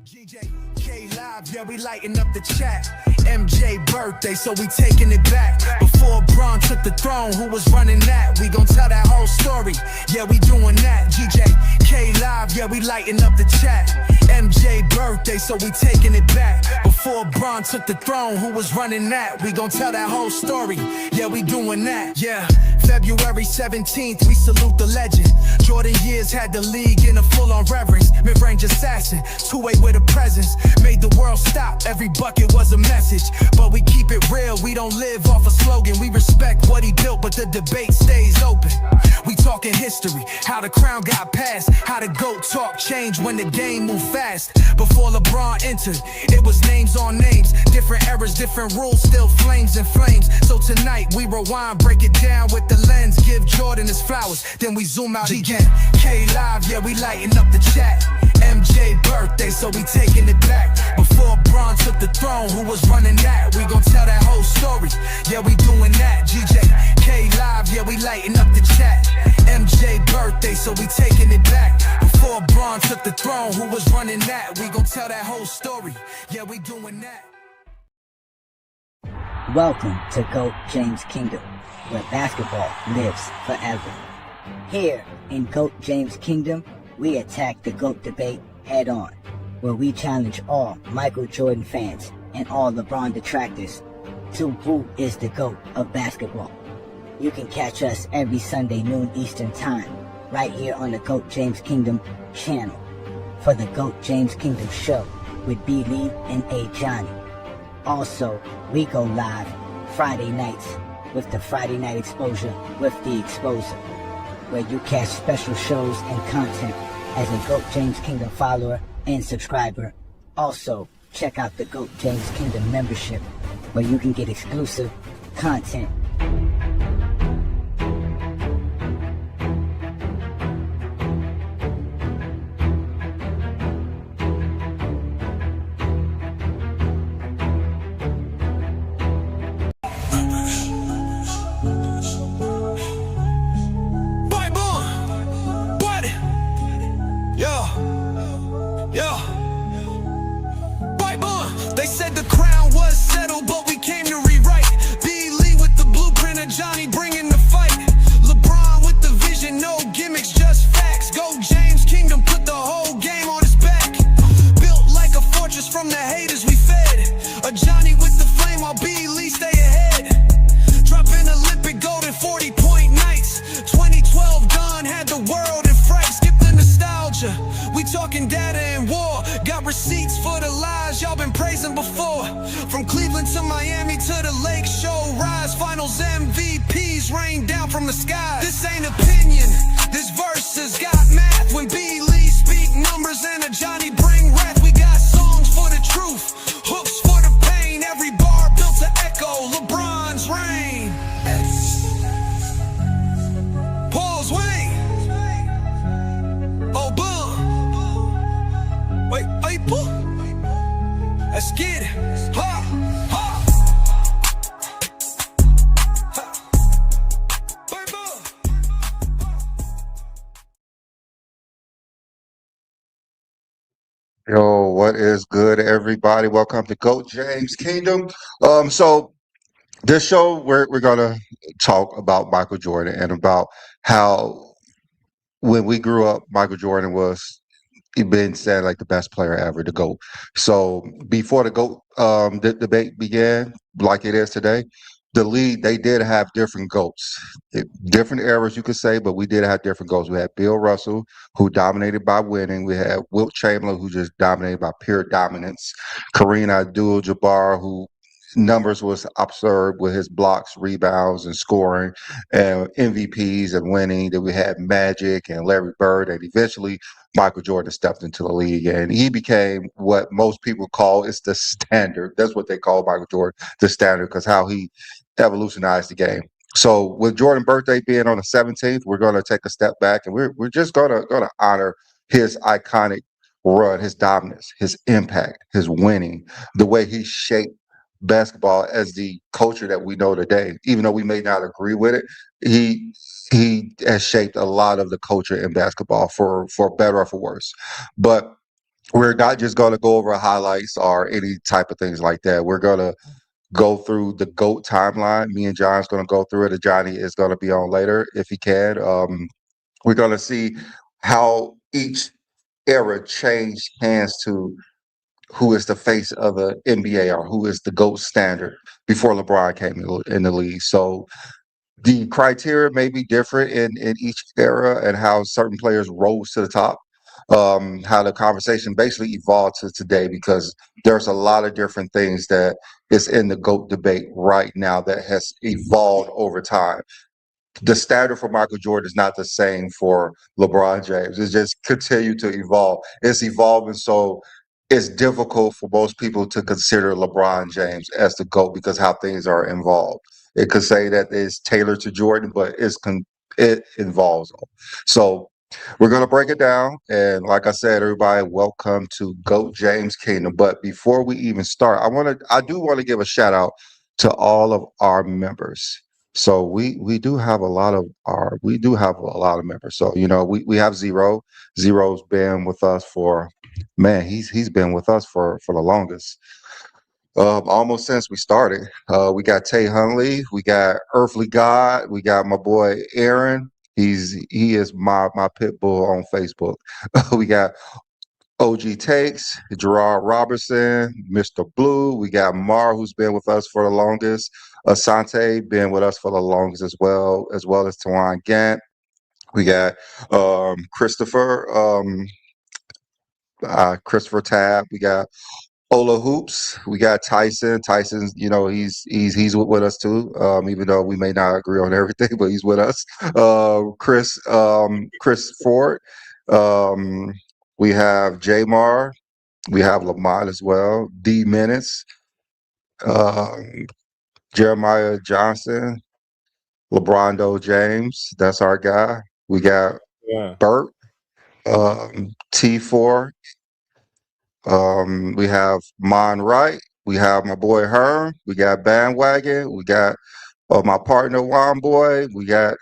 GJK live, yeah, we lighting up the chat. MJ birthday, so we taking it back. Before Bron took the throne, who was running that? We gon' tell that whole story, yeah, we doing that. GJK live, yeah, we lighting up the chat. MJ birthday, so we taking it back. Before Bron took the throne, who was running that? We gon' tell that whole story, yeah, we doing that. Yeah, February 17th, we salute the legend. Jordan years had the league in a full-on reverence. Mid-range assassin, two-way with a presence. Made the world stop, every bucket was a message. But we keep it real, we don't live off a slogan. We respect what he built, but the debate stays open. We talking history, how the crown got passed, how the GOAT talk changed when the game moved fast. Before LeBron entered, it was names on names. Different eras, different rules, still flames and flames. So tonight we rewind, break it down with the lens. Give Jordan his flowers, then we zoom out again. K live, yeah, we lighting up the chat. MJ birthday, so we taking it back. Before Bron took the throne, who was running that? We gon' tell that whole story, yeah, we doing that. GJK live, yeah, we lighting up the chat. MJ birthday, so we taking it back. Before Bron took the throne, who was running that? We gon' tell that whole story, yeah, we doing that. Welcome to GOAT James Kingdom, where basketball lives forever. Here in GOAT James Kingdom, we attack the GOAT debate head on, where we challenge all Michael Jordan fans and all LeBron detractors to who is the GOAT of basketball. You can catch us every Sunday noon Eastern Time, right here on the GOAT James Kingdom channel, for the GOAT James Kingdom show with B. Lee and A. Johnny. Also, we go live Friday nights with the Friday Night Exposure with the Exposer, where you catch special shows and content as a GOAT James Kingdom follower and subscriber. Also, check out the GOAT James Kingdom membership, where you can get exclusive content. They said the crown was settled, but we came to rewrite. B. Lee with the blueprint of Johnny bringing the fight. LeBron with the vision, no gimmicks, just facts. Go James Kingdom, put the whole game on his back. Built like a fortress from the haters we fed. A Johnny with the flame while B. Lee stay ahead. Dropping Olympic gold in 40-point nights. 2012 done, had the world in fright. Skip the nostalgia, we talking data and war. Got receipts for the lies y'all been praising before. From Cleveland to Miami to the Lake Show Rise, finals MVPs rain down from the sky. This ain't opinion, this verse has got math. When B. Lee speak numbers and a Johnny bring wrath. We got songs for the truth, hooks for the pain. Every bar built to echo LeBron's reign. Paul's Wayne. Oh, boom. Wait, April? Let's get it. Ha, ha. Ha. Yo, what is good, everybody? Welcome to GOAT James Kingdom. So this show we're gonna talk about Michael Jordan and about how when we grew up, Michael Jordan was he been said like the best player ever, the GOAT. So before the GOAT debate began, like it is today, the league they did have different GOATs, different eras you could say, but we did have different GOATs. We had Bill Russell, who dominated by winning. We had Wilt Chamberlain, who just dominated by pure dominance. Kareem Abdul-Jabbar, who numbers was absurd with his blocks, rebounds, and scoring, and MVPs and winning. Then we had Magic and Larry Bird, and eventually Michael Jordan stepped into the league, and he became what most people call is the standard. That's what they call Michael Jordan, the standard, because how he evolutionized the game. So with Jordan's birthday being on the 17th, we're going to take a step back, and we're just gonna honor his iconic run, his dominance, his impact, his winning, the way he shaped basketball as the culture that we know today. Even though we may not agree with it, he has shaped a lot of the culture in basketball for better or for worse. But we're not just going to go over highlights or any type of things like that. We're going to go through the GOAT timeline. Me and John's going to go through it. And Johnny is going to be on later if he can. We're going to see how each era changed hands to who is the face of the NBA or who is the GOAT standard before LeBron came in the league. So the criteria may be different in each era and how certain players rose to the top. How the conversation basically evolved to today because there's a lot of different things that is in the GOAT debate right now that has evolved over time. The standard for Michael Jordan is not the same for LeBron James. It's just continue to evolve. It's evolving, so it's difficult for most people to consider LeBron James as the GOAT because how things are involved. It could say that it's tailored to Jordan, but it involves. So we're gonna break it down, and like I said, everybody, welcome to GOAT James Kingdom. But before we even start, I do want to give a shout out to all of our members. So we do have a lot of members. So we have Zero. Zero's been with us for man, he's been with us for the longest. Almost since we started. We got Tay Hunley, we got Earthly God, we got my boy Aaron. He is my pit bull on Facebook. We got OG Takes, Gerard Robertson, Mr. Blue. We got Mar, who's been with us for the longest. Asante been with us for the longest as well as Tawan Gant. We got Christopher Tab. We got Ola Hoops. We got Tyson. Tyson's, he's with us too. Even though we may not agree on everything, but he's with us. Chris Ford. Um, we have Jamar. We have Lamont as well. D Minutes. Um, Jeremiah Johnson. LeBrondo James. That's our guy. We got Yeah. Bert. T4. We have Mon Wright. We have my boy Herm. We got Bandwagon. We got my partner Juan Boy. We got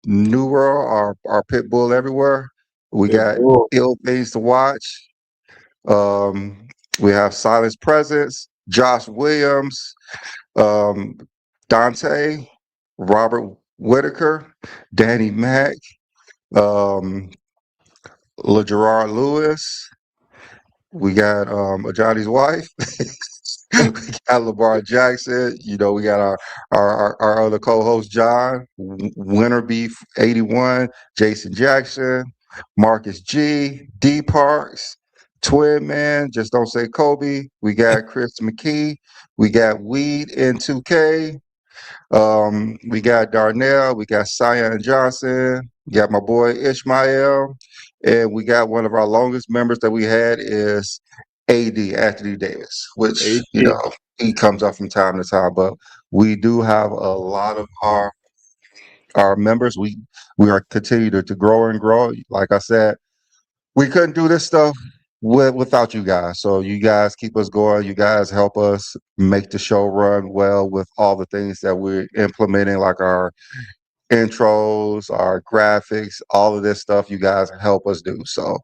New World, our pit bull everywhere. We Big got bull. Ill Things to Watch. Um, we have Silence Presence, Josh Williams, um, Dante, Robert Whitaker, Danny Mack, um, LeGerard Lewis. We got Johnny's wife. We got LeBron Jackson. We got our other co-host John, Winter Beef 81, Jason Jackson, Marcus G, D Parks, Twin Man, just don't say Kobe. We got Chris McKee. We got Weed in 2K. We got Darnell. We got Cyan Johnson. We got my boy Ishmael. And we got one of our longest members that we had is AD, Anthony Davis, which, AD. he comes up from time to time. But we do have a lot of our members. We are continue to grow and grow. Like I said, we couldn't do this stuff without you guys. So you guys keep us going. You guys help us make the show run well with all the things that we're implementing, like our intros, our graphics, all of this stuff. You guys help us do. So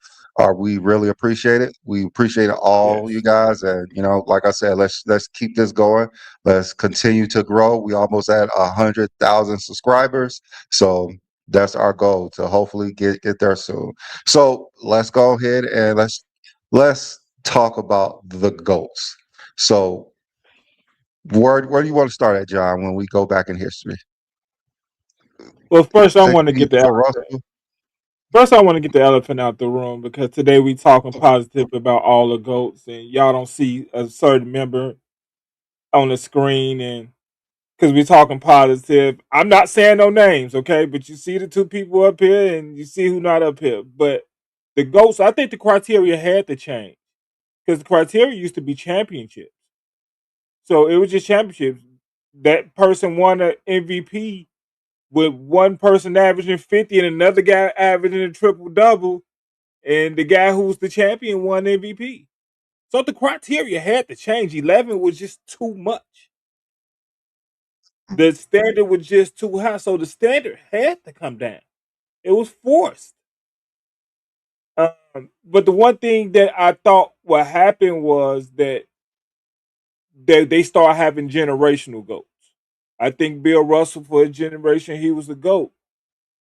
we really appreciate it. We appreciate all you Yes. guys, and like I said, let's keep this going. Let's continue to grow. We almost at 100,000 subscribers, so that's our goal to hopefully get there soon. So let's go ahead and let's talk about the goals. So where do you want to start at, John? When we go back in history, Well, first I take want to it get the before elephant. Russell. First, I want to get the elephant out the room because today we talking positive about all the goats, and y'all don't see a certain member on the screen, and because we talking positive, I'm not saying no names, okay? But you see the two people up here, and you see who not up here. But the goats, I think the criteria had to change because the criteria used to be championships. So it was just championships. That person won an MVP with one person averaging 50 and another guy averaging a triple double, and the guy who was the champion won MVP. So the criteria had to change. 11 was just too much. The standard was just too high. So the standard had to come down. It was forced. But the one thing that I thought what happened was that they start having generational goats. I think Bill Russell for his generation he was the goat,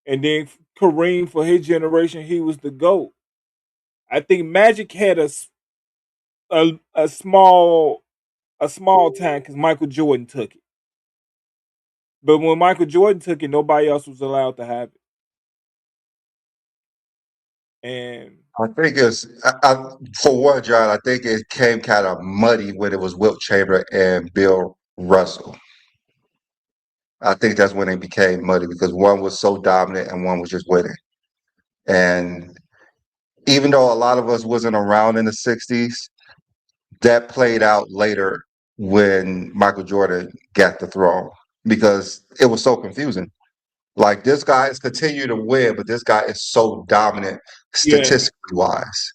and then Kareem for his generation he was the goat. I think Magic had a small time because Michael Jordan took it, but when Michael Jordan took it, nobody else was allowed to have it. And I think for one, John. I think it came kind of muddy when it was Wilt Chamberlain and Bill Russell. I think that's when it became muddy because one was so dominant and one was just winning. And even though a lot of us wasn't around in the '60s, that played out later when Michael Jordan got the throne because it was so confusing. Like this guy is continuing to win, but this guy is so dominant yeah, statistically wise.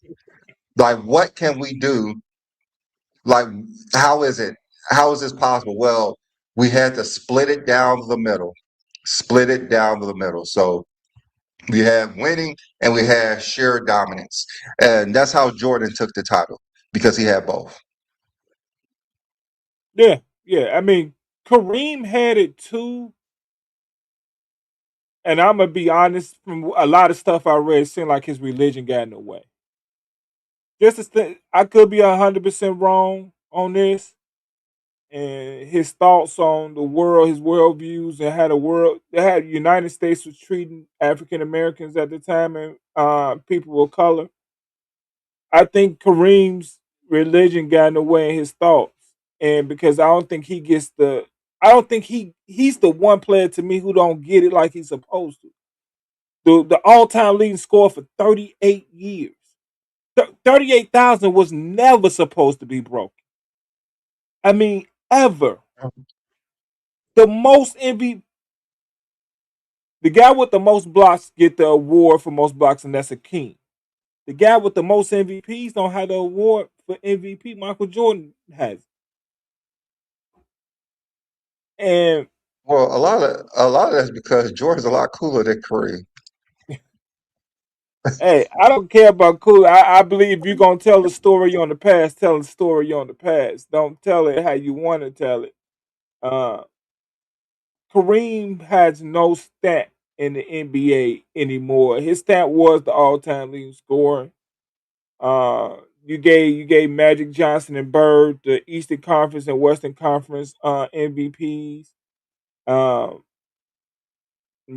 Like, what can we do? Like, how is it? How is this possible? Well, we had to split it down the middle, split it down the middle. So we had winning and we had sheer dominance, and that's how Jordan took the title because he had both. yeah, yeah. I mean, Kareem had it too, and I'm gonna be honest. From a lot of stuff I read, it seemed like his religion got in the way. Just as I could be 100% wrong on this, and his thoughts on the world, his worldviews, and how the world, how the United States was treating African Americans at the time and people of color. I think Kareem's religion got in the way of his thoughts, and because I don't think he gets I don't think he's the one player to me who don't get it like he's supposed to. The all time leading scorer for 38 years. 38,000 was never supposed to be broken. I mean, ever. The most MVP, the guy with the most blocks get the award for most blocks, and that's a king. The guy with the most MVPs don't have the award for MVP. Michael Jordan has, and Well, a lot of that's because Jordan's a lot cooler than Kareem. hey, I don't care about cool. I believe you're gonna tell the story on the past. Tell the story on the past. Don't tell it how you want to tell it. Uh, Kareem has no stat in the NBA anymore. His stat was the all-time leading scorer. You gave Magic Johnson and Bird the Eastern Conference and Western Conference MVPs. Um,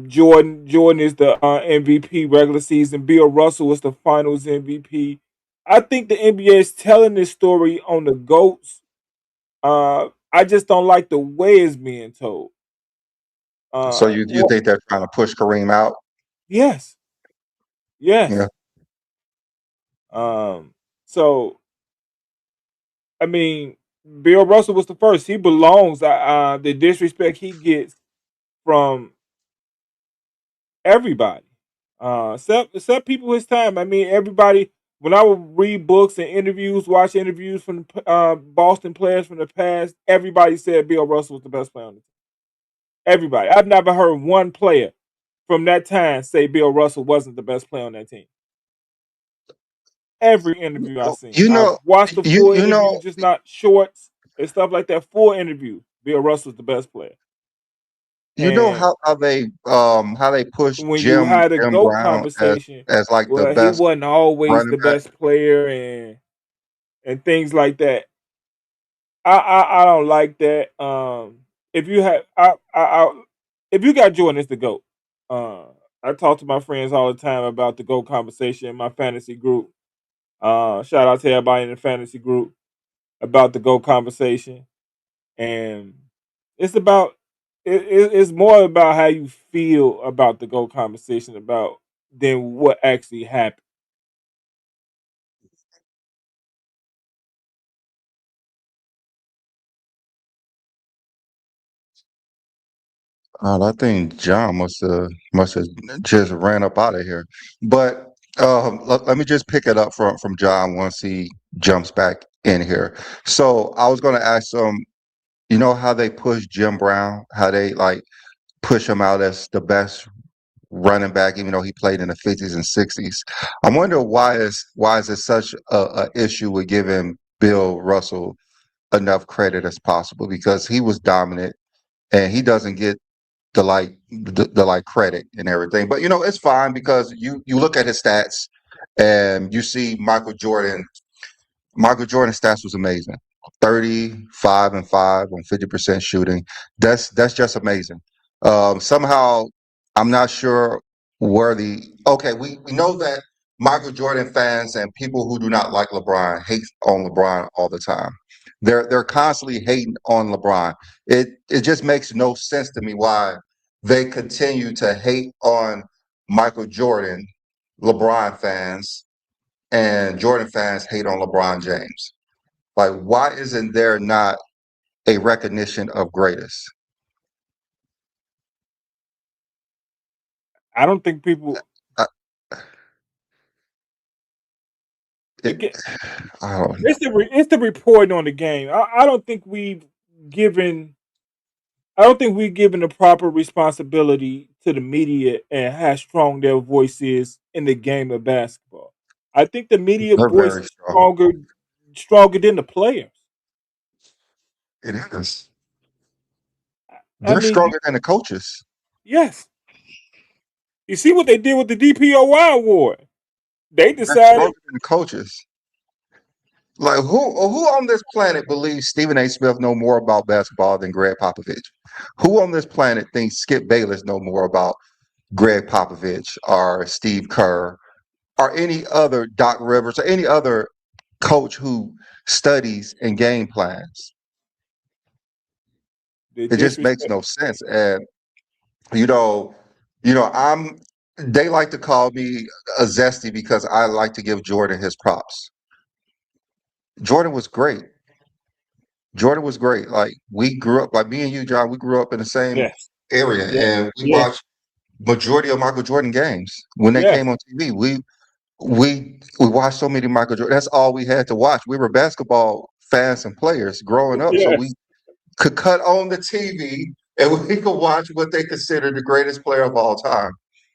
Jordan is the MVP regular season. Bill Russell was the Finals MVP. I think the NBA is telling this story on the goats. I just don't like the way it's being told. So you Well, think they're trying to push Kareem out? yes, Yeah. yes. Um, so I mean, Bill Russell was the first. He belongs. The disrespect he gets from everybody, except people his time. I mean, everybody. When I would read books and interviews, watch interviews from the Boston players from the past, everybody said Bill Russell was the best player on the team. Everybody. I've never heard one player from that time say Bill Russell wasn't the best player on that team. Every interview I've seen, You I've know, watched the you full you interview, know, just not shorts and stuff like that. Full interview. Bill Russell's the best player. you know And how they push when you Jim had a Jim GOAT Brown as conversation, as like the well, he best wasn't always running the back. best player and things like that. I don't like that. If you have if you got Jordan, it's the GOAT. Uh, I talk to my friends all the time about the GOAT conversation in my fantasy group. Shout out to everybody in the fantasy group about the GOAT conversation, and it's about it's more about how you feel about the GOAT conversation about than what actually happened. I think John must have just ran up out of here. But let me just pick it up from John once he jumps back in here. So I was going to ask him, how they push Jim Brown, how they like push him out as the best running back, even though he played in the 50s and 60s. I wonder why is it such a issue with giving Bill Russell enough credit as possible, because he was dominant and he doesn't get the like credit and everything. But it's fine, because you look at his stats and you see Michael Jordan's stats was amazing. 35 and 5 on 50% shooting. That's just amazing. Somehow I'm not sure where we know that Michael Jordan fans and people who do not like LeBron hate on LeBron all the time. They're constantly hating on LeBron. It just makes no sense to me why they continue to hate on Michael Jordan, LeBron fans, and Jordan fans hate on LeBron James. Like, why isn't there not a recognition of greatest? I don't think people. I, It, it, I don't know. it's the reporting on the game. I don't think we've given. I don't think we've given the proper responsibility to the media and how strong their voice is in the game of basketball. I think the media They're voice very is strong. stronger than the players. It is. I They're mean, stronger than the coaches. yes. You see what they did with the DPOY award? They They're decided. stronger than the coaches. Like, who on this planet believes Stephen A. Smith know more about basketball than Greg Popovich? Who on this planet thinks Skip Bayless know more about Greg Popovich or Steve Kerr or any other Doc Rivers or any other coach who studies and game plans? The It just makes disrespect. no sense. And you know, I'm they like to call me a zesty because I like to give Jordan his props. Jordan was great. Jordan was great. Like, we grew up, like me and you, John, we grew up in the same Yes. area, Yes. and we Yes. watched majority of Michael Jordan games when they Yes. came on TV. We watched so many Michael Jordan. That's all we had to watch. We were basketball fans and players growing up, so we Yes. could cut on the TV and we could watch what they consider the greatest player of all time.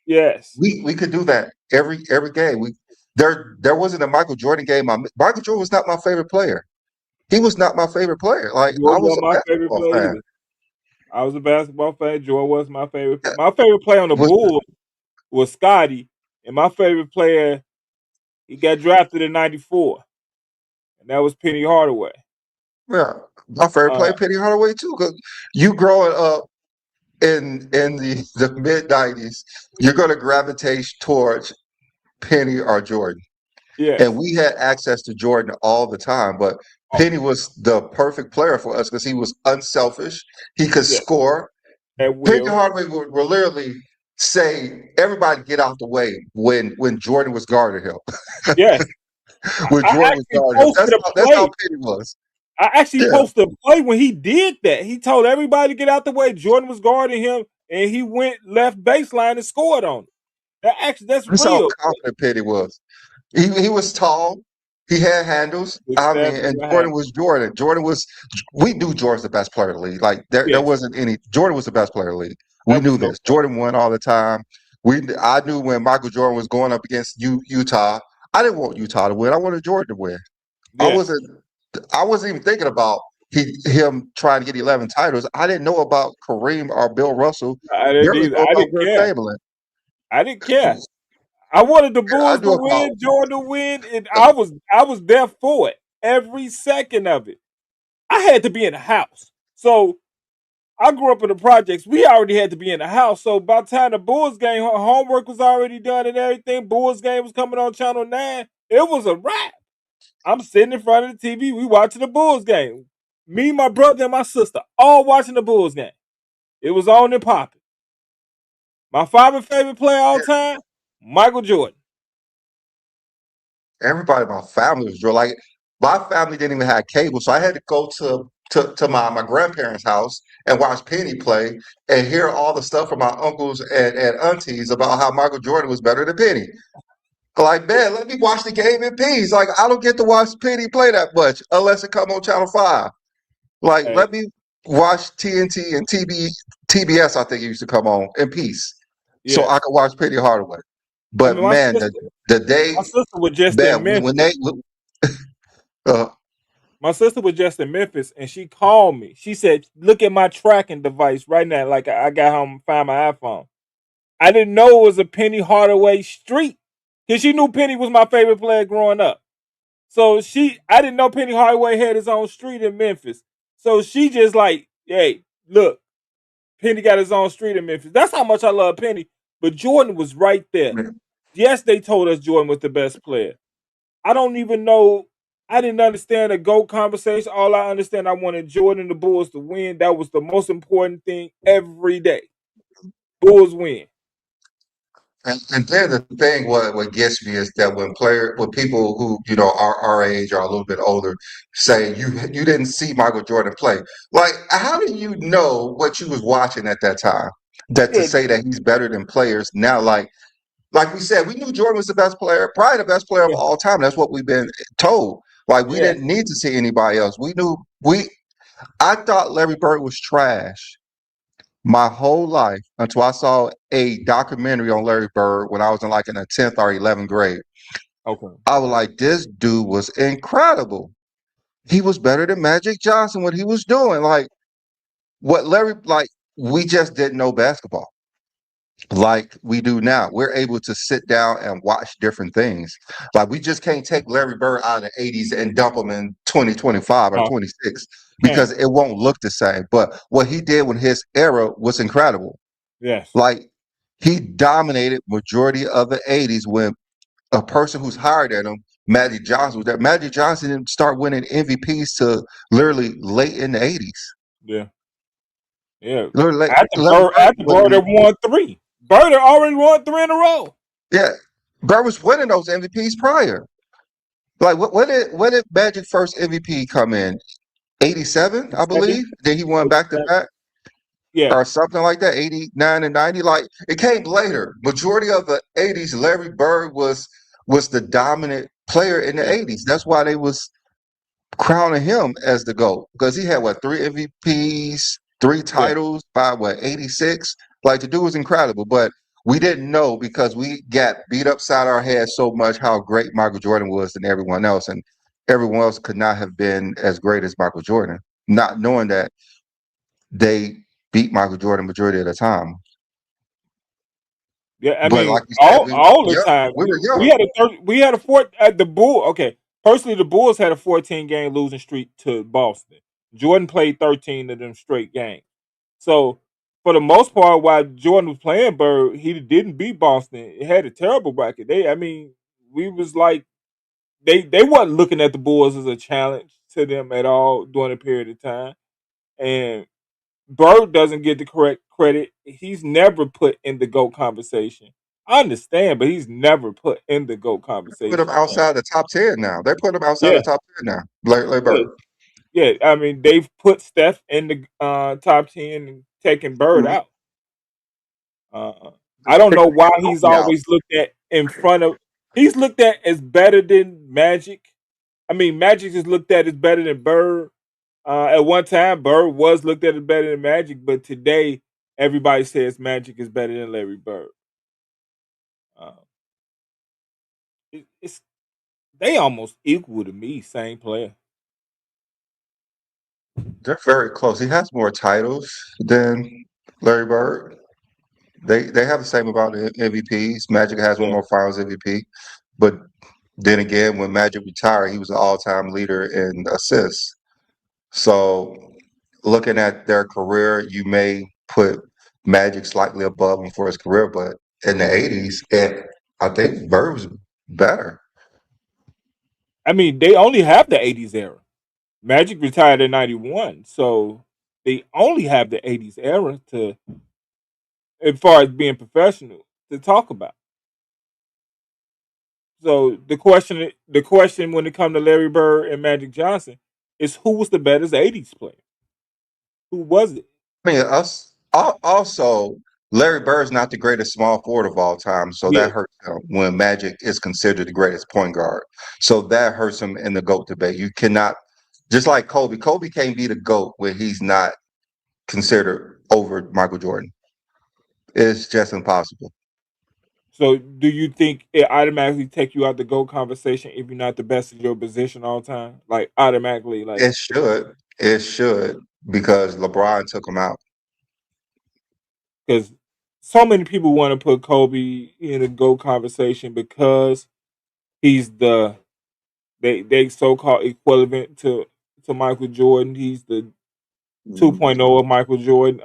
Yes. We could do that every game. There wasn't a Michael Jordan game. Michael Jordan was not my favorite player. He was not my favorite player. Like, I Jordan was was a my favorite basketball player fan. either. I was a basketball fan. Jordan was my favorite. Yeah, My favorite player on the was Bulls was Scottie, and my favorite player, he got drafted in '94, and that was Penny Hardaway. yeah, my favorite Uh, player, Penny Hardaway too. 'Cause you growing up in the mid-90s, you're going to gravitate towards Penny or Jordan. And yes. we had access to Jordan all the time, but Oh, Penny was the perfect player for us because he was unselfish. He could yes. score. At Penny will. Hardaway would literally say, "Everybody get out the way," when Jordan was guarding him. Yes. When I Jordan was actually guarding him, posted a that's how play. Penny was. I actually Yeah, posted a play when he did that. He told everybody to get out the way. Jordan was guarding him, and he went left baseline and scored on it. That's that's how real. confident Penny was. He was tall. He had handles. The I mean, stats and behind Jordan it. was Jordan. We knew Jordan's the best player in the league. Like, there Yes, wasn't any. Jordan was the best player in the league. We that was knew no this. question. Jordan won all the time. I knew when Michael Jordan was going up against Utah. I didn't want Utah to win. I wanted Jordan to win. I Yes, wasn't. I wasn't even thinking about him trying to get 11 titles. I didn't know about Kareem or Bill Russell. I didn't Barely either. know I about didn't Wilt care. Chamberlain. I didn't care. I wanted the I Bulls to knew about. win, Jordan to win, and I was there for it every second of it. I had to be in the house, so I grew up in the projects. We already had to be in the house. So by the time the Bulls game, homework was already done and everything. Bulls game was coming on Channel 9. It was a wrap. I'm sitting in front of the TV. We watching the Bulls game. Me, my brother, and my sister all watching the Bulls game. It was on and popping. My favorite player all time, Michael Jordan. Everybody in my family was Jordan. Like, my family didn't even have cable, so I had to go to my grandparents' house and watch Penny play and hear all the stuff from my uncles and aunties about how Michael Jordan was better than Penny. Like, man, let me watch the game in peace. Like, I don't get to watch Penny play that much unless it come on Channel 5. Like, Hey, let me watch TNT and TBS, I think it used to come on, in peace. so I Yes. could watch Penny Hardaway. I But mean, man, the day my sister was just in man Memphis. when they uh, My sister was just in Memphis, and she called me. She said, "Look at my tracking device right now." Like I got home and found my iPhone. I didn't know it was a Penny Hardaway street because she knew Penny was my favorite player growing up. So I didn't know Penny Hardaway had his own street in Memphis. So she just like, hey, look, Penny got his own street in Memphis. That's how much I love Penny. But Jordan was right there. Yes, they told us Jordan was the best player. I don't even know. I didn't understand the GOAT conversation. All I understand, I wanted Jordan and the Bulls to win. That was the most important thing every day. Bulls win. and then the thing what gets me is that when people who are our age or a little bit older say you didn't see Michael Jordan play, like how do you know what you was watching at that time? That to Yeah, say that he's better than players now, like we said, we knew Jordan was the best player, probably the best player of yeah, all time. That's what we've been told. Like we yeah. didn't need to see anybody else. We knew we. I thought Larry Bird was trash my whole life until I saw a documentary on Larry Bird when I was in the 10th or 11th grade. Okay. I was like, this dude was incredible. He was better than Magic Johnson. What he was doing, we just didn't know basketball like we do now. We're able to sit down and watch different things. Like we just can't take Larry Bird out of the 80s and dump him in 2025 or No, 26 can't. because it won't look the same. But what he did when his era was incredible. Yes. Like he dominated majority of the 80s when a person who's higher than him, Magic Johnson, was there. Magic Johnson didn't start winning MVPs to literally late in the 80s. Yeah. Yeah. Literally, Larry Bird After Bird winning. had won three. Bird had already won three in a row. Yeah, Bird was winning those MVPs prior. Like when did Magic first MVP come in? 87, I Seven. believe. Then he won back to back Yeah. or something like that, 89 and 90. Like it came later. Majority of the 80s, Larry Bird was the dominant player in the Yeah. 80s. That's why they was crowning him as the GOAT. Because he had three MVPs, three Yeah. titles by 86. Like the dude was incredible. But we didn't know because we got beat upside our head so much how great Michael Jordan was than everyone else. And everyone else could not have been as great as Michael Jordan, not knowing that they beat Michael Jordan majority of the time. Yeah, I But mean, like you said, all the time. we were We young. had we had a four at the Bull. Okay, personally, the Bulls had a 14-game losing streak to Boston. Jordan played 13 of them straight games. So for the most part, while Jordan was playing Bird, he didn't beat Boston. It had a terrible bracket. I mean, we was like they wasn't looking at the Bulls as a challenge to them at all during a period of time. And Bird doesn't get the correct credit. He's never put in the GOAT conversation. I understand, but he's never put in the GOAT Put him conversation. outside the top 10 now. They put him outside Yeah, the top 10 now. Larry yeah, Bird. yeah. I mean, they've put Steph in the top 10 and taken Bird Mhm. out. I don't know why he's Kobe out. always looked at in front of. He's looked at as better than Magic. I mean, Magic is looked at as better than Bird. At one time, Bird was looked at as better than Magic, but today everybody says Magic is better than Larry Bird. Uh, it's they almost equal to me, same player. They're very close. He has more titles than Larry Bird. They have the same amount of MVPs. Magic has one Yeah, more Finals MVP, but then again, when Magic retired, he was an all-time leader in assists. So, looking at their career, you may put Magic slightly above him for his career, but in the '80s, I think Bird was better. I mean they only have the '80s era. Magic retired in '91, so they only have the '80s era to, as far as being professional, to talk about. So the question when it comes to Larry Bird and Magic Johnson is who was the better '80s player? Who was it? I mean, also Larry Bird's not the greatest small forward of all time, so Yeah, that hurts him when Magic is considered the greatest point guard. So that hurts him in the GOAT debate. You cannot, just like Kobe. Kobe can't be the GOAT when he's not considered over Michael Jordan. It's just impossible. So, do you think it automatically take you out the GOAT conversation if you're not the best in your position all the time? Like automatically, like It should. It should because LeBron took him out. because so many people want to put Kobe in the GOAT conversation because he's they so called equivalent to Michael Jordan. He's the Mhm. 2.0 of Michael Jordan.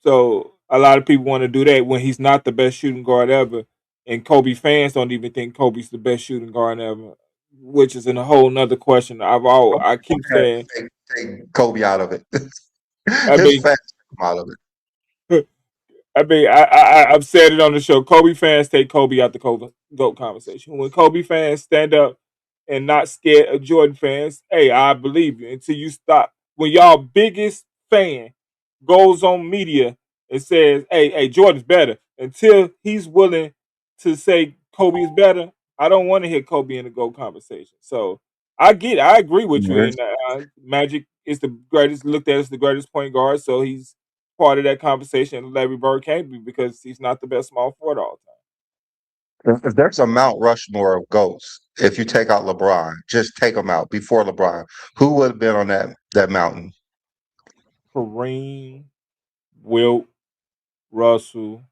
So a lot of people want to do that when he's not the best shooting guard ever, and Kobe fans don't even think Kobe's the best shooting guard ever, which is in a whole nother question. I keep Yeah, saying, take Kobe out of it. I His mean, fans took him out of it. I've said it on the show. Kobe fans take Kobe out the Kobe GOAT conversation. When Kobe fans stand up and not scared of Jordan fans, hey, I believe you until you stop. When y'all biggest fan goes on media and says, hey, Jordan's better, until he's willing to say Kobe is better, I don't want to hear Kobe in the GOAT conversation. So I agree with you. Mhm. And Magic is the greatest, looked at as the greatest point guard. So he's part of that conversation. Larry Bird can't be because he's not the best small forward all the time. If there's a Mount Rushmore of GOATs, if you take out LeBron, just take him out before LeBron, who would have been on that mountain? Kareem, Wilt, Russell.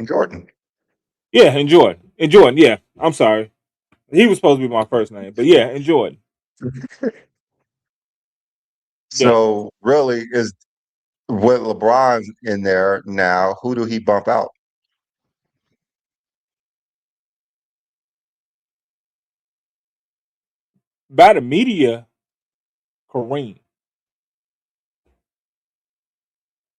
Jordan. Yeah, and Jordan. And Jordan, yeah. I'm sorry. He was supposed to be my first name. But yeah, and Jordan. Yeah. So really, is with LeBron in there now, who do he bump out? By the media, Kareem.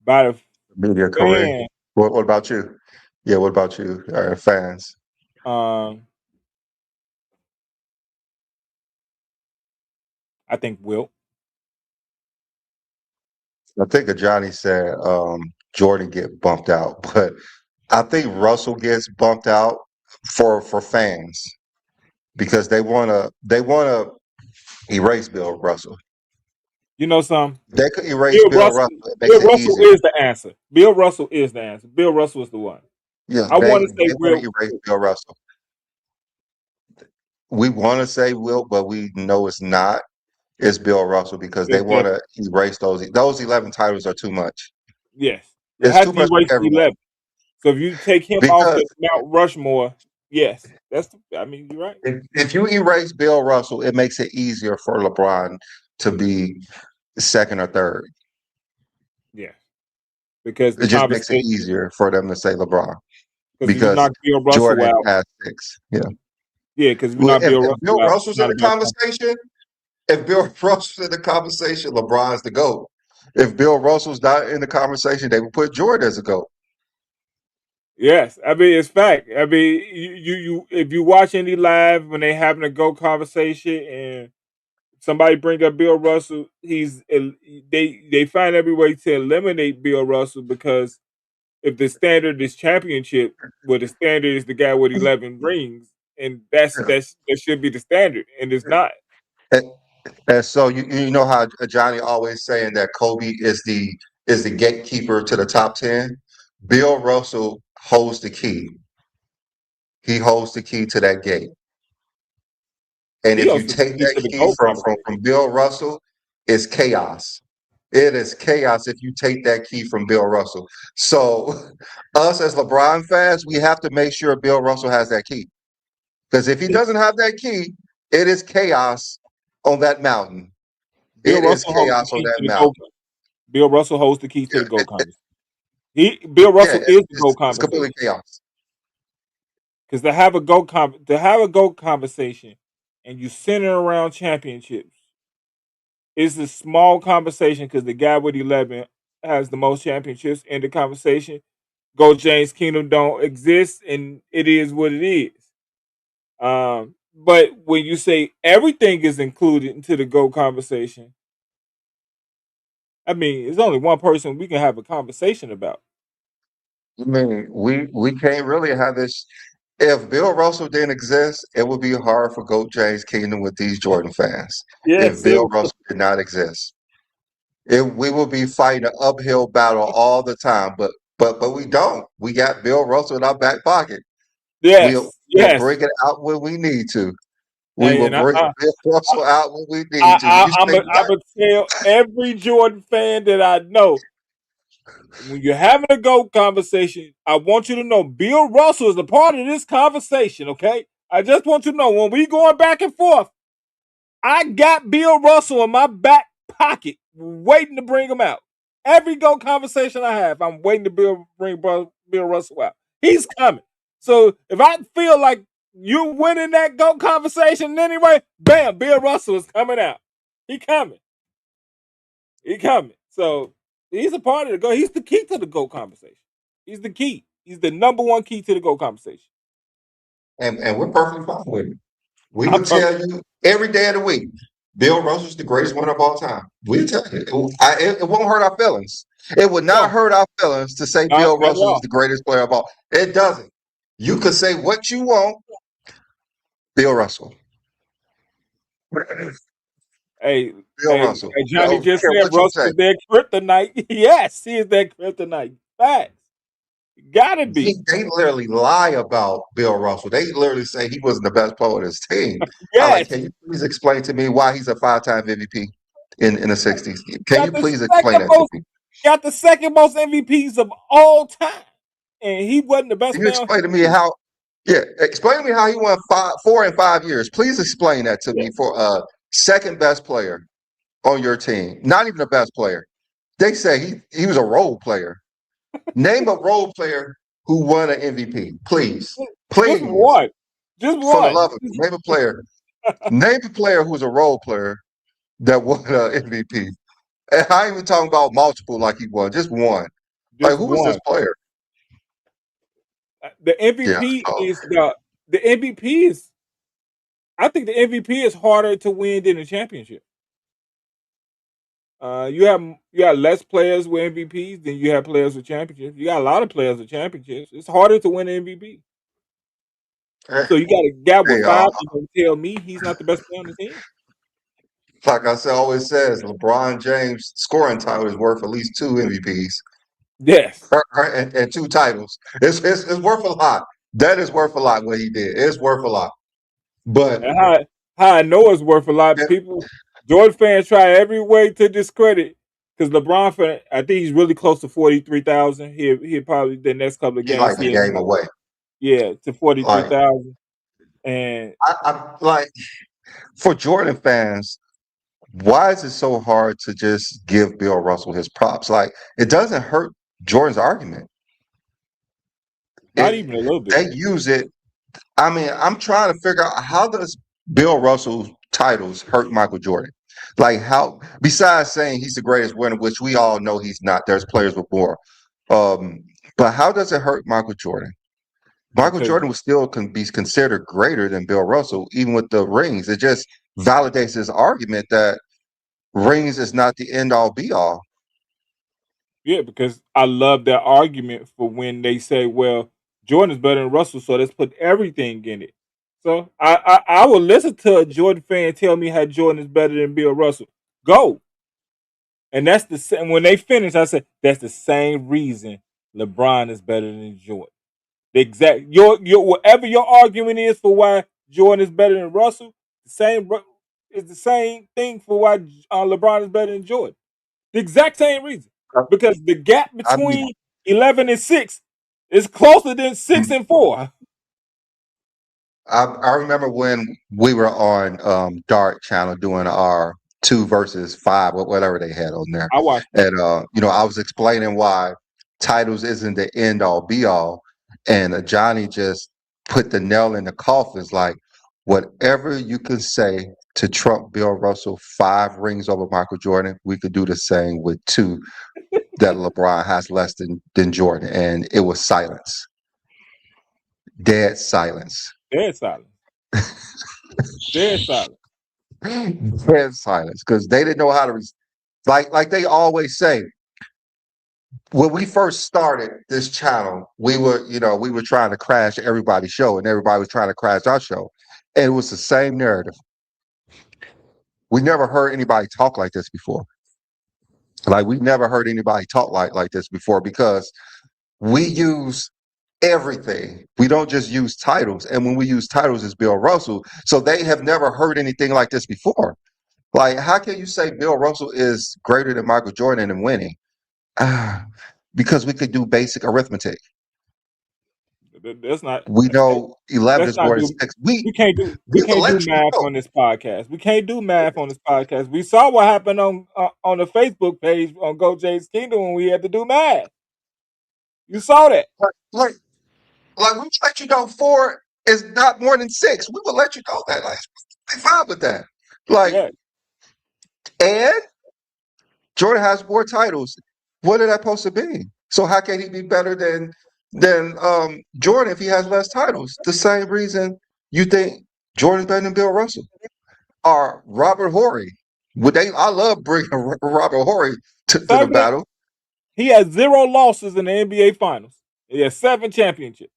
By the Media Kareem. fan, What about you? Yeah, what about you, fans? um, I think Wilt. I think Johnny said Jordan get bumped out, but I think Russell gets bumped out for fans because they wanna erase Bill Russell. You know something? They could erase Bill Bill Russell Russell. It makes Bill it Russell easier. is the answer. Bill Russell is the answer. Bill Russell is the one. Yeah, I they want to say they want to Wilt. erase Bill Russell. We want to say Wilt, but we know it's not. It's Bill Russell because they It's want definitely to erase those 11 titles are too much. yes. It It's has too to be much for rated everyone 11. So if you take him off because the Mount Rushmore, yes, I mean, you're right. if you erase Bill Russell, it makes it easier for LeBron to be second or third. Yeah, because the It just makes it conversation. easier for them to say LeBron Because if you because knock Bill Russell Jordan out, has six. Yeah. yeah, because if you Well, knock Bill if Bill Russell out, it's Russell's in not the about. conversation, if Bill Russell's in the conversation, LeBron's the GOAT. If Bill Russell's not in the conversation, they would put Jordan as a GOAT. Yes, I mean it's fact. I mean you if you watch any live when they having a go conversation and somebody bring up Bill Russell, they find every way to eliminate Bill Russell because if the standard is championship, well the standard is the guy with 11 rings, and that should be the standard, and it's not. And, and so you know how Johnny always saying that Kobe is the gatekeeper to the top 10. Bill Russell holds the key. He holds the key to that gate. And He if you also take key that to the key GOAT conversation. from Bill Russell, it's chaos. It is chaos if you take that key from Bill Russell. So us as LeBron fans, we have to make sure Bill Russell has that key. Because if he doesn't have that key, it is chaos on that mountain. Bill It is Russell holds the chaos on key that to the GOAT. mountain. Bill Russell holds the key to the Yeah, GOAT conversation. Bill yeah, Russell is the GOAT it's completely conversation. chaos. Because to have a GOAT conversation and you center around championships, it's a small conversation because the guy with 11 has the most championships in the conversation. GOAT James Kingdom don't exist, and it is what it is. But when you say everything is included into the GOAT conversation, I mean, there's only one person we can have a conversation about. I mean, we can't really have this. If Bill Russell didn't exist, it would be hard for GOAT James Kingdom with these Jordan fans. If Yes, Bill Russell did not exist, we will be fighting an uphill battle all the time. But we don't. We got Bill Russell in our back pocket. We'll yes, we'll yes. bring it out when we need to. We Hey, will and bring Bill Russell out when we need to. You I'm say what? gonna tell every Jordan fan that I know, when you're having a GOAT conversation, I want you to know Bill Russell is a part of this conversation. Okay, I just want you to know when we going back and forth, I got Bill Russell in my back pocket, waiting to bring him out. Every GOAT conversation I have, I'm waiting to bring Bill Russell out. He's coming. So if I feel like you winning that GOAT conversation anyway, bam, Bill Russell is coming out. He coming. He coming. So he's a part of the GOAT. He's the key to the GOAT conversation. He's the key. He's the number one key to the GOAT conversation. And we're perfectly fine with it. We I'm would perfect. tell you every day of the week, Bill Russell's the greatest winner of all time. We tell you, it won't hurt our feelings. It would not No, hurt our feelings to say not Bill at Russell is all. the greatest player of all. It doesn't. You could say what you want, Bill Russell. Bill Hey, Russell. I Johnny don't just care said what you Russ say. is their kryptonite. Yes, he is their kryptonite. Facts. Gotta be. They literally lie about Bill Russell. They literally say he wasn't the best player on his team. I like, Yes. can you please explain to me why he's a five-time MVP in the 60s? Can Got you the please explain second that to most me? got the second most MVPs of all time. And he wasn't the best Can you player on explain his to me team. how? Yeah, explain to me how he won 4 and 5 years. Please explain that to Yeah. me for second best player on your team. Not even the best player. They say he was a role player. Name a role player who won an MVP, please, Just please, one. Just for the one. love of you. Name a player. Name a player who's a role player that won an MVP. And I ain't even talking about multiple like he won, just one. Like Just who was this one. player? The Yeah. MVP Oh, is the MVP is I think the MVP is harder to win than the championship. You have less players with MVPs than you have players with championships. You got a lot of players with championships. It's harder to win an MVP. hey, So you got a guy with hey, five. You gonna tell me he's not the best player on the team? like I said, always says, LeBron James scoring title is worth at least two MVPs Yes. right? And two titles. It's worth a lot. That is worth a lot. What he did, it's worth a lot. But And how I know it's worth a lot. People, Jordan fans try every way to discredit because LeBron fan. I think he's really close to 43,000. He'll probably the next couple of he games like the see him game high. away. Yeah, to forty three Like thousand. And I like for Jordan fans, why is it so hard to just give Bill Russell his props? Like it doesn't hurt Jordan's argument. not It even a little bit. they use it. I mean, I'm trying to figure out how does Bill Russell's titles hurt Michael Jordan? Like how besides saying he's the greatest winner, which we all know he's not. There's players with more. Um, but how does it hurt Michael Jordan? Michael Because Jordan would still be considered greater than Bill Russell, even with the rings. It just validates his argument that rings is not the end all be all. yeah, because I love that argument for when they say, well, Jordan is better than Russell, so let's put everything in it. So I will listen to a Jordan fan tell me how Jordan is better than Bill Russell. Go. And that's the same when they finish, I said that's the same reason LeBron is better than Jordan. The exact your whatever your argument is for why Jordan is better than Russell, the same is the same thing for why LeBron is better than Jordan. The exact same reason. Because the gap I mean, between 11 and 6 is closer than 6 and 4. I remember when we were on Dart Channel doing our 2 versus 5 or whatever they had on there, I watched it. and I was explaining why titles isn't the end all be all, and Johnny just put the nail in the coffin. It's like whatever you can say to trump Bill Russell 5 rings over Michael Jordan, we could do the same with 2 that LeBron has less than Jordan, and it was silence, dead silence. Dead silence. Dead silence. Dead silence because they didn't know how to like they always say when we first started this channel, we were trying to crash everybody's show, and everybody was trying to crash our show, and it was the same narrative. We never heard anybody talk like this before. Like we never heard anybody talk like this before because we use everything. We don't just use titles, and when we use titles, it's Bill Russell. So they have never heard anything like this before. Like, how can you say Bill Russell is greater than Michael Jordan in winning? Ah, because we could do basic arithmetic. That's not. We know 11 Let's is not more than do. 6. We We can't do. We we will can't do let you math know. on this podcast. We can't do math on this podcast. We saw what happened on the Facebook page on Go James Kingdom when we had to do math. You saw that. Like, like we will let you know 4 is not more than 6. We will let you know that. Like, be fine with that. Like, Yeah. and Jordan has more titles. What are that supposed to be? So how can he be better than Jordan if he has less titles? The same reason you think Jordan's better than Bill Russell or Robert Horry. Would they? I love bringing Robert Horry to the Same thing. battle. He has 0 losses in the NBA Finals. He has 7 championships.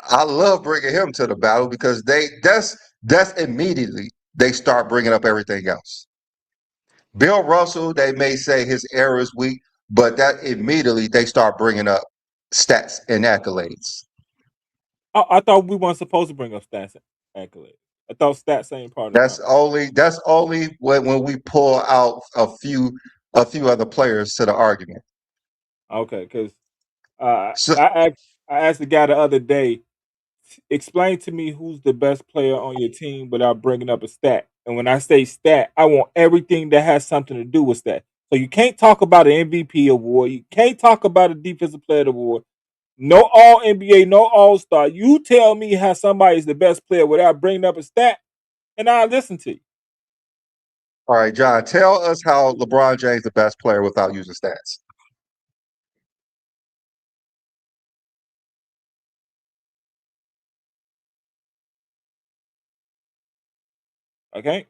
I love bringing him to the battle because that's immediately they start bringing up everything else. Bill Russell, they may say his era is weak, but that immediately they start bringing up stats and accolades. I thought we weren't supposed to bring up stats and accolades. I thought stats ain't part of the That's conversation. only when we pull out a few other players to the argument. Okay, because uh, So, I asked I asked the guy the other day, explain to me who's the best player on your team without bringing up a stat. And when I say stat, I want everything that has something to do with that. So you can't talk about an MVP award. You can't talk about a defensive player award. No all NBA, no all star. You tell me how somebody's the best player without bringing up a stat, and I'll listen to you. all right, John, tell us how LeBron James is the best player without using stats. Okay?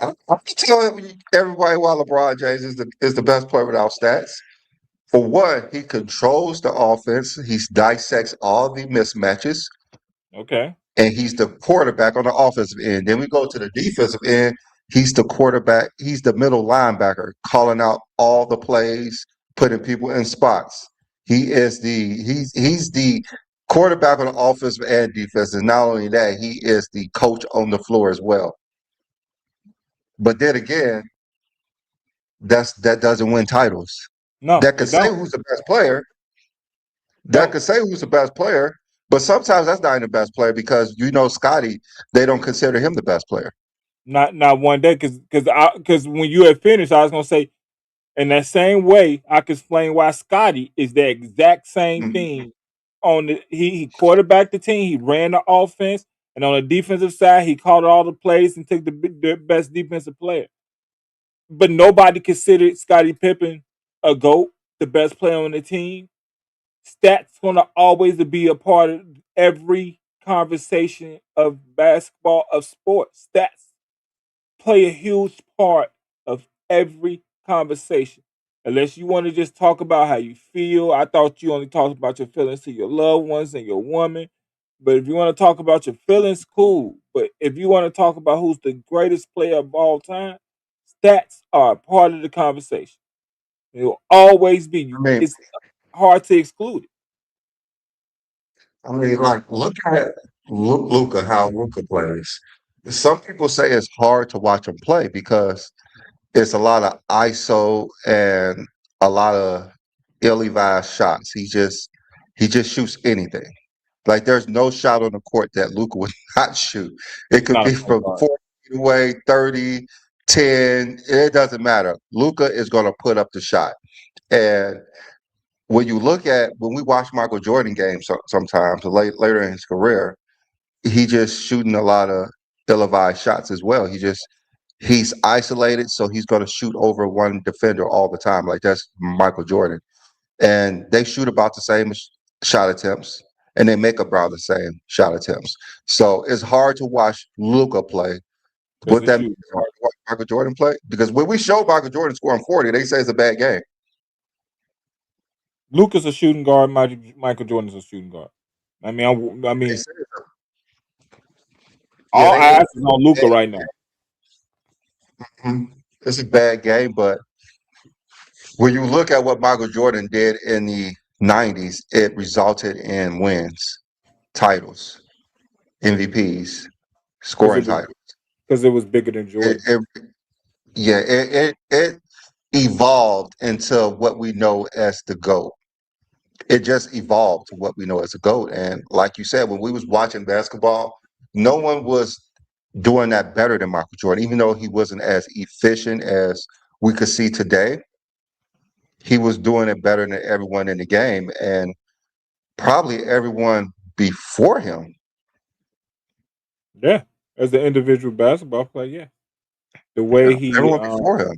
I'm telling everybody why LeBron James is the best player without stats. For one, he controls the offense. He dissects all the mismatches, Okay. and he's the quarterback on the offensive end. Then we go to the defensive end. He's the quarterback. He's the middle linebacker, calling out all the plays, putting people in spots. He's the quarterback on the offensive and defense. And not only that, he is the coach on the floor as well. But then again, that doesn't win titles. No, That could it say don't. who's the best player. That No. could say who's the best player, but sometimes that's not even the best player because Scotty, they don't consider him the best player. Not one day, because when you had finished, I was gonna say in that same way, I can explain why Scotty is the exact same Mhm. thing. He quarterbacked the team, he ran the offense, and on the defensive side, he called all the plays and took the best defensive player. But nobody considered Scottie Pippen a GOAT, the best player on the team. Stats gonna always be a part of every conversation of basketball, of sports. Stats play a huge part of every conversation. Unless you want to just talk about how you feel. I thought you only talked about your feelings to your loved ones and your woman. But if you want to talk about your feelings, cool. But if you want to talk about who's the greatest player of all time, stats are a part of the conversation. It will always be. I mean, It's hard to exclude it. like look at Luca, how Luca plays. Some people say it's hard to watch him play because it's a lot of ISO and a lot of ill-advised shots. He just shoots anything. Like there's no shot on the court that Luca would not shoot. It He's could not a be point from guard. 40 feet away, 30, 10. It doesn't matter. Luca is going to put up the shot. And when we watch Michael Jordan games sometimes later in his career, he just shooting a lot of ill-advised shots as well. He's isolated, so he's going to shoot over one defender all the time. Like that's Michael Jordan, and they shoot about the same shot attempts, and they make about the same shot attempts. So it's hard to watch Luca play as Would a that be shooting guard. hard to watch Michael Jordan play? Because when we show Michael Jordan scoring 40, they say it's a bad game. Luka's a shooting guard. Michael Jordan's a shooting guard. I mean, I They mean, say yeah, all they eyes is on Luka right now. it's a bad game, but when you look at what Michael Jordan did in the 90s, it resulted in wins, titles, MVPs, because scoring it was titles. because it was bigger than It, Jordan. it yeah, it evolved into what we know as the GOAT. It just evolved to what we know as a GOAT. And like you said, when we was watching basketball, no one was doing that better than Michael Jordan, even though he wasn't as efficient as we could see today. He was doing it better than everyone in the game, and probably everyone before him. Yeah, as an individual basketball player, yeah. The Yeah, way he everyone before him.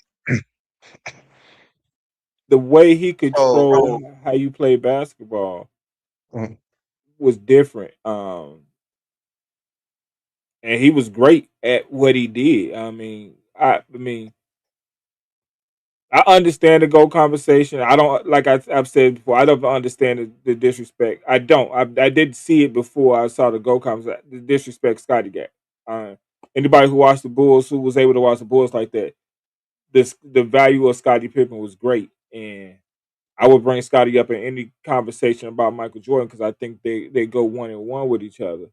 the way he So, controlled how you play basketball mm, was different. And he was great at what he did. I mean, I understand the GOAT conversation. I don't like I've said before. I don't understand the disrespect. I don't. I did see it before I saw the GOAT conversation. The disrespect Scottie got. Uh, Anybody who watched the Bulls, who was able to watch the Bulls like that, the value of Scottie Pippen was great, and I would bring Scottie up in any conversation about Michael Jordan because I think they go one and one with each other.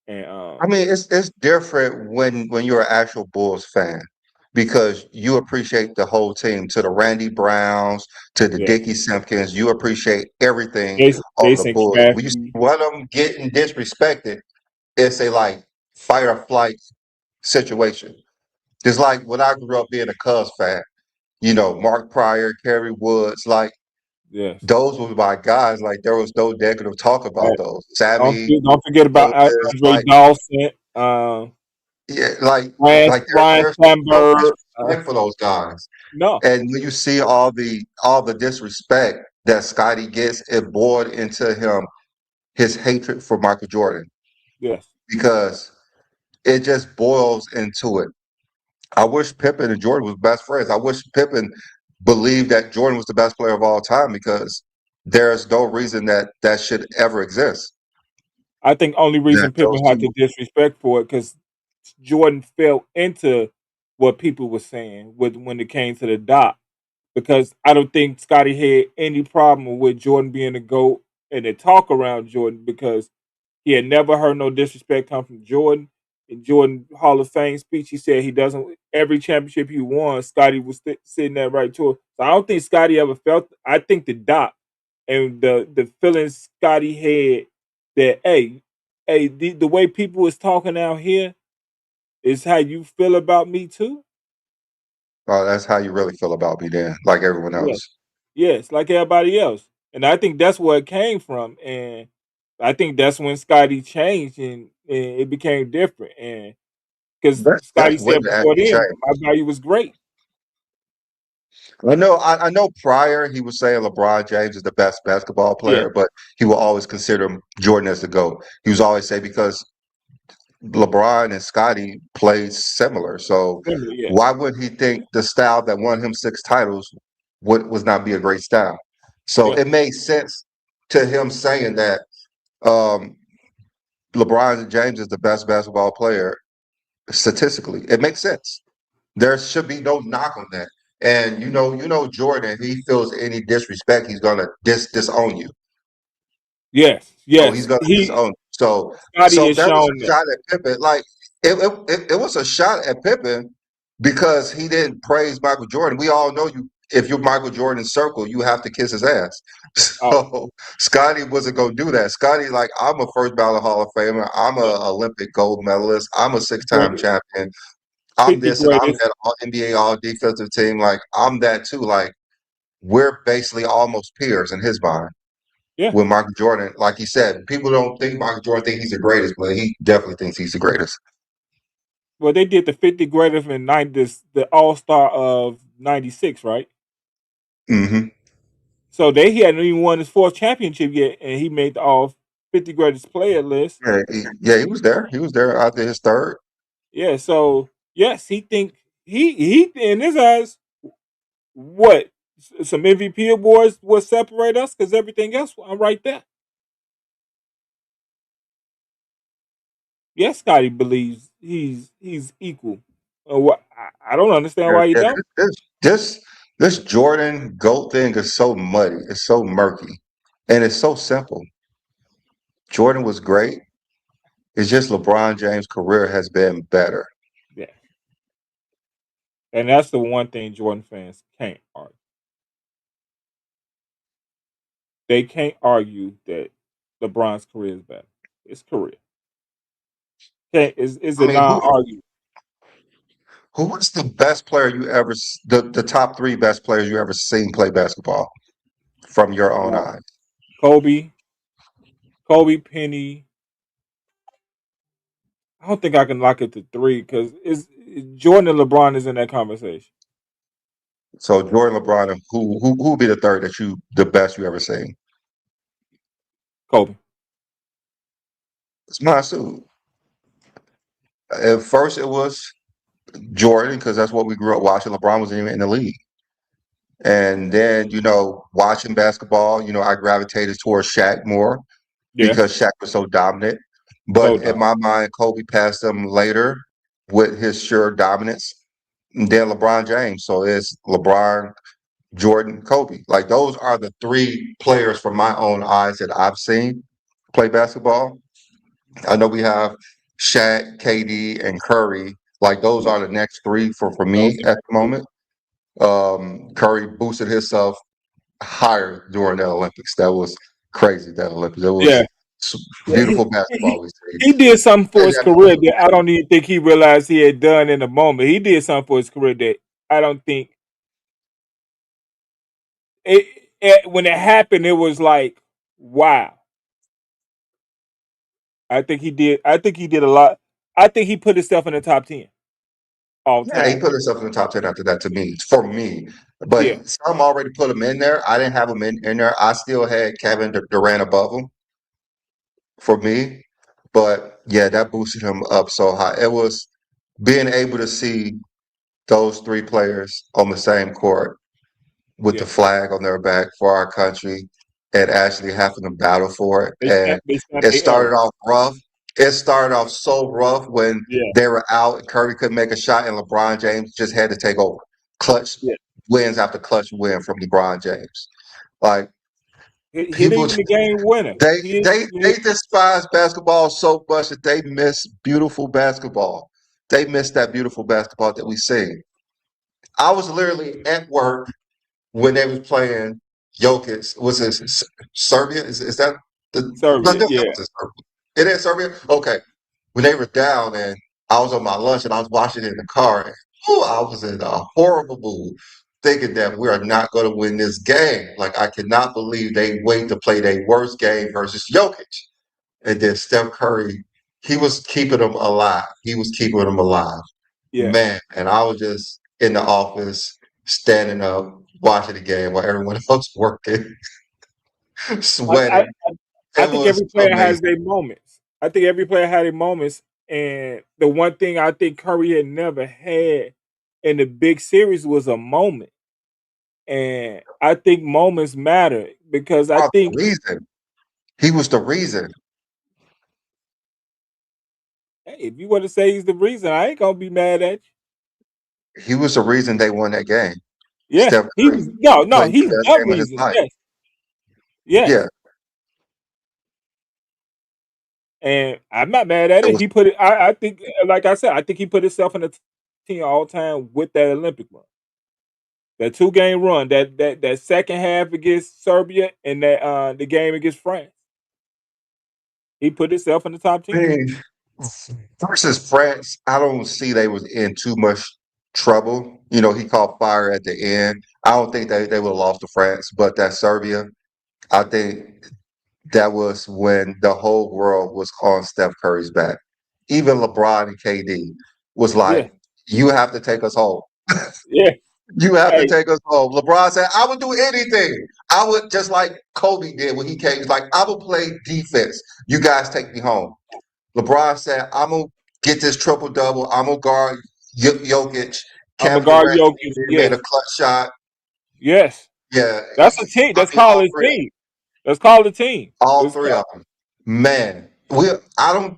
And I mean, it's different when you're an actual Bulls fan because you appreciate the whole team, to the Randy Browns, to the yeah, Dickie Simpkins. You appreciate everything on the Jason Bulls. When you see Cassidy, one of them getting disrespected, it's a like fight or flight situation. Just like when I grew up being a Cubs fan, Mark Pryor, Kerry Woods, like yes. those were my guys. Like there was no negative talk about those. Sammy Don't forget about Davis, Andre like Dawson, yeah, like Ryan like Ryan there's no Sandberg. disrespect for those guys. No, And when you see all the disrespect that Scotty gets, it boiled into him his hatred for Michael Jordan yes, because it just boils into it. I wish Pippen and Jordan was best friends. I wish Pippen believed that Jordan was the best player of all time because there's no reason that that should ever exist. I think only That reason those Pippen had two, the disrespect for it because Jordan fell into what people were saying with when it came to the dot. Because I don't think Scotty had any problem with Jordan being a GOAT and the talk around Jordan because he had never heard no disrespect come from Jordan. In Jordan Hall of Fame speech, he said he doesn't. Every championship he won, Scotty was sitting there right to it. So I don't think Scotty ever felt. I think the dot and the feelings Scotty had that the way people is talking out here is how you feel about me too. that's how you really feel about me then, like everyone Yes, else. yes, like everybody else, and I think that's where it came from, and I think that's when Scotty changed and it became different, and because That's Scotty said when it before actually then changed. my value was great. I know prior he was saying LeBron James is the best basketball Yeah, player, but he will always consider Jordan as the GOAT. He was always say because LeBron and Scotty played similar. So similar, yeah, why would he think the style that won him 6 titles was not be a great style? So yeah, it made sense to him saying that um, LeBron James is the best basketball player statistically. It makes sense. There should be no knock on that. And Jordan, if he feels any disrespect, he's gonna disown you. yes, So he's yes. gonna He disown. So Scotty so has that was shown a that. shot at Pippen. Like it was a shot at Pippen because he didn't praise Michael Jordan. We all know you. If you're Michael Jordan's circle, you have to kiss his ass. Oh, So Scotty wasn't gonna do that. Scotty, like, I'm a first ballot Hall of Famer. I'm yeah. a Olympic gold medalist. I'm a six-time Great, champion. I'm 50 this and I'm greatest. that all NBA all defensive team. Like I'm that too. Like we're basically almost peers in his mind Yeah. with Michael Jordan. Like he said, people don't think Michael Jordan think he's the greatest, but he definitely thinks he's the greatest. Well, they did the 50 greatest in 90, the All Star of '96, right? Hmm. So he hadn't even won his fourth championship yet, and he made the all 50 greatest player list. Yeah, he was there. He was there after his third. Yeah, so Yes, he think he in his eyes what some MVP awards will separate us because everything else I'm right there. Yes, Scotty believes he's equal. What I don't understand Yeah, why you yeah, don't. this this Jordan GOAT thing is so muddy. It's so murky, and it's so simple. Jordan was great. It's just LeBron James' career has been better. Yeah, and that's the one thing Jordan fans can't argue. They can't argue that LeBron's career is better. His career can't is I it mean, not argued? who was the best player you ever the top three best players you ever seen play basketball from your own Uh, eyes? Kobe, Kobe, Penny. I don't think I can lock it to three because it's Jordan and LeBron is in that conversation. So Jordan, LeBron, and who would be the third that the best you ever seen? Kobe. It's my suit. At first, it was Jordan because that's what we grew up watching. LeBron wasn't even in the league, and then watching basketball, I gravitated towards Shaq more Yes, because Shaq was so dominant. so But in dumb. my mind, Kobe passed him later with his sure dominance. And then LeBron James. So it's LeBron, Jordan, Kobe. Like those are the three players from my own eyes that I've seen play basketball. I know we have Shaq, KD, and Curry. Like those Yeah, are the next three for those me are at the the three. moment. Curry boosted himself higher during the Olympics. That was crazy. That Olympics. It Yeah, was yeah. beautiful basketball we see. He did something for And his that career that I don't even think he realized he had done in the moment. He did something for his career that I don't think when it happened. It was like wow. I think he did. I think he did a lot. I think he put himself in the top 10 all Yeah, he time. put himself in the top 10 after that to me, for me. Yeah, But some already put him in there. I didn't have him in there. I still had Kevin Durant above him for me. But yeah, that boosted him up so high. It was being able to see those three players on the same court with the yeah. flag on their back for our country and actually having to battle for it. And They stamped it their era. started off rough. It started off so rough when Yeah, they were out and Curry couldn't make a shot and LeBron James just had to take over. Clutch yeah. wins after clutch win from LeBron James. Like Hit people even the game winner. they He they hit, they despise basketball so much that they miss beautiful basketball. They miss that beautiful basketball that we see. I was literally at work when they was playing Jokic. Was it Serbia? Is that the no, Serbia. no, it Yeah, wasn't Serbia. It is Serbia? Okay. When they were down and I was on my lunch and I was watching it in the car and I was in a horrible mood thinking that we are not going to win this game. Like I cannot believe they wait to play their worst game versus Jokic. And then Steph Curry, he was keeping them alive. He was keeping them alive. yeah. Man, and I was just in the office, standing up, watching the game while everyone else working, I, I sweating. I It think was every player has amazing. their moments. I think every player had their moments, and the one thing I think Curry had never had in the big series was a moment. And I think moments matter because I Oh, think, the reason. He was the reason. hey, if you want to say he's the reason, I ain't gonna be mad at you. He was the reason they won that game. Yeah, Steph he Curry was no, played the he's best the game of his reason. life. Yes, Yeah, yes. And I'm not mad at it it. was He put it. I think, like I said, I think he put himself in the team all time with that Olympic run, that 2 game run, that second half against Serbia, and that the game against France. He put himself in the top I 10. mean, versus France, I don't see they was in too much trouble. He caught fire at the end. I don't think they would have lost to France, but that Serbia, I think that was when the whole world was on Steph Curry's back. Even LeBron and KD was Yeah, like, "You have to take us home. yeah. You have to Hey, take us home." LeBron said, "I would do anything. I would just like Kobe did when he came. He's like, I will play defense. You guys take me home." LeBron said, "I'm gonna get this triple double. I'm gonna guard Jokic, I'm a Kevin guard Durant Jokic. made a Yes, clutch shot. yes. Yeah, That's a team. I That's mean called all a three, team. That's called a team. all It's three called, of them. Man, I don't.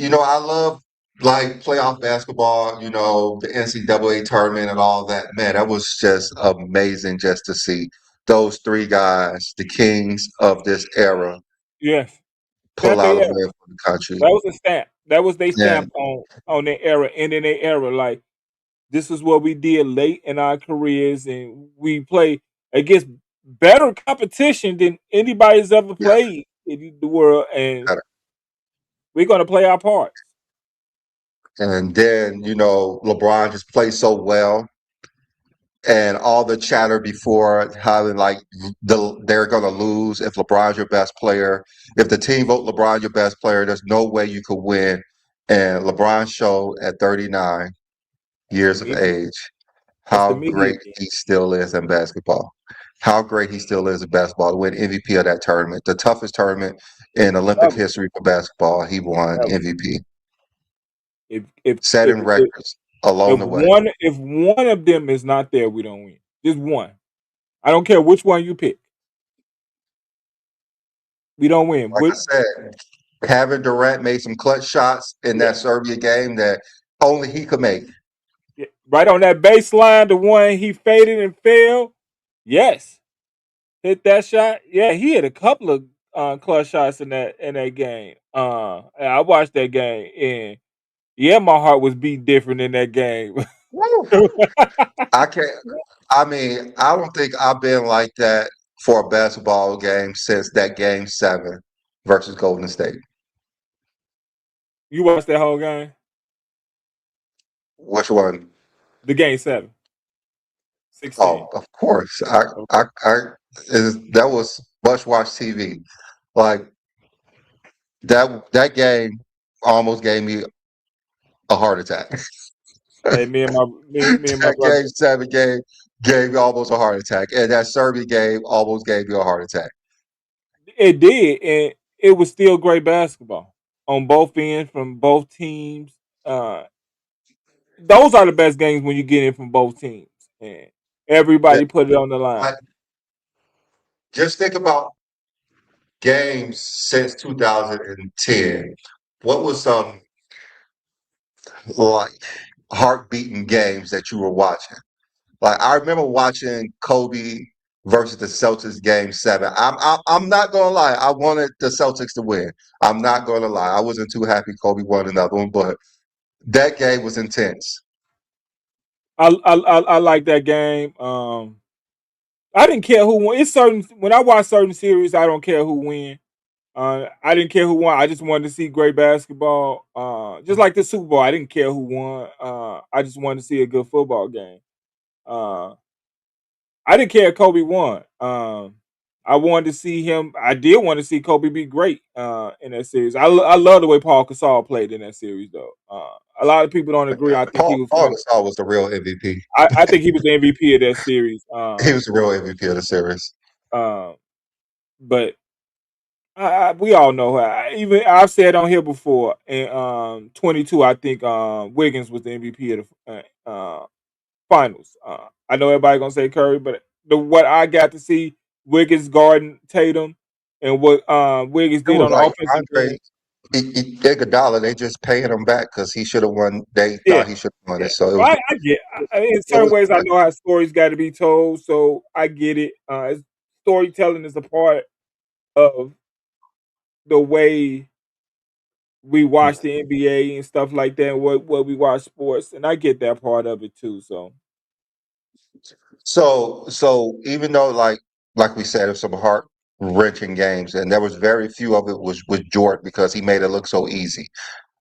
I love like playoff basketball. The NCAA tournament and all that. Man, that was just amazing just to see those three guys, the kings of this era, yes. pull That out they a era. win for the country. That was a stamp. That was they Yeah, stamp on their era and in their era. Like this is what we did late in our careers, and we play against better competition than anybody's ever yeah. played in the world, and we're gonna play our parts. And then, LeBron just plays so well. And all the chatter before having like they're gonna lose if LeBron's your best player. If the team vote LeBron your best player, there's no way you could win. And LeBron showed at 39 The years of media. age That's how the media great again. he still is in basketball. How great he still is in basketball to win MVP of that tournament. The toughest tournament in Olympic Ever, history for basketball. He won ever. MVP. If if if Setting if records along if the way. one of them is not there, we don't win. Just one. I don't care which one you pick. We don't win. Like I said, Kevin Durant made some clutch shots in Yeah, that Serbia game that only he could make. yeah. Right on that baseline, the one he faded and fell. Yes, hit that shot. Yeah, he hit a couple of clutch shots in that game. And I watched that game, and yeah, my heart was beat different in that game. Woo. I can't. I mean, I don't think I've been like that for a basketball game since that game 7 versus Golden State. You watched that whole game, Which one? the game 7, 16. Oh, of course. Okay. That was must watch TV. Like that game almost gave me a heart attack. Hey, me and my That brother. game 7 game gave me almost a heart attack, and that Serbia game almost gave me a heart attack. It did, and it was still great basketball on both ends from both teams. Uh, those are the best games when you get in from both teams, and Yeah, everybody put it on the line. I, just think about games since 2010. What was some like heart beating games that you were watching? Like I remember watching Kobe versus the Celtics game 7. I'm not gonna lie, I wanted the Celtics to win. I'm not gonna lie, I wasn't too happy Kobe won another one, but that game was intense. I like that game. I didn't care who won. It's certain when I watch certain series, I don't care who win. I didn't care who won. I just wanted to see great basketball. Just like the Super Bowl, I didn't care who won. I just wanted to see a good football game. Uh, I didn't care if Kobe won. I wanted to see him. I did want to see Kobe be great in that series. I love the way Paul Gasol played in that series, though. A lot of people don't agree. I think he was Paul one. Gasol was the real MVP. I think he was the MVP of that series. He was the real MVP of the series. Um, but we all know. Even I've said on here before. In 22, I think Wiggins was the MVP of the finals. I know everybody gonna say Curry, but what I got to see Wiggins guarding Tatum and what Wiggins It did was on the like offensive Andre end. Iguodala. They just paying him back because he should have won. They Yeah, thought he should have won yeah. it. So it Well, was. I get. In It certain was. ways, I know how stories got to be told, so I get it. Storytelling is a part of the way we watch the NBA and stuff like that, and what we watch sports, and I get that part of it too. So So even though like we said, it was some heart wrenching games, and there was very few of it was with Jordan because he made it look so easy.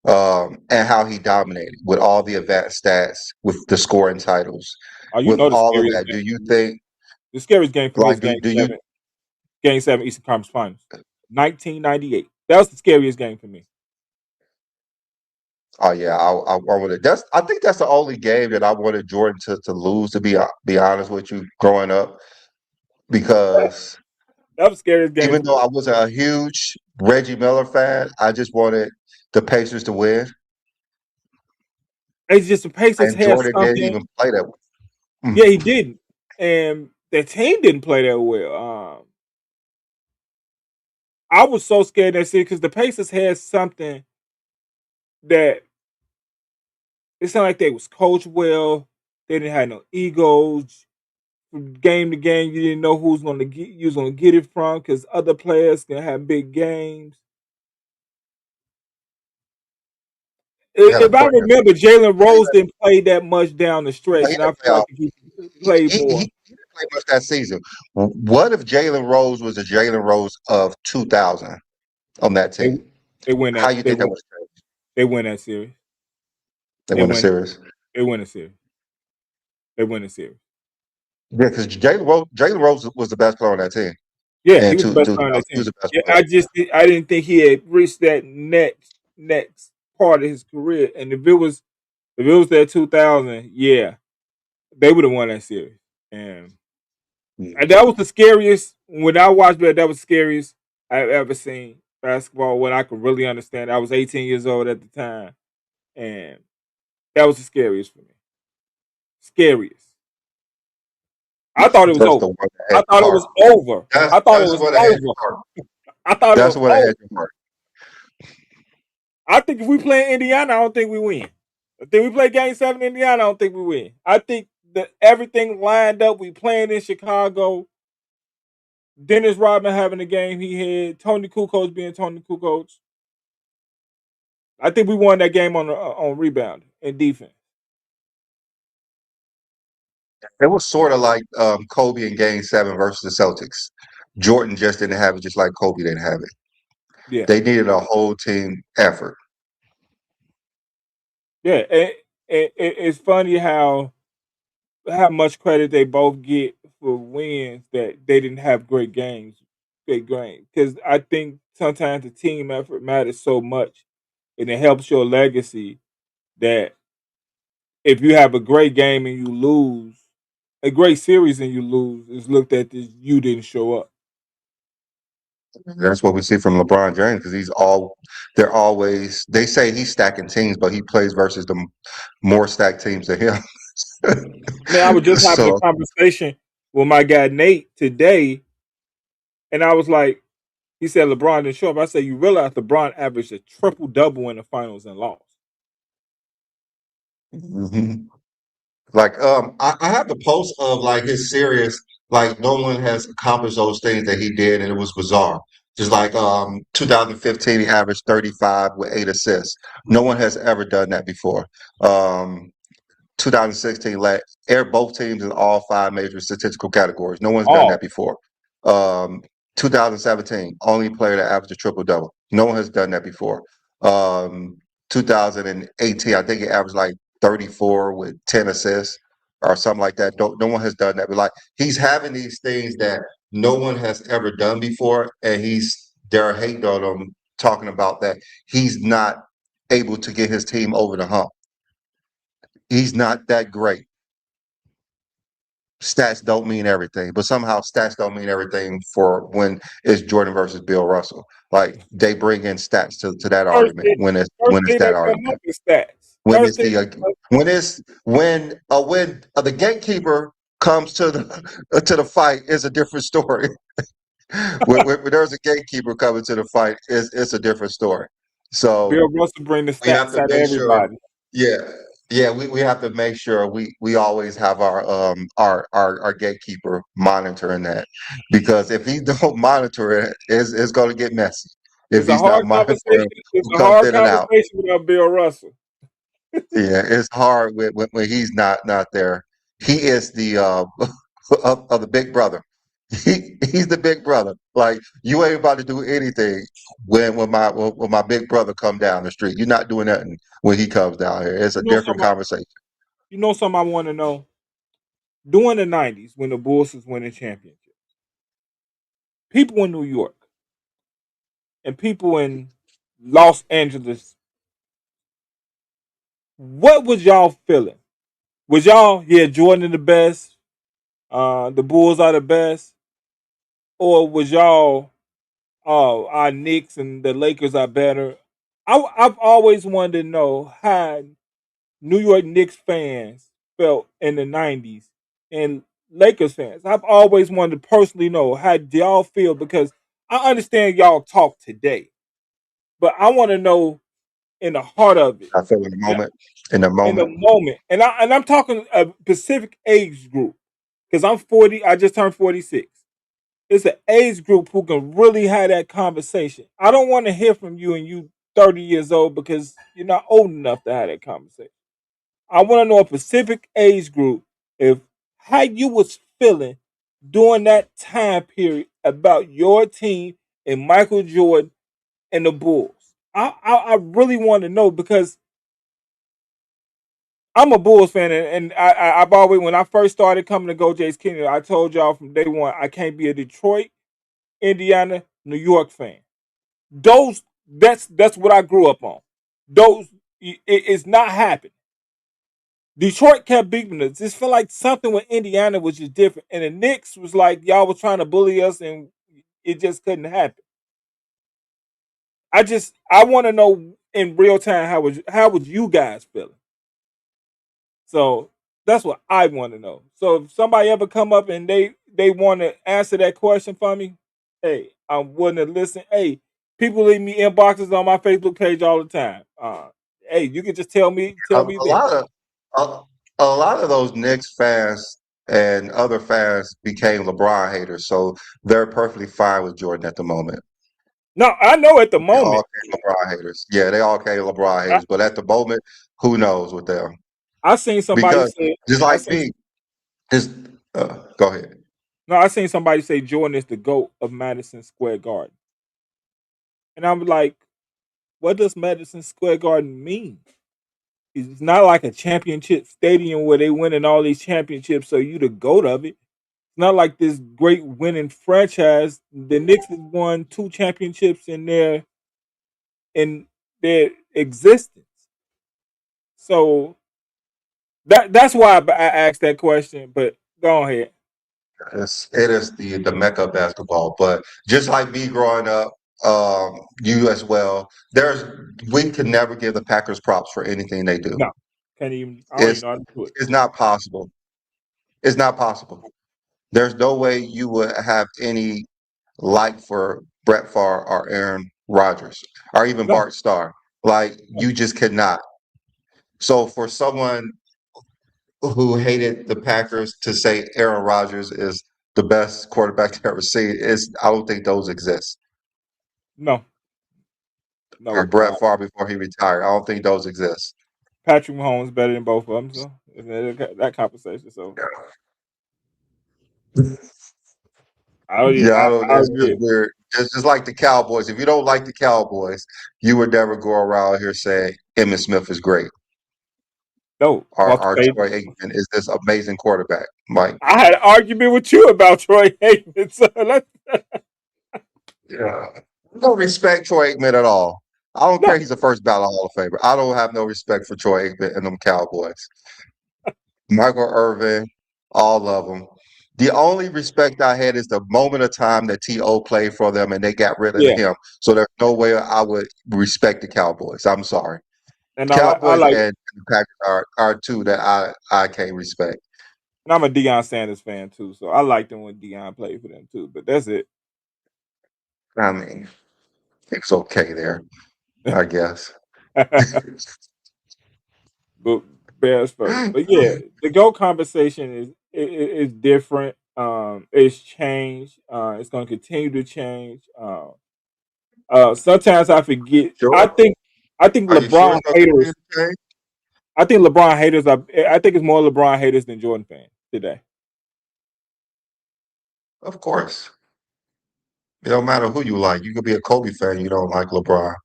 And how he dominated with all the advanced stats, with the scoring titles, you with know all of that. Do you think the scariest game for me is like Game do you? 7. Game 7 Eastern Conference Finals, 1998. That was the scariest game for me. Oh yeah, I wanted. I think that's the only game that I wanted Jordan to lose. To be honest with you, growing up, Yeah, because that was the scariest game even for though me. I wasn't a huge Reggie Miller fan, I just wanted the Pacers to win. It's just the Pacers And have Jordan didn't something. even play that way. Yeah, he Mm. didn't, and the team didn't play that well. I was so scared that series because the Pacers had something that it sounded like they was coached well. They didn't have no egos. From game to game, you didn't know who's going to get you was going to get it from because other players can have big games. They had a If I point. remember, Jalen Rose didn't play that much down the He stretch, and I didn't feel play like all. if he played more, He didn't play much that season. What if Jalen Rose was the Jalen Rose of 2000 on that they team? they win How that you think that was changed? they win that series. They They won the win series. they win a series. They win a series. Yeah, because Jalen Rose was the best player on that team. Yeah, he And was the best to player on that he was team. the best Yeah, player. I didn't think he had reached that next part of his career. And if it was that 2000, yeah, they would have won that series. And, Mhm. and that was the scariest when I watched that. That was the scariest I've ever seen basketball. When I could really understand, I was 18 years old at the time, and that was the scariest for me. Scariest. I thought it was That's the over. one that I had thought your it heart. was over. I thought it That's the was one that had over. your heart. I thought it That's was the one that over. had your heart. I think if we play Indiana, I don't think we win. I think we play Game 7 in Indiana, I don't think we win. I think that everything lined up. We playing in Chicago. Dennis Rodman having the game he had. Tony Kukoc being Tony Kukoc. I think we won that game on rebound and defense. It was sort of like Kobe in Game 7 versus the Celtics. Jordan just didn't have it, just like Kobe didn't have it. Yeah, They needed a whole team effort. yeah. It's funny how much credit they both get for wins that they didn't have great games. Because I think sometimes the team effort matters so much, and it helps your legacy. That if you have a great game and you lose, a great series and you lose, is looked at as you didn't show up. That's what we see from LeBron James because they're always, they say he's stacking teams, but he plays versus the more stacked teams than him. Man, I was just having a So conversation with my guy Nate today, and I was like, he said LeBron didn't show up. I said, you realize LeBron averaged a triple double in the finals and lost. mhm. Like I have the post of like his series, like no one has accomplished those things that he did, and it was bizarre. Just like 2015, he averaged 35 with 8 assists. No one has ever done that before. 2016 led air both teams in all five major statistical categories. No one's done Oh, that before. Um, 2017, only player that averaged a triple double. No one has done that before. Um, 2018, I think he averaged like 34 with 10 assists or something like that. No one has done that. But like he's having these things that no one has ever done before, and they're hating on him, talking about that he's not able to get his team over the hump. He's not that great. Stats don't mean everything, but somehow stats don't mean everything for when it's Jordan versus Bill Russell. Like they bring in stats to that first argument thing, when first it's thing that that come up argument. is stats. When First it's thing, when the gatekeeper comes to the fight is a different story. When there's a gatekeeper coming to the fight, it's a different story. So Bill Russell bring the we have stats to out of make sure. everybody. Yeah, yeah, we have to make sure we always have our gatekeeper monitoring that because if he don't monitor it, it's going to get messy. If It's a he's hard not conversation. monitoring It's who a comes hard in and out, conversation without Bill Russell. yeah, it's hard when he's not there. He is the of the big brother. He's the big brother. Like you ain't about to do anything when my big brother come down the street. You're not doing nothing when he comes down here. It's a You know different something. conversation. You know something I want to know. During the '90s, when the Bulls was winning championships, people in New York and people in Los Angeles, what was y'all feeling? Was y'all, yeah, Jordan the best, the Bulls are the best, or was y'all, oh, our Knicks and the Lakers are better? I've always wanted to know how New York Knicks fans felt in the '90s and Lakers fans. I've always wanted to personally know how do y'all feel because I understand y'all talk today, but I want to know in the heart of it, I feel in the and moment. In the in the moment, moment, and I'm talking a specific age group because I'm 40. I just turned 46. It's an age group who can really have that conversation. I don't want to hear from you and you 30 years old because you're not old enough to have that conversation. I want to know a specific age group if how you was feeling during that time period about your team and Michael Jordan and the Bulls. I really want to know because I'm a Bulls fan and I've always when I first started coming to Go Jays Kingdom, I told y'all from day one I can't be a Detroit, Indiana, New York fan. Those that's what I grew up on. Those it's not happening. Detroit kept beating us. It felt like something with Indiana was just different, and the Knicks was like y'all was trying to bully us, and it just couldn't happen. I want to know in real time how was you guys feeling. So that's what I want to know. So if somebody ever come up and they want to answer that question for me, hey, I'm willing to listen. Hey, people leave me inboxes on my Facebook page all the time. Hey, you can just tell me a this. lot of a, a lot of those Knicks fans and other fans became LeBron haters, so they're perfectly fine with Jordan at the moment. No, I know at the They all moment. came LeBron haters. Yeah, they all came LeBron haters, but at the moment, who knows with them? I seen somebody Because say just I like seen me, just go ahead. no, I seen somebody say Jordan is the GOAT of Madison Square Garden. And I'm like, what does Madison Square Garden mean? It's not like a championship stadium where they winning all these championships, so you the GOAT of it. It's not like this great winning franchise. The Knicks has won 2 championships in their existence. So that's why I asked that question. But go ahead. It is the mecca of basketball. But just like me growing up, you as well. We can never give the Packers props for anything they do. No, can't even. I don't even It's know how to do it. it's not possible. It's not possible. There's no way you would have any like for Brett Favre or Aaron Rodgers or even No, Bart Starr. Like no, you just cannot. So for someone who hated the Packers to say Aaron Rodgers is the best quarterback they've ever seen, I don't think those exist. no, Or no. Brett Favre before he retired. I don't think those exist. Patrick Mahomes better than both of them. So that conversation. So Yeah, I don't. I'll It's just give. weird. It's just like the Cowboys. If you don't like the Cowboys, you would never go around here saying Emmitt Smith is great No, or Troy Aikman is this amazing quarterback. Like, I had an argument with you about Troy Aikman. So let's yeah, I don't respect Troy Aikman at all. I don't no, care. He's a first ballot Hall of Famer. I don't have no respect for Troy Aikman and them Cowboys. Michael Irvin, all of them. The only respect I had is the moment of time that T.O. played for them and they got rid of yeah. him. So there's no way I would respect the Cowboys. I'm sorry. And I Cowboys like, and the Packers are two that I can't respect. and I'm a Deion Sanders fan too. So I liked him when Deion played for them too. But that's it. I mean, it's okay there, I guess. But Bears first. But yeah, the GO conversation is different. It's changed. It's going to continue to change. Sometimes I forget. I Sure. think I think Are you sure LeBron it's going to haters. continue to change? I think LeBron haters are. I think it's more LeBron haters than Jordan fans today. Of course. It don't matter who you like. You could be a Kobe fan. You don't like LeBron.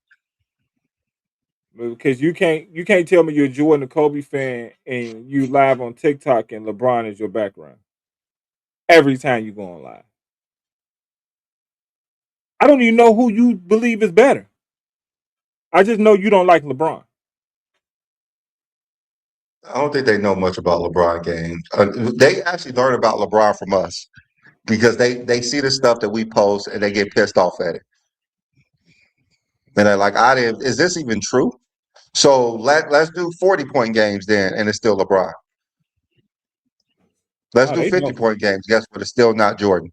Because you can't tell me you're a Jordan or Kobe fan and you live on TikTok and LeBron is your background every time you go on live. I don't even know who you believe is better. I just know you don't like LeBron. I don't think they know much about LeBron games. They actually learn about LeBron from us because they see the stuff that we post and they get pissed off at it. And they're like, I didn't. Is this even true? So let's do 40-point games then, and it's still LeBron. Let's No, do they know. 50-point games. Guess what? It's still not Jordan.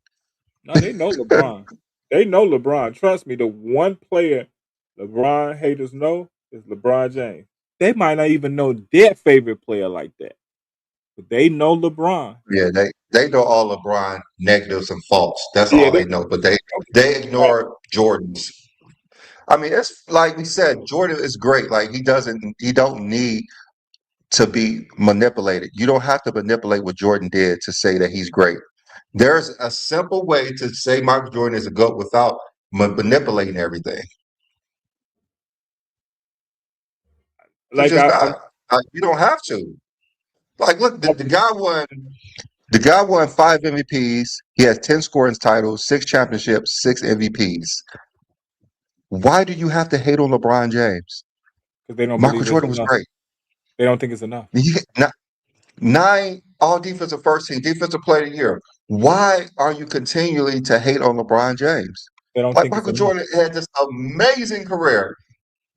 No, they know LeBron. They know LeBron. Trust me, the one player LeBron haters know is LeBron James. They might not even know their favorite player like that, but they know LeBron. Yeah, they know all LeBron negatives and faults. That's Yeah, all they know. But they ignore Jordan's. I mean, it's like we said, Jordan is great. Like he don't need to be manipulated. You don't have to manipulate what Jordan did to say that he's great. There's a simple way to say Michael Jordan is a GOAT without manipulating everything. To like just I, not. You don't have to. Like, look, the guy won 5 MVPs. He has 10 scoring titles, 6 championships, 6 MVPs. Why do you have to hate on LeBron James? because they don't Michael believe it's Jordan was enough. great. They don't think it's enough. He, 9 all defensive first team, defensive player of the year. Why are you continually to hate on LeBron James? They don't Like think it's Michael enough. Jordan had this amazing career.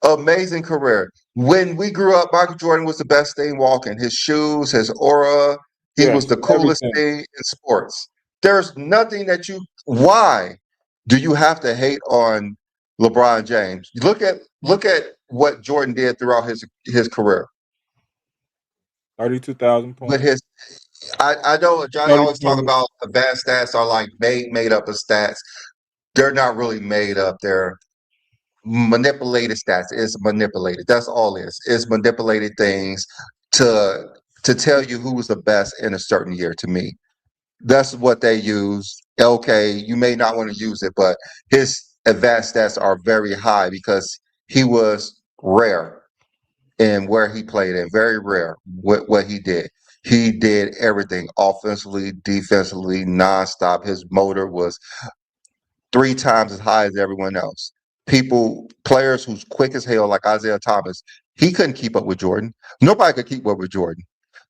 Amazing career. When we grew up, Michael Jordan was the best thing walking. His shoes, his aura, he was Yes, the coolest everything. thing in sports. There's nothing that you why do you have to hate on LeBron James? Look at what Jordan did throughout his career. 32,000 With points. his I know Johnny always talk 30-20. about advanced stats are like made up of stats. They're not really made up. They're manipulated stats. It's manipulated. That's all it is. It's manipulated things to to tell you who was the best in a certain year. To me, that's what they use. Okay, you may not want to use it, but his advanced stats are very high because he was rare in where he played in. Very rare what he did. He did everything offensively, defensively, nonstop. His motor was 3 times as high as everyone else. Players who's quick as hell, like Isaiah Thomas, he couldn't keep up with Jordan. Nobody could keep up with Jordan.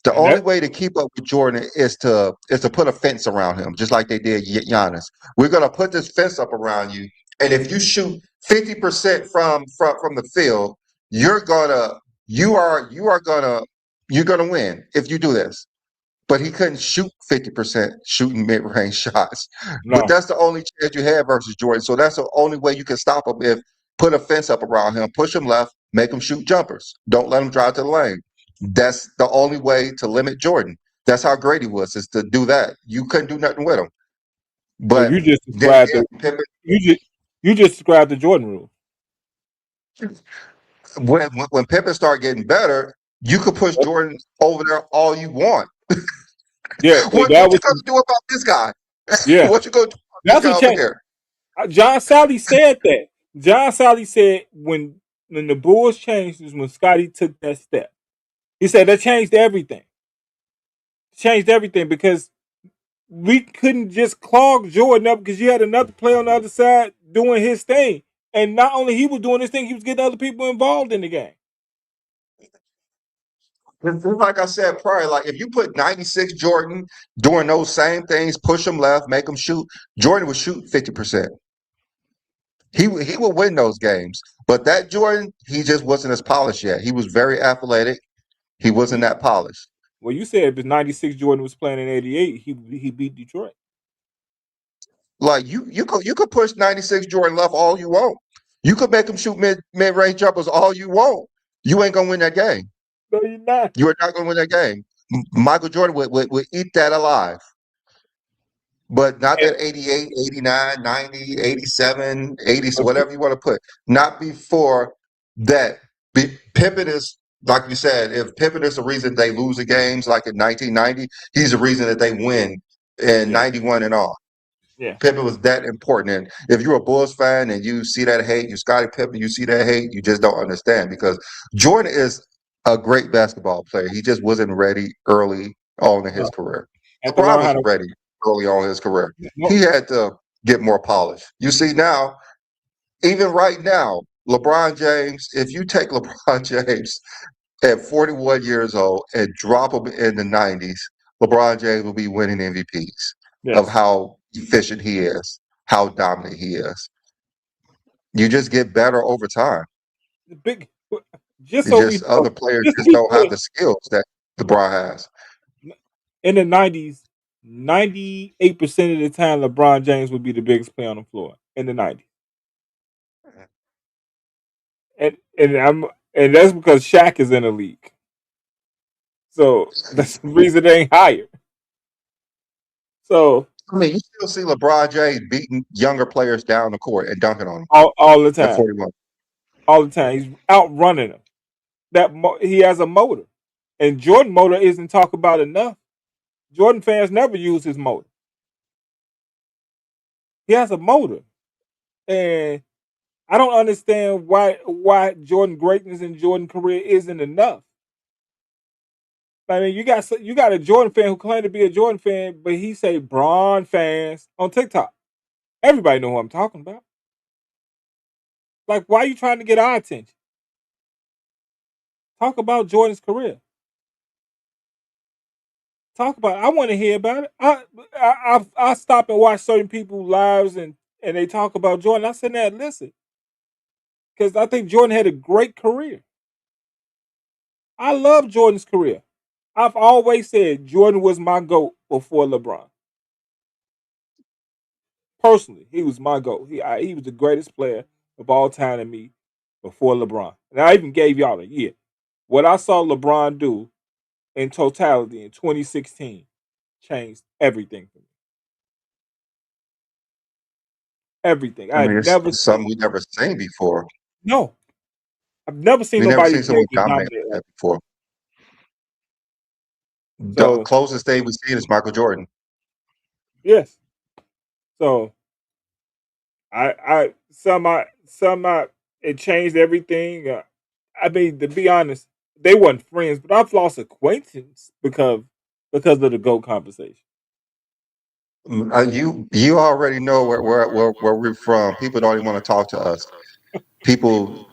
The And only that way to keep up with Jordan is to put a fence around him, just like they did Giannis. We're gonna put this fence up around you, and if you shoot 50% from the field, you're gonna you are gonna win if you do this. But he couldn't shoot 50% shooting mid-range shots. But no. that's the only chance you have versus Jordan. So that's the only way you can stop him if put a fence up around him, push him left, make him shoot jumpers. Don't let him drive to the lane. That's the only way to limit Jordan. That's how great he was, is to do that. You couldn't do nothing with him. So But you just then described again, the Pippen, you just you just described the Jordan rule. when Pippen started getting better, you could push Jordan over there all you want. Yeah, that What you was gonna do about this guy? yeah. What you gonna do about this That's guy what over changed. here? John Sally said that. John Sally said when the Bulls changed is when Scottie took that step. He said that changed everything. Changed everything because we couldn't just clog Jordan up because you had another player on the other side doing his thing. And not only he was doing his thing, he was getting other people involved in the game. It's just like I said prior, like if you put 96 Jordan doing those same things, push him left, make him shoot, Jordan would shoot 50%. He would win those games. But that Jordan, he just wasn't as polished yet. He was very athletic. He wasn't that polished. Well, you said if 96 Jordan was playing in 88, he beat Detroit. Like you could push 96 Jordan left all you want. You could make him shoot mid range jumpers all you want. You ain't gonna win that game. No, you're not. You are not gonna win that game. Michael Jordan would eat that alive. But not And, that 88, 89, 90, 87, 80, so but you, whatever you want to put. Not before that. Pippen is, like you said, if Pippen is the reason they lose the games, like in 1990, he's the reason that they win in yeah, 91 and all. yeah. Pippen was that important. And if you're a Bulls fan and you see that hate, you Scottie Pippen, you see that hate, you just don't understand because Jordan is a great basketball player. He just wasn't ready early on in his No, career. had to LeBron learn was how to. ready early on in his career. No, He had to get more polish. You see now, even right now, LeBron James, if you take LeBron James at 41 years old and drop him in the 90s, LeBron James will be winning MVPs of yes, how efficient he is, how dominant he is. You just get better over time. the big. Just It's so we just know, other players just to just be don't have clear, the skills that LeBron has. in the 90s, 98% of the time, LeBron James would be the biggest player on the floor in the 90s. And that's because Shaq is in the league. So that's the reason they ain't higher. So I mean, you still see LeBron James beating younger players down the court and dunking on them all the at time, 41. all the time, he's outrunning them. He has a motor, and Jordan motor isn't talked about enough. Jordan fans never use his motor. He has a motor, and I don't understand why Jordan greatness and Jordan career isn't enough. I mean, you got a Jordan fan who claimed to be a Jordan fan, but he say Bron fans on TikTok. Everybody know who I'm talking about. Like, why are you trying to get our attention? Talk about Jordan's career. Talk about it. I want to hear about it. I stop and watch certain people's lives and they talk about Jordan. I sit there and listen because I think Jordan had a great career. I love Jordan's career. I've always said Jordan was my GOAT before LeBron. Personally, he was my GOAT. He was the greatest player of all time to me before LeBron. And I even gave y'all a year. What I saw LeBron do in totality in 2016 changed everything for me. Everything. I I had mean, it's never something seen. we never seen before. No, I've never seen We never nobody seen someone great and dominate dominate like like that before. that. The So closest thing we've seen is Michael Jordan. yes. So I it changed everything. I mean, to be honest, they weren't friends, but I've lost acquaintance because of the GOAT conversation. You already know where we're from. People don't even want to talk to us. People,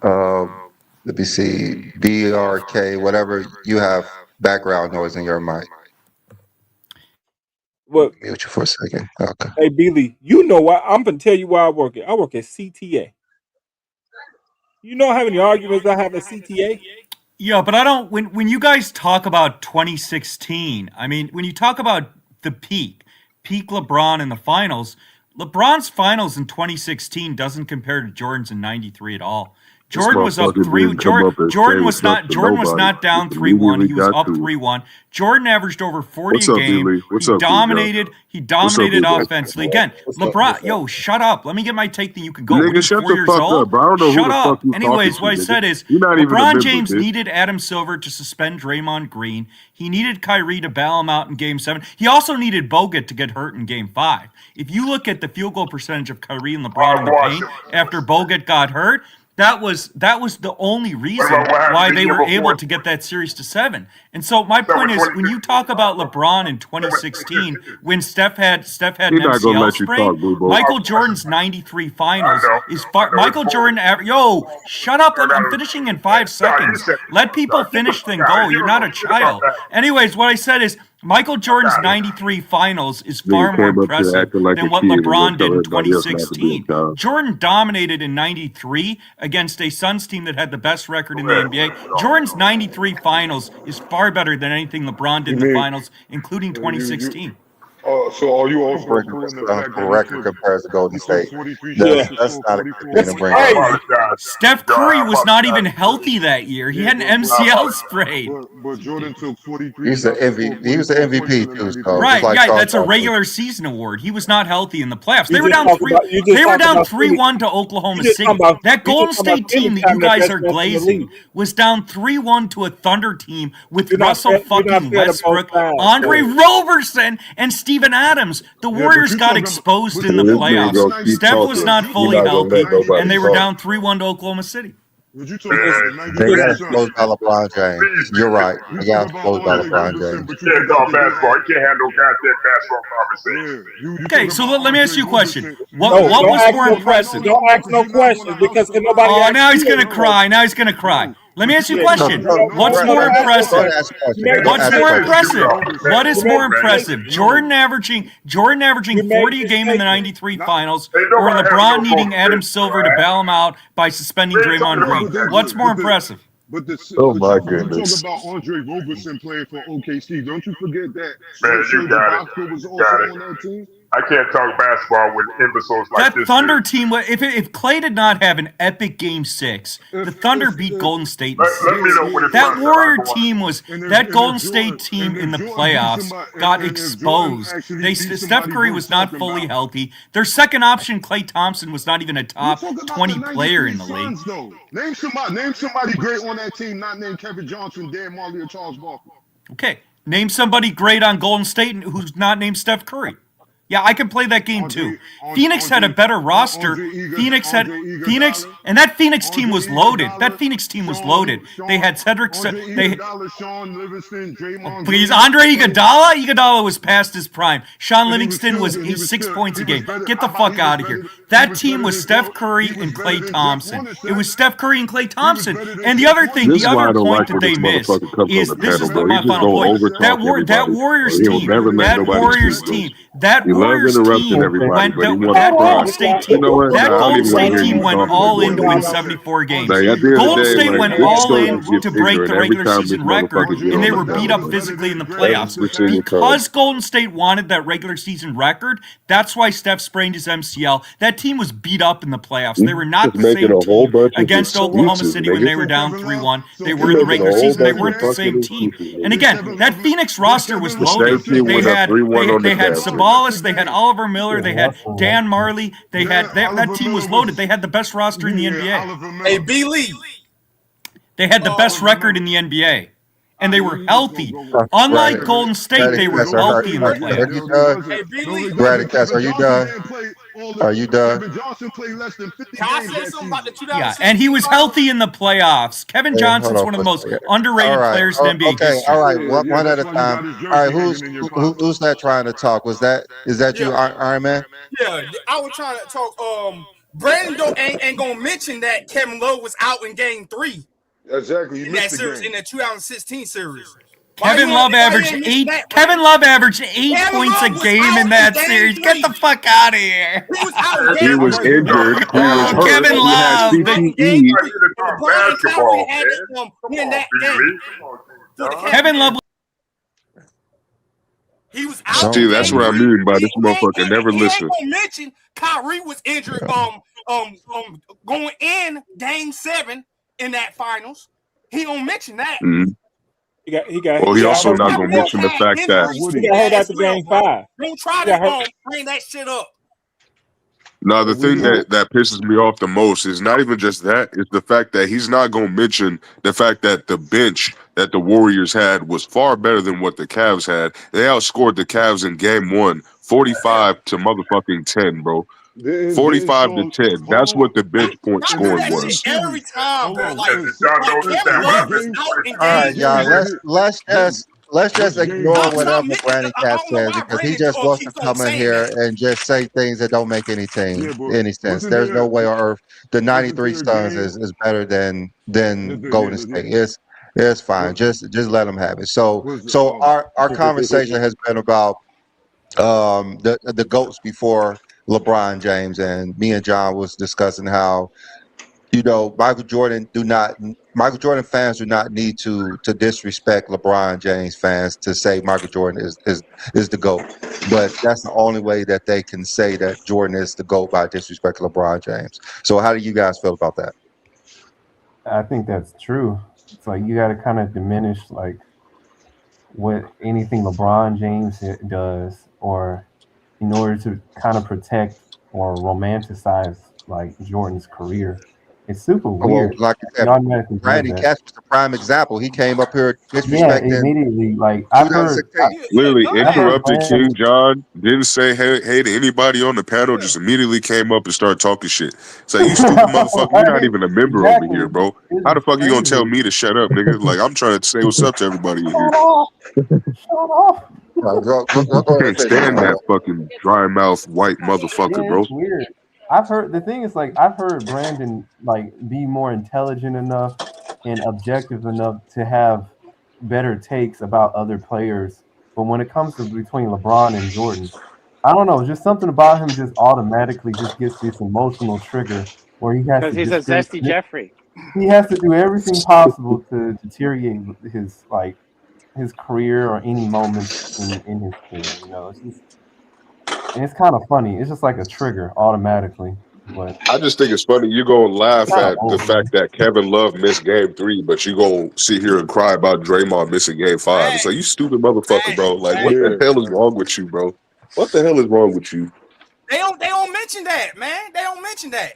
uh, let me see, BRK, whatever you have background noise in your mic. But Mute you for a second. Okay. hey, Billy, you know what? I'm gonna tell you where I work at. I work at CTA. You know how many arguments I have at CTA? Yeah, but I don't. When you guys talk about 2016, I mean, when you talk about the peak LeBron in the finals, LeBron's finals in 2016 doesn't compare to Jordan's in '93 at all. This Jordan was up motherfucker three. didn't come up and say Jordan what's was up not. to Jordan was nobody. not Just down 3-1. immediately He was got up to it. 3-1. Jordan averaged over 40 What's a up, game. D-Lee? What's He up, D-John? dominated. He What's up, dominated D-Lee? offensively. Again, What's up? LeBron. Yo, shut up. Let me get my take. Then you can go. When Nigga, he's shut 4 the years fuck up, old, bro. I don't know who shut the fuck up. you talking Anyways, to, what I nigga. said is You're not even a LeBron member, James bitch. needed Adam Silver to suspend Draymond Green. He needed Kyrie to bail him out in Game 7. He also needed Bogut to get hurt in Game 5. If you look at the field goal percentage of Kyrie and LeBron in the paint after Bogut got hurt, that was the only reason why they were able to get that series to 7. And so my point is, when you talk about LeBron in 2016, when Steph had He's an not gonna MCL let you sprain, talk, boo boo. Michael Jordan's '93 Finals is far. Michael Jordan, yo, shut up! I'm finishing in 5 seconds. Let people finish, then go. You're not a child. Anyways, what I said is Michael Jordan's '93 Finals is far Nigga more came up here impressive acting like than a what kid and gonna LeBron tell did in everybody else not to be a 2016. child. Jordan dominated in '93 against a Suns team that had the best record in the NBA. Jordan's '93 Finals is far better than anything LeBron did You in the mean finals, including you? 2016. So are you Don't also bring up including the a fact that record compared to Golden he took State. 43 shots Yeah, to That's score not a good 44 thing in to that's Game bring up. Five? crazy. Steph Curry was not even healthy that year. He Yeah, had an MCL sprain. but Jordan took 43 He's the shots to score He was the 44 points MVP in the too, 93 so just Right, like finals. yeah, Charles that's a Barkley. regular season award. He was not healthy in the playoffs. You just talk about you just They were talk down about Philly. 3-1 to You Oklahoma just talk City. about That you just Golden talk about State Philly team that you having the guys best are record in the glazing league. was down 3-1 to a Thunder team with Russell You're not fucking fair to both Westbrook, sides. Andre Roberson, and Steven Adams. The Yeah, but Warriors you got talking about exposed in the This nigga playoffs. gonna keep Steph was talking. not you You're fully talking not about gonna the let healthy, and nobody they were 98 talk. down shots. 3-1 to Oklahoma City. But you talking about the They got 98 shots. exposed by LeBron James. You're right. You They got talking about exposed by Andre LeBron Roberson, James. but you forgot the good. Yeah, you Okay, talking so about let me ask Andre you a question. Roberson. You What said Don't was ask more no no, impressive? no, don't no, ask because no you're not going questions to house because the can nobody Oh, LeBron. ask now he's you gonna any cry. questions. Now he's gonna cry. No, Let me ask you a Yeah, question. What's more impressive? Go ahead and ask a question. Go What's ask a more question. impressive? What is more impressive? Jordan averaging you make 40 a the game in the statement. 93 finals, or LeBron needing Adam Silver to bail him out by suspending Draymond Green? What's more impressive? But Oh but my you talk goodness. about Andre Roberson playing for OKC. Don't you forget that Man, you Serge got it. Ibaka was You also got it. on that team. I can't talk basketball with imbeciles like That this. Thunder Dude. team, if Clay did not have an epic Game 6, the Thunder beat Golden State in Let me know when it's That time Warrior I'm going. team was And if- that and if Golden Jordan- State team and if in the Jordan beat playoffs somebody- got and if Jordan exposed. actually They beat Steph somebody Curry worth was not talking fully about. healthy. Their second option, Klay Thompson, was not even a You top talk about 20 the player 93 in the league. Suns, though. Name somebody great on that team, not named Kevin Johnson, Dan Marley, or Charles Barkley. Okay, name somebody great on Golden State who's not named Steph Curry. Yeah, I can play that game too. Phoenix had a better roster. Phoenix, and that Phoenix team was loaded. That Phoenix team was loaded. They had Cedric. They Sean Livingston, Draymond. please, Green. Andre Iguodala. Iguodala was past his prime. Sean And he was Livingston still- was and he was 6 still- points a he was game. better- Get the I thought fuck he was out of better- here. he That was team better was than Steph Jordan- Curry he was and better Klay than Thompson. Jordan, It was Shaq. Steph Curry and Klay Thompson. better than And the Shaq. other thing, This the is why I other don't point like that when they this miss motherfucker comes on is the this panel, is bro. He my just final gonna point. overtalk That everybody. Warriors He'll team, never let that nobody Warriors speak, bro. team, that He loves Warriors interrupting team everybody, went but he that, wants that to Golden cry. State You team. know what? That Nah, I don't Golden even want to State hear team you went talk all anymore, in to win dude. 74 games. Like, at the end of the Golden day, State like, went this all show in just gets to break the ignorant every regular time this season record, motherfucker get and on they the were beat panel, up bro. physically in the Every playoffs. single time. Because Golden State wanted that regular season record, that's why Steph sprained his MCL. That team was beat up in the playoffs. They were not Just the making same a whole team bunch of against Oklahoma excuses, City when they nigga. were down Kevin 3-1. Love- They so were in the You're making a regular whole season. They bunch of weren't the same fucking team. excuses, And nigga. again, that Phoenix roster was The loaded. same team They went up had 3-1 on the they had Cavs. Sabonis, they had Oliver Miller, they had Dan Marley. They had that team was loaded. They had the best roster in the NBA. Hey, B. Lee. They had the best record in the NBA. And they were healthy. Unlike Right. Golden State, Brady they were Kessler, healthy in the are playoffs. you done? Hey, B. Lee. Brady Kessler, are you done? Are you done? Kevin Johnson played less than 50 Can I games say that something about the season. 2006? Yeah, and he was healthy in the playoffs. Kevin Hey, hold Johnson's on one of for the a most second. underrated All right. players in NBA Okay. history. All right. Yeah, One at a that's why you time. got his jersey All right. hanging in your closet. Who's that trying to talk? Is that you, Yeah. Iron Man? Yeah, I was trying to talk. Brandon ain't gonna mention that Kevin Love was out in Game 3 Exactly. He in that missed the series, game. in the 2016 series. Kevin Love averaged eight points a game in that series. Get the fuck out of here. He was out in He Game was 3. injured. He was hurt. Kevin He had Love. Out in CTE. Game 3. I need to talk LeBron and basketball, Kyrie had man. it Come in on, that B. game. Lee. Come on, For the John. Kevin Love. He was out. See, in that's Game what I 3. mean by this He ain't motherfucker never gonna listen. mention Kyrie was injured. Going in Game 7 in that finals. He don't mention that. Mhm. He got Well, he got also hurt. not gonna mention the fact that He got hurt after Game 5. Don't try He got to hurt. bring that shit up. no, the thing that pisses me off the most is not even just that, it's the fact that he's not gonna mention the fact that the bench that the Warriors had was far better than what the Cavs had. They outscored the Cavs in game 1, 45 to motherfucking 10, bro. 45 to 10. That's what the bench point I do scoring that was. shit every time, bro. Like, Did y'all notice Kevin that Love Robinson was out in All right, Game y'all. 3. Let's just ignore I'm whatever not Brandon I Cat don't know says why because he Brandon just wants to keeps on come in saying here that. and just say things that don't make any Yeah, but sense. wasn't There's there- no way on earth the 93 wasn't there a Suns game- is better than Golden State. It's fine. What- Just let them have it. So Was- our conversation has been about the GOATs before LeBron James, and me and John was discussing how Michael Jordan fans do not need to disrespect LeBron James fans to say Michael Jordan is the GOAT. But that's the only way that they can say that Jordan is the GOAT, by disrespecting LeBron James. So how do you guys feel about that? I think that's true. It's like you got to kind of diminish like what anything LeBron James does, or in order to kind of protect or romanticize like Jordan's career. It's super weird. Like I said, You automatically do Randy that. Cash was the prime example. He came up here Yeah, disrespecting immediately. Like I've heard, 2016. Literally interrupted Brandon- King John, didn't say hey to anybody on the panel, just immediately came up and started talking shit. It's like, you stupid motherfucker, you're not even a member over here, bro. How the fuck you gonna tell me to shut up, nigga? Like, I'm trying to say what's up to everybody in here. Shut off. Go I can't ahead. stand that fucking dry mouth white motherfucker, Yeah, bro. it's weird. I've heard the thing is like I've heard Brandon like be more intelligent enough and objective enough to have better takes about other players. But when it comes to between LeBron and Jordan, I don't know, just something about him just automatically just gets this emotional trigger where he has Because to he's a discredit. zesty Jeffrey. He has to do everything possible to deteriorate his his career or any moments in his career. You know, it's just and it's kind of funny. It's just like a trigger automatically, but I just think it's funny. You're gonna laugh kind of at the old, man. fact that Kevin Love missed Game 3, but you gonna sit here and cry about Draymond missing Game 5. It's like, you Facts, stupid motherfucker, bro. facts, Like, what facts. the Yeah. hell is wrong with you, bro? What the hell is wrong with you? They don't mention that, man. They don't mention that.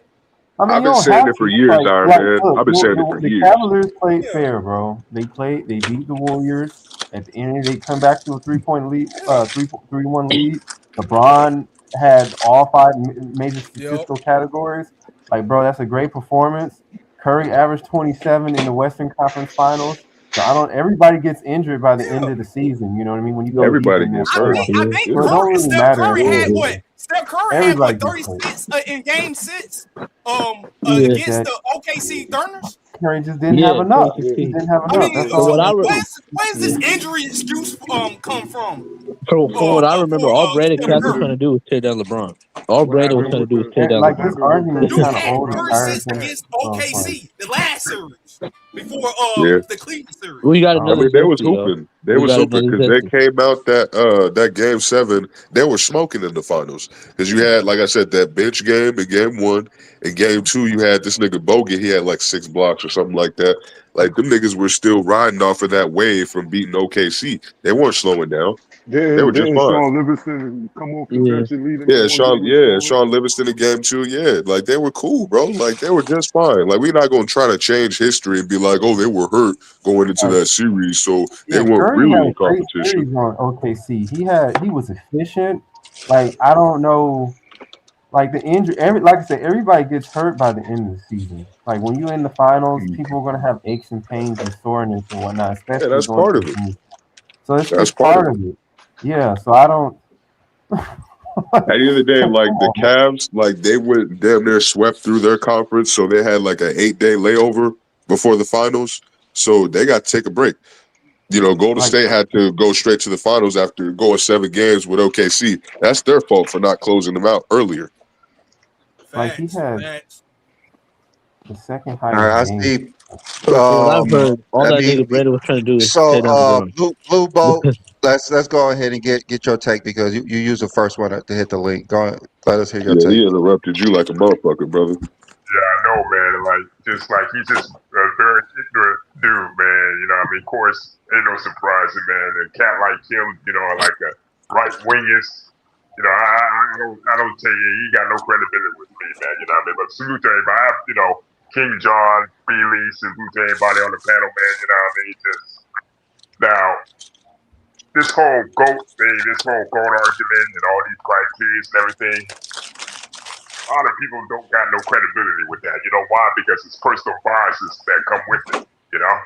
I mean, I've you been don't saying have it for to. years, Iron Man. Look, I've been saying it for the years. Cavaliers played Yeah, fair, bro. They beat the Warriors. At the end, they come back to a 3-point lead, yeah. 3-1 lead. LeBron had all five major Yep. statistical categories. Like, bro, that's a great performance. Curry averaged 27 in the Western Conference Finals. So I don't. Everybody gets injured by the end Yeah. of the season. You know what I mean? When you go deep Everybody in that gets hurt. playoff, I think so it Yeah. don't Curry, really Steph matter Curry at the had end of the what? season. Steph Curry had Everybody what? gets hurt. 36 in Game 6, Yeah, against That the OKC Thunders. Curry just didn't have yeah, enough. He 2016. didn't have I enough. mean, That's From all. what I That's re- it. where's yeah. this injury excuse come from? From what I remember, For all Brandon Steph Cass was Curry. trying to do was tear down LeBron. All What Brandon was happened trying to with do was the tear down Like what this LeBron. happened with argument is Dude kind of had old and 36 tiresome. against Oh, sorry. OKC, the last series before Yeah. the Cleveland series. We got I Oh, another mean, they was zesty, yo. hooping. They We was got hooping another because they zesty. came out that Game 7. They were smoking in the finals because you had, like I said, that bench game in Game 1. In Game 2, you had this nigga Bogut. He had like 6 blocks or something like that. Like, them niggas were still riding off of that wave from beating OKC. They weren't slowing down. They were just Didn't fine. Sean Livingston come off the Yeah. bench and lead them that Yeah, one game in scoring? Sean Livingston in Game 2. Yeah, like, they were cool, bro. Like, they were just fine. Like, we're not gonna try to change history and be like, oh, they were hurt going into like that series, so they yeah, weren't Curry really had a in great competition. series on OKC. He was efficient. Like I don't know, like the injury. Like I said, everybody gets hurt by the end of the season. Like when you're in the finals, people are gonna have aches and pains and soreness and whatnot, Yeah, especially that's going part to of the it. finish. So That's it's part part of it. of it. Yeah. So I don't. At the end of the day, Come like the on, man. Cavs, like they went damn near swept through their conference, so they had like an 8-day layover before the finals. So they got to take a break. You know, Golden Like State had to go straight to the finals after going 7 games with OKC. That's their fault for not closing them out earlier. he Facts, had facts. the second All right, highest I game. see. From what I've heard, all I that mean, nigga Brandon was trying to do was so tear down LeBron. blue boat. Let's go ahead and get your take because you use the first one to hit the link. Go ahead, let us hear your Yeah, take. he interrupted you like a motherfucker, brother. Yeah, I know, man. Like he's just a very ignorant dude, man. You know, I mean, of course, ain't no surprise, man. A cat like him, you know, like a right wingist. You know, I don't take it. He got no credibility with me, man. You know what I mean? But salute to everybody. I have, you know, King John, Feely, salute to everybody on the panel, man. You know what I mean? Just now, this whole GOAT thing, this whole GOAT argument and all these criteria and everything, a lot of people don't got no credibility with that. You know why? Because it's personal biases that come with it. You know,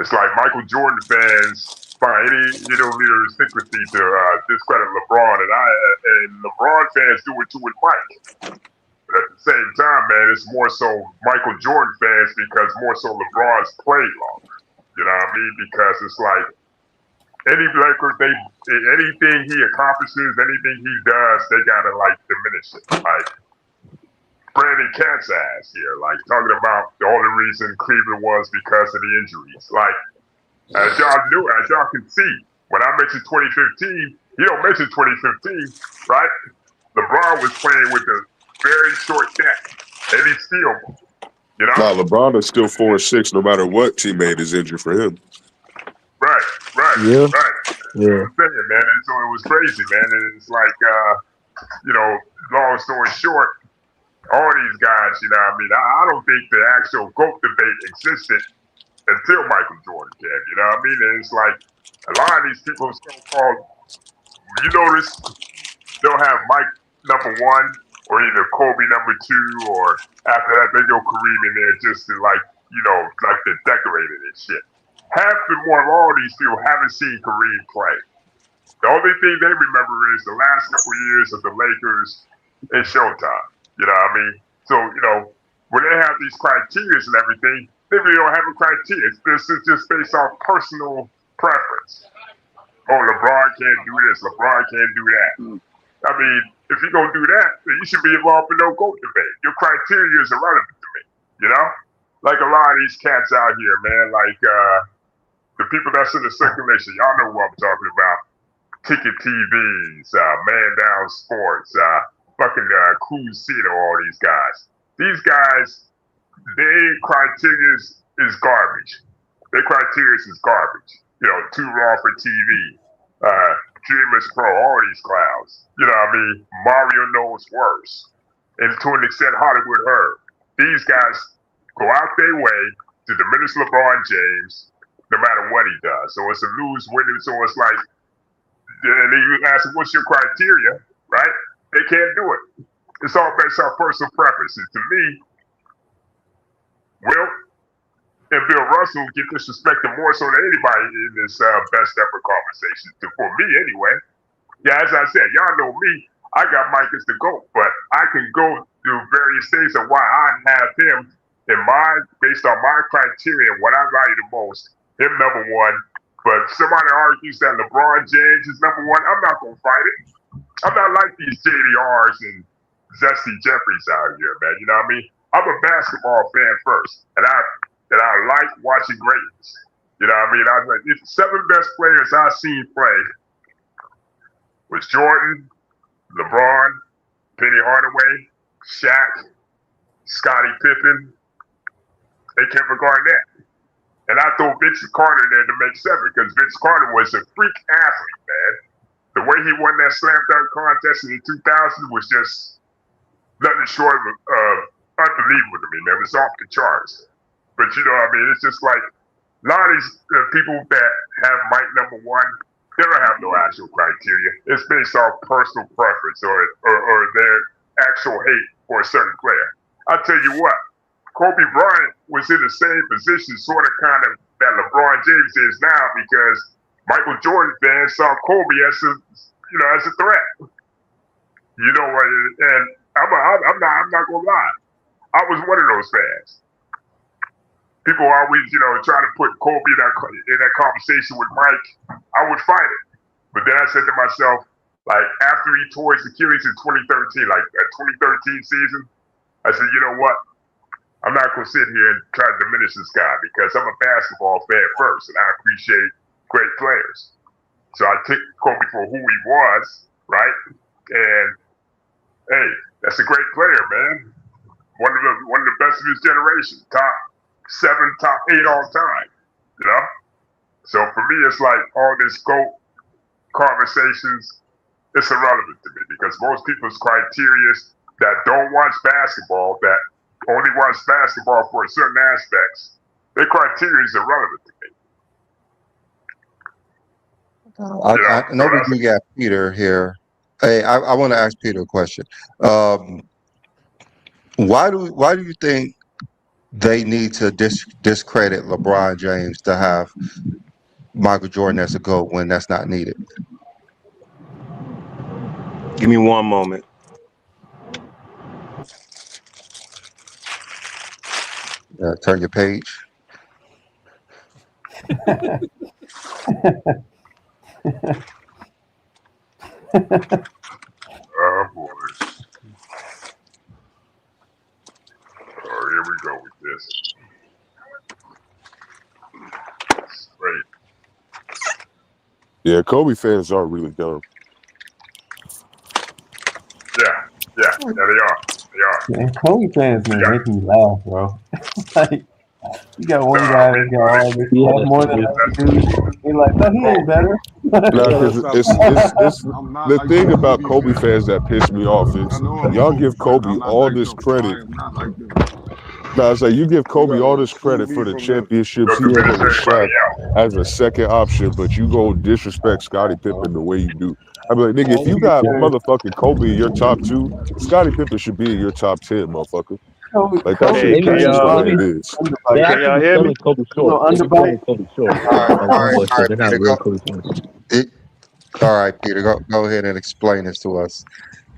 it's like Michael Jordan fans find any little sympathy to discredit LeBron, and LeBron fans do it too with Mike. But at the same time, man, it's more so Michael Jordan fans because more so LeBron's played longer. You know what I mean? Because it's like any Lakers, anything he accomplishes, anything he does, they gotta like diminish it. Like Brandon Cat's ass here, like talking about the only reason Cleveland was because of the injuries. Like, as y'all can see, when I mentioned 2015, you don't mention 2015, right? LeBron was playing with a very short deck, and he still, you know? Nah, LeBron is still 4-6 no matter what teammate is injured for him. Right. Yeah. That's Yeah. what I'm saying, man. And so it was crazy, man. And it's like, you know, long story short, all these guys, you know what I mean? I don't think the actual GOAT debate existed until Michael Jordan came, you know what I mean? And it's like a lot of these people so-called, you notice they'll have Mike number 1 or either Kobe number 2 or after that they go Kareem in there just to like, you know, like to decorate it and shit. Half and more of all these people haven't seen Kareem play. The only thing they remember is the last couple of years of the Lakers in Showtime. You know what I mean? So, you know, when they have these criteria and everything, They really don't have a criteria. This is just based off personal preference. Oh, LeBron can't do this. LeBron can't do that. I mean, if you're going to do that, then you should be involved in no GOAT debate. Your criteria is irrelevant to me, you know? Like a lot of these cats out here, man, like the people that's in the circulation, y'all know who I'm talking about. Ticket TVs, Man Down Sports, fucking Cruisino, all these guys. These guys, their criteria is garbage. Their criteria is garbage. You know, Too Raw for TV, Dreamers Pro, all these clowns. You know what I mean? Mario knows worse. And to an extent, Hollywood Herb. These guys go out their way to diminish LeBron James no matter what he does. So it's a lose-win. So it's like, and then you ask them, what's your criteria, right? They can't do it. It's all based on personal preferences. To me, Wilt and Bill Russell get disrespected more so than anybody in this best ever conversation. For me, anyway. Yeah, as I said, y'all know me. I got Mike as the GOAT, but I can go through various things of why I have him in mind based on my criteria and what I value the most. Him number one. But somebody argues that LeBron James is number one. I'm not gonna fight it. I'm not like these JDRs and Zesty Jeffries out here, man. You know what I mean? I'm a basketball fan first, and I like watching greatness. You know what I mean? The 7 best players I've seen play was Jordan, LeBron, Penny Hardaway, Shaq, Scottie Pippen, and Kevin Garnett. And I throw Vince Carter there to make 7 because Vince Carter was a freak athlete, man. The way he won that slam dunk contest in 2000 was just nothing short of unbelievable to me, man. It was off the charts. But you know what I mean? It's just like a lot of these people that have Mike number one, they don't have no actual criteria. It's based off personal preference or their actual hate for a certain player. I'll tell you what. Kobe Bryant was in the same position, sort of kind of that LeBron James is now, because Michael Jordan fans saw Kobe as a threat. You know what? And I'm not gonna lie, I was one of those fans. People always, try to put Kobe in that conversation with Mike. I would fight it, but then I said to myself, like after he tore his Achilles in 2013, like that 2013 season, I said, you know what? I'm not going to sit here and try to diminish this guy because I'm a basketball fan first, and I appreciate great players. So I took Kobe for who he was, right? And hey, that's a great player, man. One of the best of his generation, top 7, top 8 all time. You know. So for me, it's like all this GOAT conversations. It's irrelevant to me because most people's criteria that don't watch basketball, that only watch basketball for certain aspects, their criteria is irrelevant to me. I know we got Peter here. Hey, I want to ask Peter a question. Why do you think they need to discredit LeBron James to have Michael Jordan as a GOAT when that's not needed? Give me one moment. Turn your page. Oh boy. Oh, here we go with this. Great. Yeah, Kobe fans are really dumb. Yeah, they are. Man, Kobe fans make me laugh, bro. Like, you got one guy that got all this stuff more than other dudes. You're like, no, he ain't better. It's the thing about Kobe fans that piss me off is y'all give Kobe all this credit. No, it's like you give Kobe all this credit for the championships he had with Shaq as a second option, but you go disrespect Scottie Pippen the way you do. I mean, like, nigga, if you got motherfucking Kobe in your top 2, Scottie Pippen should be in your top 10, motherfucker. Like that shit is what it is. Can y'all hear me? Kobe short. Kobe short. All right, They're not Peter, real Kobe fans. All right, Peter, go ahead and explain this to us.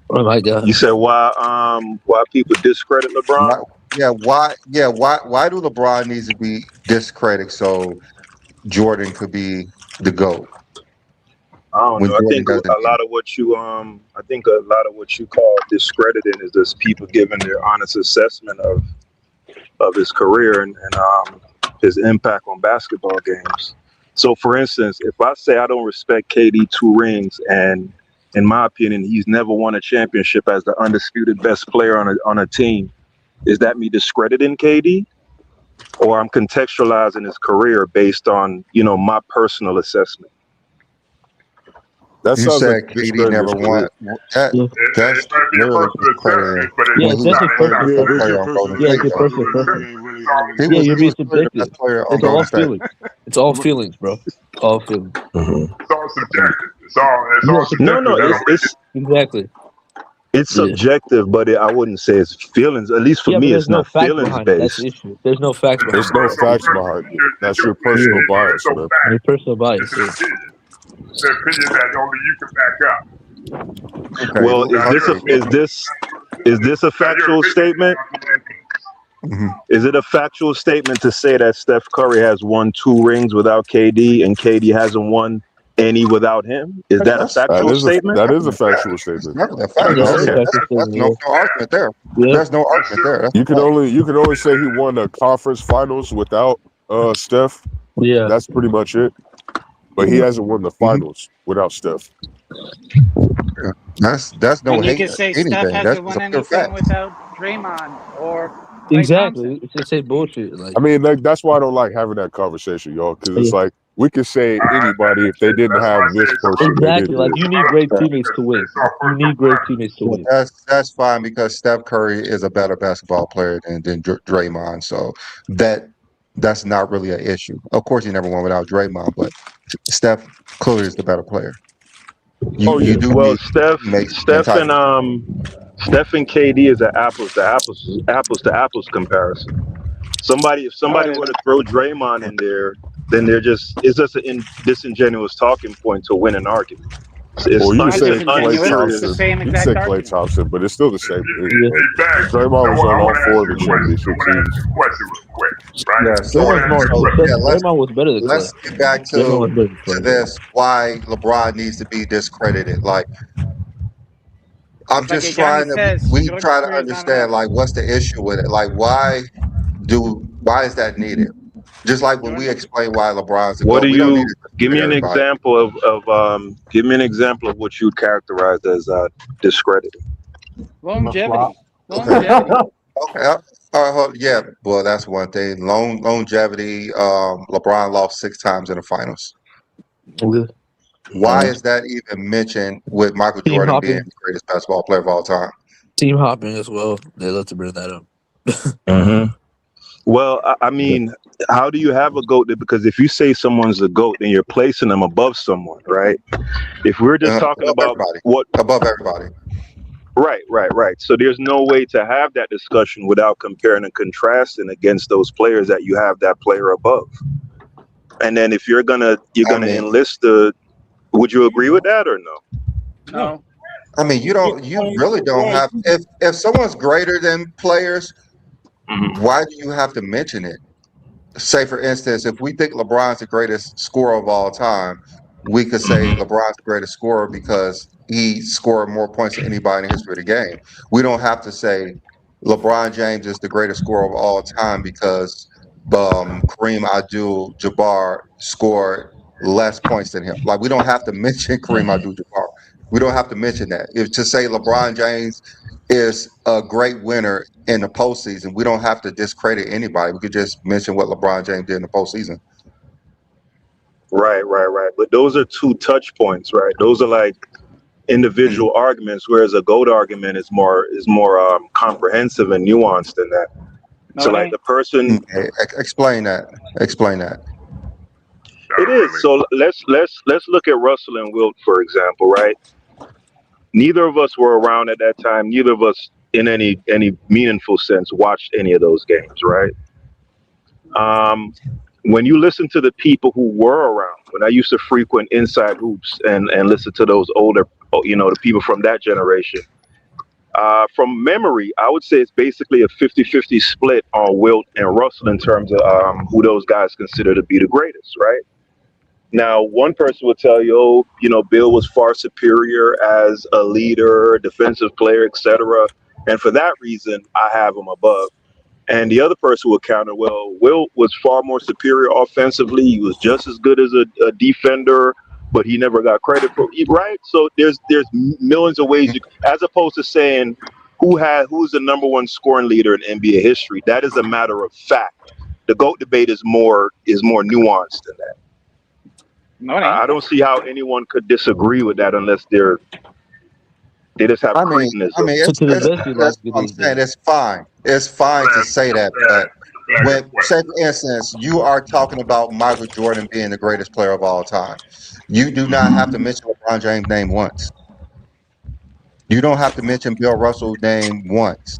Oh my God! You said why people discredit LeBron? why do LeBron needs to be discredited so Jordan could be the GOAT I don't when know. Jordan doesn't A need lot of what you I think a lot of what you call discrediting is just people giving their honest assessment of his career and his impact on basketball games. So, for instance, if I say I don't respect KD 2 rings, and in my opinion, he's never won a championship as the undisputed best player on a team, is that me discrediting KD, or I'm contextualizing his career based on my personal assessment? That You sounds like said KD discredit never his won. career. That It that's might be a clearly personal discrediting assessment, but when Yeah, he it's was just the a third personal. best It's player your on personal Golden Yeah, it's State, your assessment. though. It personal really preference. ain't really Yeah, you're He being was the third subjective. best player on It's all Golden State. feelings. It's all feelings, bro. All feelings. It's all subjective. It's Yeah, all No, subjective. no, That subjective. don't make it. Exactly. it's Yeah. subjective, but I wouldn't say it's feelings. At least for Yeah, but me, there's it's no not facts feelings behind it. That's the based. issue. There's no facts It's your There's behind it. no personal facts preference. behind it. It's That's your your personal there's bias, no man. fact. Your personal bias. It's an Yeah. opinion. It's an opinion that only you can back up. Okay, Well, Now your okay. opinion. is this a Now your factual opinion may statement? not be accurate. Mhm. Is it a factual statement to say that Steph Curry has won 2 rings without KD and KD hasn't won any without him? Is that a That's factual statement? That is a yeah, factual it's statement. definitely a Yeah, fact. that is a Okay. factual That's statement. no argument there. Yeah. There's no That's argument there. true. That's You a can fact. only say he won a conference finals without Steph. Yeah. That's pretty much it. But he hasn't won the Mhm. finals without Steph. Yeah. That's no And you hate could say Steph anything. That's hasn't just won a pure anything fact. without Draymond or Klay Thompson. Exactly. It's just say bullshit. Like, I mean, that's why I don't like having that conversation, y'all, because it's yeah. like we could say anybody if they didn't That's why I have say this it's a person, they Exactly. didn't Like, win. you personal need great Yeah. teammates to win. It's all You personal need great preference. teammates to Well, win. that's fine because Steph Curry is a better basketball player than Draymond, so that's not really an issue. Of course, he never won without Draymond, but Steph clearly is the better player. Oh You yeah, do Well, need teammates to win titles. Steph and KD is an apples to apples comparison. If No, somebody it were to isn't. throw Draymond in there, then it's just a disingenuous talking point to win an argument. or you could Not say Klay disingenuous. It's the unserious. Thompson. same You could say exact Klay argument. Thompson, but it's still the same thing. Yeah. Like, Back. Draymond was on I all want to four ask of you the a question. I championship want to ask teams. you a question real quick, right? Yeah. I want to ask you a question. Draymond was better than Klay. Let's get back Draymond was to better than Klay. this. Why LeBron needs to be discredited? Like I'm It's like just Johnny trying to says, we Jordan's try to career is not enough. understand like what's the issue with it? Like why is that needed? Just like when we Jordan, explain why LeBron's the What do GOAT, we don't need you to give discredit me an everybody. example give me an example of what you'd characterize as discrediting? The flop. longevity. Okay. Longevity. Okay. All right, yeah, well that's one thing. Longevity, LeBron lost 6 times in the finals. Okay. Why is that even mentioned with Michael Team Jordan being hopping. the greatest basketball player of all time? Team hopping as well. They love to bring that up. Mm-hmm. Well, I mean, how do you have a GOAT? Because if you say someone's a GOAT, then you're placing them above someone, right? If we're just talking Above about everybody. what, Above everybody. right. So there's no way to have that discussion without comparing and contrasting against those players that you have that player above. And then if you're gonna I mean, enlist would you agree with that or no? No. I mean, you really don't have if someone's greater than players, Mm-hmm. why do you have to mention it? Say for instance, if we think LeBron's the greatest scorer of all time, we could say LeBron's the greatest scorer because he scored more points than anybody in the history of the game. We don't have to say LeBron James is the greatest scorer of all time because Kareem Abdul-Jabbar scored less points than him. Like we don't have to mention Kareem Abdul-Jabbar. We don't have to mention that. If to say LeBron James is a great winner in the postseason, we don't have to discredit anybody. We could just mention what LeBron James did in the postseason. Right. But those are two touch points, right? Those are like individual arguments, whereas a GOAT argument is more comprehensive and nuanced than that. No, So it like ain't. the person, Okay, explain that. Explain that. it is. So let's look at Russell and Wilt, for example, right? Neither of us were around at that time. Neither of us, in any meaningful sense, watched any of those games, right? When you listen to the people who were around, when I used to frequent Inside Hoops and listen to those older, the people from that generation, From memory, I would say it's basically a 50-50 split on Wilt and Russell in terms of who those guys consider to be the greatest, right? Now, one person would tell you, oh, Bill was far superior as a leader, defensive player, etc. And for that reason, I have him above. And the other person would counter, well, Wilt was far more superior offensively. He was just as good as a defender, but he never got credit for it, right? So there's millions of ways, as opposed to saying who's the number one scoring leader in NBA history. That is a matter of fact. The GOAT debate is more nuanced than that. No, it I ain't. don't see how anyone could disagree with that unless they just have cretinism. It's that's what I'm saying. It's fine. It's fine to say that, but when, say for instance, you are talking about Michael Jordan being the greatest player of all time, you do not have to mention LeBron James' name once. You don't have to mention Bill Russell's name once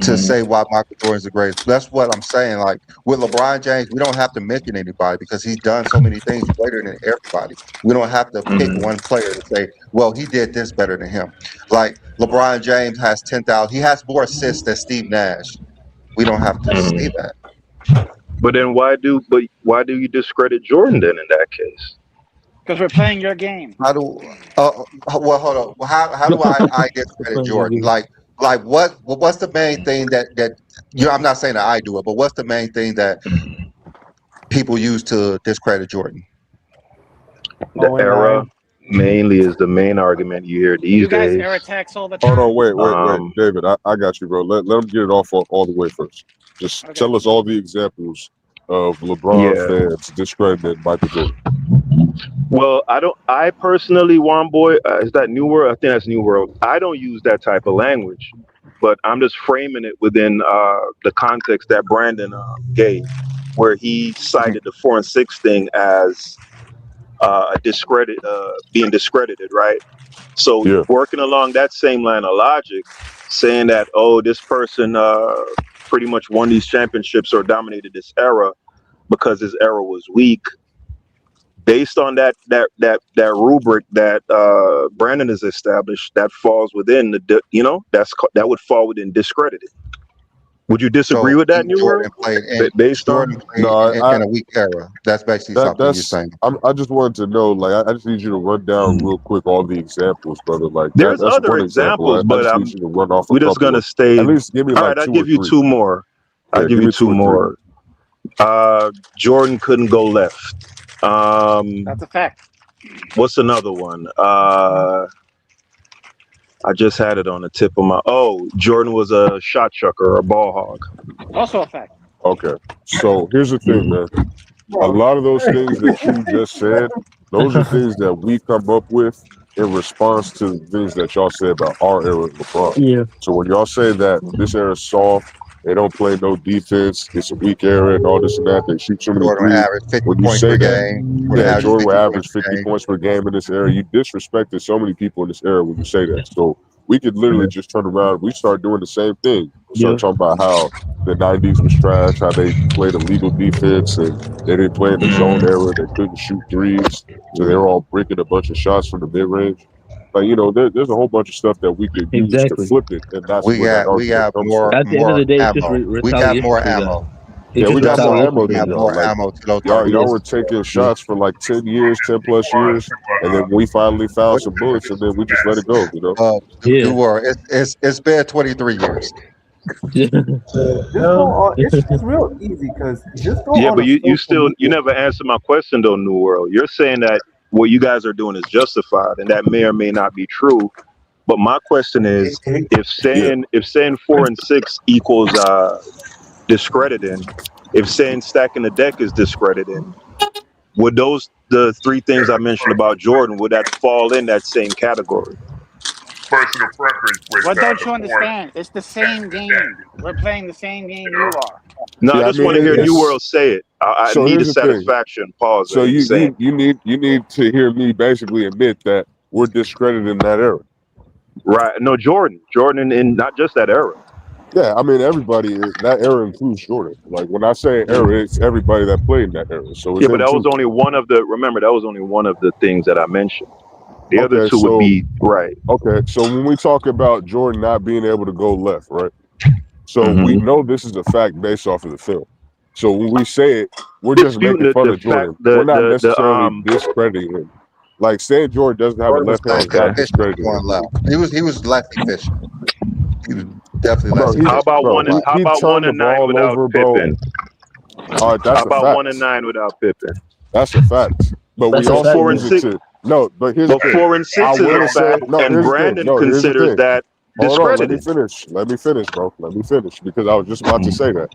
to say why Michael Jordan is the greatest. That's what I'm saying. Like with LeBron James, we don't have to mention anybody because he's done so many things greater than everybody. We don't have to pick one player to say, well, he did this better than him. Like LeBron James has 10,000. He has more assists than Steve Nash. We don't have to say that. But then why do you discredit Jordan then in that case? Because we're playing your game. How do well hold on. Well, how do I discredit Jordan? Like what's the main thing that I'm not saying that I do it, but what's the main thing that people use to discredit Jordan? The era mainly is the main argument you hear these You guys days. air attacks all the time. Hold on, wait, David, I got you, bro. Let him get it off all the way first. Just tell us all the examples of LeBron fans discrediting Michael Jordan. Well, I personally, Juan Boy, is that New World? I think that's New World. I don't use that type of language, but I'm just framing it within the context that Brandon gave, where he cited the 4 and 6 thing as being discredited, right? So working along that same line of logic, saying that, oh, this person pretty much won these championships or dominated this era because his era was weak. Based on that rubric that Brandon has established, that falls within that would fall within discredited. Would you disagree with that, New World? Jordan played in a weak era. That's basically something you're saying. I just wanted to know, like, I just need you to run down real quick all the examples, brother. Like, there's that's other one examples, example. but I just need you to run off. We're just gonna stay. At least give me all like right, I'll two give or you three. two more. I'll give you two more. Jordan couldn't go left. That's a fact. What's another one? I just had it on the tip of my. Oh, Jordan was a shot chucker or a ball hog. Also a fact. Okay, so here's the thing, man. A lot of those things that you just said, those are things that we come up with in response to things that y'all say about our era of LeBron. Yeah. So when y'all say that this era is soft, they don't play no defense, it's a weak era and all this and that, they shoot too many Jordan threes. average 50 When you points say per that, game. Jordan will average 50 game. points per game in this era. You disrespected so many people in this era when you say that. So we could literally just turn around. We start doing the same thing. Start talking about how the 90s was trash, how they played illegal defense and they didn't play in the zone era. They couldn't shoot threes. So they were all breaking a bunch of shots from the mid-range. Like, there's a whole bunch of stuff that we could use to flip it. And that's We where that have argument comes more. from. At the end of the day, it's just ammo. We got more ammo. Yeah, we got more ammo We than have y'all. more Like, ammo to those y'all were taking shots for like 10 years, 10 plus years, and then we finally found some bullets, and then we just let it go, You were. It's been 23 years. Just go on. It's real easy because just go on. Yeah, but you never answered my question though, New World. You're saying that what you guys are doing is justified, and that may or may not be true. But my question is, if saying 4 and 6 equals discrediting, if saying stacking the deck is discrediting, would the three things I mentioned about Jordan, would that fall in that same category? Personal preference with What don't you understand? It's the same game. We're playing the same game you are. No, I just want to hear New World say it. I need a satisfaction. Pause. So you need to hear me basically admit that we're discrediting that era. Right. No, Jordan in not just that era. Yeah, I mean everybody. That era includes Jordan. Like when I say era, it's everybody that played in that era. So it's but that was only one of the. Remember, that was only one of the things that I mentioned. The other Okay, two would so be right. when we talk about Jordan not being able to go left, right? So we Hmm. know this is a fact based off of the film. So when we say it, we're just Disputing making fun the of fact Jordan. We're not the necessarily discrediting him. Like saying Jordan doesn't have a Jordan was left hand is okay. not efficient discrediting him. going left. He was less efficient. He was definitely Bro, less he How efficient about going one and right. how he about one turned the and nine ball without over, bro. Pippen? All right, How that's a about 1 and fact. 9 without Pippen? That's a fact. But we That's a But also fact, four and use though. it six, to no. But here's the but thing. 4 and 6 I is a will say fact, no. and Here's the thing. Brandon No, here's the considers thing. that Hold on. Let me discredited. finish. Let me finish, bro. Let me finish because I was just about to Mhm. say that.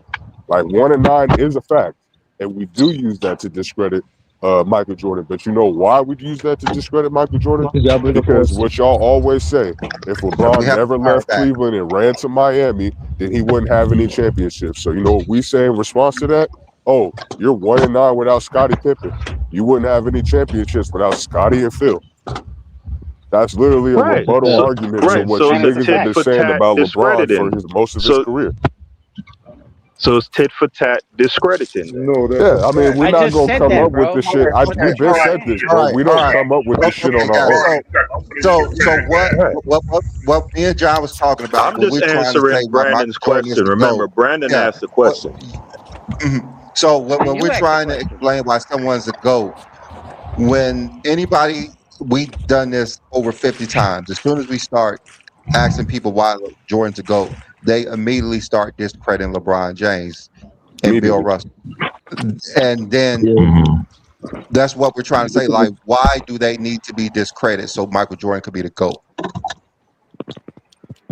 Like 1 and 9 is a fact, and we do use that to discredit Michael Jordan. But you know why we use that to discredit Michael Jordan? Because y'all bring up Because OC. what y'all always say, if We LeBron have never to start left back. Cleveland and ran to Miami, then he wouldn't have any championships. So you know what we say in response to that? Oh, you're 1 and 9 without Scottie Pippen. You wouldn't have any championships without Scottie and Phil. That's literally a Right. That's a rebuttal fact. So argument to right. what So you And it's it's a niggas have tit been fact. for saying tat about LeBron for discrediting. his most of his So career. so it's tit for tat discrediting then. No, that's a Yeah, I mean, fact. we're I not just gonna said come that, up with bro. this shit. What We've the been All right, said hell? this, all bro. right, We all don't right. come up with this shit Okay, on our guys. own. So what me and John was talking about I'm when just we're trying to say answering why Michael Brandon's Jordan is question. the GOAT. Remember, Brandon Yeah. asked the What, question. so And when we're you asked the trying to question. explain why someone's a GOAT, when anybody we've done this over 50 times, as soon as we start asking people why Jordan's a GOAT, they immediately start discrediting LeBron James and Bill Immediately. Russell. And then Yeah. Mhm. that's what we're trying to say. Like, why do they need to be discredited so Michael Jordan could be the GOAT?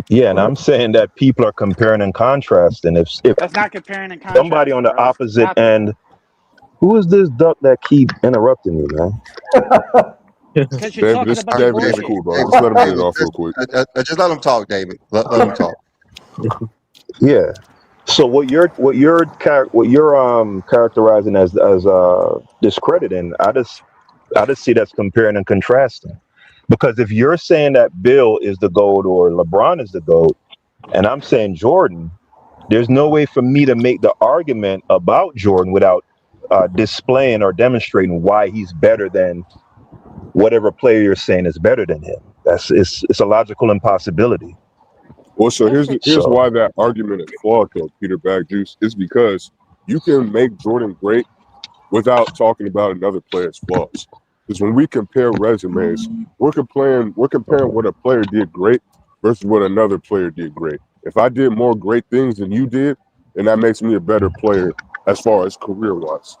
Yeah, and Right. I'm saying that people are comparing and contrasting. If That's not comparing and somebody on contrasting, the bro. opposite Stop it. end, who is this duck that keep interrupting me, man? Because you're David, talking this a All bunch right, of David, this David, bullshit. cool, bro. David, Just let him get it David, off real quick. just let him talk, David. Let him talk. Yeah. So what you're characterizing as discrediting, I just see that's comparing and contrasting. Because if you're saying that Bill is the GOAT or LeBron is the GOAT, and I'm saying Jordan, there's no way for me to make the argument about Jordan without displaying or demonstrating why he's better than whatever player you're saying is better than him. It's a logical impossibility. Well, so Listen, here's So why that argument is flawed, though, Peter Bag Juice, is because you can make Jordan great without talking about another player's flaws. Because when we compare resumes, we're comparing what a player did great versus what another player did great. If I did more great things than you did, then that makes me a better player as far as career wise.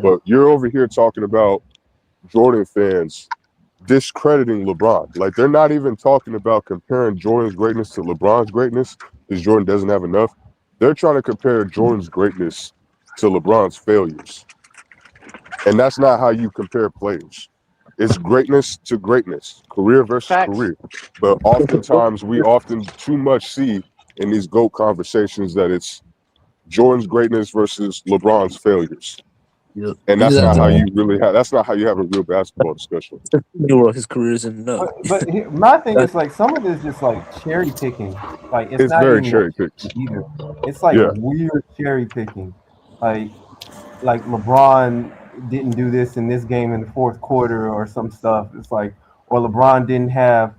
But you're over here talking about Jordan fans discrediting LeBron. Like they're not even talking about comparing Jordan's greatness to LeBron's greatness because Jordan doesn't have enough. They're trying to compare Jordan's greatness to LeBron's failures. And that's not how you compare players. It's greatness to greatness, career versus facts. career. But oftentimes we often too much see in these GOAT conversations that it's Jordan's greatness versus LeBron's failures. Yep. And He that's just have not to how you really have that's not how you have a real basketball discussion. his career isn't enough. My thing is like some of this just like cherry picking. Like it's It's not very even cherry picked. either. It's like Yeah. weird cherry picking. Like like LeBron didn't do this in this game in the fourth quarter or some stuff. It's like or LeBron didn't have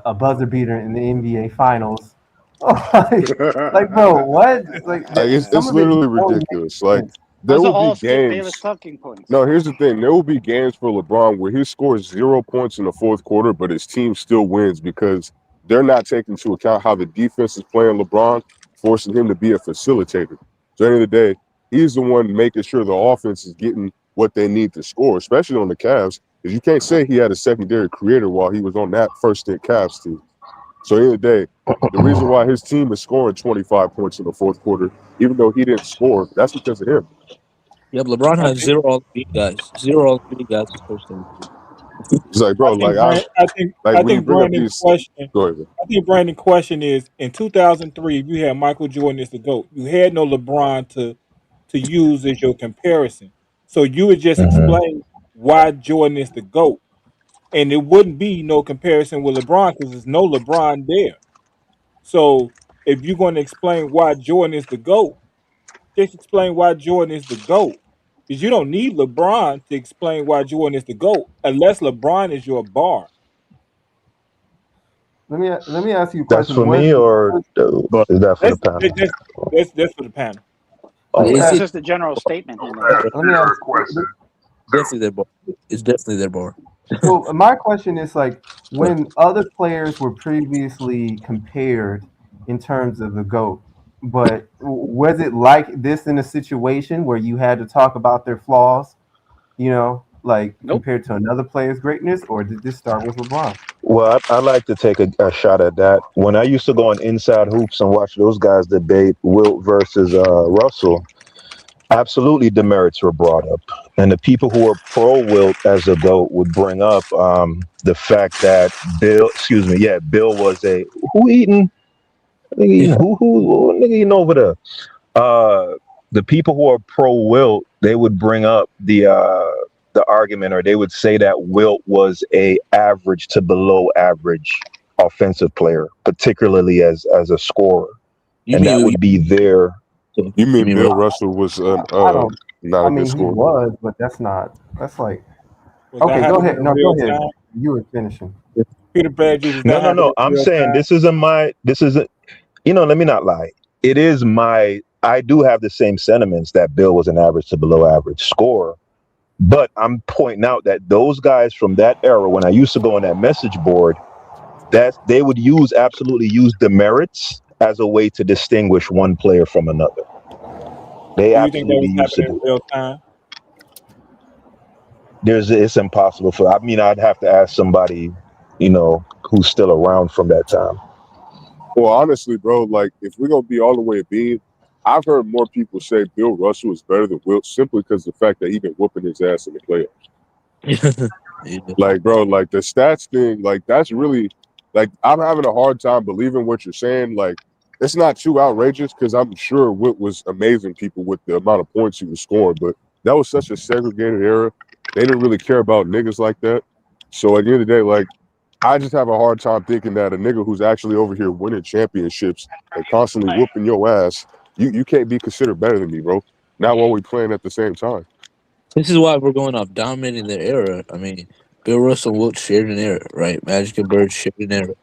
a buzzer beater in the NBA Finals. like bro, what? Like Like some it's of it literally don't make ridiculous. Like sense. there Those are will be all Skip Bayless games. talking points. No, here's the thing. There will be games for LeBron where he scores 0 points in the fourth quarter, but his team still wins because they're not taking into account how the defense is playing LeBron, forcing him to be a facilitator. So at the end of the day, he's the one making sure the offense is getting what they need to score, especially on the Cavs, because you can't say he had a secondary creator while he was on that first stint Cavs team. So at the end of the day, the reason why his team is scoring 25 points in the fourth quarter, even though he didn't score, that's because of him. Yep, LeBron I has think zero all NBA guys. Zero all NBA guys his first time. It's like, bro, like like I when you think bring up Brandon's these, question. go ahead. I think Brandon's question is in 2003, if you had Michael Jordan as the GOAT, you had no LeBron to use as your comparison. So you would just mhm. explain why Jordan is the GOAT. And it wouldn't be no comparison with LeBron because there's no LeBron there. So if you're going to explain why Jordan is the GOAT, just explain why Jordan is the GOAT. Because you don't need LeBron to explain why Jordan is the GOAT unless LeBron is your bar. Let me ask you a That's question. for me, or But is that for the That's panel? that's for the panel. Oh, That's It's just a general statement he made. let me ask. question. definitely their bar. It's definitely their bar. So my question is like, when other players were previously compared in terms of the GOAT, but was it like this in a situation where you had to talk about their flaws, like Nope. compared to another player's greatness, or did this start with LeBron? well, I'd like to take a shot at that. When I used to go on Inside Hoops and watch those guys debate Wilt versus Russell, absolutely demerits were brought up. And the people who are pro Wilt as a GOAT would bring up the fact that Bill was a who eating? Nigga eating who nigga eating over there? The people who are pro Wilt, they would bring up the argument, or they would say that Wilt was a average to below average offensive player, particularly as a scorer, You and that mean would be their. You mean Bill Russell? Russell was I don't. not I a good mean, he scorer? was, but that's like. Was that Okay, go happening ahead. in No, real go ahead. time? You were finishing. Peter Badges, was that happening No. in I'm real saying time? this isn't. Let me not lie. It is I do have the same sentiments that Bill was an average to below average scorer. But I'm pointing out that those guys from that era, when I used to go on that message board, that they would absolutely use demerits as a way to distinguish one player from another. They Do you think that absolutely was used to happening in do it. real time? It's impossible for. I mean, I'd have to ask somebody, who's still around from that time. Well, honestly, bro, like if we're gonna be all the way a being, I've heard more people say Bill Russell is better than Wilt simply because of the fact that he been whooping his ass in the playoffs. Yeah. Like, bro, like the stats thing, like that's really like I'm having a hard time believing what you're saying. Like, it's not too outrageous because I'm sure Wilt was amazing people with the amount of points he was scoring, but that was such a segregated era. They didn't really care about niggas like that. So at the end of the day, like I just have a hard time thinking that a nigga who's actually over here winning championships and constantly whooping your ass, you can't be considered better than me, bro. Not while we playing at the same time. This is why we're going off dominating their era. I mean, Bill Russell and Wilt shared an era, right? Magic and Bird shared an era.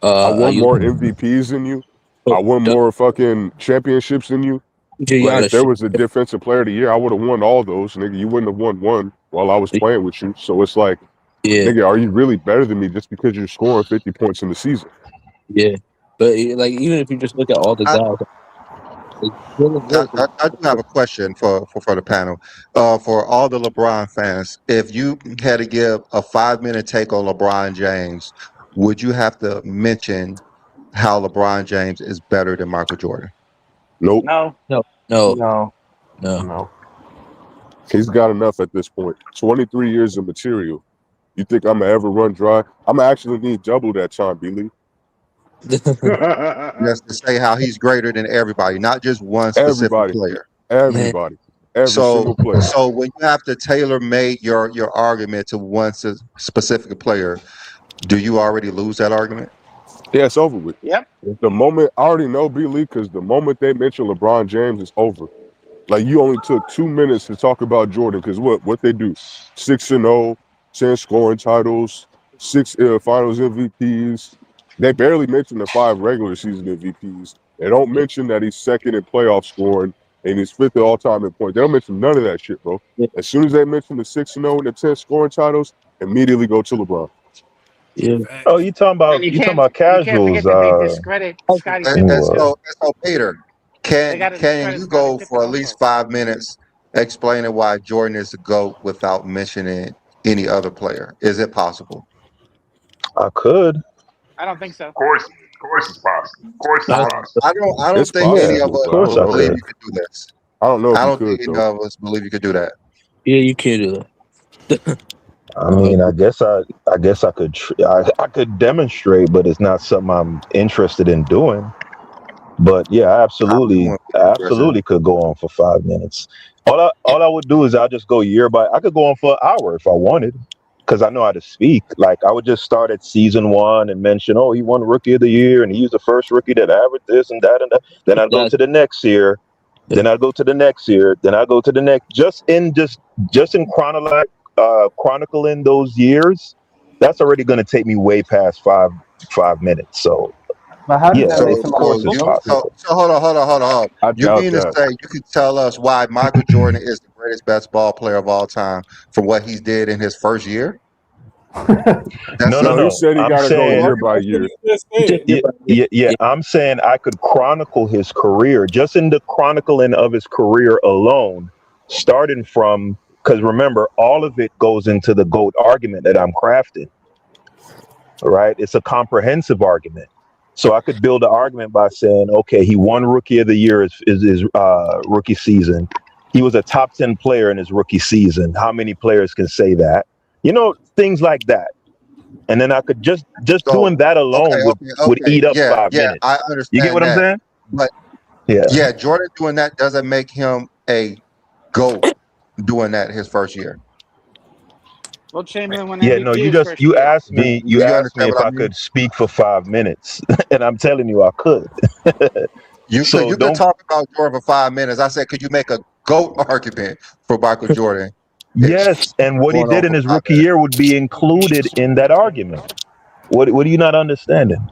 I won You more MVPs than you. I look won more fucking championships than you. Like if there Giannis. was a defensive player of the year, I would have won all those, nigga. You wouldn't have won one while I was playing with you. So it's like, Yeah, nigga, are you really better than me just because you're scoring 50 points in the season? yeah. But like, even if you just look at all the I, guys, like, Bill and Wilt I, I do have a question for the panel. For all the LeBron fans, if you had to give a 5-minute take on LeBron James, would you have to mention how LeBron James is better than Michael Jordan? Nope. No. No. no. He's got enough at this point. 23 years of material. You think I'm gonna ever run dry? I'm gonna actually need double that time, B-Lee. That's to say how he's greater than everybody, not just one specific Everybody. player. Everybody. Every single player. So when you have to tailor make your argument to one specific player, do you already lose that argument? Yeah, it's over with. Yep. The moment I already know B-Lee, because the moment they mention LeBron James, it's over. Like you only took 2 minutes to talk about Jordan, because what they do? 6-0, 10 scoring titles, 6 finals MVPs. They barely mention the 5 regular season MVPs. They don't mention that he's second in playoff scoring and he's 5th all-time in points. They don't mention none of that shit, bro. Yeah. As soon as they mention the 6-0 and the 10 scoring titles, immediately go to LeBron. Yeah. Oh, you talking And you about can't casuals? forget that they discredit Scottie And, Pippen and too. so, and so Peter, They got to can discredit you Scottie go Pippen for at also. least 5 minutes explaining why Jordan is the GOAT without mentioning any other player? Is it possible? I could. I don't think so. Of course it's possible. Of course it's I, possible. I don't It's think any of possible, us Of but I course don't I know. believe could. you could do this. I don't know if I you don't think could, any though. of us believe you could do that. Yeah, you can't do that. I mean, I guess I could I could demonstrate, but it's not something I'm interested in doing. But yeah, I I wouldn't want to be interested. absolutely could go on for 5 minutes. All I would do is I just go year by. I could go on for an hour if I wanted, because I know how to speak. Like I would just start at season 1 and mention, oh, he won Rookie of the Year and he was the first rookie that averaged this and that and that. Then I'd go That's to the next year, Then I go to the next year. Then I go to the next. Just in chronicling those years, that's already going to take me way past 5 minutes. So But how does yeah, that make of somebody a course So it's you GOAT? so, possible. so hold on. I You doubt mean to that. say you could tell us why Michael Jordan is the greatest basketball player of all time from what he did in his first year? That's No, a No, he no. said he I'm got to go saying year Argument by that's what year. he just said. yeah. I'm saying I could chronicle his career just in the chronicling of his career alone, starting from because remember, all of it goes into the GOAT argument that I'm crafting. Right? It's a comprehensive argument. So I could build an argument by saying, okay, he won Rookie of the Year his rookie season. He was a top 10 player in his rookie season. How many players can say that? Things like that. And then I could just doing so that alone would okay. eat up Yeah, 5 minutes. I You get understand what I'm that. saying? But Yeah. yeah, Jordan doing that doesn't make him a GOAT doing that his first year. Wilt Chamberlain won Yeah, no, MVP his first year. you You asked me understand if what I I mean? could speak for 5 minutes, and I'm telling you I could. So You could don't talk about Jordan for 5 minutes. I said, could you make a GOAT argument for Michael Jordan? yes, and what he Going on did in for his 5 rookie year would be included in that argument. What are you not understanding?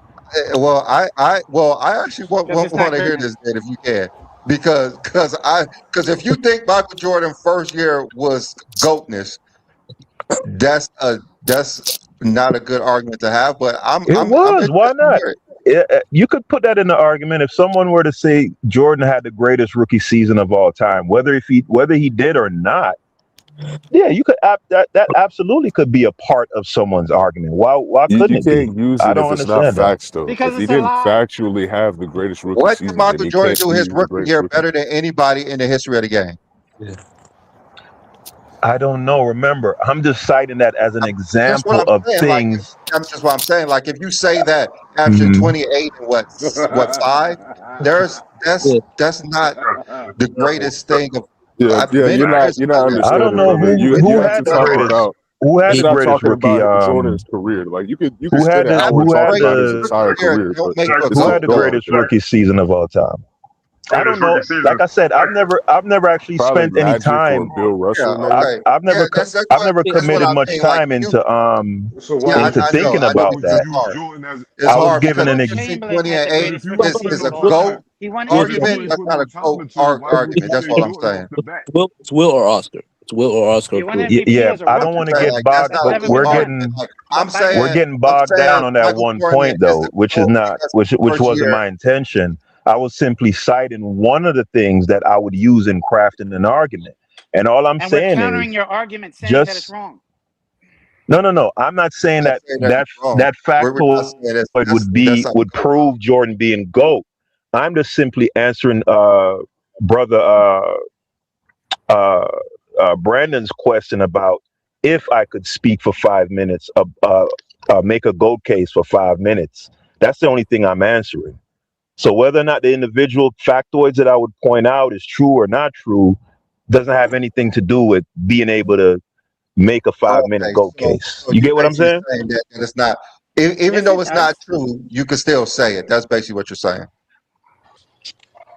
Well, I actually want, Because want, it's not want to hear greatness. this, Ed, if you can, because if you think Michael Jordan first year was goatness, that's not a good argument to have. But It I'm was. Why interested to not? hear it. You could put that in the argument if someone were to say Jordan had the greatest rookie season of all time, whether he did or not. Yeah, you could that absolutely could be a part of someone's argument. Why couldn't You it be? can't use I it don't if it's not understand that. facts, though. Because If he it's a didn't lie. factually have the greatest rookie What did season, then Michael he Jordan can't do his be the rookie greatest year rookie. better than anybody in the history of the game? I don't know. Remember, I'm just citing that as an That's what example I'm of saying. Like, things. that's just what I'm saying. Like, if you say that averaging Mhm. 28 and what 5, that's not the greatest thing of. Yeah. Many players You're have not done that. I don't understanding, know brother. who You have to had the talk greatest about. who had You're the not greatest talking rookie. about Jordan's career. Like you could spend an hour Who had talking about his the entire Year career, don't but make you a this who is had GOAT, the GOAT though. greatest debate. rookie season of all time? I don't Greatest know. rookie season. Like I said, I've never actually Probably spent any Magic or time. Bill Yeah, Russell, maybe. okay. I've Yeah, never that's that's what committed I much mean. Like, time you, So why yeah, would into you use? thinking I know Why about would you that. it's use hard. Jordan as? It's I was hard given because an Wilt if you ex. think Chamberlain had the 28 But if greatest you rookie don't, is season a of all GOAT time. He won if you argument, MVP. always that's put not a GOAT mentality, why wouldn't you argument. just That's say what I'm Jordan saying. off the bat? It's Will or Oscar. It's Will or Oscar He won for MVP Yeah, as a I don't rookie. want to Saying get like that's bogged, That's not a but never GOAT been argument. done. Like, But by we're getting I'm bogged down saying on that Michael one Jordan point is though, the which is GOAT not because which his which first wasn't year. my intention. I was simply citing one of the things that I would use in crafting an argument, and all I'm and we're saying countering is your argument saying that it's just wrong. no. I'm not saying I'm not that saying that it's wrong. that We're not factoid saying that's not would a GOAT. prove Jordan being GOAT. I'm just simply answering brother uh, Brandon's question about if I could speak for 5 minutes, make a GOAT case for 5 minutes. That's the only thing I'm answering. So whether or not the individual factoids that I would point out is true or not true doesn't have anything to do with being able to make a 5 minute Okay, GOAT so case. so You you get what I'm basically saying? saying that it's not, even Yes, though it it's not does. true, you can still say it. That's basically what you're saying.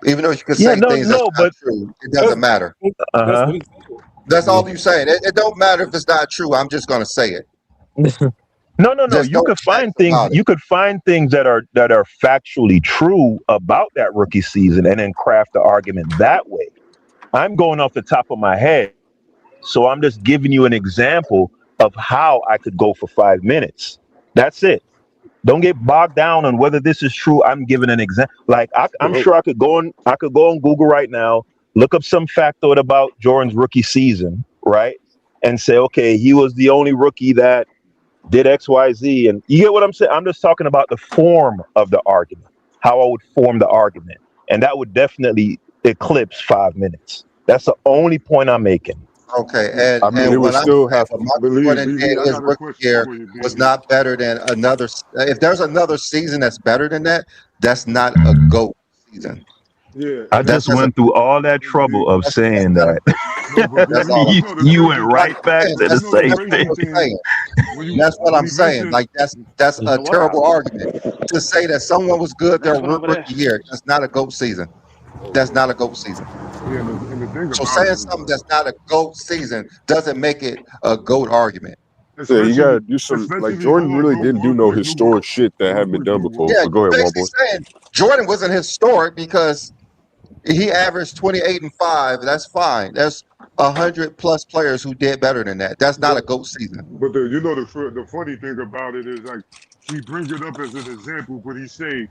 Even though you can Yeah, say no, things that's no, not but true, it That's doesn't matter. uh that's huh. what he said. That's all you're saying. It don't matter if it's not true. I'm just gonna say it. No. Just You don't could chat find things. about it. You could find things that are factually true about that rookie season, and then craft the argument that way. I'm going off the top of my head, so I'm just giving you an example of how I could go for 5 minutes. That's it. Don't get bogged down on whether this is true. I'm giving an example. Like I'm Bro, sure I could go on Google right now, look up some factoid about Jordan's rookie season, right, and say, okay, he was the only rookie that did X, Y, Z, and you get what I'm saying. I'm just talking about the form of the argument, how I would form the argument, and that would definitely eclipse 5 minutes. That's the only point I'm making. Okay, I mean, it and would what I'm still saying, have what to. Michael Believe, Jordan BB, did I his got a rookie question year for you, was BB. not better than another. If there's another season that's better than that, that's not a GOAT season. Yeah, I and that's just That's a, went through all that trouble of that's saying not a that. GOAT no, season. but That's BB, all I'm you, you know the saying. you went crazy Like right thing. back again, to the You know the same that's crazy thing. what I'm thing saying. when you That's what when I'm he saying. mentioned Like that's There's a a what up? terrible argument to say that someone was good their Next one over rookie there. year. That's not a GOAT season. That's not a GOAT season. Yeah, and the thing So about it saying is, something that's not a GOAT season doesn't make it a GOAT argument. Yeah, you especially gotta do some. Like especially Jordan hold on, really didn't do real no quick, historic shit that real hadn't been quick, done Nuance. before. Yeah, But go you're ahead, basically Wombo. saying Jordan wasn't historic because he averaged 28 and 5. That's fine. There's 100 plus players who did better than that. That's not But a GOAT season. but the funny thing about it is like he brings it up as an example, but he say,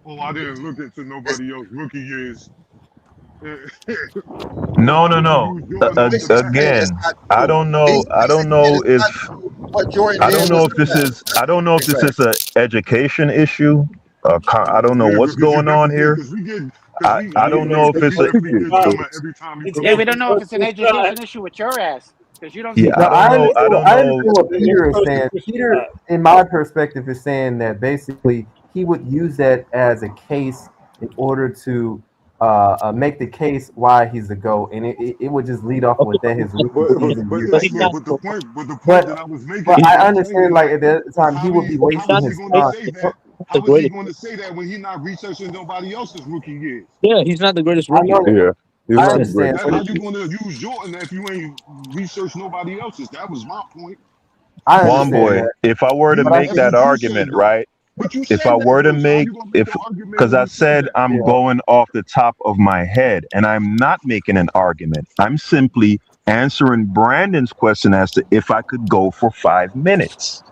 "Oh, I didn't look into It's nobody else rookie years." But No, why no, would you no. use Jordan off the basically bat? saying it's Again, not I true. don't know. He's I don't basically saying know it's if not true. What Jordan I did don't know was if the this best. is. That's I don't know if what this I'm is a education issue. I don't know Yeah, what's because you going on definitely here. because we get I don't know if because we it's a. He definitely get get drama jokes. every time he It's come Yeah, up we don't here. know if it's an it's not. education issue with your ass because you don't see Yeah, No, the I don't know. game. I don't I know. understand what Peter is It's saying. Peter, not. in my perspective, is saying that basically he would use that as a case in order to make the case why he's a GOAT, and it would just lead off with that his rookie season But year it's two. but the point But that I was making but that I I'm saying understand like that at that is time he would be wasting how is he his going to time. say that? The How is he greatest. going to say that when he's not researching nobody else's rookie years? Yeah, he's not the greatest I rookie. know, Yeah, he's I not the understand, greatest That's but how it, you rookie. going to use Jordan if you ain't research nobody else's. That was my point. I One understand boy. that. If I were to But I make That's think, that what you said argument, though. right? But you If said I that were to though. So how make, you gonna make if the argument because when I you said said that? I'm yeah. going off the top of my head, and I'm not making an argument. I'm simply answering Brandon's question as to if I could go for 5 minutes.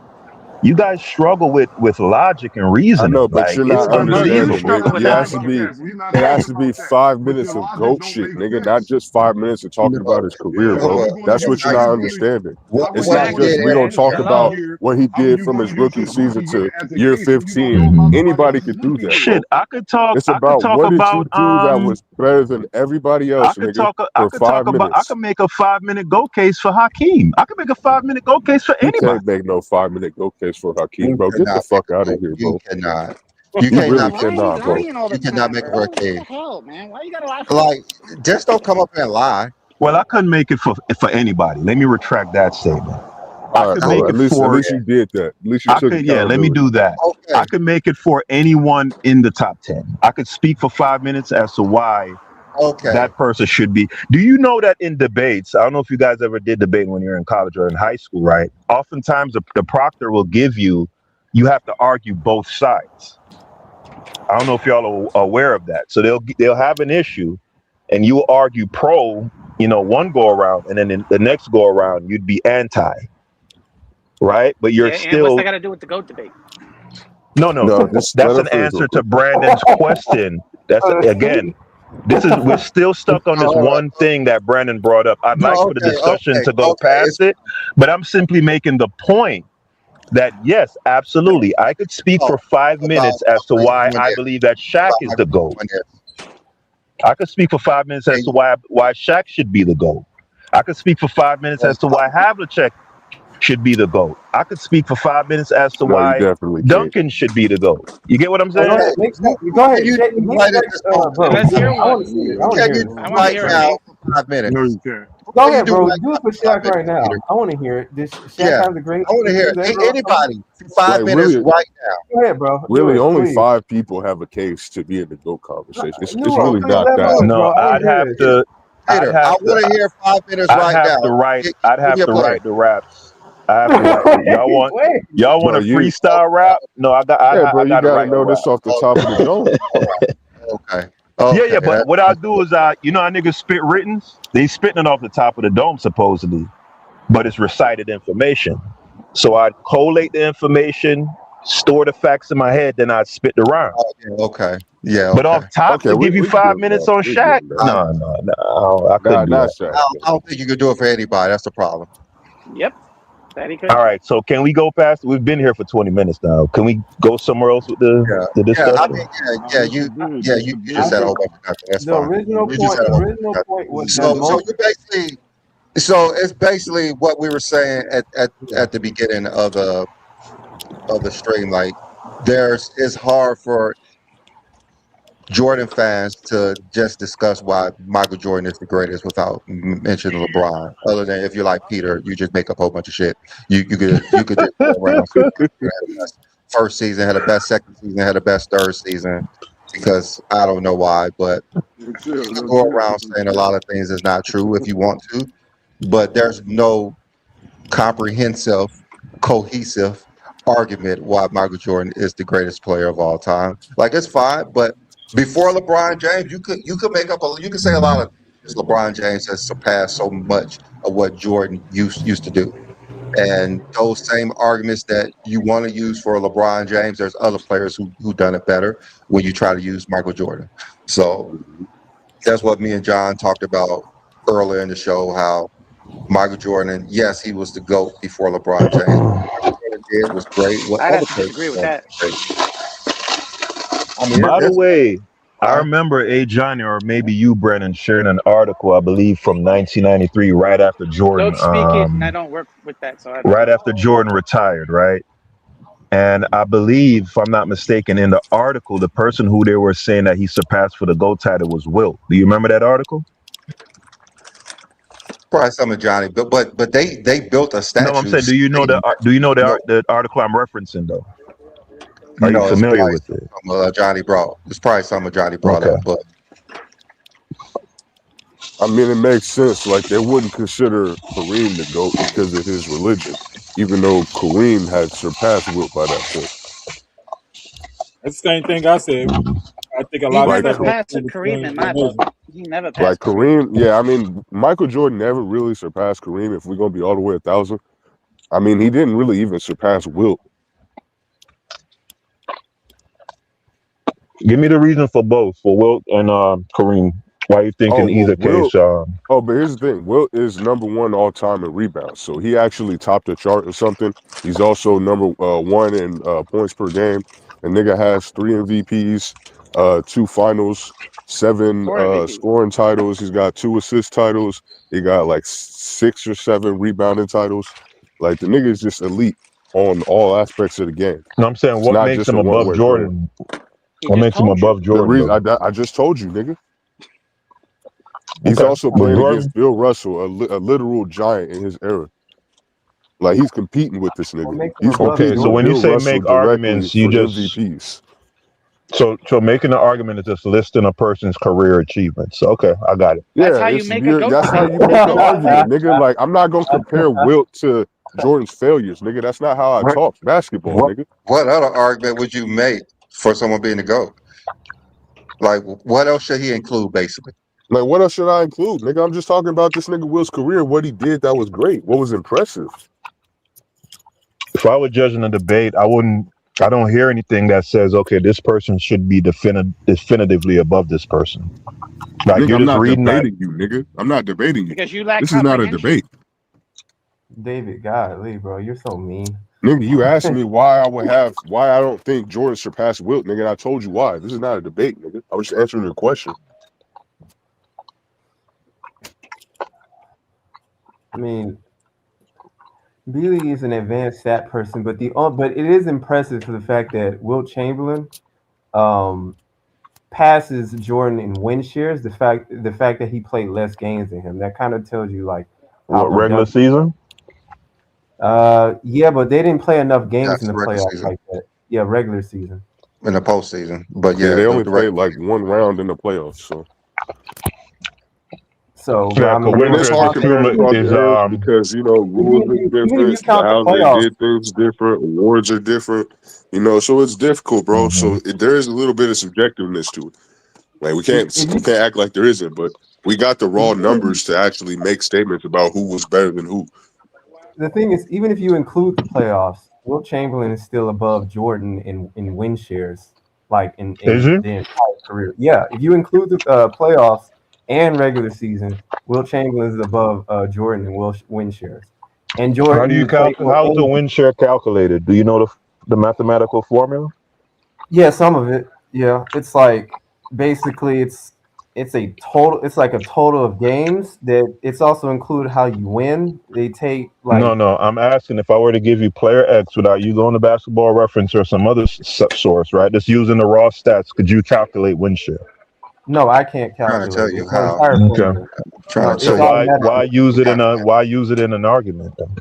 You guys struggle with logic and I reasoning. know, but Like you're it's not You understanding unbelievable. it. struggle with You has to logic. be. We're not It has talking to about be that. 5 minutes But your of logic goat don't shit, make nigga. Not sense. just 5 minutes of talking about no, his career, Yeah, how bro. no, you gonna That's no, what use you're not how not you yet. gonna understanding. What It's how you not Wemby gonna just did we use at gonna his talk rookie no, about year? what he How are did you from gonna his use rookie his season rookie year to as a year case when you don't 15. know about nobody Anybody else's could do rookie that, year? bro. Shit, I could talk. It's I could about talk what did you about. do that was better than everybody I else, could nigga, talk. I for could talk five about. I minutes. could make a 5 minute go case for Hakeem. I could make a 5 minute go case for You anybody. can't make no 5 minute go case for Hakeem, you bro. Get the cannot make fuck out of here, you bro. cannot. You You cannot really make Why is he cannot, bro. lying all the you cannot time, make a bro? record What the case. hell, man? Why you gotta lie for him? Like, just don't come up here and lie. Well, I couldn't make it for anybody. Let me retract that statement. I All right, could I make bro. would, it At for. least you did that. At least you I took could. Yeah. Let me accountability. do that. I okay, could make it for anyone in the top 10. I could speak for 5 minutes as to why okay, that person should be. Do you know that in debates, I don't know if you guys ever did debate when you're in college or in high school, right? Oftentimes the proctor will give you have to argue both sides. I don't know if y'all are aware of that. So they'll have an issue, and you will argue pro, one go around, and then in the next go around you'd be anti, right? But you're Yeah, and what's that still got to do with the GOAT debate? no. No, just let That's him an finish real answer to quick. Brandon's question. That's again. We're still stuck on this all right. one thing that Brandon brought up. I'd like No, for the okay, discussion okay, to go okay. past it, but I'm simply making the point that yes, absolutely, I could speak Oh, for 5 minutes about as to how he's why doing I this. believe that Shaq About is how the he's GOAT. doing this. I could speak for 5 minutes as And to why Shaq should be the GOAT. I could speak for 5 minutes as to why Havlicek should be the GOAT. I could speak for 5 minutes as to No, you why definitely can't. Duncan should be the GOAT. You get what I'm Go saying? ahead, okay, go can ahead, you Jay, do make right at this moment? bro. Let's hear I want one. to see it. I What want to can hear you it. I do want to right hear it, now Nate. for 5 minutes? No, you can't. What Go can you ahead, do bro. right Do now it for for five Shaq right minutes, now. Peter? I want to hear it. Does Shaq Yeah, have the greatest I want to rookie hear years ever or something? anybody for five Like minutes really, right now. Go ahead, bro. Do really, it, only please. 5 people have a case to be in the GOAT conversation. It's Nuance, really please not let that. Nuance, No, bro. I want to hear this. Peter, I'd Peter, I have to want to hear 5 minutes I'd right have now. to write Give me a to player. write the raps. I have to write the Wait. y'all want No, a you. freestyle rap? No, Yeah, bro. I You got to got to write a know rap. this off the Okay, top of the dome. all right. Okay, Yeah, okay. yeah, but what I'll That's do is how niggas spit writtens? They spitting it off the top of the dome supposedly, but it's recited information. So I'd collate the information, store the facts in my head, then I'd spit the rhyme. okay. Yeah, But okay. off top Okay, to give you we five good, bro. minutes on We Shaq? good, man. I, No, I couldn't do Not that. Shaq, I man. don't think you can do it for anybody. That's the problem. Yep, that he All couldn't. right, so can we go past? We've been here for 20 minutes now. Can we go somewhere else with Yeah, the yeah. I discussion? mean, I yeah. just a bit, You just a just I bit. said a whole think bunch of nothing. That's the fine. original You just point, said a the whole bunch of original nothing. point was that So most. you basically, so it's basically what we were saying at the beginning of the stream. Like, it's hard for Jordan fans to just discuss why Michael Jordan is the greatest without mentioning LeBron. Other than if you're like Peter, you just make up a whole bunch of shit. You could just go around saying Michael Jordan had the best first season, had the best second season, had the best third season. because I don't know why, but you can go around saying a lot of things that's not true if you want to, but there's no comprehensive, cohesive argument why Michael Jordan is the greatest player of all time. Like it's fine, but before LeBron James, you could make up you could say a lot of things. LeBron James has surpassed so much of what Jordan used to do. And those same arguments that you want to use for LeBron James, there's other players who done it better when you try to use Michael Jordan. So that's what me and John talked about earlier in the show, how Michael Jordan, yes, he was the GOAT before LeBron James. What Jordan did was great. What I'd other have to players disagree with done that. was great. I mean, By the it's way, I fine. remember Johnny, or maybe you, Brennan, sharing an article, I believe, from 1993, right after Jordan, Don't speak it, and I don't work with that, so I don't right know. after Jordan retired, right? And I believe, if I'm not mistaken, in the article, the person who they were saying that he surpassed for the GOAT title was Wilt. Do you remember that article? Probably some of Johnny, but they built a No, I'm statue saying, do you know stating that. No, the article I'm referencing though? Are you no, it's familiar probably with it? some Johnny brought. It's probably some of Johnny brought Okay. up, but I mean, it makes sense. Like they wouldn't consider Kareem the GOAT because of his religion, even though Kareem had surpassed Wilt by that point. That's the same thing I said. I think a He lot of Like, never stuff has to passed do with Kareem in Kareem's my book. religion. He never like passed Kareem. Kareem, yeah. I mean, Michael Jordan never really surpassed Kareem. If we're gonna be all the way 1,000, I mean, he didn't really even surpass Wilt. Give me the reason for both, for Wilt and Kareem. Why you think Oh in well, either case? Wilt. Oh, but here's the thing: Wilt is number one all time in rebounds, so he actually topped the chart or something. He's also number one in points per game. And nigga has 3 MVPs, 2 finals, 7 4 MVPs. scoring titles. He's got 2 assist titles. He got like 6 or 7 rebounding titles. Like the nigga is just elite on all aspects of the game. No, I'm saying It's what not makes just him a one above way player. Jordan? He What just makes him told you. above The Jordan reason though? I just told you, nigga. He's Okay, also but playing Jordan. against Bill Russell, a literal giant in his era. Like he's competing with this What nigga. makes him He's above Okay, competing so with when Jordan? you Bill say Russell make directly arguments, you for just MVPs. so making an argument is just listing a person's career achievements. Okay, I got it. That's Yeah, how you it's make a you're, GOAT that's how debate. you There's make the no debate. argument, nigga. Like I'm not gonna compare Wilt to Jordan's failures, nigga. That's not how I what talk basketball, what nigga. what other argument would you make for someone being the GOAT? Like, what else should he include, basically? Like what else should I include, nigga? I'm just talking about this nigga Wilt's career, what he did that was great, what was impressive. If I were judging a debate, I wouldn't. I don't hear anything that says, okay, this person should be definitively above this person. Like Nigga, you're I'm just not reading that. debating you, nigga. I'm not debating you. Because you lack This is not a comprehension. debate. David, golly, bro, you're so mean. Nigga, you asked me why I don't think Jordan surpassed Wilt, nigga, and I told you why. This is not a debate, nigga. I was just answering your question. I mean, Beasley is an advanced stat person, but but it is impressive for the fact that Wilt Chamberlain um, passes Jordan in win shares. The fact that he played less games than him, that kind of tells you like how What, regular productive. season? Yeah, but they didn't play enough games in Yes, the regular playoffs season, like that. Yeah, regular season. in the postseason, but Yeah, yeah, they only the played regular like season. one round in the playoffs, so So, but Yeah, I because I mean, mean they it's only winter is hard count the comparing accumulate across the is eras because rules are even if you different, count the how they playoffs. did things different, awards are different, so it's difficult, bro. So there is a little bit of subjectiveness to it. Like we If, can't if we you can't act like there isn't, but we got the raw even numbers to actually make statements about who was better than who. the thing is, even if you include the playoffs, Wilt Chamberlain is still above Jordan in win shares, like is in he? the entire career. Yeah, if you include the playoffs and regular season, Wilt Chamberlain is above Jordan in win shares, and How do you Jordan played calculate? more How's the games. win share calculated? Do you know the mathematical formula? Yeah, some of it. Yeah, it's like basically it's a total. It's like a total of games that it's also included how you win. They take No, like no. I'm asking if I were to give you player X without you going to basketball reference or some other source, right? Just using the raw stats, could you calculate win share? no, I can't I'm trying to tell calculate it. you It's an how. entire Okay. formula. I'm trying No, to So tell it's you why automatically. use it how. in an argument then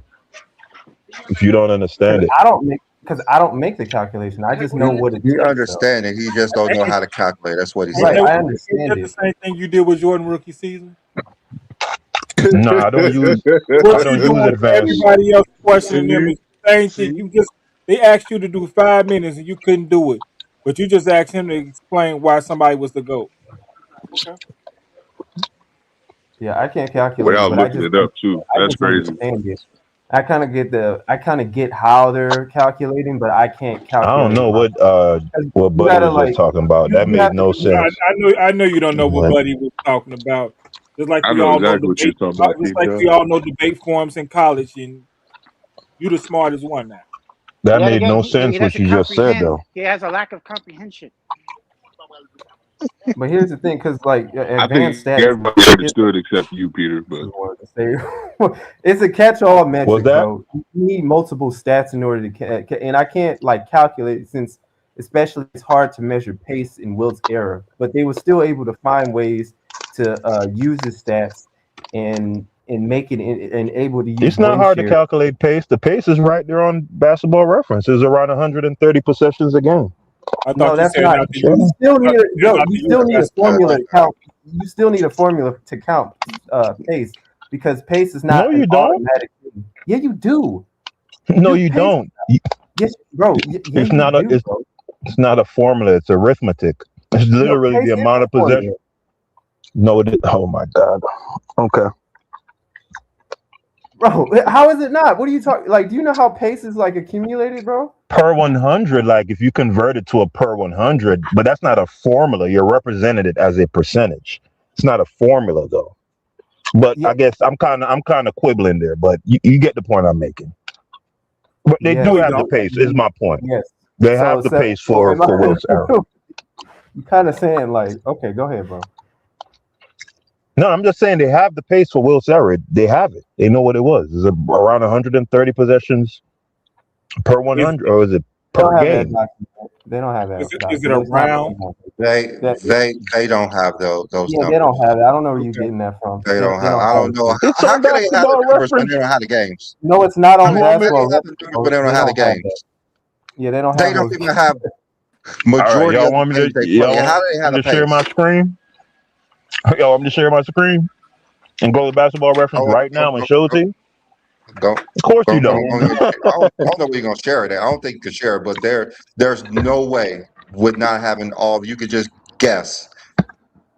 if you don't Because understand it? I don't make because I don't make the calculation. I just know what it He takes. understand it. He just don't know how to calculate. That's what he's Right, saying. I Is understand that the it. same thing you did with Jordan rookie season? No, I don't use What you doing with advanced. everybody else questioning them See, is the same thing. see. They asked you to do 5 minutes and you couldn't do it, but you just asked him to explain why somebody was the GOAT. Okay. Yeah, I can't calculate it, Without but I looking just it up too. That's crazy. understand it. I kind of get how they're calculating, but I can't I don't calculate know it myself. what You Buddy gotta was just like talking about. That you made have to no do sense. I know you don't know what What? Buddy was talking about. Just like I we know all know exactly what you're debate, talking about, just Deep like Down. we all know debate forums in college, and you the smartest one now. That Yet made again, no he sense what doesn't you just said comprehend. though. He has a lack of comprehension. But here's the thing, because like I advanced think stats, everybody understood except you, Peter. But it's a catch-all Was metric, that? bro. You need multiple stats in order to, and I can't like calculate since, especially it's hard to measure pace in Wilt's era. But they were still able to find ways to use the stats and make it and able to use It's not win hard to share. calculate pace. The pace is right there on Basketball Reference. It's around 130 possessions a game. I No, thought you that's said not. not to Sure. You use, still need a not no. to You use still need a basketball formula to reference. count. You still need a formula to count pace because pace is No, not an you don't. automatic thing. Yeah, you do. No, you Pace. don't. Yes, bro. Yeah, It's you not do, bro. it's not a formula. It's arithmetic. It's No, literally pace the is amount a of possession. formula. No, oh my God. Okay. Bro, how is it not? What are you talking? Like, do you know how pace is like accumulated, bro? Per 100, like if you convert it to a per 100, but that's not a formula. You're represented it as a percentage. It's not a formula though. But Yeah, I guess I'm kind of quibbling there. But you get the point I'm making. But they yes, No, do you have the don't. pace. Is my point. yes. They So, have the pace for am I- Wilt's era. you kind of saying like, okay, go ahead, bro. No, I'm just saying they have the pace for Wilt's era. They have it. They know what it was. Is it around 130 possessions per Is 100, or is it They don't per have that game? document. They don't have that is it document. It's not around? They don't have those Yeah, they numbers. don't have it. I don't know where you're getting that from. They don't They have. don't I have don't it. know It's how on can they have the Basketball numbers when Reference. they don't have the games. No, it's not on You want me? They basketball. have the numbers, but they don't They have the don't have that. games. Yeah, they don't They have don't those. even have All right, majority y'all of the want me games to they y'all play. How want do they have me the to share my pace? screen? Y'all want me to share my screen and go to Basketball Reference Oh, right now and show it to you? go, Of course you don't. go ahead. I don't know where you're gonna share it at. I don't think you can share it, but there's no way with not having all. You could just guess.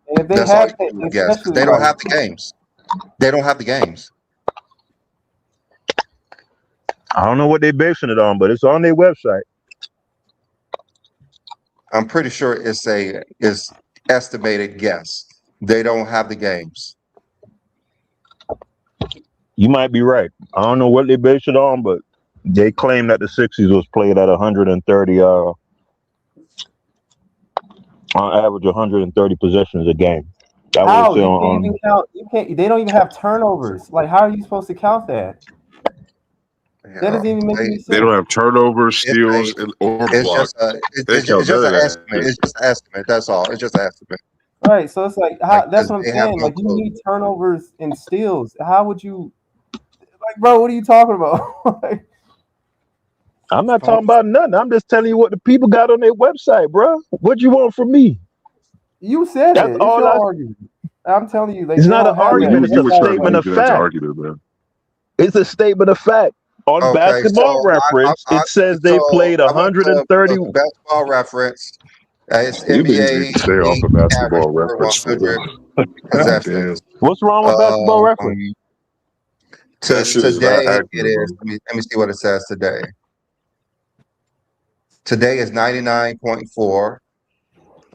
And if they That's all have, you can do is guess. 'Cause especially they don't like, have the games. They don't have the games. I don't know what they're basing it on, but it's on their website. I'm pretty sure it's estimated guess. They don't have the games. You might be right. I don't know what they base it on, but they claim that the 60s was played at 130 on average 130 possessions a game. That how was you on, can't even count. You can't. They don't even have turnovers. Like, how are you supposed to count that? That doesn't even make any they sense. don't have turnovers, It's steals, or It's blocks. just a They it's count just none an of that. estimate. It's just an estimate. That's all. It's just an estimate. Right. So it's like, how, Like that's 'cause what I'm they have saying. no Like, you clue. need turnovers and steals. How would you? Like, bro, what are you talking about? Like, I'm not talking about nothing. I'm just telling you what the people got on their website, bro. What you want from me? you said That's it. It's all your I. argument. I'm telling you, like, It's they not don't an have that. argument. It's You a were trying to statement use of it as an fact. argument, man. It's a statement of fact. On Okay, Basketball so Reference, it says they played I went to 130. basketball reference. It's You niggas need NBA to stay off league of average basketball per reference for 100 real. God damn. possessions. What's wrong with Basketball Reference? That shit is not Today it accurate, bro. is. Let me see what it says today. Today is 99.4.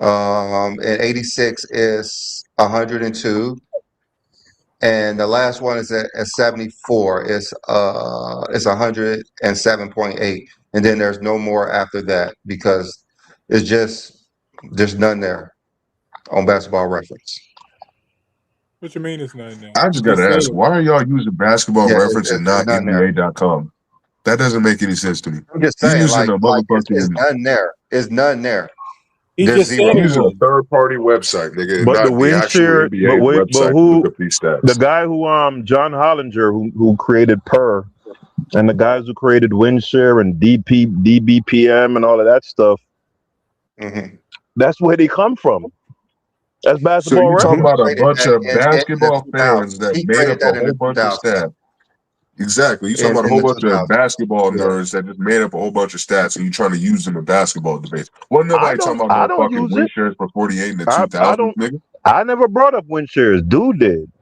And 86 is 102. And the last one is at 74. It's 107.8. And then there's no more after that because it's just there's none there on basketball reference. What you mean it's not in there? I just They gotta said ask, it. why are y'all using basketball Yeah, reference and it's not none there. NBA.com? That doesn't make any sense to me. I'm just You're saying, using a it's motherfucking none there. It's none there. He There's just said zero. it you're using a was. third party website, nigga, and But the not the win actual share, but NBA's wait, but website to look who? up these The stats. guy who John Hollinger who created Per And the guys who created WinShare and DBPM and all of that stuff, that's where they come from. That's So basketball you talking reference. about a bunch of in the basketball 2000s. fans that He made up created a that in whole the bunch of 2000s. stats. Exactly. You talking about a In whole the bunch of 2000s. basketball Yeah. nerds that just made up a whole bunch of stats and you trying to use them in basketball debates. Wasn't I nobody talking don't about no fucking use win it. shares for 48 in the I 2000s, nigga. never brought up WinShares. Dude did.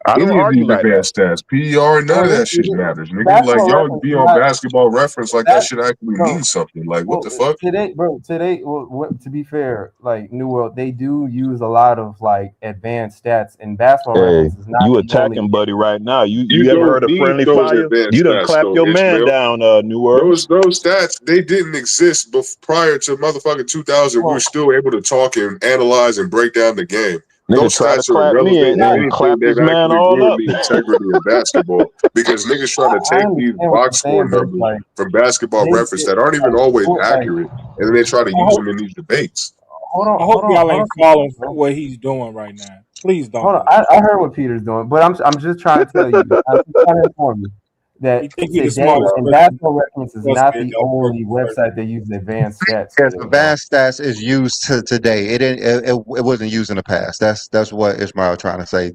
I don't Any of argue these like that. advanced stats, PER, none of that shit matters, nigga. Like Basketball y'all reference be is on not basketball reference like that that. shit actually No, means something. Like what well, the fuck? today, to be fair, like New World, they do use a lot of like advanced stats, and basketball Hey, reference is not you the only. attacking Buddy right now. You You ever don't heard of need friendly those fire? advanced You done stats clap though, your man Ishmael. down, New World. Those stats, they didn't exist prior to motherfucking 2000. We were still able to talk and analyze and break down the game. Nigga Those try to stats are clap me irrelevant. If and anything, clap this they've man actually all ruined up. the integrity of basketball because niggas trying to I take these understand what box you're score saying, but it's numbers like from basketball they reference that aren't even like always sport, like accurate, and then they try to I use hope them in these debates. I hope y'all ain't following what he's doing right now. Please don't. Hold on. I heard what Peter's doing, but I'm just trying to tell you. I'm just trying to inform you that You think he the today, smartest and person basketball reference is supposed to not be in the that only person. website that uses advanced stats Yes, today, bro. advanced stats is used today. It wasn't used in the past. That's what Ishmael trying to say.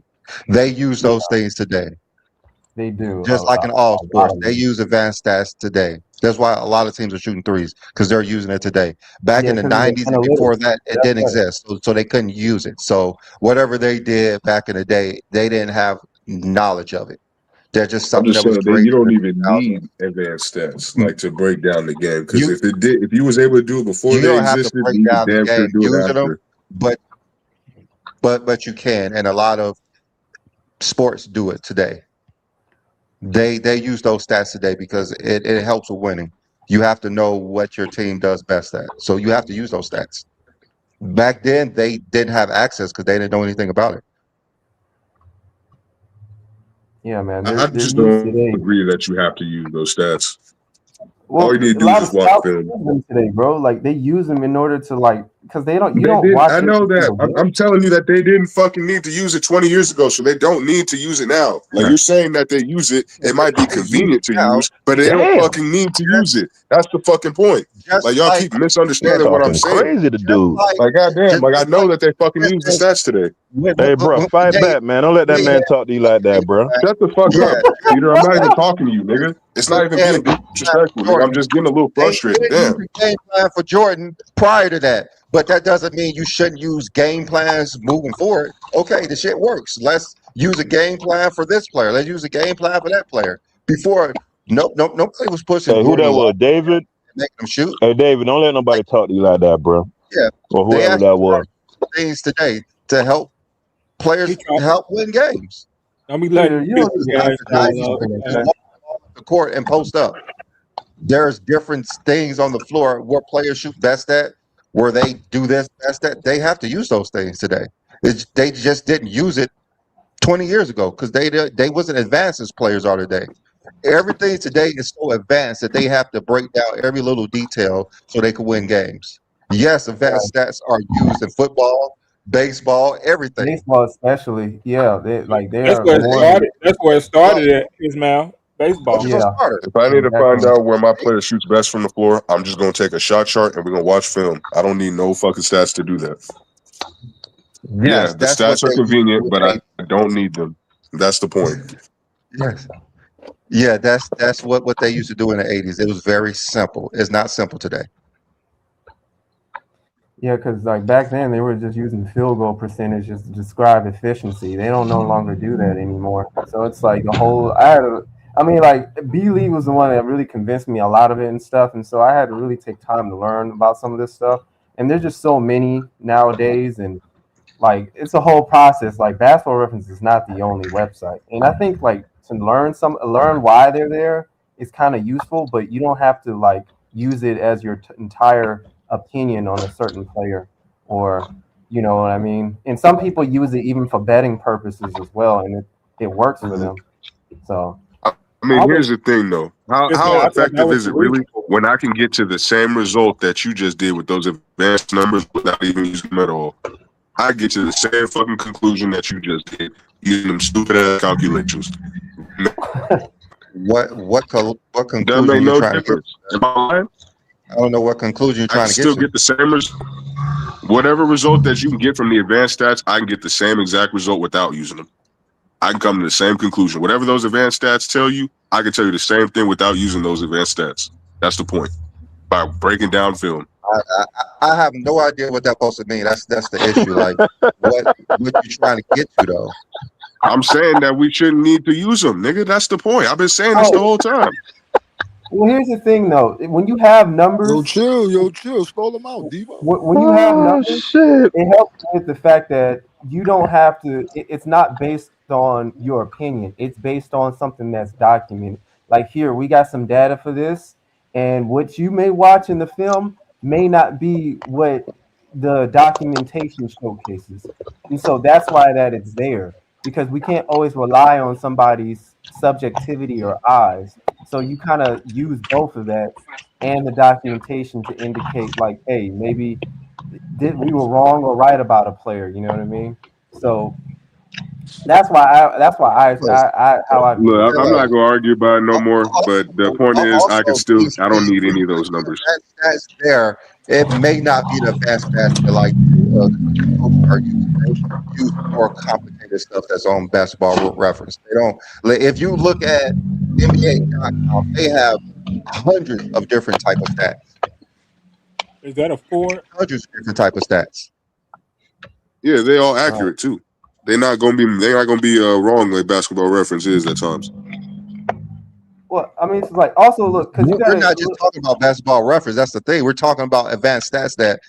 They use those things today. They do Just like in all a lot sports, of they them. use advanced stats today. That's why a lot of teams are shooting threes because they're using it today. Back Yeah, in the because of the 90s and before analytics. that, it That's didn't right. exist. So they couldn't use it. So whatever they did back in the day, they didn't have knowledge of it. They're just I'm something just that was saying that you created in don't the even 2000s. need advanced stats like to break down the game because You if you was able to do it before you they don't have to existed, break you could down the damn sure game do it using them, after. but you can, and a lot of sports do it today. They use those stats today because it helps with winning. You have to know what your team does best at. So you have to use those stats. Back then they didn't have access because they didn't know anything about it. Yeah, man. I They're just used don't today. agree that you have to use those stats. All Well, you need to a do is lot of just watch scouts film. use them today, bro. Like they use them in order to like, because you They don't did. watch I every know that. single game. I'm telling you that they didn't fucking need to use it 20 years ago, so they don't need to use it now. Like you're saying that they use it, it might be They use convenient it to now, use, but they don't Damn, fucking need to use it. That's the fucking point. just Like y'all like keep misunderstanding what I'm talking saying. crazy to just dude. like Like goddamn, like I just know like that they fucking for use the instance, stats today. Hey, bro, when fight back, man. Don't let that we man had talk to you like that, bro. Shut the fuck yeah, up, Peter. I'm not even talking to you, nigga. It's not even they had a being game plan disrespectful, for nigga. I'm Jordan. just getting a little They frustrated. didn't use Damn. a game plan for Jordan prior to that. But that doesn't mean you shouldn't use game plans moving forward. Okay, the shit works. Let's use a game plan for this player. Let's use a game plan for that player. Before, nobody was pushing Hey, who Jordan that along was? David? and making him shoot. Hey, David, don't let nobody Like, talk to you like that, bro. yeah, Or they whoever that actually was. things today to help He players trying. help win games. Don't be Peter, letting you these don't even Not guys have the to go roll 90s up, where into you just that. man. walk off the court and post up. There's different things on the floor where players shoot best at, where they do this best at. They have to use those things today. They just didn't use it 20 years ago because they wasn't advanced as players are today. Everything today is so advanced that they have to break down every little detail so they can win games. Yes, Right. advanced stats are used in football, baseball, everything. Baseball, especially. Yeah, they That's are where it more. started. That's where it Well, started at Ismail. told you Baseball. for Yeah, starters. If I need to find definitely. out where my player shoots best from the floor, I'm just gonna take a shot chart and we're gonna watch film. I don't need no fucking stats to do that. Yeah, Yes, the that's what stats are they used to convenient, do but in I don't need them. That's the point. the 80s. Yes. Yeah, that's what they used to do in the 80s. It was very simple. It's not simple today. Yeah, because like back then they were just using field goal percentages to describe efficiency. They don't no longer do that anymore. So it's like a whole. I mean, like B League was the one that really convinced me a lot of it and stuff, and so I had to really take time to learn about some of this stuff. And there's just so many nowadays, and like it's a whole process. Like Basketball Reference is not the only website, and I think like to learn why they're there is kind of useful, but you don't have to like use it as your entire opinion on a certain player, or you know what I mean. And some people use it even for betting purposes as well, and it works for them. So I mean, here's the thing though. How I thought that effective was is the it really reason. when I can get to the same result that you just did with those advanced numbers without even using them at all? I get to the same fucking conclusion that you just did using them stupid ass calculations. What That conclusion make you no trying to get? difference. Am I lying? I don't know what conclusion you're I can trying to still get to. get the same whatever result that you can get from the advanced stats. I can get the same exact result without using them. I can come to the same conclusion. Whatever those advanced stats tell you, I can tell you the same thing without using those advanced stats. That's the point. By breaking down film. I have no idea what that's supposed to mean. That's the issue. Like what you trying to get to though? I'm saying that we shouldn't need to use them, nigga. That's the point. I've been saying this the whole time. Well, here's the thing, though. When you have numbers, Yo, chill. Scroll them out, Devo. when you have numbers, it helps with the fact that you don't have to. It's not based on your opinion. It's based on something that's documented. Like here, we got some data for this, and what you may watch in the film may not be what the documentation showcases, and so that's why that it's there, because we can't always rely on somebody's subjectivity or eyes. So you kind of use both of that and the documentation to indicate, like, hey, maybe we were wrong or right about a player. You know what I mean? So that's why I view Look, it. I'm not gonna argue about it no more. But the point is, I don't need any of those numbers. That's there. It may not be the best stats, but like are use more complicated stuff that's on basketball reference. They don't. If you look at NBA.com, they have hundreds of different type of stats. Is that a 4? Hundreds of different type of stats. Yeah, they all accurate too. They're not gonna be wrong like basketball reference is at times. Well, I mean, it's like also look because we're not just talking about basketball reference. That's the thing. We're talking about advanced stats that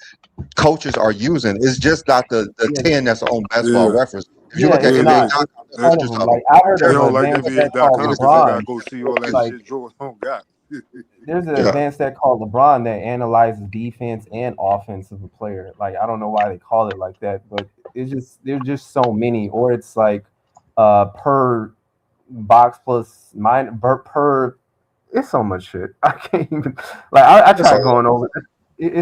coaches are using. It's just not the 10 that's on basketball reference. If you look at NBA.com, hundreds of them. Like I heard They of don't an like advanced stat called NBA.com because they gotta LeBron. go see all that Like, shit Jordan don't got. there's an advanced stat called LeBron that analyzes defense and offense of a player. Like I don't know why they call it like that, but there's just so many. Or it's like per box plus per. It's so much shit. I can't even like. I tried going over it.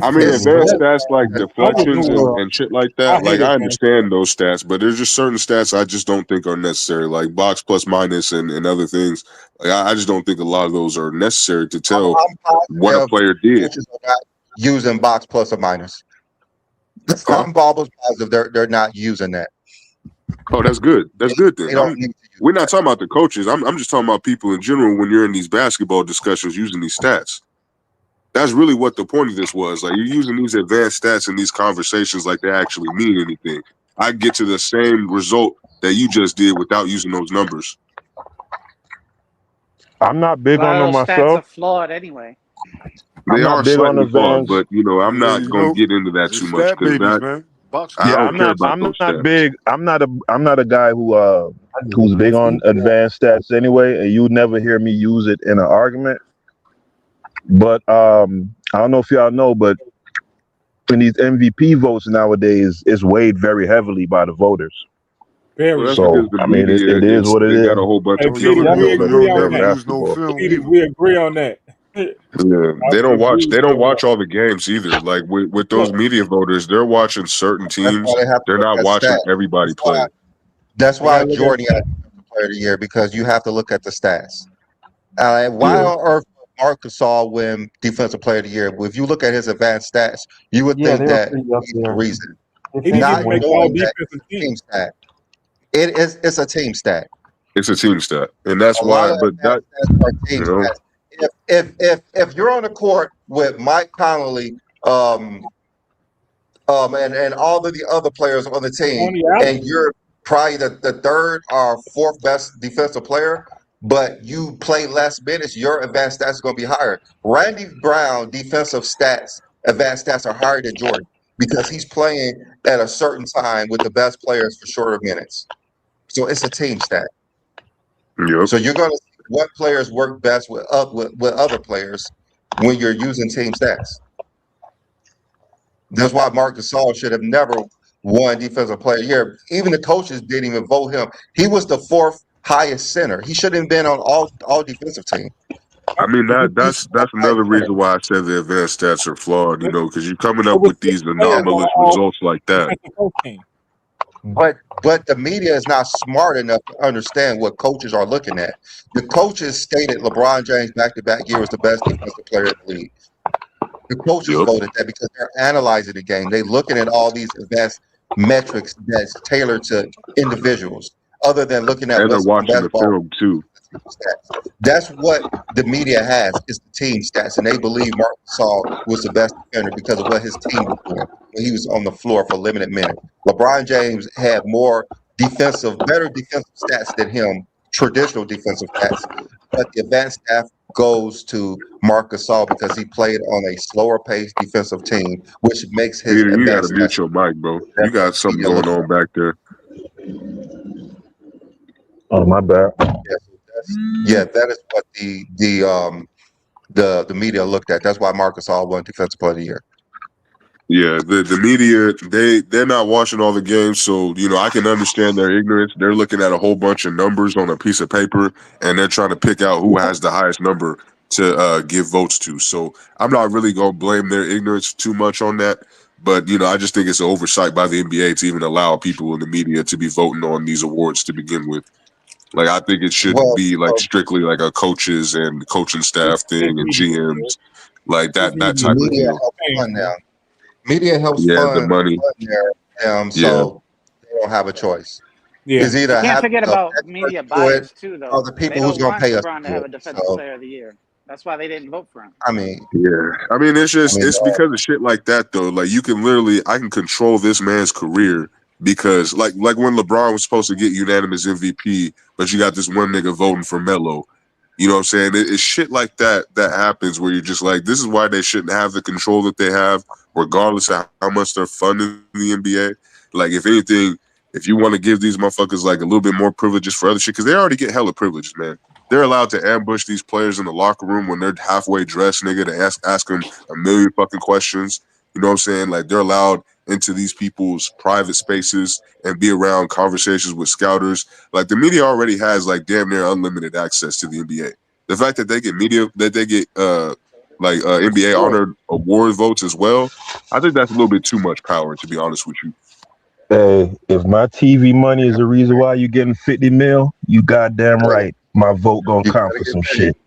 I mean, advanced stats like deflections and shit like that. Like I understand those stats, but there's just certain stats I just don't think are necessary. Like box plus minus and other things. Like I just don't think a lot of those are necessary to tell what a player did. Using box plus or minus. I'm almost positive they're not using that. Oh, that's good. That's good then. We're not talking about the coaches. I'm just talking about people in general when you're in these basketball discussions using these stats. That's really what the point of this was. Like you're using these advanced stats in these conversations like they actually mean anything. I get to the same result that you just did without using those numbers. I'm not big on them Stats myself. are flawed anyway. They are big on slightly flawed, advanced. but I'm not going to get into that too much because that. I don't care about those stats. Big. I'm not a guy who's big on advanced stats anyway, and you never hear me use it in an argument. But I don't know if y'all know, but in these MVP votes nowadays, it's weighed very heavily by the voters. So I mean, it is what it is. Got a whole bunch of we agree on that. We agree on that. Yeah, they don't watch all the games either. Like with those media voters, they're watching certain teams. They're not watching everybody play. That's why Jordan got Player of the Year, because you have to look at the stats. Why on earth Marc Gasol win Defensive Player of the Year? If you look at his advanced stats, you would think that he's the reason. Not knowing that it's a team stat. It's a team stat. It's a team stat, and that's why. But that if you're on the court with Mike Conley, and all of the other players on the team, and you're probably the third or fourth best defensive player, but you play less minutes, your advanced stats are going to be higher. Randy Brown defensive stats, advanced stats are higher than Jordan because he's playing at a certain time with the best players for shorter minutes. So it's a team stat. Yep. So you're going to see what players work best with other players when you're using team stats. That's why Marc Gasol should have never won Defensive Player of the Year. Even the coaches didn't even vote him. He was the fourth highest center. He shouldn't have been on all defensive team. I mean that's another reason why I said the advanced stats are flawed. Because you're coming up with these anomalous results like that. But the media is not smart enough to understand what coaches are looking at. The coaches stated LeBron James back-to-back year was the best defensive player in the league. The coaches Yep. voted that because they're analyzing the game. They're looking at all these advanced metrics that's tailored to individuals, other than looking at And they're what's on watching the basketball film too. stats. That's what the media has is the team stats, and they believe Marc Gasol was the best defender because of what his team was doing when he was on the floor for limited minutes. LeBron James had better defensive stats than him, traditional defensive stats, but the advanced staff goes to Marc Gasol because he played on a slower paced defensive team, which makes his Peter, you got to advanced mute stats. your mic, bro. You That's what got the something media going looks on at. back there. Oh, my bad. That is what the media looked at. That's why Marc Gasol won Defensive Player of the Year. Yeah, the media, they're not watching all the games, so I can understand their ignorance. They're looking at a whole bunch of numbers on a piece of paper, and they're trying to pick out who has the highest number to give votes to. So I'm not really gonna blame their ignorance too much on that. But I just think it's an oversight by the NBA to even allow people in the media to be voting on these awards to begin with. Like, I think it should be like strictly like a coaches and coaching staff thing and GMs, like that type of Media deal. helps fund them. Media helps Yeah, the fund money. them, Yeah. so they don't have a choice. Yeah. It's either You can't have forget the about experts media do it bias too, or though. the They people who's don't gonna want pay us LeBron to to do have it. a Defensive So Player of the Year. That's why they didn't vote for him. I mean, Yeah, I mean, it's because of shit like that though. Like, I can control this man's career because like when LeBron was supposed to get unanimous MVP, but you got this one nigga voting for Melo. You know what I'm saying? It's shit like that happens where you're just like, this is why they shouldn't have the control that they have, regardless of how much they're funding the NBA. Like, if anything, if you want to give these motherfuckers like a little bit more privileges for other shit, because they already get hella privileges, man. They're allowed to ambush these players in the locker room when they're halfway dressed, nigga, to ask them a million fucking questions. You know what I'm saying? Like, they're allowed into these people's private spaces and be around conversations with scouters. Like, the media already has like damn near unlimited access to the NBA. The fact that they get NBA honored award votes as well, I think that's a little bit too much power, to be honest with you. Hey, if my TV money is the reason why you getting 50 mil, you goddamn right. My vote gonna count for some shit.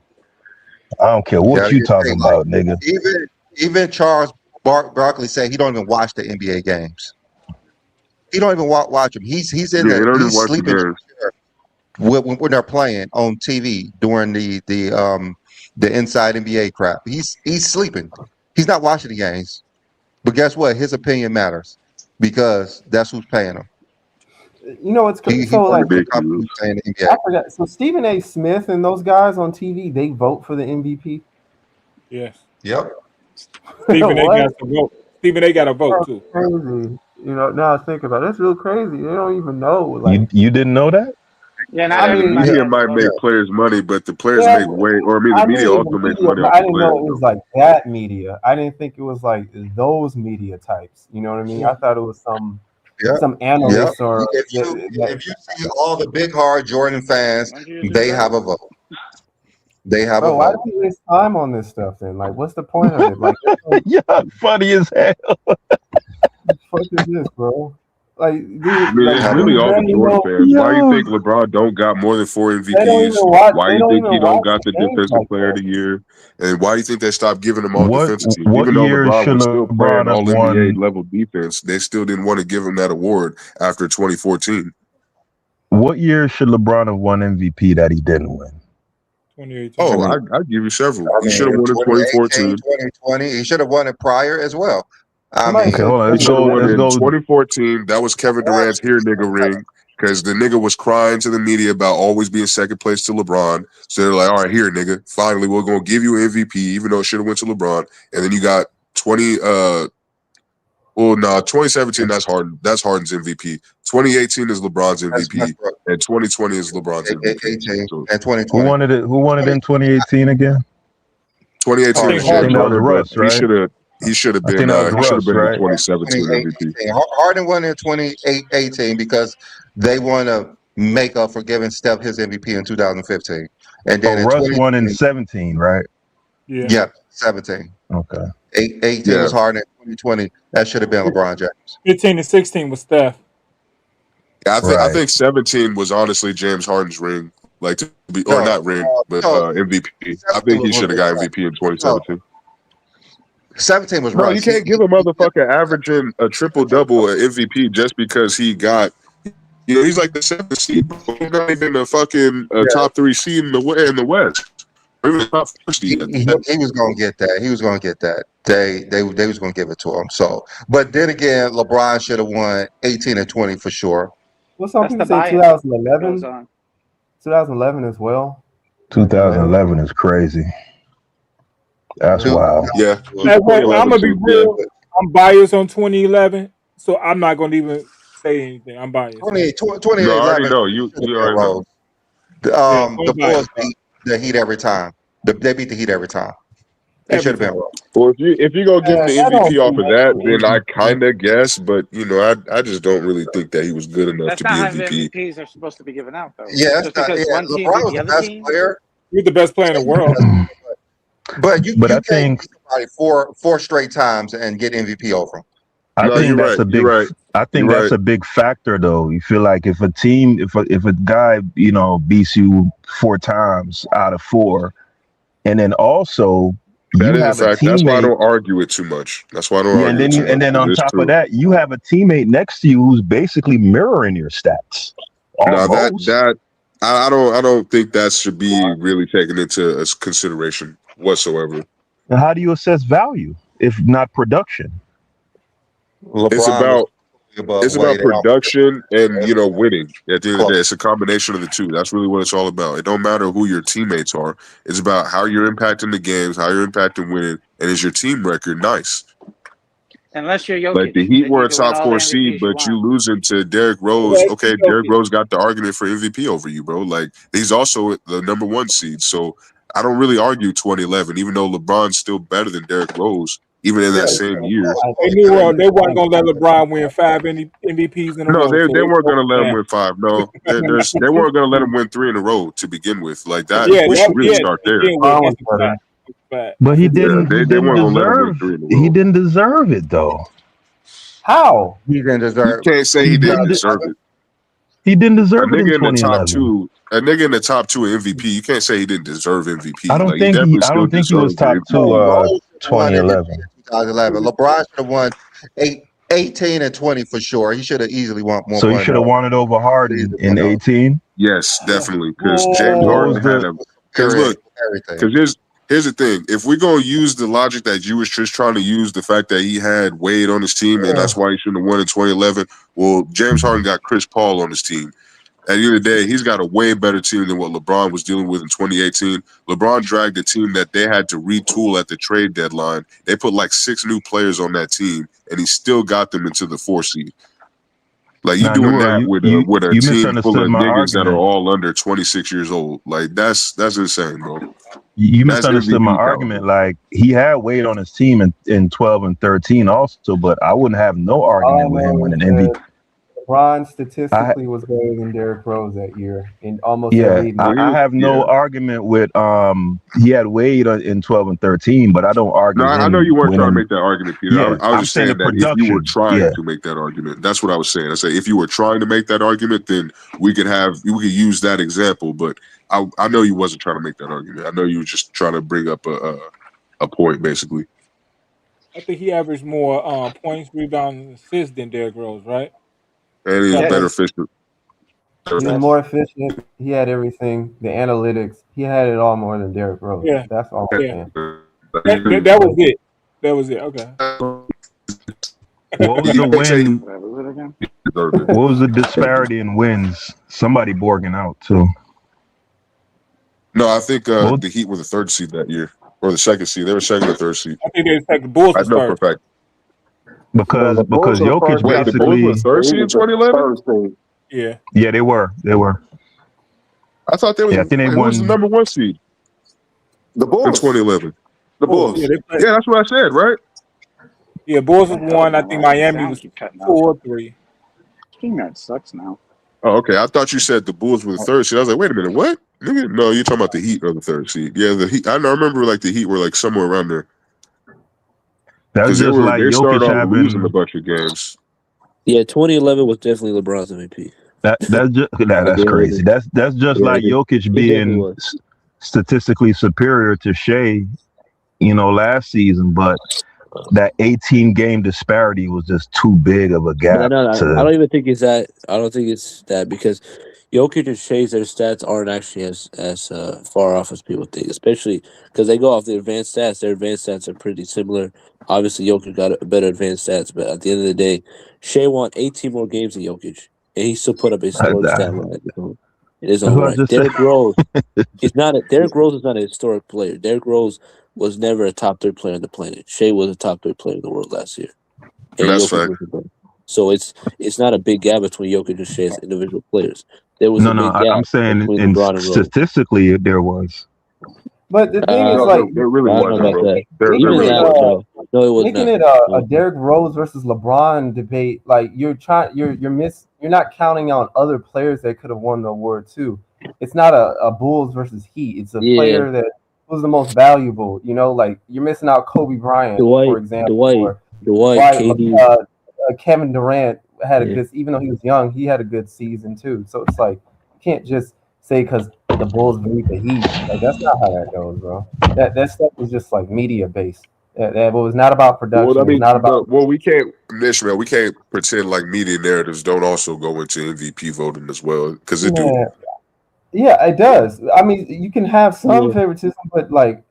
I don't care what you talking about, nigga. Even Charles Barkley said he don't even watch the NBA games. He don't even watch them. He's He don't even watch the sleeping in games. the chair when they're playing on TV during the inside NBA crap. He's sleeping. He's not watching the games. But guess what? His opinion matters because that's who's paying him. You know, it's He so like company paying the NBA. I forgot. So Stephen A. Smith and those guys on TV, they vote for the MVP. Yes. Yep. Stephen A. got to vote. Stephen A. got a vote too. Crazy. You know, now I think about it, that's real crazy. They don't even know. Like, you didn't know that? Yeah, not the media might make players money, but the players make way, or the media also makes money off I the didn't players. know it was like that media. I didn't think it was like those media types. You know what I mean? I thought it was some analysts or. If you see all the big hard Jordan fans, they have a vote. They have a why vote. do we waste time on this stuff then? Like, what's the point of it? Like, yeah, funny as hell. What the fuck is this, bro? Like, dude, I mean, it's really all the Jordan fans. Why do you think LeBron don't got more than 4 MVPs? Why do you think he don't got the Defensive Player of the Year? And why do you think they stopped giving him all defensive teams? What Even though year LeBron should was still LeBron playing have all won? NBA level defense, they still didn't want to give him that award after 2014. What year should LeBron have won MVP that he didn't win? 2018. Oh, I'd give you several. I He mean, should have won in 2014. 2020. He should have won it prior as well. I mean, Okay, hold on. He should have won Let's in go. 2014. That was Kevin Durant's here nigga ring because the nigga was crying to the media about always being second place to LeBron. So they're like, all right, here, nigga. Finally, we're going to give you an MVP, even though it should have went to LeBron. And then you got 2017, that's Harden. That's Harden's MVP. 2018 is LeBron's MVP. And 2020 is LeBron's MVP. So, and 2020. Who won it in 2018 again? 2018 was James Harden, but Russ, right? he should have I been think that was Russ, in right? 2017 MVP. Harden won in 2018 because they want to make up for giving Steph his MVP in 2015. And then Russ won in 17, right? Yeah, 17. Okay. 18 was Harden in 2020. That should have been LeBron James. 15 and 16 was Steph. I Right. think 17 was honestly James Harden's ring, like to be or No, not ring, but no, MVP. I 17 think he was should have got MVP in no, 2017. 17 was No, you Russ. can't give a motherfucker averaging a triple double an MVP just because he got. You know, he's like the 7th seed. Bro. He's not even a fucking top 3 seed in the West. Or even top 4 seed. He was gonna get that. He was gonna get that. They was gonna give it to him. So, but then again, LeBron should have won 18 and 20 for sure. Well, some That's people the say bias that 2011, goes on. 2011 as well. 2011 is crazy. That's wild. Yeah. Hey, wait, I'm gonna be 2011 too. real. I'm biased on 2011, so I'm not gonna even say anything. I'm biased. 2011. No, I already know. You should have been already know. Rose. Yeah, The Bulls beat the Heat every time. They beat the Heat every time. It should have been Rose. Well, if you gonna give him the I don't MVP off think of that, then I kind of guess. But you know, I just don't really think that he was good enough That's to be not how MVP. MVPs are supposed to be given out, though. Yeah, Just because one team LeBron beat was the the other best team. player. You're the best player in the world. But you But I can't think beat somebody four straight times and get MVP over him. I No, think you're that's right. a big. You're right. I think You're that's right. a big factor, though. You feel like if a team, if a guy, you know, beats you 4 times out of 4, and then also That you is a have a fact. That's why I teammate. don't argue it too much. That's why I don't Yeah, and argue it then too much. and then on It's top true. of that, you have a teammate next to you who's basically mirroring your stats. Now Almost. that I don't think that should be really taken into consideration whatsoever. And how do you assess value if not production? It's LeBron was about above it's Wade. about They all production and winning. At the end of the close. day, it's a combination of the two. That's really what it's all about. It don't matter who your teammates are. It's about how you're impacting the games, how you're impacting winning, and is your team record nice? Unless you're Jokic, Like the Heat then were you a can win top all 4 the seed, MVPs you but you want. losing to Derrick Rose. Okay, Derrick Rose got the argument for MVP over you, bro. Like he's also the number 1 seed. So I don't really argue 2011, even though LeBron's still better than Derrick Rose, even in that same year. They knew they weren't gonna let LeBron win 5 MVPs in a No, row. they So weren't gonna let him man. win 5. No, they weren't gonna let him win 3 in a row to begin with. Like that, Yeah, we should really start they there. did win. That's a fact. That's a fact. But he Yeah, didn't. He they didn't weren't gonna let him win deserve. 3 in a He row. didn't deserve it, though. How? He didn't You deserve. can't say he didn't deserve it. He didn't A deserve it in nigga in the top 2011. 2, a nigga in the top 2 in MVP. You can't say he didn't deserve MVP. I don't Like he think he. definitely I still don't think he was deserves the top 2. MVP. Rose won it in 2011. 2011. LeBron should have won 18 and 20 for sure. He should have easily won So he more. should have won it over Harden in 18. Yes, definitely. Because James What Harden was had the? a. Because look, everything. because here's the thing. If we're gonna use the logic that you was just trying to use, the fact that he had Wade on his team and that's why he shouldn't have won in 2011. Well, James Harden got Chris Paul on his team. At the end of the day, he's got a way better team than what LeBron was dealing with in 2018. LeBron dragged a team that they had to retool at the trade deadline. They put like 6 new players on that team, and he still got them into the 4 seed. Like you Now, doing Noor, that with a you team full misunderstood of my niggas that are argument. all under 26 years old. Like that's insane, bro. You That's misunderstood my MVP argument. caliber. Like he had Wade on his team in 12 and 13 also, but I wouldn't have no argument with him winning MVP. LeBron statistically was better than Derrick Rose that year in almost Yeah, every. I have no argument with he had Wade in 12 and 13, but I don't argue No, I know him you weren't trying to winning. make that argument, Peter. Yeah, I was I'm just saying saying the that if you were production. trying Yeah, to make that argument, that's what I was saying. I say if you were trying to make that argument, then we could use that example. But I know you wasn't trying to make that argument. I know you were just trying to bring up a point, basically. I think he averaged more points, rebounds, and assists than Derrick Rose, right? And he's better efficient. He was more efficient. He had everything. The analytics. He had it all more than Derrick Rose. Yeah. That's all I'm Yeah. saying. That was it. That was it. Okay. what was the win? What was it again? What was the disparity in wins? Somebody borging out too. No, I think the Heat were the 3rd seed that year, or the 2nd seed. They were 2nd or 3rd seed. I think they take the Bulls I was know for a first. fact. Because Jokic Wait, the Bulls were basically 3rd seed in 2011. Yeah. Yeah, they were. I thought they were. Yeah, I think they who was the won. number 1 seed The in Bulls. 2011? The Bulls. Yeah, Yeah, that's what I said, right? yeah, Bulls was 1. I think Miami was 2 or 3. Streamyard sucks now. Oh, okay. I thought you said the Bulls were the 3rd seed. I was like, wait a minute, what? Nigga, no, you're talking about the Heat or the 3rd seed. Yeah, the Heat. I remember like the Heat were like somewhere around there. That's Because just like they started Jokic off losing a having. bunch of games. Yeah, 2011 was definitely LeBron's MVP. That's crazy. That's just like Jokic being statistically superior to Shea, last season, but that 18 game disparity was just too big of a gap. I don't even think it's that. I don't think it's that because Jokic and Shea's their stats aren't actually as far off as people think, especially because they go off the advanced stats. Their advanced stats are pretty similar. Obviously, Jokic got a better advanced stats, but at the end of the day, Shea won 18 more games than Jokic, and he still put up a historic stat line. It is all right. Derrick Rose, Derrick Rose is not a historic player. Derrick Rose was never a top 3 player on the planet. Shea was a top 3 player in the world last year. And that's fact. So it's not a big gap between Jokic and Shea as individual players. There was a big gap. I'm saying in statistically there was. But the thing is, like, there really wasn't, bro. No, it was making not. it a Derrick Rose versus LeBron debate. Like, you're not counting on other players that could have won the award too. It's not a Bulls versus Heat. It's a player that was the most valuable. Like, you're missing out Kobe Bryant, for example. Dwight, Kevin Durant had a good, even though he was young, he had a good season too. So it's like, you can't just say because the Bulls beat the Heat. Like, that's not how that goes, bro. That stuff was just like media based. That was not about production. Well, I mean, it was not about. we can't pretend like media narratives don't also go into MVP voting as well, because it do. Yeah, it does. I mean, you can have some favoritism, but like,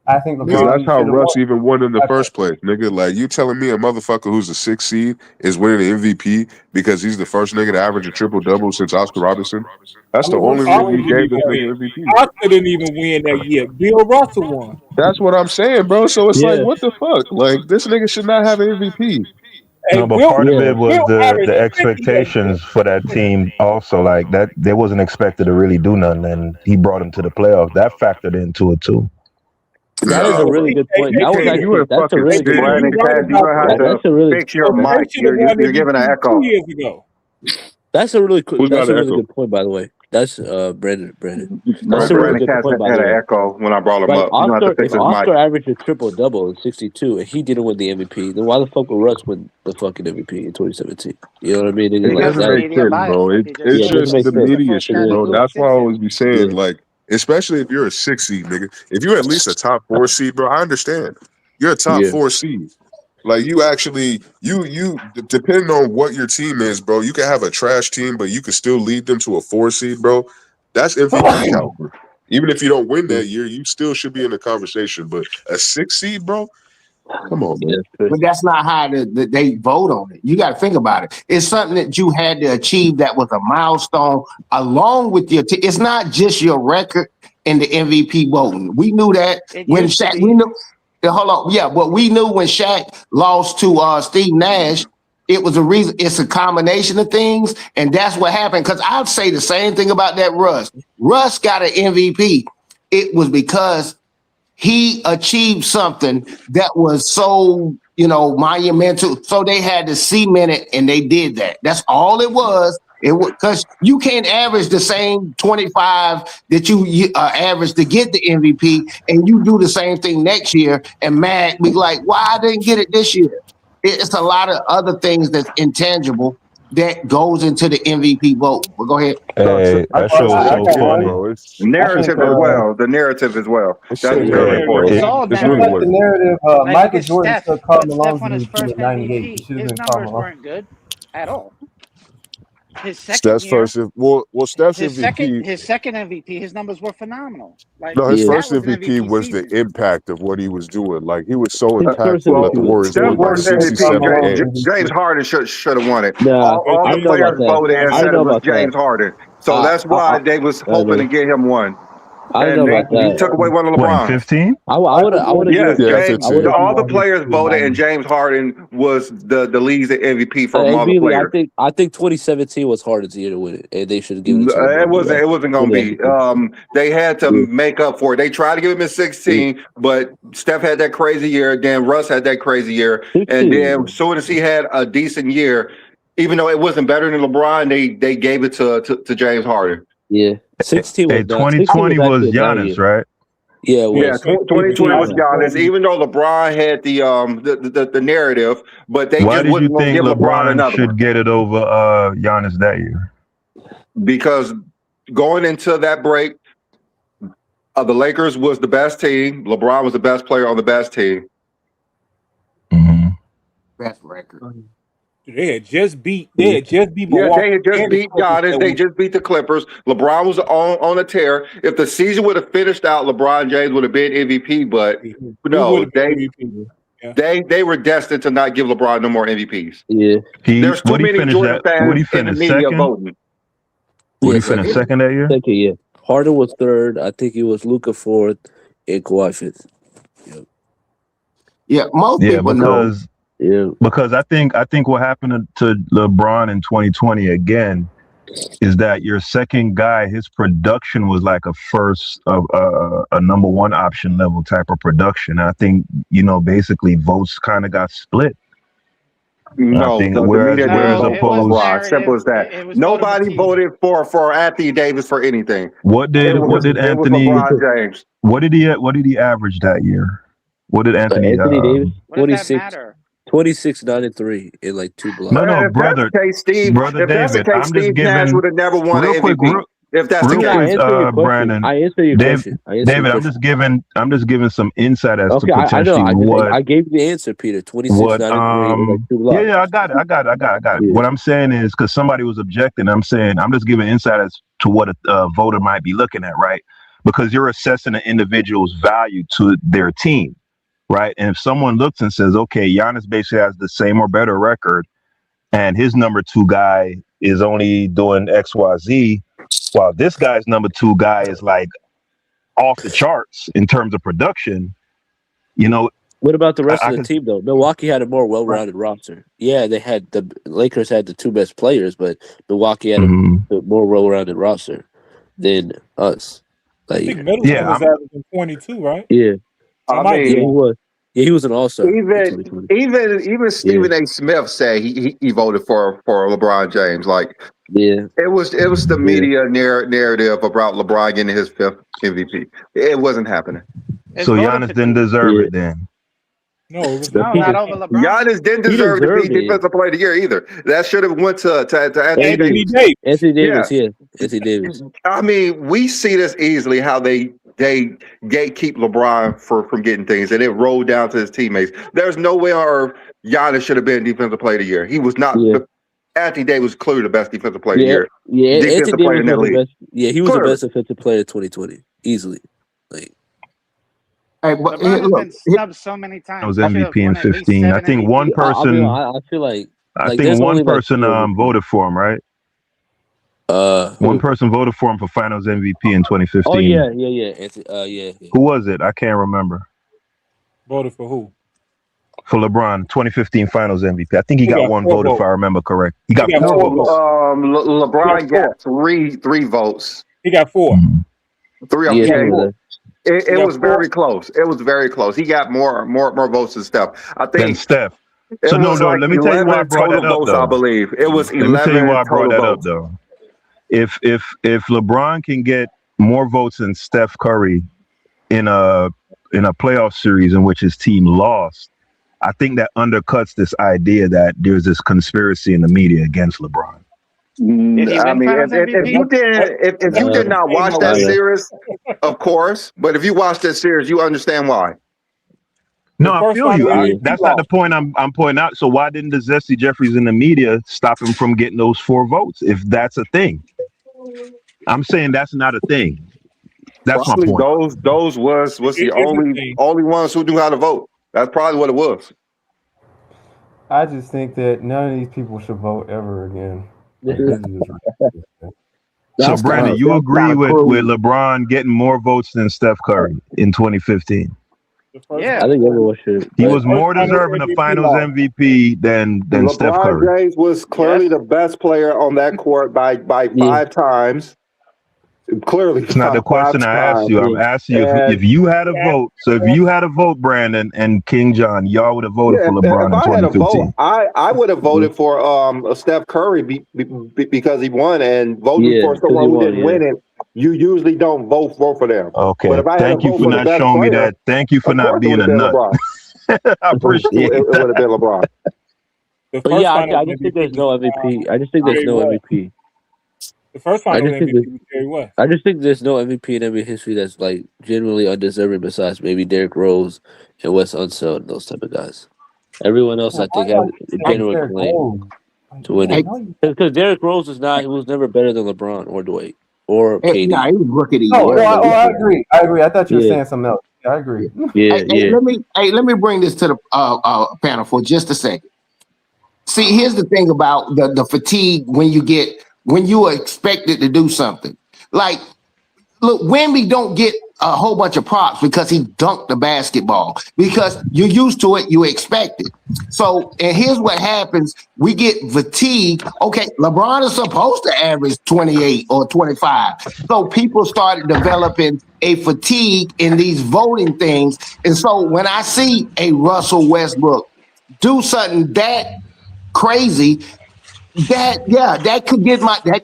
I think LeBron. That's how Russ even won in the first place, nigga. Like, you telling me a motherfucker who's a 6th seed is winning the MVP because he's the first nigga to average a triple-double since Oscar Robertson? That's the only reason we gave this nigga MVP. Oscar didn't even win that year. Bill Russell won. That's what I'm saying, bro. So it's like, what the fuck? Like, this nigga should not have an MVP. No, but part of it was the expectations for that team also. Like, that they wasn't expected to really do nothing, and he brought them to the playoffs. That factored into it too. That is a really good point. That's a really good Brandon, point. you don't have to fix your mic. You're giving an echo. 2 years ago. That's a really good point, by the way. That's Brandon. That's a really good point, by the way. Had an echo when I brought him up. If Oscar averaged a triple-double in 62 and he didn't win the MVP, then why the fuck would Russ win the fucking MVP in 2017? You know what I mean? It doesn't make sense, bro. It's just the media shit, bro. That's why I always be saying, like, especially if you're a 6 seed, nigga. If you're at least a top 4 seed, bro, I understand. You're a top 4 seed. Like, you actually, you depending on what your team is, bro, you can have a trash team, but you can still lead them to a 4 seed, bro. That's MVP caliber. Even if you don't win that year, you still should be in the conversation. But a 6 seed, bro, come on, man. But that's not how they vote on it. You got to think about it. It's something that you had to achieve that was a milestone along with your team. It's not just your record in the MVP voting. We knew that when Shaq, we knew. Hold on, yeah, but we knew when Shaq lost to Steve Nash, it was a reason. It's a combination of things, and that's what happened. Because I'd say the same thing about that Russ. Russ got an MVP. It was because he achieved something that was so, monumental. So they had to cement it, and they did that. That's all it was. It was because you can't average the same 25 that you average to get the MVP, and you do the same thing next year, and Matt be like, "Why I didn't get it this year?" It's a lot of other things that's intangible that goes into the MVP vote. But go ahead. Hey, that show was so funny. Narrative as well. The narrative as well. That's very important. It's really the narrative. Michael Jordan took Karl Malone's MVP in '98. He should have been Karl Malone. Weren't good at all. His second Steph's year, first. Well, Steph's MVP. His second MVP, his numbers were phenomenal. Like, no, his first MVP was the impact of what he was doing. Like, he was so impactful that the Warriors won by 67 games. James Harden should have won it. No, all the players voted and said it was James Harden. So that's why they was hoping to get him one. I don't know about that. He took away one of LeBron. 15? I would have. Yes, all the players voted, and James Harden was the league's MVP from all the players. I think 2017 was Harden's year to win it, and they should have given it to him. It wasn't going to be. They had to make up for it. They tried to give him in 16, but Steph had that crazy year. Then Russ had that crazy year, and then as soon as he had a decent year, even though it wasn't better than LeBron, they gave it to James Harden. Yeah. 16 was 2020 was Giannis, right? Yeah, it Yeah, was. 2020 was Giannis. Even though LeBron had the narrative, but they Why just did you wouldn't gonna think give LeBron LeBron another should one get it over Giannis that year? because going into that break, the Lakers was the best team. LeBron was the best player on the best team. Best record. They had just beat Yeah, Milwaukee. they had just and the beat Clippers Giannis. that They week. just beat the Clippers. LeBron was on a tear. If the season would have finished out, LeBron James would have been MVP. But He no, would have been MVP. Yeah. they were destined to not give LeBron no more MVPs. Yeah. There's too many Jordan Would he fans in the finish media second? voting. Would he finish second that year? Second, yeah. Harden was third. I think it was Luka fourth and Kawhi fifth. Yep. Yeah, most people know. Because I think what happened to LeBron in 2020 again is that your second guy, his production was like a number one option level type of production. I think basically votes kind of got split. No, I think the media didn't vote for opposed, LeBron. Simple as that. Nobody voted for Anthony Davis for anything. What did Anthony? LeBron James. What did he average that year? What did Anthony Davis? What does that matter? 26, 9, and 3 in like 2 blocks. No, brother. If that's the case, Brother David, I'm just Steve Nash giving. would have never won an MVP. If that's the case, Brandon. I answer your question. David, I'm just giving some insight as to potentially I gave you the answer, Peter. 26, 9, and 3 in like 2 blocks. Yeah, I got it. Yeah. What I'm saying is because somebody was objecting, I'm just giving insight as to what a voter might be looking at, right? Because you're assessing an individual's value to their team. Right. And if someone looks and says, okay, Giannis basically has the same or better record and his number 2 guy is only doing XYZ, while this guy's number 2 guy is like off the charts in terms of production, What about the rest of the team, though? Milwaukee had a more well-rounded roster. Yeah, the Lakers had the 2 best players, but Milwaukee had a more well-rounded roster than us. I think Middleton was averaging 22, right? Yeah. he was. Yeah, he was an all-star. Even Stephen A. Smith said he voted for LeBron James. Like, it was the media narrative about LeBron getting his 5th MVP. It wasn't happening. So Giannis didn't deserve it then. No, it was not over LeBron. Giannis didn't deserve to be Defensive Player of the Year either. That should have went to Anthony Davis. Anthony Davis, yeah. Anthony Davis. I mean, we see this easily how they gatekeep LeBron from getting things, and it rolled down to his teammates. There's no way on earth Giannis should have been Defensive Player of the Year. He was not. Anthony Davis was clearly the best Defensive Player of the Year. Yeah, Defensive player in that league. He was the best defensive player of 2020, easily. Hey, but LeBron has been snubbed so many times. I was MVP in 15. I think one person. I feel like I think one person voted for him, right? One person voted for him for Finals MVP in 2015. Oh yeah. Who was it? I can't remember. Voted for who? For LeBron, 2015 Finals MVP. I think he got one vote, if I remember correct. He got 4 votes. LeBron got three votes. He got 4. 3 of them. It was very close. It was very close. He got more votes than Steph. I think. Than Steph. So no. Let me tell you why I brought that up. Votes, I believe it was 11. Let me tell you why I brought that votes. up, though. If LeBron can get more votes than Steph Curry in a playoff series in which his team lost, I think that undercuts this idea that there's this conspiracy in the media against LeBron. I mean, if you did not watch that series, of course, but if you watch that series, you understand why. No, I feel you. That's not the point I'm pointing out. So why didn't the Zesty Jeffries in the media stop him from getting those 4 votes? If that's a thing, I'm saying that's not a thing. That's my point. Those was the only ones who knew how to vote. That's probably what it was. I just think that none of these people should vote ever again. So Brandon, you agree with LeBron getting more votes than Steph Curry in 2015? Yeah, I think everyone should. He was more deserving of Finals MVP than Steph Curry. LeBron James was clearly the best player on that court by 5 times. Clearly, it's not the question I asked you. I'm asking you if you had a vote. So if you had a vote, Brandon and King John, y'all would have voted for LeBron in 2015. I would have voted for Steph Curry because he won, and voting for someone who didn't win it you usually don't vote for them. Okay. But if I had Thank to you vote for for the not best showing me player, that. Thank you for of not course it being would a have been nut. LeBron. I appreciate It would have been LeBron. The But first yeah, finals I just think MVP there's no was MVP. I just think there's Jerry no West. MVP. The first I finals just think MVP was Jerry West. I just think there's no MVP in NBA history that's like genuinely undeserving besides maybe Derrick Rose and Wes Unseld and those type of guys. Everyone else, I think, has a genuine claim to winning. Because Derrick Rose is not; he was never better than LeBron or Dwight or KD. Nah, he was rookie of the No, year. I agree. I thought you were Yeah. saying something else. I agree. Yeah, yeah. Let me bring this to the panel for just a second. See, here's the thing about the fatigue when you are expected to do something. Like, look, Wemby don't get a whole bunch of props because he dunked the basketball. Because you're used to it, you expect it. So, and here's what happens: we get fatigue. Okay, LeBron is supposed to average 28 or 25. So people started developing a fatigue in these voting things. And so when I see a Russell Westbrook do something that crazy, that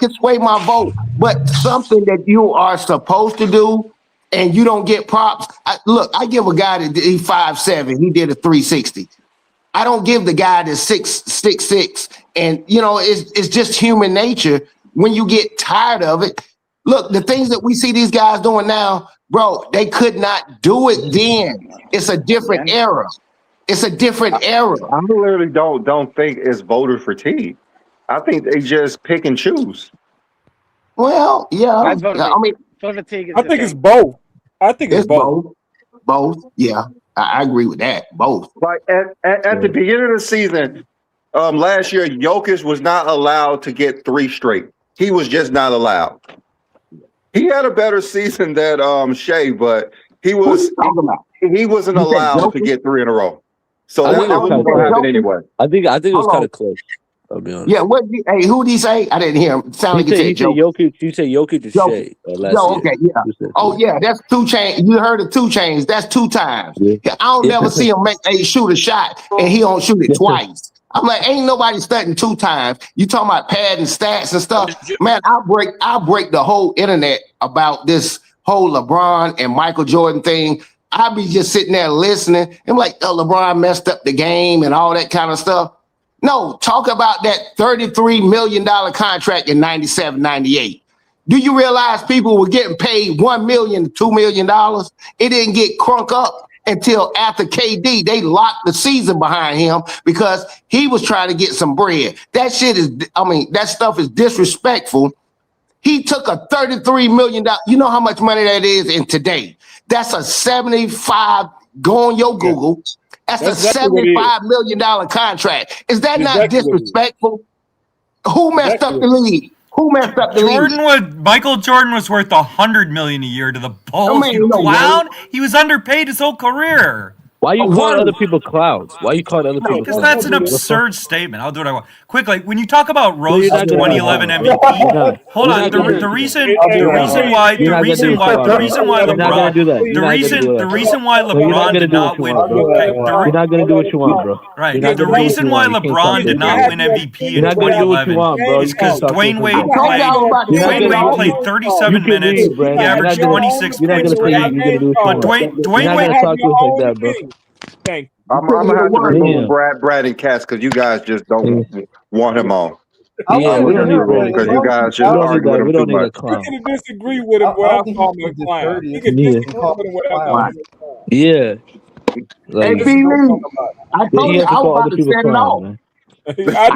could sway my vote. But something that you are supposed to do and you don't get props. I give a guy that he's 5'7", he did a 360. I don't give the guy that's 6'6", and it's just human nature when you get tired of it. Look, the things that we see these guys doing now, bro, they could not do it then. It's a different era. It's a different era. I literally don't think it's voter fatigue. I think they just pick and choose. Well, yeah. I mean, I think it's both. I think it's both. Both. Yeah, I agree with that. Both. Like at the beginning of the season, last year, Jokic was not allowed to get 3 straight. He was just not allowed. He had a better season than Shea, but he wasn't allowed to get 3 in a row. So that was going to happen anyway. I think it was kind of close. I'll be honest. Yeah, who did he say? I didn't hear him. Sound like he said Jokic. You said Jokic to Shea last year. Okay, yeah. Oh, yeah, that's 2 Chainz. You heard of 2 Chainz. That's 2 times. Yeah. I don't never see him shoot a shot and he don't shoot it twice. I'm like, ain't nobody studying 2 times. You talking about padding stats and stuff. Man, I'll break the whole internet about this whole LeBron and Michael Jordan thing. I'll be just sitting there listening. I'm like, LeBron messed up the game and all that kind of stuff. No, talk about that $33 million contract in 97, 98. Do you realize people were getting paid $1 million, $2 million? It didn't get crunk up until after KD. They locked the season behind him because he was trying to get some bread. That stuff is disrespectful. He took a $33 million. You know how much money that is in today? That's a 75. Go on your Google. That's a $75 million contract. Is that not disrespectful? Who messed up the league? Who messed up the league? Michael Jordan was worth $100 million a year to the Bulls. You clown! He was underpaid his whole career. Why you calling other people clouds? Why you calling other people Because clouds? that's an absurd statement. I'll do what I want. Quickly, when you talk about Rose's 2011 MVP, hold on. The reason why LeBron did not win. You're not gonna do what you want, bro. Right. The reason why LeBron did not win MVP in 2011 is because Dwayne Wade played 37 minutes. He averaged 26 points per game. But Dwayne Wade. Thank you. I'm gonna have to remove Brad and Cass because you guys just don't want him on. Yeah, we don't need because you guys just argue with him too much. You can disagree with him without calling him a clown. You can disagree with him without calling him a clown. Yeah. Like, hey, B-Lee, I told you I was about to set it off. I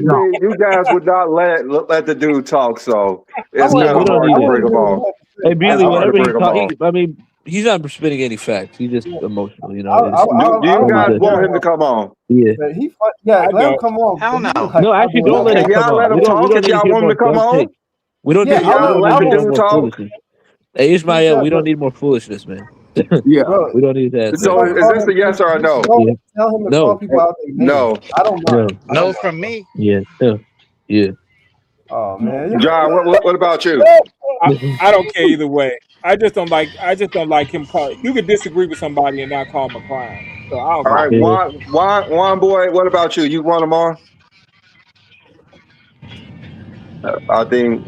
know. You guys would not let the dude talk, so it's kind of hard to bring him on. Hey, Billy, whenever he talks, I mean, he's not spitting any facts. He's just emotional, you know. Do you guys want him to come on? Yeah. Let him come on. Hell no. No, actually, don't let him come on. Y'all let him talk if y'all want him to come on. We don't need more foolishness. Hey, Ishmael, we don't need more foolishness, man. Yeah, we don't need that. So is this a yes or a no? Yeah. Tell him to call people out their name. No. I don't know. No from me. Yeah. Oh man, John, what about you? I don't care either way. I just don't like him calling. You could disagree with somebody and not call him a clown. So I don't. All right, Juan boy, what about you? You want him on? I think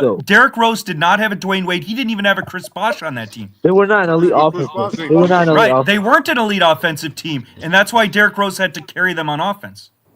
though. Derrick Rose did not have a Dwayne Wade. He didn't even have a Chris Bosh on that team. They were not an elite Yeah, but Chris offense. Bosh ain't They were not an elite Right. offense. They weren't an elite offensive team, and that's why Derrick Rose had to carry them on offense.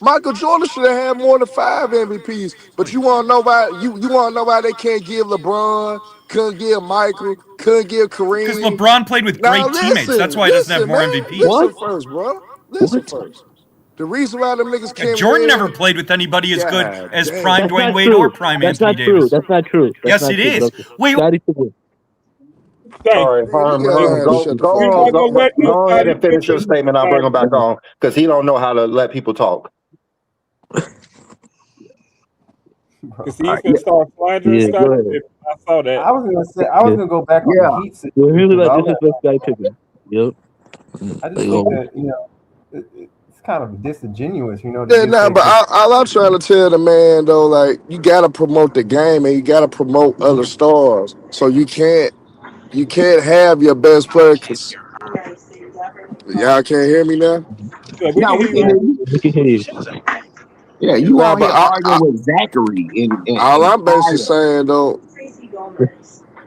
Michael Jordan should have had more than 5 MVPs. But you want to know why? You want to know why they can't give LeBron, couldn't give Michael, couldn't give Because Kareem? LeBron played with Now great teammates. That's why he doesn't have more man, MVPs. listen first, bro. Listen first. The reason why them niggas can't Jordan win. never played with anybody as good God as damn. prime That's Dwayne not Wade true. or prime That's Anthony not true. Davis. That's not true. That's Yes, not it true. is. But Wait, Scottie Pippen. Thank All you. right, Herm, Yeah, Herm, man, go shut the go fuck We're up. not on, gonna go let go ahead nobody and finish your finish statement. I'll bring him back Scottie. on because he don't know how to let people talk. Because All he's right. gonna start slandering Yeah, go Scottie ahead. Pippen. I saw that. I was gonna say I was Yeah. gonna go back on the Yeah. Heat We're situation really because about all that disrespect Scottie Pippen. Yep. I just Like, think oh, that it's kind of disingenuous, to Yeah, just nah, say but because all I'm trying to tell the man though, like you gotta promote the game and you gotta promote other stars. So you can't have your best player. Cause y'all can't hear me now. Yeah, we Now can we hear can you. hear you. we can hear you. Yeah, you Nah, on but here arguing with Zachary and all I'm basically Tyler. saying though,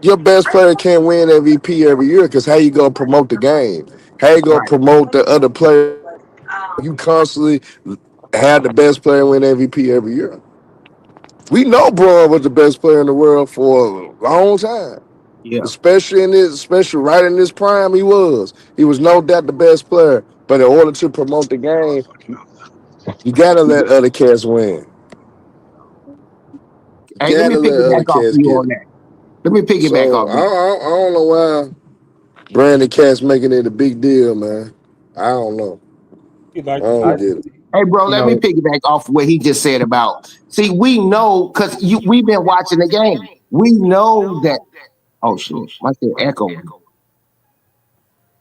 your best player can't win MVP every year because how you gonna promote the game? How you gonna promote the other player? You constantly had the best player win MVP every year. We know Braun was the best player in the world for a long time. Yeah. Especially right in his prime, he was. He was no doubt the best player. But in order to promote the game, you gotta let other cats win. You Hey, let me gotta let other piggyback off cats you get on it. that. Let me piggyback So off that. I don't know why Brandon Cat's making it a big deal, man. I don't know. He I like to don't talk. get it. Hey, bro, You let me know, piggyback off what he just said about. See, we know because we've been watching the game. We know that. Oh shit, my shit echoing.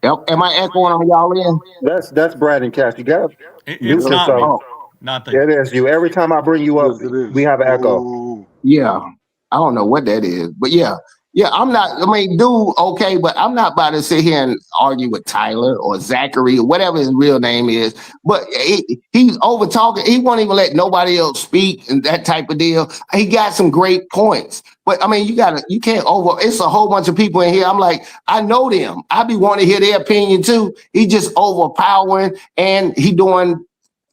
Am I echoing on y'all end? That's Brandon Cash. You got to mute It's Yep. not yourself. me. Oh, Not the. It is you. Every time I bring you up, Yes, it we is. have an echo. Oh, yeah. I don't know what that is, but yeah. Yeah, I'm not, I mean, dude, okay, but I'm not about to sit here and argue with Tyler or Zachary or whatever his real name is. But he's over talking. He won't even let nobody else speak and that type of deal. He got some great points. But I mean, you can't it's a whole bunch of people in here. I'm like, I know them. I be wanting to hear their opinion too. He just overpowering and he doing,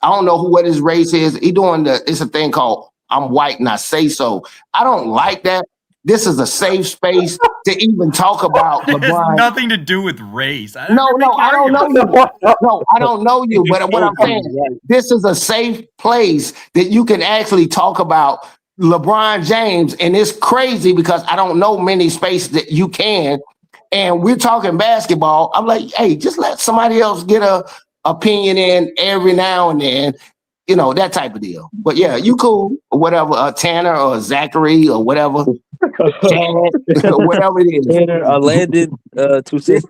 I don't know what his race is. He doing it's a thing called I'm white and I say so. I don't like that. This is a safe space to even talk about It has LeBron. nothing to do with race. No, You're no, making I don't know arguments. you. No, I don't know He you. just But what told I'm you, saying, right? this is a safe place that you can actually talk about LeBron James. And it's crazy because I don't know many spaces that you can. And we're talking basketball. I'm like, hey, just let somebody else get a opinion in every now and then, that type of deal. But yeah, you cool, whatever, Tanner or Zachary or whatever, Chad, whatever it is. Tanner, Landon, to say.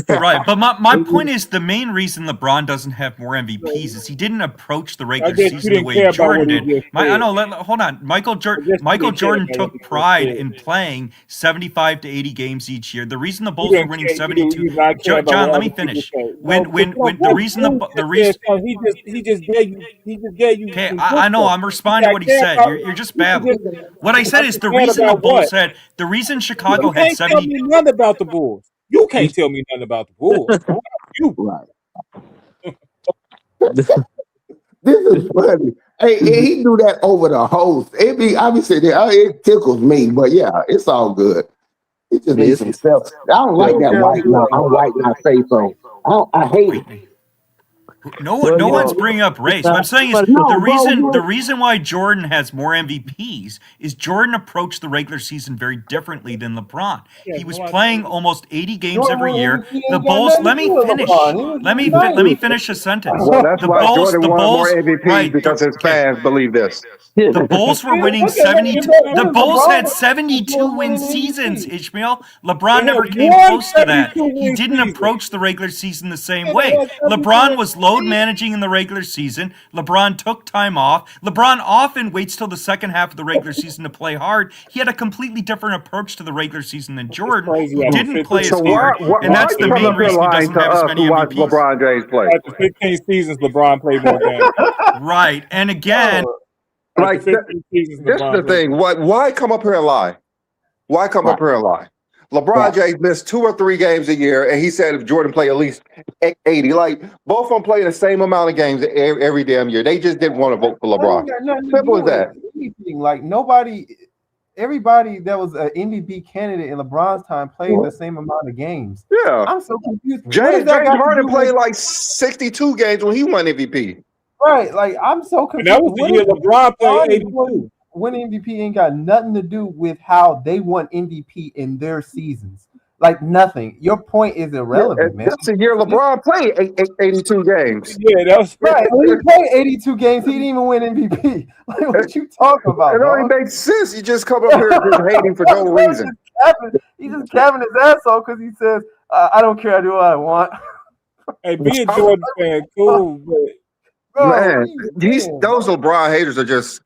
Right, but my point is the main reason LeBron doesn't have more MVPs is he didn't approach the I regular guess you season the didn't way care about Jordan what he did. just I said. know. Hold on, I guess you Michael didn't care Jordan about what took he just pride said. in playing 75 to 80 games each year. The reason the You Bulls were didn't winning care. 72. You did not care about John, what let me other people finish. say. No, When because you know the what reason dude the just said reason. something. He just gave you Okay, some good I know. stuff. I'm You responding to got what he care said. about. You're just You can babbling. just. What I said is I'm the mad reason the about Bulls what? had the reason You Chicago had can't tell 70. me nothing about the Bulls. You can't tell me nothing about the Bulls. You. Right. This is funny. Hey, and he do that over the host. I be sitting there, it tickles me, but yeah, it's all good. He just needs some self. I don't like that white now. I'm white now. Say so. I hate it. Whitney. No Well, one's bringing up race. What I'm saying is No, bro. the reason why Jordan has more MVPs is Jordan approached the regular season very differently than LeBron. Yeah, He was no, I playing almost 80 games Jordan every won year. MVP The ain't got Bulls. nothing to Let do me with LeBron. finish. He was Let me united. finish a sentence. Well, that's why Jordan The won more Bulls. MVPs Right. because his Okay. fans believe this. The Bulls were winning Okay, if 72. that The is Bulls had LeBron, he's 72 going win winning seasons, MVP. Ishmael. They LeBron had never came one close to that. 72 He win didn't season. approach the regular season the same Yeah, they way. had 72 LeBron win was load season. managing in the regular season. LeBron took time off. LeBron often waits till the second half of the regular season to play hard. He had a completely different approach to the regular season than It's Jordan, crazy who after didn't 15 play So as why hard. seasons. why, And why that's are the you coming main up here reason he lying doesn't to have as us many who watch MVPs. LeBron James play? After 15 seasons, LeBron played more games. Right. And again, After Like 15 seasons, this is LeBron the played thing. more. Why come up here and lie? Why come Right, up here and lie? LeBron right. James missed 2 or 3 games a year, and he said if Jordan played at least 80, like both of them play the same amount of games every damn year. They just didn't want to vote for that LeBron. ain't got nothing to Simple do as with that. anything. Like everybody that was an MVP candidate in LeBron's time played the same amount of games. Yeah. I'm so confused. What does James that got to Harden do with played like 62 games when he won MVP. right? Like I'm so And that confused. was the What year is LeBron played LeBron 82. winning MVP ain't got nothing to do with how they won MVP in their seasons. Like nothing. Your point is Yeah, irrelevant, man. that's the year LeBron played 82 games. Yeah, that was Right. When he played 82 games, he didn't even win MVP. Like what you talking about, It only dog? makes sense. You just come up here just hating for no reason. He's just capping his ass off because he says, I don't care, I do what I want. hey, be a Jordan fan, cool, but Bro, what Man, are you doing, those bro? LeBron haters are just,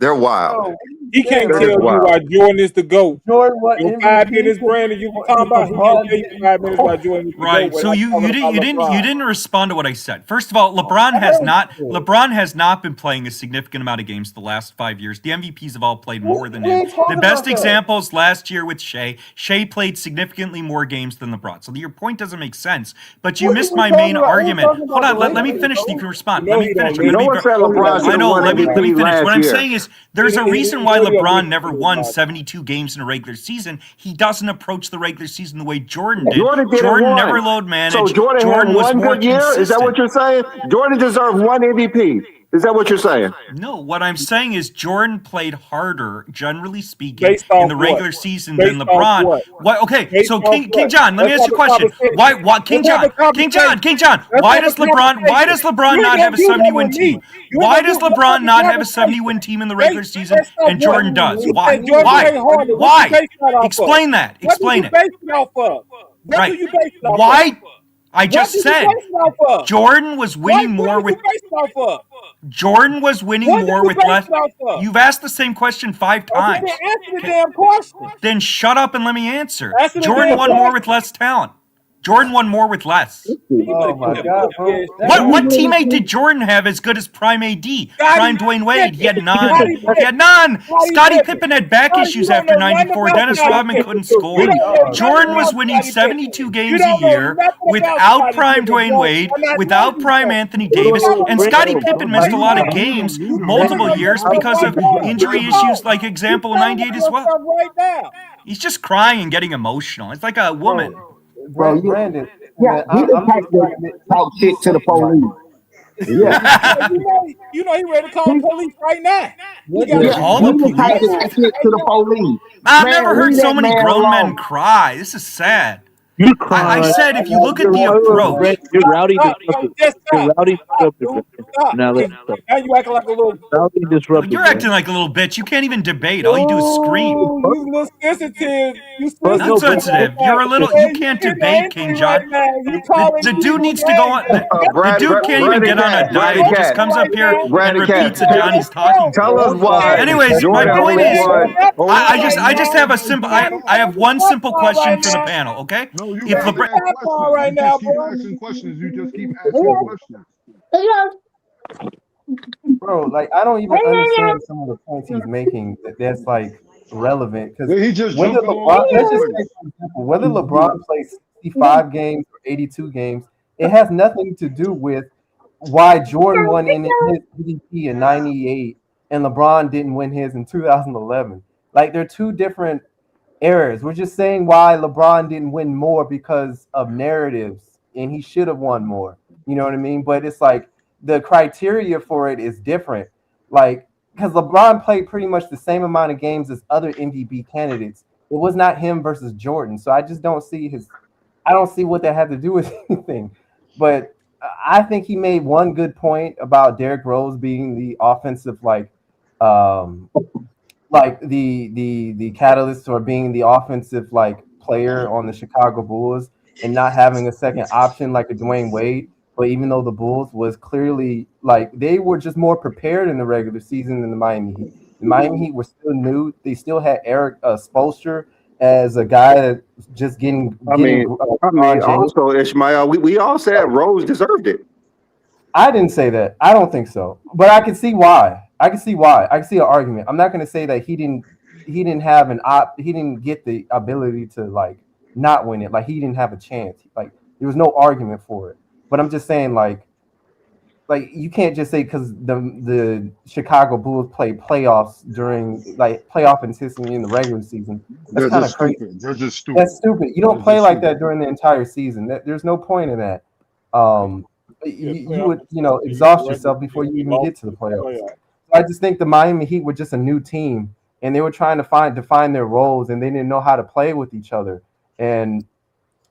they're wild. Bro, what are you He can't That tell is you wild. why Jordan is the GOAT. Jordan won In MVP 5 minutes, Brandon, you can talk and about he can't LeBron tell you in didn't. 5 minutes why Jordan is the GOAT Right. So without talking about you LeBron. didn't respond to what I said. First of all, LeBron has not been playing a significant amount of games the last 5 years. The MVPs have all played more than We him. ain't talking The best about that. examples last year with Shea. Shea played significantly more games than LeBron. So your point doesn't make sense. But you What missed are we my talking main about? We ain't argument. talking Hold about on. the Let me Lakers, finish. You bro. can respond. You know Let me he finish. don't I'm need gonna No be. one said LeBron should I have know. won Let me MVP finish. What last I'm year. saying is there's a reason why he don't LeBron need never to won about it. 72 games in a regular season. He doesn't approach the regular season the way Jordan did. Jordan didn't Jordan won. never load So managed. Jordan had Jordan was one more good year. Is that consistent. what you're saying? Jordan deserved one MVP. Is that what you're saying? No, what I'm saying is Jordan played harder, generally speaking, Based in off the what? regular season than Based off LeBron. what? What? Okay, Based so off King what? John, let me Let's ask have you a a question. conversation. Let's have a conversation. King John, Let's why have a does conversation. LeBron You ain't not gonna have a do that 70-win with me. team? You ain't Why gonna do. does Let's have LeBron a not have a conversation. 70-win team in the regular season Based off and what? Jordan does? You Why? said Jordan Why? played harder. What you Why? base that off of? Explain that. What do Explain you it. base it off of? What do Right. you base it off of? Why? I What just do you said base it off of? Jordan was winning What more do you with base it off of? Jordan was winning What do more you with base less. it off of? You've asked the same question 5 Okay, then times. answer the Okay. damn question. Then shut up and let me answer. Answer the Jordan damn won more with question. less talent. Jordan won more with less. You better Oh get my that God, pussy bro. ass That, shit What out. teammate did Jordan have as good as Prime AD? Prime Scottie Dwayne Wade? He Pippen. had none. Scottie He had Pippen. none. Scottie Scottie Pippen. Pippen had back Scottie, you issues don't after know nothing '94. about Dennis Scottie Rodman Pippen. couldn't You score. don't know y'all, nothing Jordan man. was about winning Scottie Pippen. 72 You games a don't know year nothing about without Scottie Prime Pippen, Dwayne bro. Wade, And I know without you Prime don't. Anthony You Davis, talk and about Scottie Scottie Pippen Pippen missed a like lot of that. games, Mute him, You mute multiple telling him. years yourself because right of now. You injury talk. issues, like You example telling 98 as well. yourself right now. He's just crying and getting emotional. It's like a woman. Bro, you, Brandon, listen, yeah, man. he the I'm type just that trying to talk shit make to the something right. police. Yeah. You know he ready to call the police right now. He got Yeah, a Call he the the type that police? talk shit to the police. I've Man, never heard leave so that many man grown men alone. cry. This is sad. You I crying? said if you look at the Brandon, approach, you're rowdy Stop, bro. disruptive. Just You're stop. rowdy Stop, disruptive, dude. Brandon. Stop. Now let Because now you acting like a little. rowdy disruptive, you're acting Brandon. like a little bitch. You can't even debate. All you do is scream. Oh, you little sensitive. You But Not no, sensitive Brandon. right sensitive. now. You're a little. You Man, you can't getting debate, King angry right John. now. You calling The dude people needs to go names. on. The Brad, dude Brad, can't even Brandon get on a Cat, You diet. Brandon He just Cat, emotional comes right up here now. and Brandon Cat. repeats a Johnny's talking Tell point. us Don't why try to Anyways, my Jordan defend point only is, won. I Only, just Right I just now. have a simple. Johnny I have one Stop simple right question for the now. panel. Okay, No, you if gotta LeBron, ask Stop questions. right You now, just keep bro. asking questions. You just keep asking questions. bro. Like I don't even understand some of the points he's making. That's like relevant because He just whether jumping all LeBron, over the let's just say place. for example, whether LeBron plays 65 games or 82 games, it has nothing to do with why Jordan won in his MVP in '98 and LeBron didn't win his in 2011. Like they're two different errors. We're just saying why LeBron didn't win more because of narratives and he should have won more. You know what I mean? But it's like the criteria for it is different. Like, because LeBron played pretty much the same amount of games as other MVP candidates. It was not him versus Jordan. So I just don't see I don't see what that had to do with anything. But I think he made one good point about Derrick Rose being the offensive um the catalyst or being the offensive player on the Chicago Bulls and not having a second option like a Dwayne Wade. But even though the Bulls was clearly they were just more prepared in the regular season than the Miami Heat. The Miami Heat were still new. They still had Eric Spoelstra as a guy that just getting I mean, James. also Ishmael, we all said Rose deserved it. I didn't say that. I don't think so. But I can see why. I can see why. I can see an argument. I'm not going to say that he didn't have he didn't get the ability to not win it. Like he didn't have a chance. Like there was no argument for it. But I'm just saying like you can't just say because the Chicago Bulls play playoffs during playoff intensity in the regular season. That's They're kind of just crazy. stupid. They're just stupid. That's stupid. You don't They're play just like that stupid. during the entire season. There's no point in that. You playoff would intensity, exhaust regular yourself before you season, even lost get to the playoffs. playoff. So I just think the Miami Heat were just a new team, and they were trying to define their roles, and they didn't know how to play with each other. And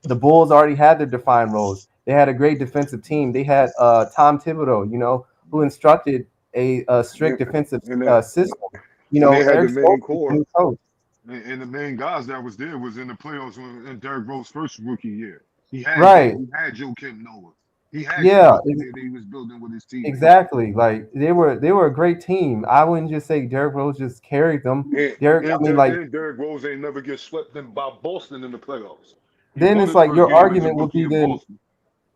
the Bulls already had their defined roles. They had a great defensive team. They had Tom Thibodeau, who instructed a strict defensive And that, system. and they had the Eric main Spoelstra was a core. new coach. And the main guys that was there was in the playoffs in Derrick Rose's first rookie year. He had Right. Joe Kim Noah. He had Yeah, chemistry there that he was building with his teammates. exactly. Like they were a great team. I wouldn't just say Derrick Rose just carried them. And, Derrick, I mean, like Derrick Rose ain't never get swept in by Boston in the playoffs. He then won it's his like first your game as a argument would rookie be in then Boston.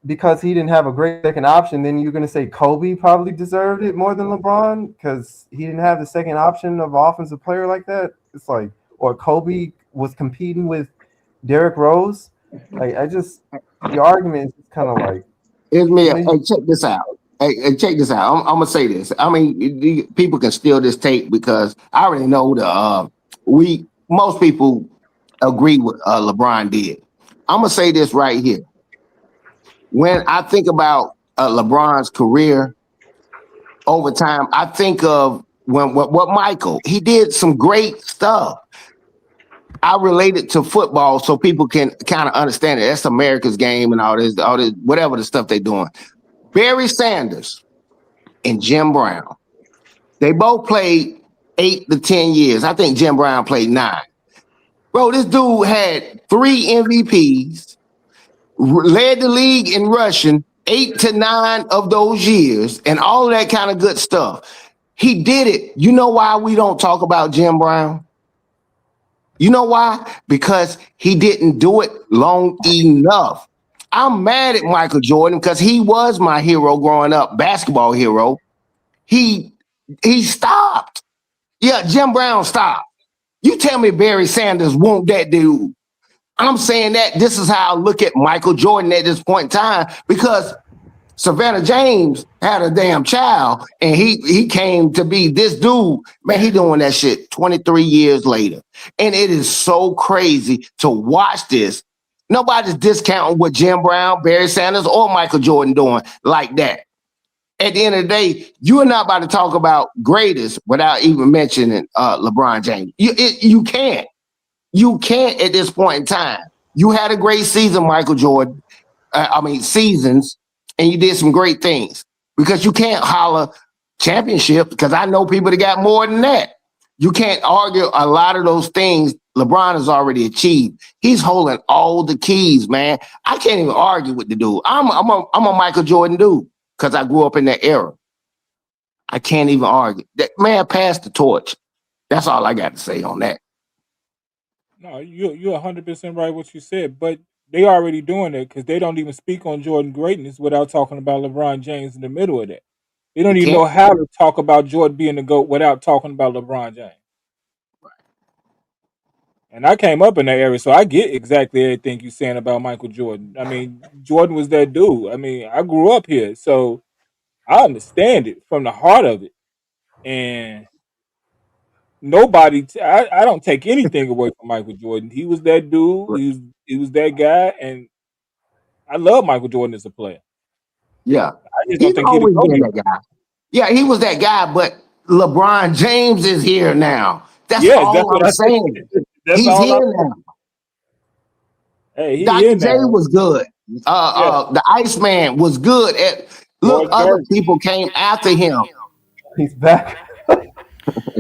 because he didn't have a great second option, then you're gonna say Kobe probably deserved it more than LeBron because he didn't have the second option of offensive player like that. It's like, or Kobe was competing with Derrick Rose. Like your argument is kind of like, Here's me. you know, Hey, check this out. Hey, check this out. I'm gonna say this. I mean, people can steal this tape because I already know most people agree with LeBron did. I'm gonna say this right here. When I think about LeBron's career over time, I think of what Michael, he did some great stuff. I relate it to football so people can kind of understand it. That's America's game and all this, whatever the stuff they're doing. Barry Sanders and Jim Brown, they both played 8 to 10 years. I think Jim Brown played 9. Bro, this dude had 3 MVPs, led the league in rushing 8 to 9 of those years, and all that kind of good stuff. He did it. You know why we don't talk about Jim Brown? You know why? Because he didn't do it long enough. I'm mad at Michael Jordan because he was my hero growing up, basketball hero. He stopped. Yeah, Jim Brown stopped. You tell me Barry Sanders won't that dude. I'm saying that this is how I look at Michael Jordan at this point in time because Savannah James had a damn child and he came to be this dude. Man, he doing that shit 23 years later. And it is so crazy to watch this. Nobody's discounting what Jim Brown, Barry Sanders, or Michael Jordan doing like that. At the end of the day, you are not about to talk about greatest without even mentioning LeBron James. You can't. You can't at this point in time. You had a great season, Michael Jordan. Seasons, and you did some great things because you can't holler championship because I know people that got more than that. You can't argue a lot of those things LeBron has already achieved. He's holding all the keys, man. I can't even argue with the dude. I'm a Michael Jordan dude because I grew up in that era. I can't even argue. That man passed the torch. That's all I got to say on that. No, you're 100% right what you said, but they already doing it because they don't even speak on Jordan greatness without talking about LeBron James in the middle of that. They don't You even can't. know how to talk about Jordan being the GOAT without talking about LeBron James. And I came up in that area, so I get exactly everything you're saying about Michael Jordan. I mean, Jordan was that dude. I mean, I grew up here, so I understand it from the heart of it. And I don't take anything away from Michael Jordan. He was that dude. He was that guy, and I love Michael Jordan as a player. Yeah. I just don't He's think he'd always go been there. that guy. Yeah, he was that guy, but LeBron James is here now. That's Yes, that's all what I'm I said. saying. That's He's all here I'm saying. now. Hey, he Dr. in J now. was good. Yeah, The Iceman was good. Look, George other Gervin. people came after him. he's back.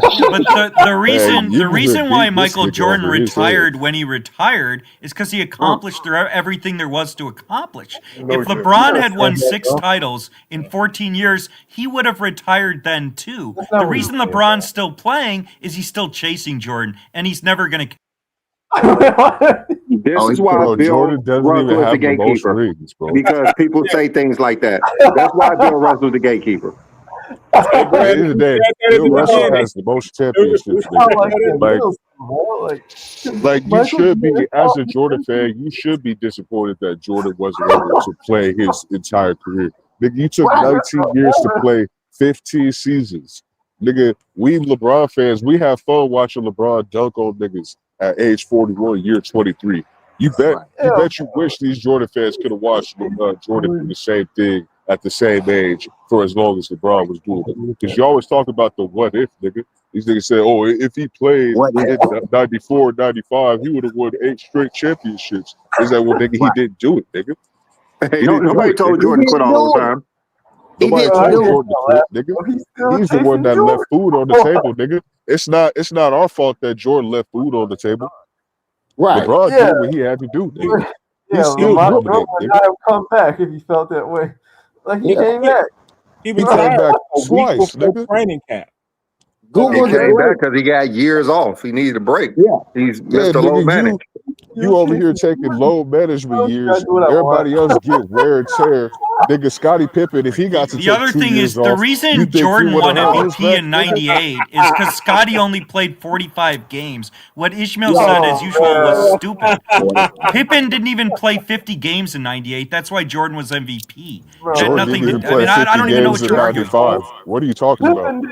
Yeah, but the Man, reason you the need to reason why beat this Michael nigga Jordan over his head. retired when he retired is because he accomplished everything there was to accomplish. No, If Jim. LeBron Never had said won that, 6 bro. titles in 14 years, he would have retired then too. That's The not what he reason said, LeBron's still playing is he's still chasing Jordan, and he's never going to. This Oh, is he why Bro, said, Bill Jordan doesn't even Russell is the have the most gatekeeper rings, bro. because people say things like that. That's why Bill Russell's the gatekeeper. Hey, At the Brad, end of the you day, said that at Bill the Russell beginning. has the most You championships, I nigga. said like that the at the Like, Wilson, bro. you Michael should Jordan. be, as a Jordan fan, you should be disappointed that Jordan wasn't able to play his entire career. Nigga, you took right. 19 years to play 15 seasons. Nigga, we LeBron fans, we have fun watching LeBron dunk on niggas at age 41, year 23. You bet you wish these Jordan fans could have watched Jordan do the same thing at the same age for as long as LeBron was doing it. Because you always talk about the what if, nigga. These niggas say, oh, if he played What in 94, 95, he would have won 8 straight championships. Is that well, nigga, he Right. didn't do it, nigga. Hey, He didn't do nobody it, told nigga. He Jordan to quit didn't all do the it. time. He Nobody didn't told do it. Jordan to quit, nigga. He's still He's the one chasing that left Jordan. food on the table, nigga. It's not our fault that Jordan left food on the table. Right. LeBron Yeah, did what he had to do, nigga. yeah. He's still Lamar doing Jordan it, would nigga. not have come back if he felt that way. Like he came back. He He came retired back like a week twice, before nigga. training camp. He Google the came back great. because he got years off. He needed a break. Yeah. He's Yeah, Mr. Low nigga, Managed. you over here taking load management years. Everybody else get wear and tear. Nigga, Scottie Pippen, if he got to The take other 2 thing years is the off, you reason think he Jordan would have won earned his MVP back, in nigga? '98 is because Scottie only played 45 games. What Ishmael Yeah. said, as usual, was Oh, stupid. Pippen didn't even play 50 games in '98. That's why Jordan was MVP. It had Jordan didn't nothing even to. I play mean, I 50 don't even know games what in you're arguing. 95. What are you talking about?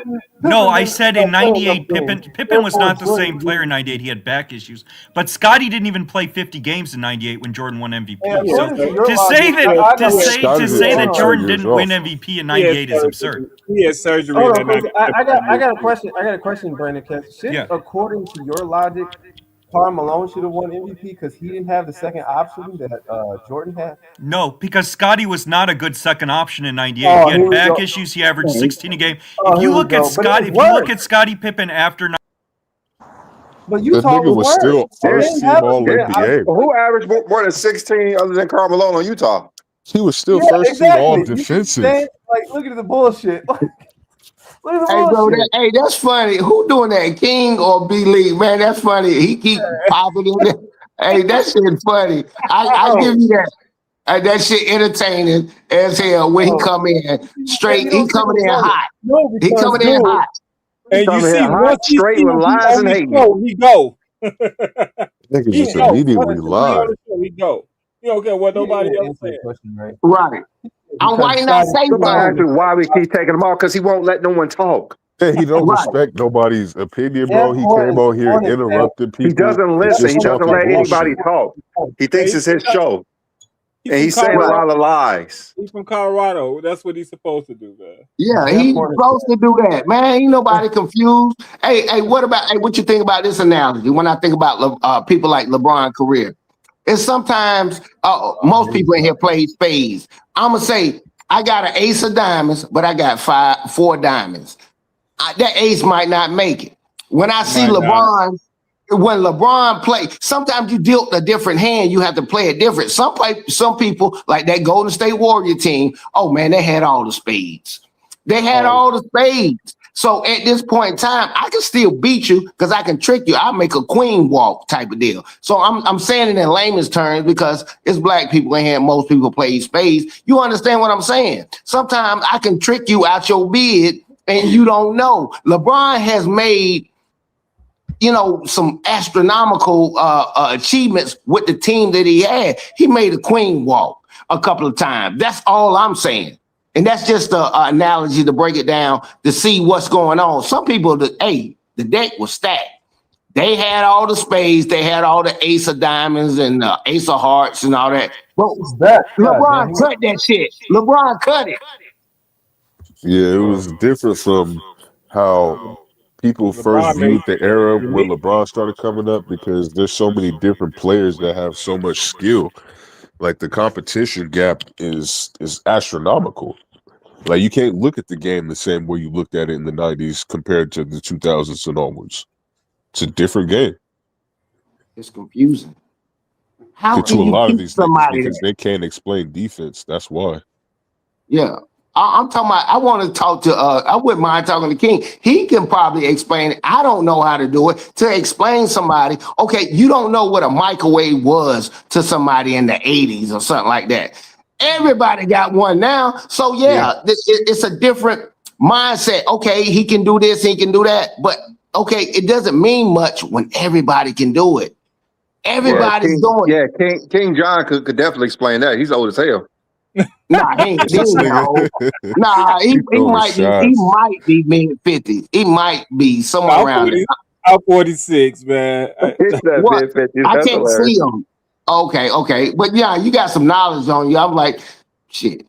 No, I said in '98, Pippen was not the same player in '98. He had back issues. But Scottie didn't even play 50 games in '98 when Jordan won MVP. So to say that Scottie didn't take 2 Jordan years didn't win off. MVP in he had '98 is absurd. surgery. He had surgery Hold in on, that because I 97 got a year. question. I got a question, Brandon. Because Yeah. according to your logic, Karl Malone should have won MVP because he didn't have the second option that Jordan had. No, because Scottie was not a good second option in '98. He Oh, here had we back go. issues. He averaged 16 a game. Oh, here we go. But it was If you look worse. at Scottie Pippen after But The Utah nigga was was worse. still They first didn't team have a All Yeah. second option. NBA. Who averaged more than 16 other than Karl Malone on Utah? He was still Yeah, first team All exactly. You see what I'm Defensive. saying? Like, look at the bullshit. Look at the Hey, bro, bullshit. hey, that's funny. Who doing that? King or B Lee? Man, that's funny. He keep popping in there. Hey, that shit funny. I give you that. That shit entertaining as hell when he come in straight. He coming in hot. No, He because coming in dude, hot. and you Coming see here once hot, he straight see with him lies on and the hating. show, he go. Niggas He just go. Once immediately he see lie. on the show, he go. He don't care what He nobody didn't else answer the says. question, right? Right. And why Because not Scottie say Somebody asked me something? why we keep taking him off because he won't let no one talk. Yeah, he don't Right. respect nobody's opinion, That bro. He came on here, point is that interrupted He people, doesn't and listen. just He doesn't talking let anybody bullshit. talk. He Yeah, thinks it's his show. He's And from he's saying a Colorado. lot of lies. He's from Colorado. That's what he's supposed to do, man. Yeah, that he's point is supposed to do that, man. Ain't nobody confused. Hey, what you think about this analogy? When I think about people like LeBron career, it's sometimes most people in here play spades. I'm gonna say I got an ace of diamonds, but I got 4 diamonds. That ace might not make it. When I see Might not. LeBron, when LeBron play, sometimes you dealt a different hand. You have to play it different. Some people like that Golden State Warrior team. Oh man, they had all the spades. They had all the spades. So at this point in time, I can still beat you because I can trick you. I'll make a queen walk type of deal. So I'm saying it in layman's terms because it's black people in here. Most people play spades. You understand what I'm saying? Sometimes I can trick you out your bid and you don't know. LeBron has made some astronomical achievements with the team that he had. He made a queen walk a couple of times. That's all I'm saying. And that's just an analogy to break it down to see what's going on. Some people, the deck was stacked. They had all the spades. They had all the ace of diamonds and ace of hearts and all that. But LeBron cut that shit. LeBron cut it. Yeah, it was different from how people first LeBron made viewed the era when unique. LeBron started coming up because there's so many different players that have so much skill. Like the competition gap is astronomical. Like you can't look at the game the same way you looked at it in the 90s compared to the 2000s and onwards. It's a different game. It's confusing. How To can a you lot of teach these niggas somebody because that? they can't explain defense. That's why. Yeah. I'm talking about, I want to talk to, I wouldn't mind talking to King. He can probably explain it. I don't know how to do it. To explain somebody, okay, you don't know what a microwave was to somebody in the 80s or something like that. Everybody got one now. So yeah. It's a different mindset. Okay, he can do this, he can do that. But okay, it doesn't mean much when everybody can do it. Everybody's doing it. Yeah, King John could definitely explain that. He's old as hell. Nah, he ain't This old. nigga, Nah, he throwing might be shots. mid-50s. He might be somewhere I'm around there. 46, man. It's that What? mid-50s. I That's can't hilarious. see him. Okay. But yeah, you got some knowledge on you. I'm like, shit.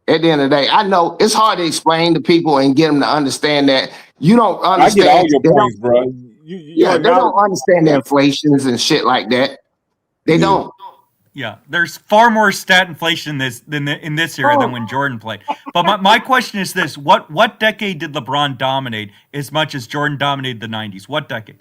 At the end of the day, I know it's hard to explain to people and get them to understand that you don't I get all understand. your points, bro. Yeah, they don't understand the inflations and shit like that. They don't. Yeah, there's far more stat inflation in this era than when Jordan played. But my question is this: what decade did LeBron dominate as much as Jordan dominated the '90s? What decade?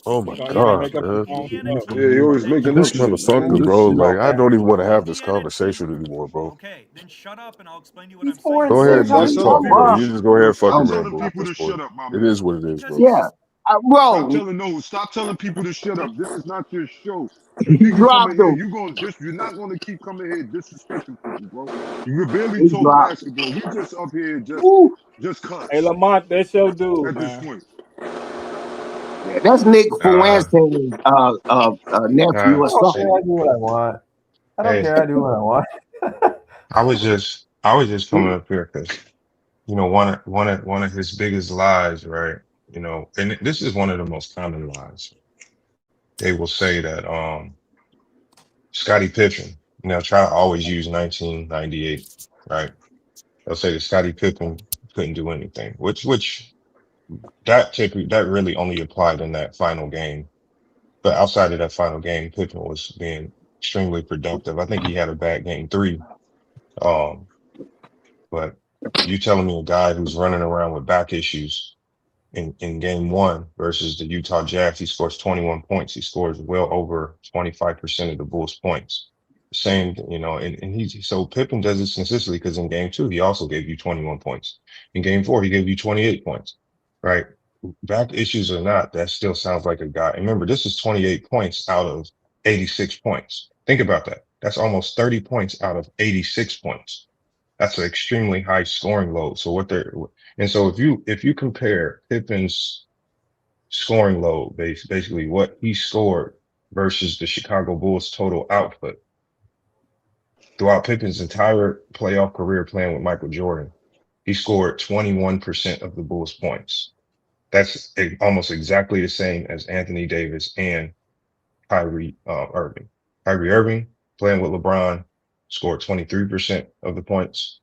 Oh my So he always god, make up his man. own Indiana stuff. Yeah, he team always that making This up shit, man. motherfucker, This bro. shit Like I don't even want to have this Indiana team. conversation anymore, bro. Okay, then shut up and I'll explain to you what He's I'm four saying. and Go Stop, ahead six. and How stop just you telling talk, talk people bro. to about? You shut. just go ahead Yo, and fucking stop Okay. telling ramble at people this to point. shut up, my It man. is what it is, bro. Yeah. Because Stop Bro, telling no. Stop telling people to shut up. This is not your show. If he nigga come in dropped here, him. you're not gonna keep coming here disrespecting people, bro. You can barely He talk dropped him. basketball. We just up here Woo. just Hey cuz Lamont, that's your dude, at this man. point. Yeah, that's Nick Uh, Fuente's nephew uh, or I don't something. care. shit. I do what I want. I don't Hey, care. I do what I want. I was just coming up here because one of his biggest lies, right? And this is one of the most common lies. They will say that Scottie Pippen, try to always use 1998, right? They'll say that Scottie Pippen couldn't do anything, which that really only applied in that final game. But outside of that final game, Pippen was being extremely productive. I think he had a bad game three. Um, but you telling me a guy who's running around with back issues in game one versus the Utah Jazz, he scores 21 points. He scores well over 25% of the Bulls points. Same, and he's so Pippen does this consistently because in game 2, he also gave you 21 points. In game 4, he gave you 28 points, right? Back issues or not, that still sounds like a guy. And remember, this is 28 points out of 86 points. Think about that. That's almost 30 points out of 86 points. That's an extremely high scoring load. So and so if you compare Pippen's scoring load, basically what he scored versus the Chicago Bulls total output throughout Pippen's entire playoff career playing with Michael Jordan, he scored 21% of the Bulls points. That's almost exactly the same as Anthony Davis and Kyrie Irving. Kyrie Irving playing with LeBron scored 23% of the points,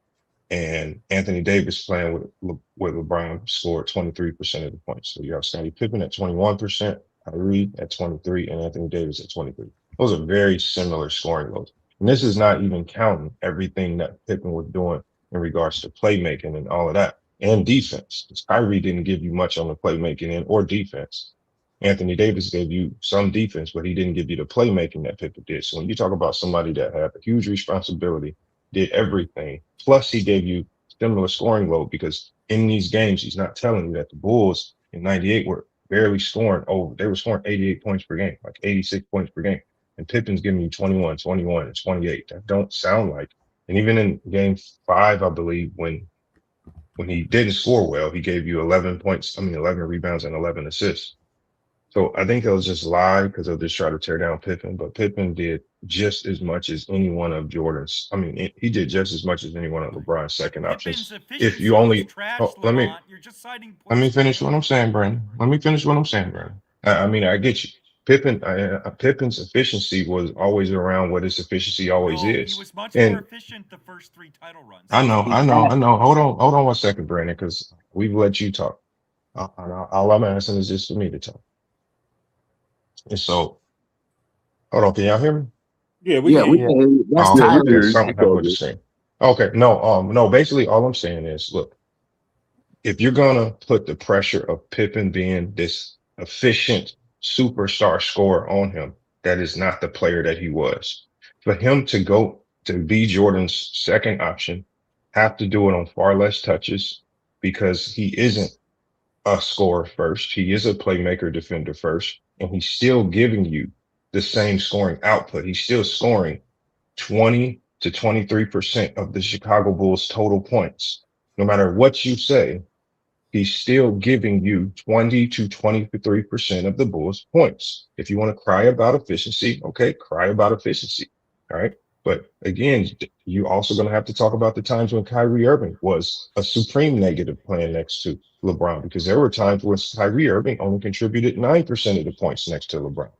and Anthony Davis playing with LeBron scored 23% of the points. So you have Scottie Pippen at 21%, Kyrie at 23, and Anthony Davis at 23. Those are very similar scoring loads. And this is not even counting everything that Pippen was doing in regards to playmaking and all of that, and defense. Because Kyrie didn't give you much on the playmaking end or defense. Anthony Davis gave you some defense, but he didn't give you the playmaking that Pippen did. So when you talk about somebody that had a huge responsibility, did everything, plus he gave you similar scoring load, because in these games, he's not telling you that the Bulls in 98 were barely scoring over. They were scoring 88 points per game, like 86 points per game. And Pippen's giving you 21, 21, and 28. That don't sound like. And even in game 5, I believe, when he didn't score well, he gave you 11 rebounds and 11 assists. So I think they'll just lie because they'll just try to tear down Pippen. But Pippen did just as much as any one of Jordan's. He did just as much as any one of LeBron's second options. If you only, let me finish what I'm saying, Brandon. Let me finish what I'm saying, Brandon. I get you. Pippen's efficiency was always around what his efficiency always is. He was much more efficient the first 3 title runs. I know. Hold on 1 second, Brandon, because we've let you talk. All I'm asking is just for me to talk. And so, hold on, can y'all hear me? Yeah, we can. That's something happened with the stream. Okay, no. Basically, all I'm saying is, look, if you're gonna put the pressure of Pippen being this efficient superstar scorer on him, that is not the player that he was. For him to go to be Jordan's second option, have to do it on far less touches because he isn't a scorer first. He is a playmaker defender first, and he's still giving you the same scoring output. He's still scoring 20 to 23% of the Chicago Bulls total points. No matter what you say, he's still giving you 20 to 23% of the Bulls points. If you want to cry about efficiency, okay, cry about efficiency. All right. But again, you also going to have to talk about the times when Kyrie Irving was a supreme negative playing next to LeBron, because there were times when Kyrie Irving only contributed 9% of the points next to LeBron.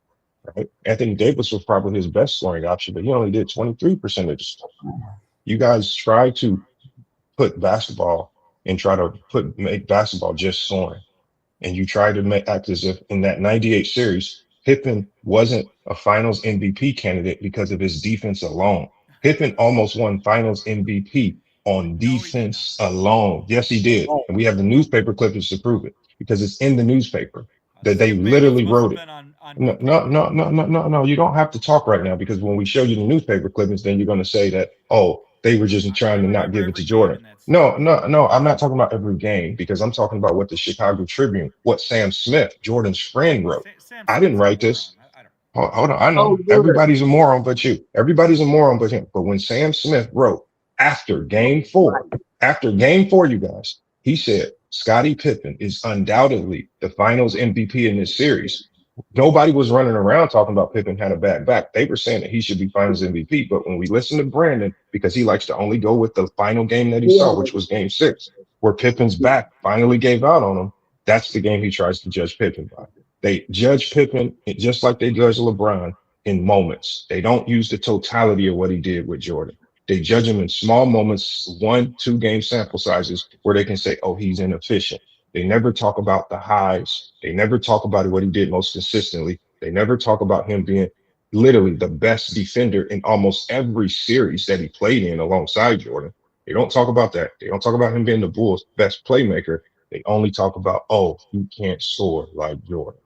Right? Anthony Davis was probably his best scoring option, but he only did 23% of the scoring. You guys try to put basketball and try to make basketball just scoring. And you try to act as if in that 98 series, Pippen wasn't a finals MVP candidate because of his defense alone. Pippen almost won finals MVP on defense alone. Yes, he did. And we have the newspaper clippings to prove it, because it's in the newspaper that they literally wrote it. No. You don't have to talk right now, because when we show you the newspaper clippings, then you're going to say that, oh, they were just trying to not give it to Jordan. No. I'm not talking about every game, because I'm talking about what the Chicago Tribune, what Sam Smith, Jordan's friend, wrote. I didn't write this. Hold on. I know everybody's a moron but you. Everybody's a moron but him. But when Sam Smith wrote after game 4, you guys, he said Scottie Pippen is undoubtedly the finals MVP in this series. Nobody was running around talking about Pippen had a bad back. They were saying that he should be finals MVP. But when we listen to Brandon, because he likes to only go with the final game that he saw, which was game 6, where Pippen's back finally gave out on him, that's the game he tries to judge Pippen by. They judge Pippen just like they judge LeBron in moments. They don't use the totality of what he did with Jordan. They judge him in small moments, 1-2 game sample sizes, where they can say, oh, he's inefficient. They never talk about the highs. They never talk about what he did most consistently. They never talk about him being literally the best defender in almost every series that he played in alongside Jordan. They don't talk about that. They don't talk about him being the Bulls' best playmaker. They only talk about, oh, he can't score like Jordan.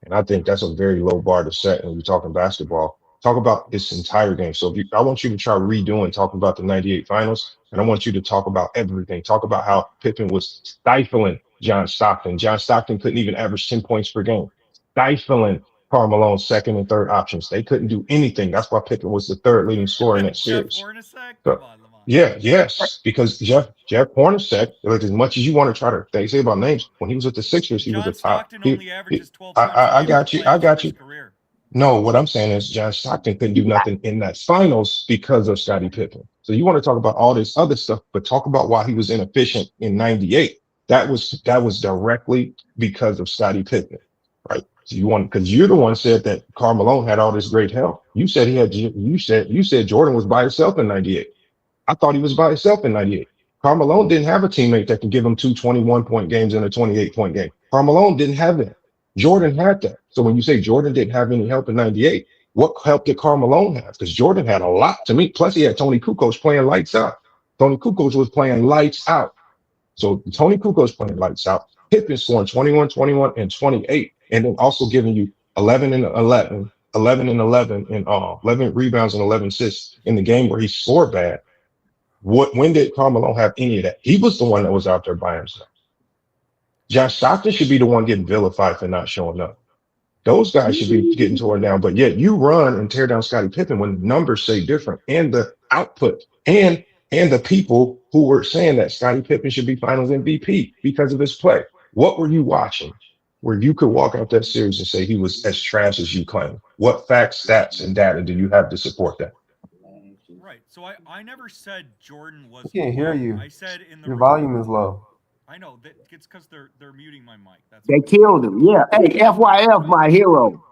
And I think that's a very low bar to set when you're talking basketball, Talk about this entire game. So I want you to try redoing talking about the 98 finals, and I want you to talk about everything. Talk about how Pippen was stifling John Stockton. John Stockton couldn't even average 10 points per game. Stifling Karl Malone's second and third options. They couldn't do anything. That's why Pippen was the third leading scorer in that Jeff series. Hornacek? So, Come on, Lamont. yeah, yes, because Jeff Hornacek, like, as much as you want to try to say about names, when he was at the Sixers, he was a top. Stockton only averages 12 points I a game got in you. the I playoffs got in his you. career. No, what I'm saying is John Stockton couldn't do nothing in that finals because of Scottie Pippen. So you want to talk about all this other stuff, but talk about why he was inefficient in '98. That was directly because of Scottie Pippen, right? So because you're the one said that Karl Malone had all this great help. You said you said Jordan was by himself in '98. I thought he was by himself in '98. Karl Malone didn't have a teammate that can give him two 21-point games and a 28-point game. Karl Malone didn't have that. Jordan had that. So when you say Jordan didn't have any help in '98, what help did Karl Malone have? Because Jordan had a lot to me. Plus, he had Tony Kukoc playing lights out. Tony Kukoc was playing lights out. So Tony Kukoc playing lights out. Pippen scoring 21, 21, and 28, and then also giving you 11 and 11, 11 and 11, and 11 rebounds and 11 assists in the game where he scored bad. When did Karl Malone have any of that? He was the one that was out there by himself. John Stockton should be the one getting vilified for not showing up. Those guys should be getting torn down. But yet you run and tear down Scottie Pippen when numbers say different, and the output and the people who were saying that Scottie Pippen should be Finals MVP because of his play. What were you watching where you could walk out that series and say he was as trash as you claim? What facts, stats, and data do you have to support that? Right. So I never said Jordan was. I can't hear you. I said in the Your volume is low. I know that it's because they're muting my mic. That's They killed him. Yeah. Hey, FYF, my hero.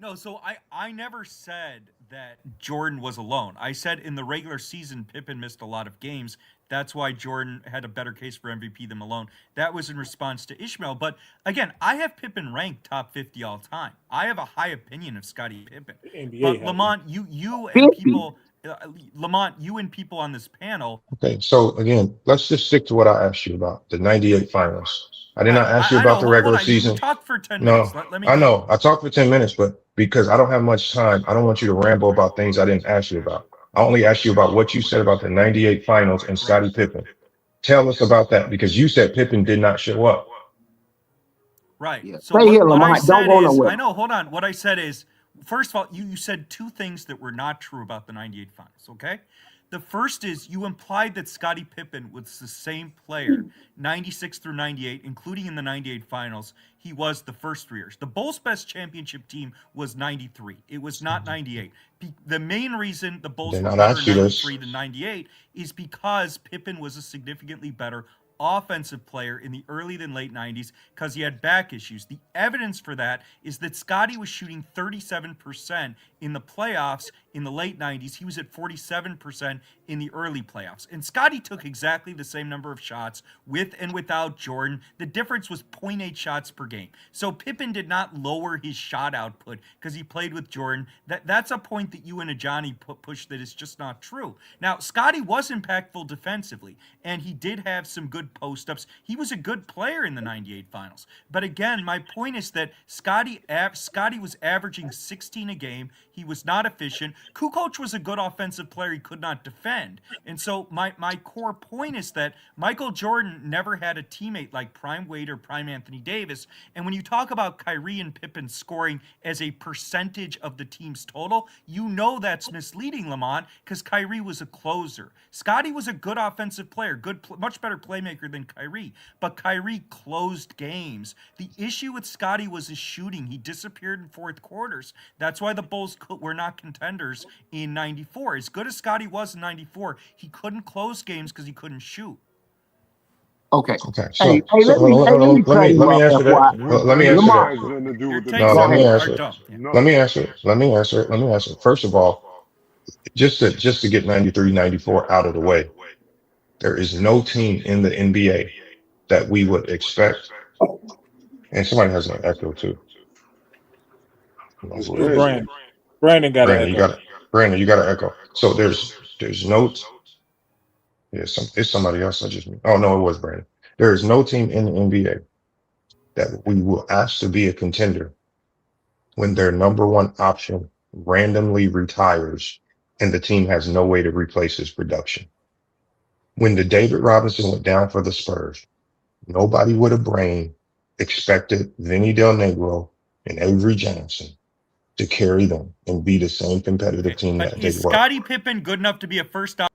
No, so I never said that Jordan was alone. I said in the regular season, Pippen missed a lot of games. That's why Jordan had a better case for MVP than Malone. That was in response to Ishmael. But again, I have Pippen ranked top 50 all time. I have a high opinion of Scottie Pippen. But Lamont, you and people, Lamont, you and people on this panel. Okay, so again, let's just stick to what I asked you about, the 98 finals. I did not ask you about the regular season. You talked for 10 No, minutes. Let me I know. I talked for 10 minutes, but because I don't have much time, I don't want you to ramble about things I didn't ask you about. I only asked you about what you said about the 98 finals and Scottie Pippen. Tell us about that, because you said Pippen did not show up. Right. Yeah. So Stay here, what I Lamont. Don't said go is, nowhere. I know, hold on. What I said is, first of all, you said two things that were not true about the 98 finals, okay? The first is you implied that Scottie Pippen was the same player, 96 through 98, including in the 98 finals. He was the first 3 years. The Bulls' best championship team was 93. It was not 98. The main reason the Bulls were better in 93 than 98 is because Pippen was a significantly better offensive player in the early than late 90s because he had back issues. The evidence for that is that Scottie was shooting 37% in the playoffs in the late 90s. He was at 47% in the early playoffs. And Scottie took exactly the same number of shots with and without Jordan. The difference was 0.8 shots per game. So Pippen did not lower his shot output because he played with Jordan. That's a point that you and Ajani pushed that is just not true. Now, Scottie was impactful defensively, and he did have some good post-ups. He was a good player in the 98 finals. But again, my point is that Scottie was averaging 16 a game. He was not efficient. Kukoc was a good offensive player. He could not defend. And so my core point is that Michael Jordan never had a teammate like Prime Wade or Prime Anthony Davis. And when you talk about Kyrie and Pippen scoring as a percentage of the team's total, you know that's misleading, Lamont, because Kyrie was a closer. Scottie was a good offensive player, much better playmaker than Kyrie, but Kyrie closed games. The issue with Scottie was his shooting. He disappeared in fourth quarters. That's why the Bulls were not contenders in 94. As good as Scottie was in 94, he couldn't close games because he couldn't shoot. Okay. Okay. Hey, So let me let me answer that. Let me answer that. Has nothing to do Your with the takes No, let me numbers. answer it. dumb. Let me answer it. Let me answer it. Let me answer it. First of all, just to get 93, 94 out of the way, there is no team in the NBA that we would expect. And somebody has an echo too. It's It's crazy. Brandon. Brandon got an echo. Brandon, you got an echo. So there's no. It's somebody else. Oh no, it was Brandon. There is no team in the NBA that we will ask to be a contender when their number one option randomly retires and the team has no way to replace his production. When the David Robinson went down for the Spurs, nobody with a brain expected Vinny Del Negro and Avery Johnson to carry them and be the same competitive team But that they is were. Scottie Pippen good enough to be a first down?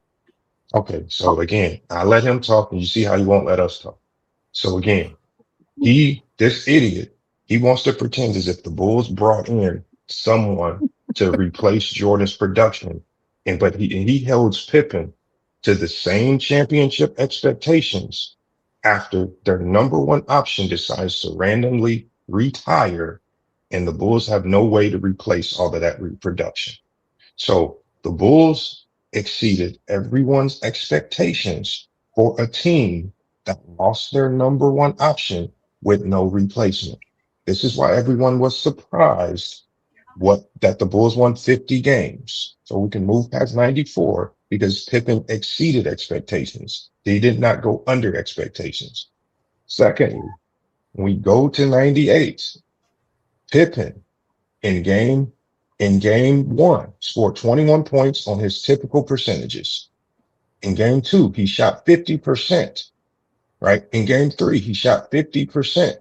Okay, so again, I let him talk and you see how he won't let us talk. So again, this idiot, he wants to pretend as if the Bulls brought in someone to replace Jordan's production. But he holds Pippen to the same championship expectations after their number one option decides to randomly retire and the Bulls have no way to replace all of that reproduction. So the Bulls exceeded everyone's expectations for a team that lost their number one option with no replacement. This is why everyone was surprised that the Bulls won 50 games. So we can move past 94 because Pippen exceeded expectations. They did not go under expectations. Secondly, when we go to 98, Pippen in game one scored 21 points on his typical percentages. In game two, he shot 50%, right? In game three, he shot 50%,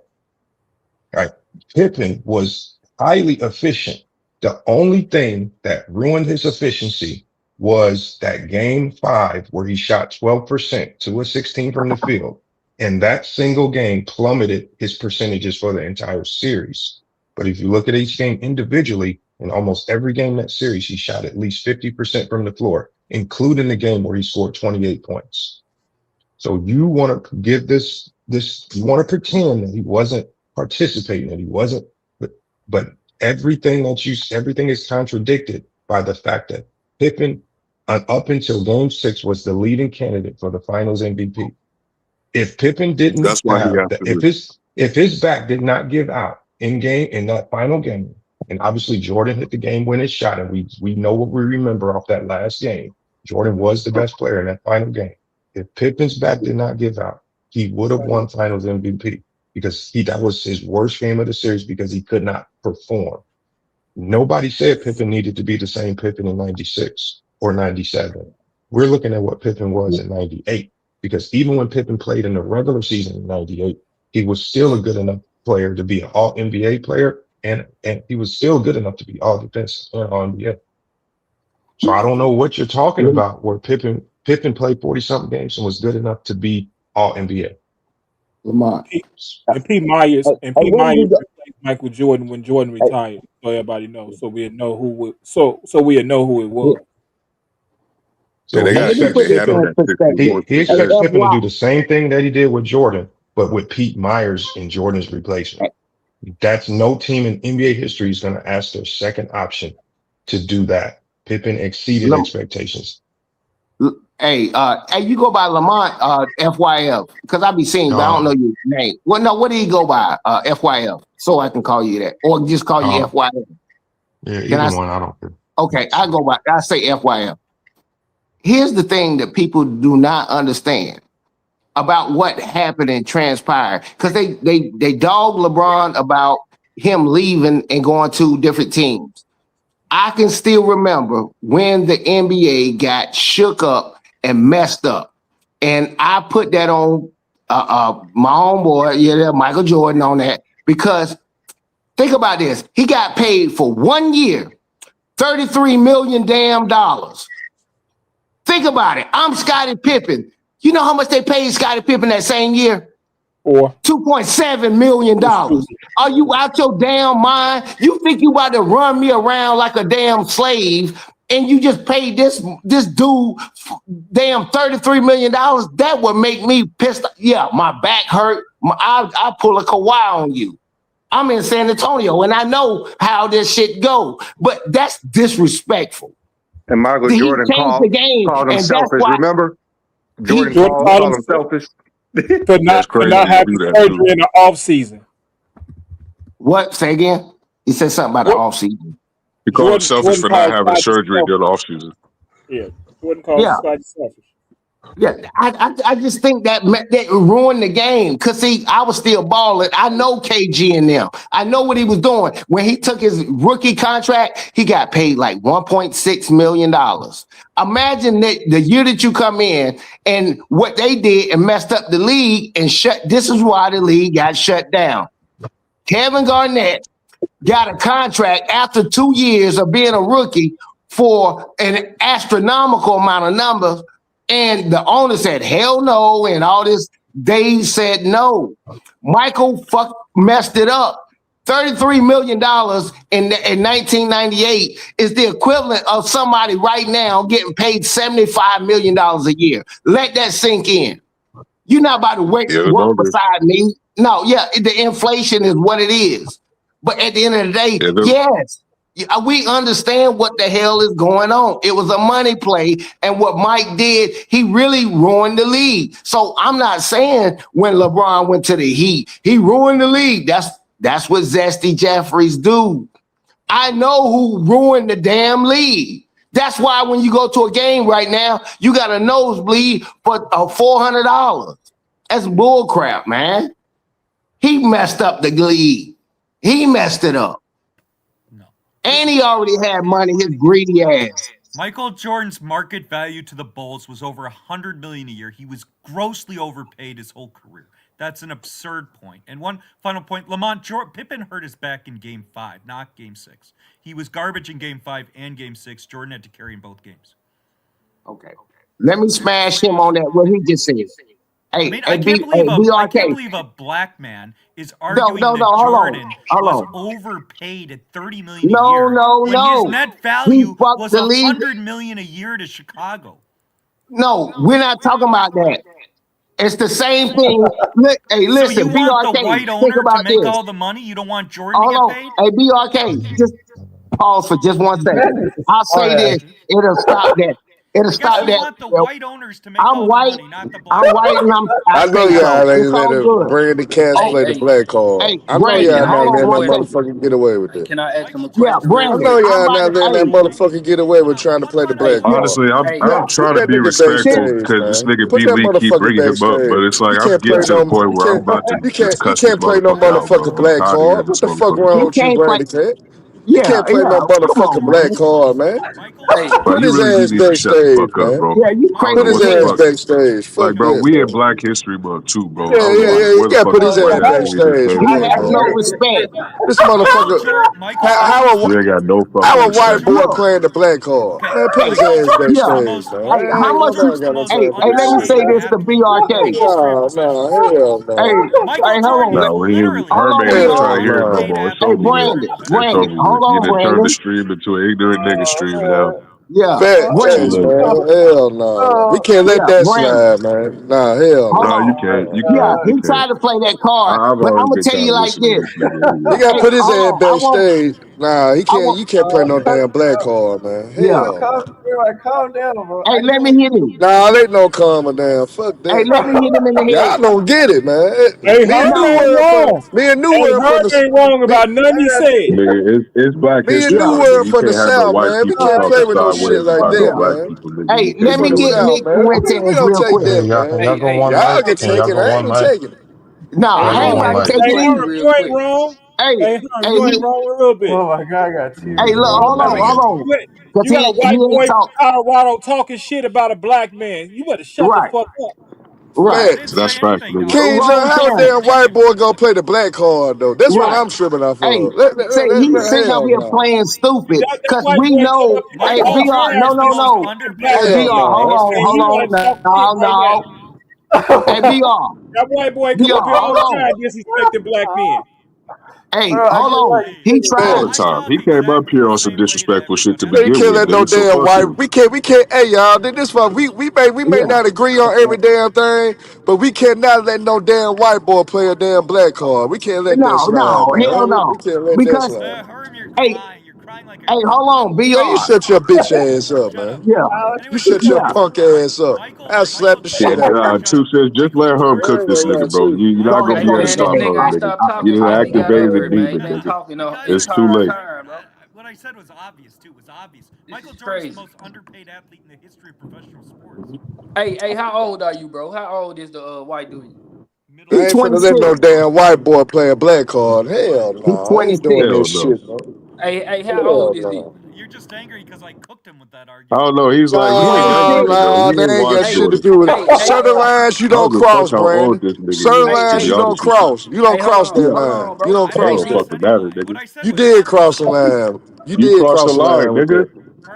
right? Pippen was highly efficient. The only thing that ruined his efficiency was that game 5 where he shot 12%, 2 of 16 from the field. And that single game plummeted his percentages for the entire series. But if you look at each game individually, in almost every game in that series, he shot at least 50% from the floor, including the game where he scored 28 points. So you want to give you want to pretend that he wasn't participating, that he wasn't, but everything is contradicted by the fact that Pippen, up until game 6, was the leading candidate for the finals MVP. If Pippen didn't That's why he has if his back did not give out in that final game, and obviously Jordan hit the game winning shot, and we know what we remember off that last game. Jordan was the best player in that final game. If Pippen's back did not give out, he would have won finals MVP because that was his worst game of the series because he could not perform. Nobody said Pippen needed to be the same Pippen in 96 or 97. We're looking at what Pippen was in 98 because even when Pippen played in the regular season in 98, he was still a good enough player to be an all NBA player. And he was still good enough to be all defensive and all NBA. So I don't know what you're talking about where Pippen played 40 something games and was good enough to be all NBA. Lamont. And Pete Myers replaced Michael Jordan when Jordan retired, so everybody knows. So we know who it was. So they he had expects perspective. Pippen to do the same thing that he did with Jordan, but with Pete Myers in Jordan's replacement. That's no team in NBA history is going to ask their second option to do that. Pippen exceeded expectations. Hey, you go by Lamont FYF because I be seeing, but I don't know your name. Well, no, what do you go by FYF? So I can call you that, or just call you FYF. Yeah, either one. I don't care. Okay, I say FYF. Here's the thing that people do not understand about what happened and transpired, because they dog LeBron about him leaving and going to different teams. I can still remember when the NBA got shook up and messed up, and I put that on my homeboy, Michael Jordan, on that, because think about this: he got paid for 1 year, $33 million damn dollars. Think about it. I'm Scottie Pippen. You know how much they paid Scottie Pippen that same year? $2.7 million. Are you out your damn mind? You think you about to run me around like a damn slave and you just paid this dude damn $33 million? That would make me pissed. Yeah, my back hurt. I pull a Kawhi on you. I'm in San Antonio and I know how this shit go, but that's disrespectful. And Michael Jordan called him selfish. Remember? Jordan called him selfish. For not having surgery in the off season. What? Say again? He said something about the off season. He called him selfish for not having surgery during the off season. Yeah, Jordan called Scottie selfish. Yeah, I just think that ruined the game. Cause see, I was still balling. I know KG and them. I know what he was doing when he took his rookie contract. He got paid like $1.6 million. Imagine that the year that you come in and what they did and messed up the league and shut. This is why the league got shut down. Kevin Garnett got a contract after 2 years of being a rookie for an astronomical amount of numbers. And the owner said, hell no. And all this, they said no. Michael messed it up. $33 million in 1998 is the equivalent of somebody right now getting paid $75 million a year. Let that sink in. You're not about to work beside me. No, yeah, the inflation is what it is. But at the end of the day, yes, we understand what the hell is going on. It was a money play. And what Mike did, he really ruined the league. So I'm not saying when LeBron went to the Heat, he ruined the league. That's what Zesty Jeffries do. I know who ruined the damn league. That's why when you go to a game right now, you got a nosebleed for $400. That's bullcrap, man. He messed up the league. He messed it up. No. And he already had money, his greedy ass. Michael Jordan's market value to the Bulls was over $100 million a year. He was grossly overpaid his whole career. That's an absurd point. And one final point, Pippen hurt his back in Game 5, not Game 6. He was garbage in Game 5 and Game 6. Jordan had to carry in both games. Okay. Let me smash him on that, what he just said. Hey, I mean, I can't believe a black man is arguing that Jordan was overpaid at $30 million a year when his net value was $100 million a year to Chicago. No, we're not talking about that. It's the same thing. Hey, listen, so you want BRK, the white owner to make all the money? You don't want Jordan to get paid? Hey, BRK, just pause for just 1 second. I'll say this. It'll stop that. It'll stop that. Want the white owners to make all the money, not the black. I'm white and I know y'all ain't let him bring the cats play the black card. I know y'all not letting that motherfucker get away with it. Can I ask him a question? Yeah, Brandon. I know y'all not letting that motherfucker get away with trying to play the black card. Honestly, I'm trying to be respectful because this nigga B Lee keep bringing him up, but it's like I'm getting to the point where I'm about to cuss You can't play no motherfucking black card. What the fuck wrong with you, Brandon Cat? You can't play no motherfucking black card, man. Put his ass backstage, man. Yeah, you crazy. Put his ass backstage. Fuck bro, this, we in Black History Month too, bro. Yeah. You gotta put his ass backstage. He has no respect. This motherfucker. How a white boy playing the black card? Man, put his ass backstage, man. Hey, how much? Hey, let me say this to BRK. Hell no. Hey, hold on. Herman ain't trying to hear it no more. Hey, Brandon, hold on, You Brandon. turn the stream into an ignorant nigga stream now. Yeah, Fat chase, man. Hell no. We can't let that slide, man. Nah, hell no. No, you can't. He tried to play that card, but I'm gonna tell you like this. He gotta put his ass backstage. Nah, he can't. You can't play no damn black card, man. Hell. Calm down, bro. Hey, let me hit him. Nah, they no calming down. Fuck that. Hey, let me hit him in the head. Y'all don't get it, man. Hey, Herb ain't wrong. Me and New World Herb ain't wrong about nothing he said. Nigga, it's Black Me and History New Month. World You from the can't have no South, white man. We people can't play talking with no sideways shit like about that, no black man. people, nigga. Hey, let me get Nick Fuentes We don't real take quick. that, Can y'all go man. one Y'all mic? can take it. I ain't taking it. No, I ain't about to take Hey, it Herb, either. you ain't wrong. Hey, Herb, you ain't wrong a little bit. Oh my god, I got tears. Hey, look, hold on. Cause You got a white he boy ain't from talk Colorado talking shit about a black man. You better shut the right. fuck up. Right. That's fact, nigga. King John, how a damn white boy gonna play the black card though? That's what I'm tripping off Hey, of. say he's sitting up Hell here no. playing stupid That because white we boy come know. up and Hey, talk BR, trash to no. black Hey, Hell BR, men. no. That's And you hold want to talk shit on, right now. Hey, BR, That white boy come up here all hold the on. time disrespecting black men. Hey, Bro, I hold get on. like He All tried. the time. He came up here on some disrespectful shit to Man, you begin can't with, let no nigga. So damn fuck white. you. We can't. Hey y'all, this one we may not agree on every damn thing, but we cannot let no damn white boy play a damn black card. We can't let that No, slide, hell man. We no. can't let that Because slide. Herm, you're hey, crying. You're crying like a hey, kid. hold on, Man, you BR. shut your bitch ass up, man. Yeah, You shut your punk ass up. I'll slap the shit out of you. Two says just let Herm I cook ain't this gonna lie nigga, to bro. you. You're not gonna Hey be able to man, this stop nigga Herm, ain't nigga. stopped talking You done since he got activated up a here, man. He demon, been nigga. talking the It's too entire late. time, bro. I said was obvious too. It was obvious. Michael is Jordan's the crazy. most underpaid athlete in the history of professional sports. Hey, how old are you, bro? How old is the white dude? Middle I He ain't school. finna let 26. no damn white boy play a black card. Hell He no, I ain't 26. doing Hell this no. shit, bro. Hey, how Hell old is he? no. You're just angry because I cooked him with that I argument. don't know. He's like he ain't young 26. either, bro. Nah, He they ain't ain't got watched Hey, shit to Jordan. do with it. hey, Certain lines you I don't don't give a fuck cross, how old Brandon. this nigga Certain is, to lines be you don't honest with you. cross. You don't cross that hold line. on, You bro. don't It I cross didn't don't that. cross fucking any matter, line. What nigga. I said You was did Permanent cross a Sensitive. line. You You did crossed the cross a line, line with nigga. that.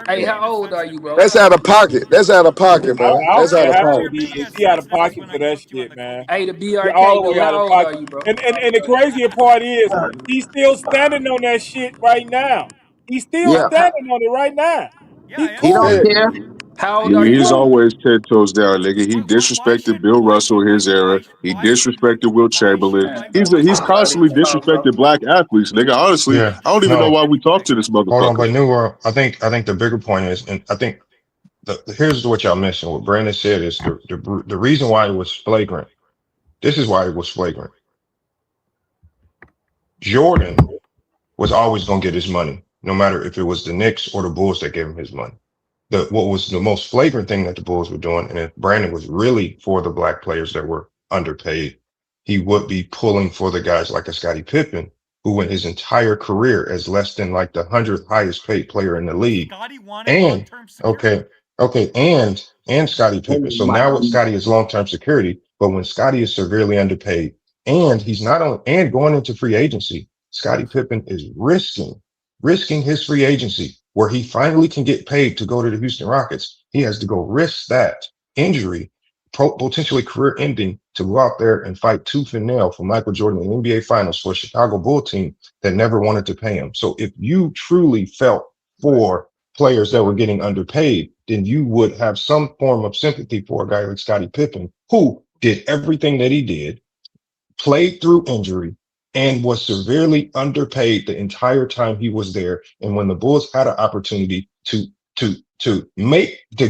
Hey, how Permanently old are insensitive, you, man. bro? That's out of pocket. That's out of pocket, man. I That's don't out care of how All old you're pocket. he being is. as He out of sensitive as pocket when for I that cooked you on shit, the man. Kobe Hey, the Bryant. He BRK all the though. way out How of old are pocket. you, bro? And the crazier part is he's still standing on that shit right now. He's still Yeah. standing on it right now. Yeah, He I He don't cool. understand. Yeah. care. How old are He you, He's bro? cool. always 10 toes down, nigga. He Why disrespected should Bill Russell in his era. He disrespected Wilt Chamberlain. He's constantly disrespected black athletes, nigga. Honestly, Yeah. I don't even know No. why we talk to this Hold on, motherfucker. but New World. I think the bigger point is, and I think here's what y'all missing. What Brandon said is the reason why it was flagrant. This is why it was flagrant. Jordan was always going to get his money, no matter if it was the Knicks or the Bulls that gave him his money. What was the most flagrant thing that the Bulls were doing, and if Brandon was really for the black players that were underpaid, he would be pulling for the guys like a Scottie Pippen, who went his entire career as less than like the 100th highest paid player in the league. Scotty wanted And long-term security. okay, and Scottie Pippen. So now what Scottie is long-term security, but when Scottie is severely underpaid, and he's not only and going into free agency, Scottie Pippen is risking his free agency where he finally can get paid to go to the Houston Rockets. He has to go risk that injury, potentially career ending, to go out there and fight tooth and nail for Michael Jordan in the NBA Finals for a Chicago Bull team that never wanted to pay him. So if you truly felt for players that were getting underpaid, then you would have some form of sympathy for a guy like Scottie Pippen, who did everything that he did, played through injury, and was severely underpaid the entire time he was there. And when the Bulls had an opportunity to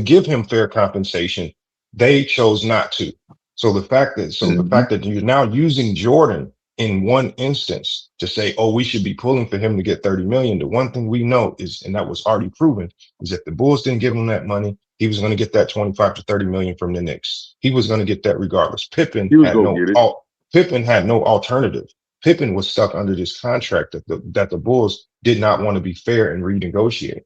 give him fair compensation, they chose not to. So the fact that you're now using Jordan in one instance to say, oh, we should be pulling for him to get 30 million. The one thing we know is, and that was already proven, is if the Bulls didn't give him that money, he was going to get that 25 to 30 million from the Knicks. He was going to get that regardless. He was gonna get it. Pippen had no alternative. Pippen was stuck under this contract that the Bulls did not want to be fair and renegotiate.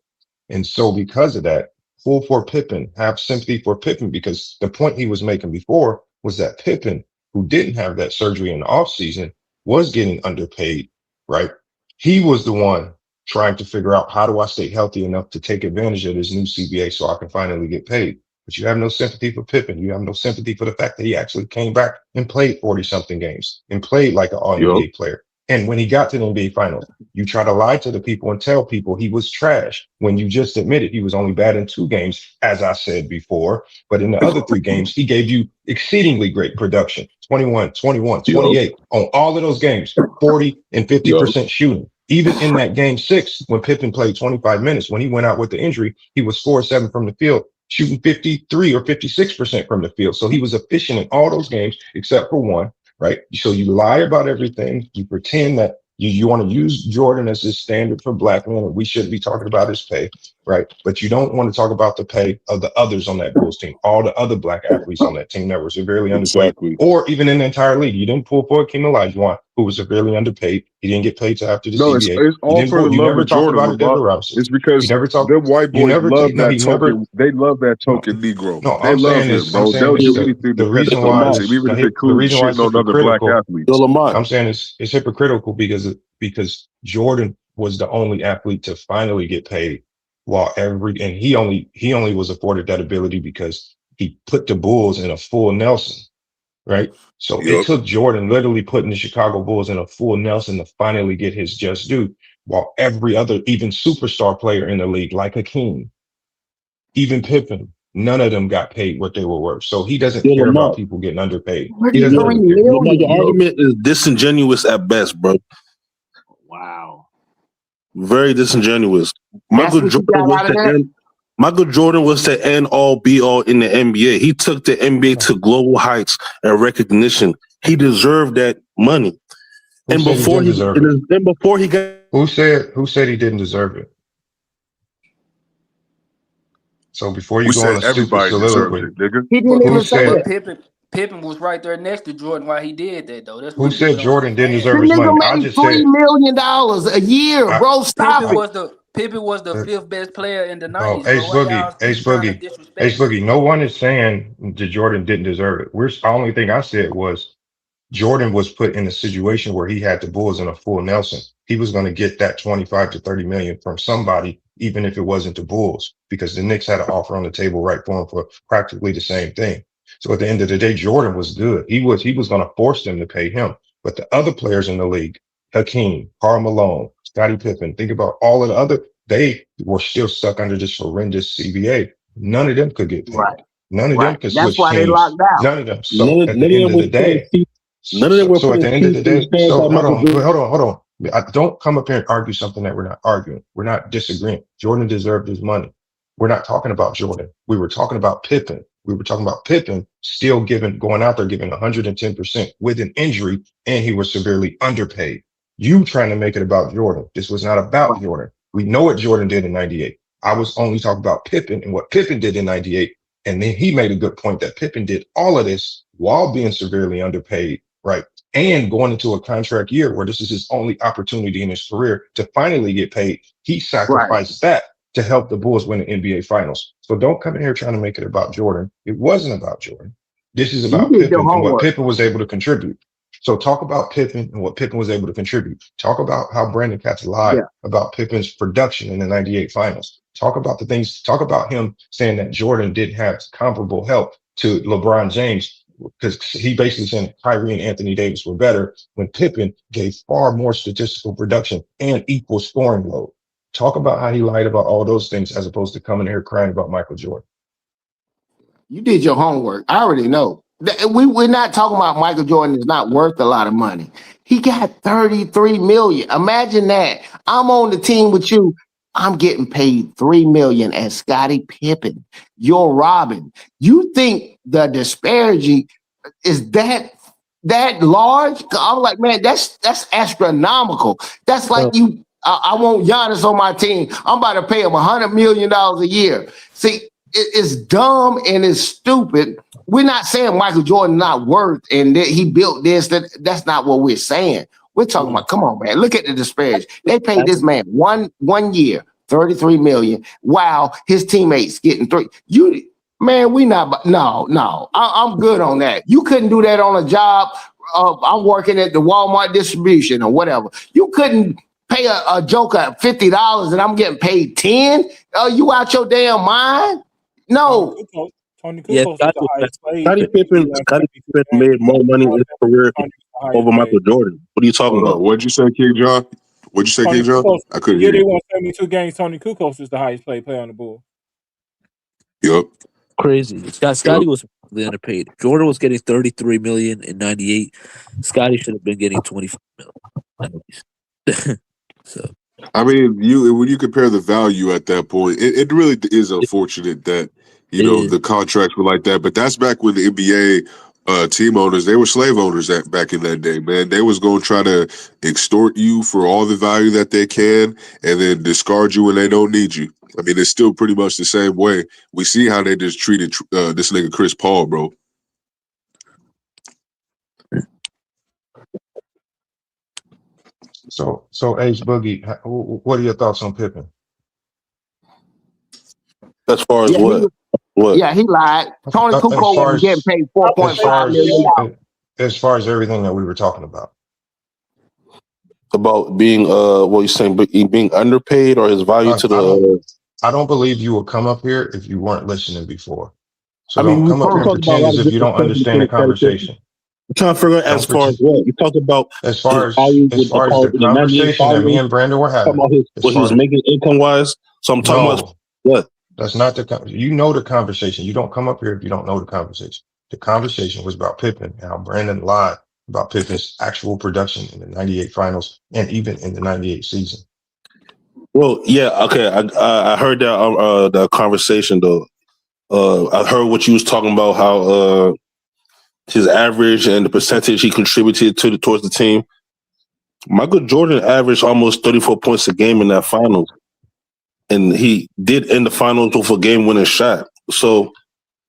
And so because of that, pull for Pippen, have sympathy for Pippen, because the point he was making before was that Pippen, who didn't have that surgery in the offseason, was getting underpaid, right? He was the one trying to figure out, how do I stay healthy enough to take advantage of this new CBA so I can finally get paid? But you have no sympathy for Pippen. You have no sympathy for the fact that he actually came back and played 40 something games and played like an all Yup. NBA player. And when he got to the NBA finals, you try to lie to the people and tell people he was trash when you just admitted he was only bad in 2 games, as I said before. But in the other 3 games, he gave you exceedingly great production, 21, 21, Yup. 28 on all of those games, 40 and 50% shooting. Even in that game 6, when Pippen played 25 minutes, when he went out with the injury, he was 4-7 from the field, shooting 53 or 56% from the field. So he was efficient in all those games except for 1. Right. So you lie about everything. You pretend that you want to use Jordan as this standard for black men, and we shouldn't be talking about his pay. Right. But you don't want to talk about the pay of the others on that Bulls team, all the other black athletes on that team that were severely underpaid, Exactly. or even in the entire league. You didn't pull for Akeem Olajuwon, who was severely underpaid. He didn't get paid till after the No, CBA. it's You all didn't for the pull. You love never of talked Jordan, about it, Lamont. David Robinson. It's because You never talked. them white You boys never. love No, that he never. token. They love that No, token Negro. no, They love him, I'm bro. saying They'll it's do anything to the reason why pedestalize him, it's even no, if it the includes reason why it's shitting on other black hypocritical. athletes. I'm saying it's hypocritical because Jordan was the only athlete to finally get paid, while and he only was afforded that ability because he put the Bulls in a full Nelson, right? So it Yup. took Jordan literally putting the Chicago Bulls in a full Nelson to finally get his just due, while every other, even superstar player in the league, like Hakeem, even Pippen, none of them got paid what they were worth. So he doesn't Yo, care about Lamar. people getting underpaid. He doesn't 33 really care. Lamar, your million, bro. argument is disingenuous at best, bro. Wow. Very disingenuous. That's what you got out of that? Michael Jordan was the end all be all in the NBA. He took the NBA to global heights and recognition. He deserved that money. Who said he didn't deserve it? And before he got Who said he didn't deserve it? So before you We go on said a stupid everybody deserves soliloquy, it, nigga. He didn't But who even say said but that. Pippen was right there next to Jordan while he did that though. That's who what said what I'm Jordan didn't saying. The deserve his nigga money? I made just $3 said million a year, I, bro. Stop it. Pippen was the I fifth best player in the bro, '90s, bro. Why y'all Ace keep trying to Boogie, Ace disrespect Boogie. Pippen? No one is saying that Jordan didn't deserve it. The only thing I said was Jordan was put in a situation where he had the Bulls in a full Nelson. He was going to get that 25 to 30 million from somebody, even if it wasn't the Bulls, because the Knicks had an offer on the table right for him for practically the same thing. So at the end of the day, Jordan was good. He was going to force them to pay him. But the other players in the league, Hakeem, Karl Malone, Scottie Pippen, think about all of the other, they were still stuck under this horrendous CBA. None of them could get paid. Right, None of them right. could That's switch why they teams. locked out. None of them. So at the None of end them of were the putting day, teeth. None of them were so at putting the end of teeth the in the day, stance like Michael Jordan. hold on. I don't come up here and argue something that we're not arguing. We're not disagreeing. Jordan deserved his money. We're not talking about Jordan. We were talking about Pippen. We were talking about Pippen still going out there giving 110% with an injury, and he was severely underpaid. You trying to make it about Jordan. This was not about Right, Jordan. We know what Jordan did in 98. I was only talking about Pippen and what Pippen did in 98. And then he made a good point that Pippen did all of this while being severely underpaid, right? And going into a contract year where this is his only opportunity in his career to finally get paid. He right. sacrificed that to help the Bulls win the NBA Finals. So don't come in here trying to make it about Jordan. It wasn't about Jordan. This is You about did your Pippen and what homework. Pippen was able to contribute. So talk about Pippen and what Pippen was able to contribute. Talk about how Brandon Katz lied Yeah. about Pippen's production in the 98 finals. Talk about the things, talk about him saying that Jordan didn't have comparable help to LeBron James because he basically said Kyrie and Anthony Davis were better when Pippen gave far more statistical production and equal scoring load. Talk about how he lied about all those things as opposed to coming here crying about Michael Jordan. You did your homework. I already know. We're not talking about Michael Jordan is not worth a lot of money. He got 33 million. Imagine that. I'm on the team with you. I'm getting paid 3 million as Scottie Pippen. You're Robin. You think the disparity is that large? I'm like, man, that's astronomical. That's like you. I want Giannis on my team. I'm about to pay him $100 million a year. See, it's dumb and it's stupid. We're not saying Michael Jordan not worth and that he built this. That's not what we're saying. We're talking about, come on, man, look at the disparity. They paid this man one year, 33 million, while his teammates getting 3. Man, we not, no. I'm good on that. You couldn't do that on a job. I'm working at the Walmart distribution or whatever. You couldn't pay a joker $50 and I'm getting paid 10. You out your damn mind? No. Tony Yeah, Kukoc is the highest paid. Scottie He Pippen won 72 games. made more money in his career Tony's the highest over Michael paid. Jordan. What are you talking Hold on. about? What'd you say, King John? What'd you say, Tony King John? Kukoc, I the couldn't year hear they you. won 72 games, Tony Kukoc is the highest paid player on the Bulls. Yep. Crazy. Scotty was really underpaid. Jordan was getting 33 million in 98. Scotty should have been getting 25 million. So I mean, when you compare the value at that point, it really is unfortunate that the contracts were like that. But that's back when the NBA team owners, they were slave owners back in that day, man. They was going to try to extort you for all the value that they can, and then discard you when they don't need you. I mean, it's still pretty much the same way. We see how they just treated this nigga Chris Paul, bro. So Ace Boogie, what are your thoughts on Pippen? As far as what? Yeah, he lied. Tony Kukoc was getting paid $4.5 million. As far as everything that we were talking about. About being what you're saying, being underpaid or his value to the I don't believe you would come up here if you weren't listening before. So I mean, don't come up here and talked about a pretend lot as of if you different don't stuff understand the conversation. I'm trying to figure out as far as what you talked about. As far as the 98 conversation that me finals, and Brandon were talking having, about what he was making income wise. So I'm talking about what? That's not the the conversation. You don't come up here if you don't know the conversation. The conversation was about Pippen and how Brandon lied about Pippen's actual production in the 98 finals and even in the 98 season. Well, yeah, okay. I heard that conversation though. I heard what you was talking about, how his average and the percentage he contributed towards the team. Michael Jordan averaged almost 34 points a game in that finals. and he did end the finals with a game-winning shot. So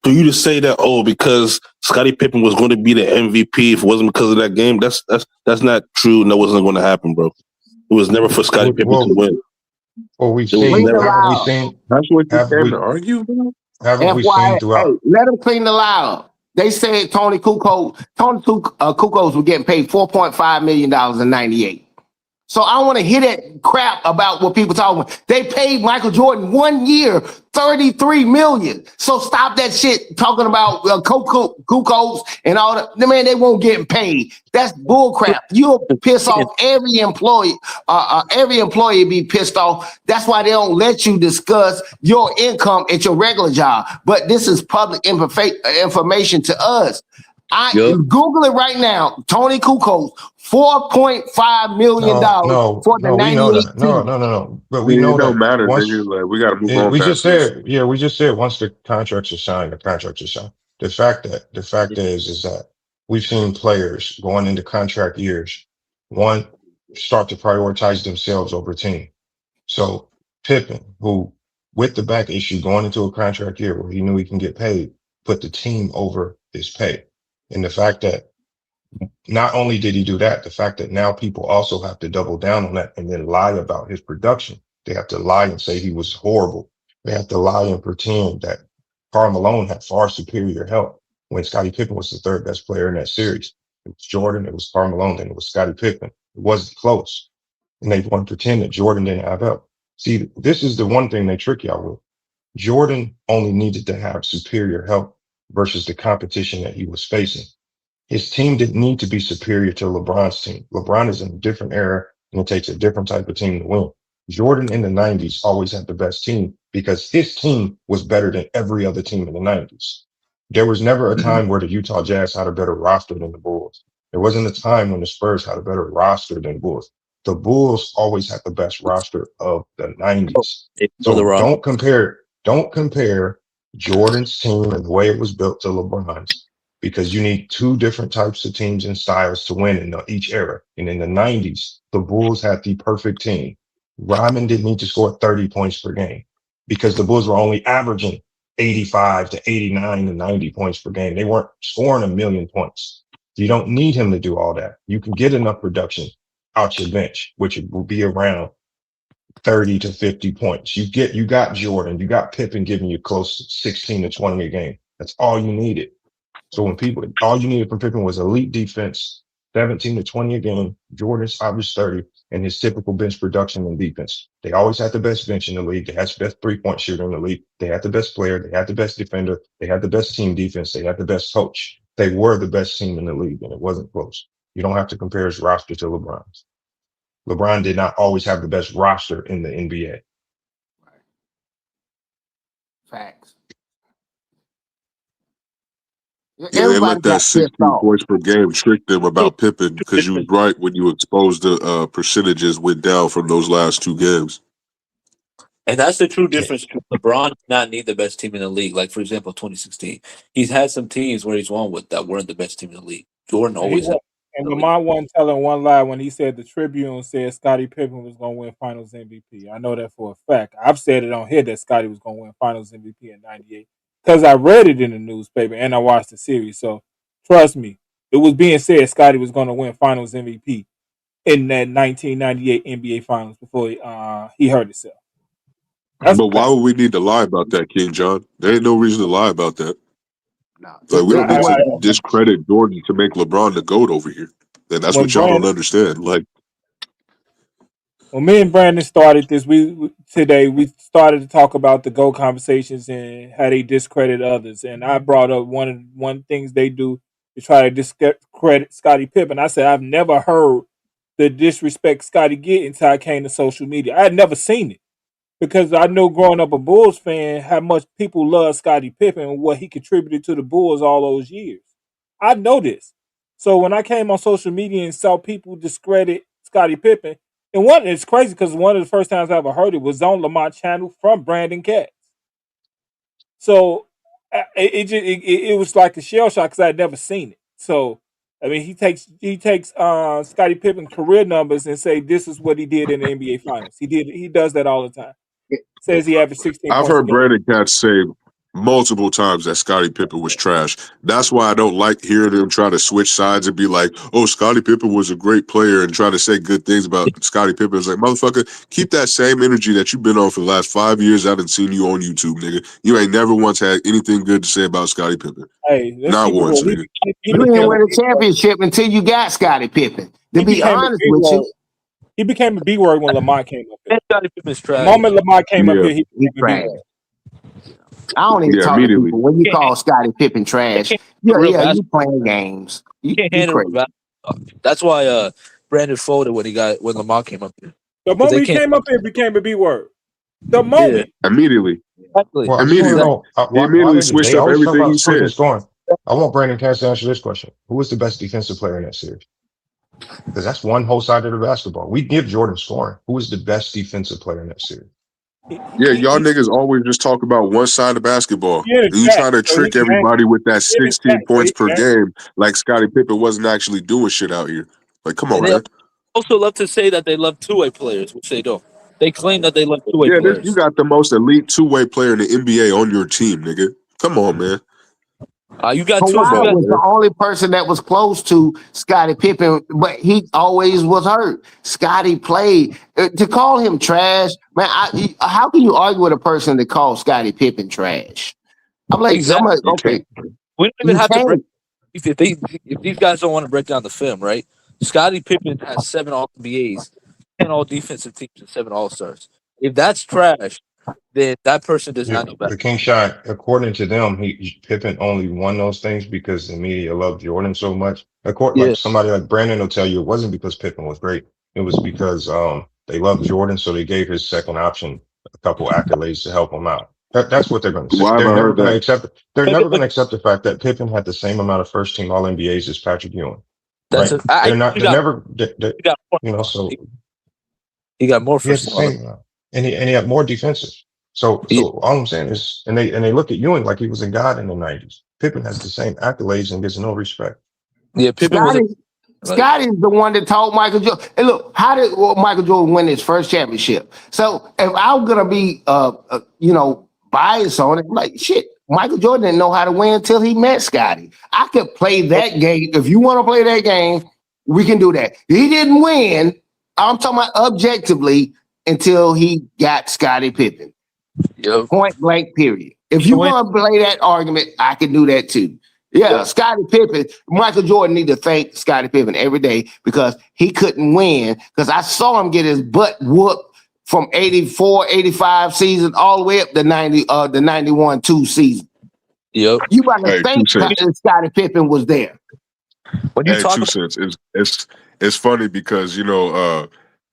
for you to say that, because Scottie Pippen was going to be the MVP if it wasn't because of that game, that's not true, and that wasn't going to happen, bro. It was never for Scottie Pippen to win. Well, we've It was seen. never. Haven't we seen? That's what you Haven't came to we? argue about? Haven't we FYI, seen hey, throughout? let them clean the loud. They said Tony Kukoc was getting paid $4.5 million in '98. So I want to hear that crap about what people talking about. They paid Michael Jordan 1 year, $33 million. So stop that shit talking about Kukoc and all that. Man, they won't get paid. That's bull crap. You'll piss off every employee. Every employee be pissed off. That's why they don't let you discuss your income at your regular job. But this is public information to us. Google it right now. Tony Kukoc, $4.5 million for the we know 98 that. team. No. But I we mean, know it don't that matter, once nigga. Like, we got to move on we just past this. said, we just said once the contracts are signed, the contracts are signed. The fact is that we've seen players going into contract years, one, start to prioritize themselves over team. So Pippen, who with the back issue going into a contract year where he knew he can get paid, put the team over his pay. And the fact that not only did he do that, the fact that now people also have to double down on that and then lie about his production. They have to lie and say he was horrible. They have to lie and pretend that Karl Malone had far superior help when Scottie Pippen was the third best player in that series. It was Jordan, it was Karl Malone, then it was Scottie Pippen. It wasn't close. And they want to pretend that Jordan didn't have help. See, this is the one thing they trick y'all with. Jordan only needed to have superior help versus the competition that he was facing. His team didn't need to be superior to LeBron's team. LeBron is in a different era and it takes a different type of team to win. Jordan in the 90s always had the best team because his team was better than every other team in the 90s. There was never a time where the Utah Jazz had a better roster than the Bulls. There wasn't a time when the Spurs had a better roster than the Bulls. The Bulls always had the best roster of the 90s. So don't compare Jordan's team and the way it was built to LeBron's, because you need two different types of teams and styles to win in each era. And in the 90s, the Bulls had the perfect team. Rodman didn't need to score 30 points per game because the Bulls were only averaging 85 to 89 to 90 points per game. They weren't scoring 1,000,000 points. You don't need him to do all that. You can get enough production out your bench, which will be around 30 to 50 points. You got Jordan, you got Pippen giving you close to 16 to 20 a game. That's all you needed. So when all you needed from Pippen was elite defense, 17 to 20 a game, Jordan's average 30, and his typical bench production and defense. They always had the best bench in the league. They had the best 3-point shooter in the league. They had the best player. They had the best defender. They had the best team defense. They had the best coach. They were the best team in the league, and it wasn't close. You don't have to compare his roster to LeBron's. LeBron did not always have the best roster in the NBA. Facts. Yeah, they let that 16 points per game trick them about Pippen because you was right when you exposed the percentages went down from those last two games. And that's the true difference. LeBron did not need the best team in the league. Like, for example, 2016. He's had some teams where he's won with that weren't the best team in the league. Jordan always had. And Lamar wasn't telling one lie when he said the Tribune said Scottie Pippen was going to win Finals MVP. I know that for a fact. I've said it on here that Scottie was going to win Finals MVP in '98 because I read it in the newspaper and I watched the series. So trust me, it was being said Scottie was going to win Finals MVP in that 1998 NBA Finals before he hurt himself. But why would we need to lie about that, King John? There ain't no reason to lie about that. Like, we don't need to discredit Jordan to make LeBron the GOAT over here. And that's what y'all don't understand. Like, when me and Brandon started this, we started to talk about the GOAT conversations and how they discredit others. And I brought up one things they do to try to discredit Scottie Pippen. I said I've never heard the disrespect Scottie get until I came to social media. I had never seen it because I know growing up a Bulls fan how much people love Scottie Pippen and what he contributed to the Bulls all those years. I know this. So when I came on social media and saw people discredit Scottie Pippen, and it's crazy because one of the first times I ever heard it was on Lamar channel from Brandon Katz. So it was like a shell shock because I had never seen it. So I mean, he takes Scottie Pippen career numbers and say this is what he did in the NBA Finals. He does that all the time. says he averaged 16 I've points a heard game. Brandon Katz say multiple times that Scottie Pippen was trash. That's why I don't like hearing him try to switch sides and be like, "Oh, Scottie Pippen was a great player," and try to say good things about Scottie Pippen. It's like, motherfucker, keep that same energy that you've been on for the last 5 years. I haven't seen you on YouTube, nigga. You ain't never once had anything good to say about Scottie Pippen. Hey, let's Not keep it once, real. nigga. He You didn't became a win a big word. championship until you got Scottie Pippen. To He be became a honest big with word. you, He became a B word when Lamont came up here. Scottie Pippen's The trash. moment Lamont came up Yeah, here, he he became a B trash. word. I don't even yeah, talk to immediately. people when you call Scottie Pippen trash. Yeah, Real yeah, you basketball. playing games. Can't You handle crazy. basketball. That's why Brandon folded when Lamar came up here. The Because they moment he can't. came up here, it became a B word. The Yeah, moment. Immediately. exactly. Well, I just want to Immediately. know He why immediately they switched up always talk everything he about switching said. scoring. I want Brandon Cass to answer this question: who was the best defensive player in that series? Because that's one whole side of the basketball. We give Jordan scoring. Who is the best defensive player in that series? Yeah, y'all niggas always just talk about one side of basketball. He in And you chat, try to so he trick can everybody with that he in the 16 chat, so points he per can game like Scottie Pippen wasn't actually doing shit out here. Like, come on, And they man. also love to say that they love two-way players, which they don't. They claim that they love two-way Yeah, you players. got the most elite two-way player in the NBA on your team, nigga. Come on, man. You got two. Come Kawhi You got on, was the man. only person that was close to Scottie Pippen, but he always was hurt. Scottie played. To call him trash, man. How can you argue with a person that calls Scottie Pippen trash? I'm like, exactly. You okay, can't. We don't even you have to break. can't. If these guys don't want to break down the film, right? Scottie Pippen has 7 All NBAs, 10 All Defensive Teams, and 7 All Stars. If that's trash, then that person does Yeah, not know better. the King Shine, according to them, Pippen only won those things because the media loved Jordan so much. Yeah, Like somebody like Brandon will tell you, it wasn't because Pippen was great. It was because they loved Jordan, so they gave his second option a couple accolades to help him out. That's what they're going to say. Why have They're I never heard going to that? accept it. They're but, never but going to accept the fact that Pippen had the same amount of first team All NBAs as Patrick Ewing. that's Right? a. I They're not. he They're got never. he got more. You know. So He got more he had first the team. same amount, and he had more defensive. So Yeah, all I'm saying is, and they look at Ewing like he was a god in the '90s. Pippen has the same accolades and gets no respect. yeah. Pippen was a Scotty, like Scotty's the one that told Michael Jordan. And look, how did Michael Jordan win his first championship? So if I'm gonna be, biased on it, like shit, Michael Jordan didn't know how to win until he met Scotty. I could play that game. If you want to play that game, we can do that. He didn't win. I'm talking about objectively until he got Scottie Pippen. yo. Point blank, period. If So you're when, gonna play that argument, I can do that too. Yeah, yo, Scottie Pippen, Michael Jordan need to thank Scottie Pippen every day because he couldn't win. Because I saw him get his butt whooped from 84, 85 season all the way up to 90, the 91-2 season. yo. You about to Hey, think 2 cents. Scottie Pippen was there. When you Hey, talk two about cents. It's funny because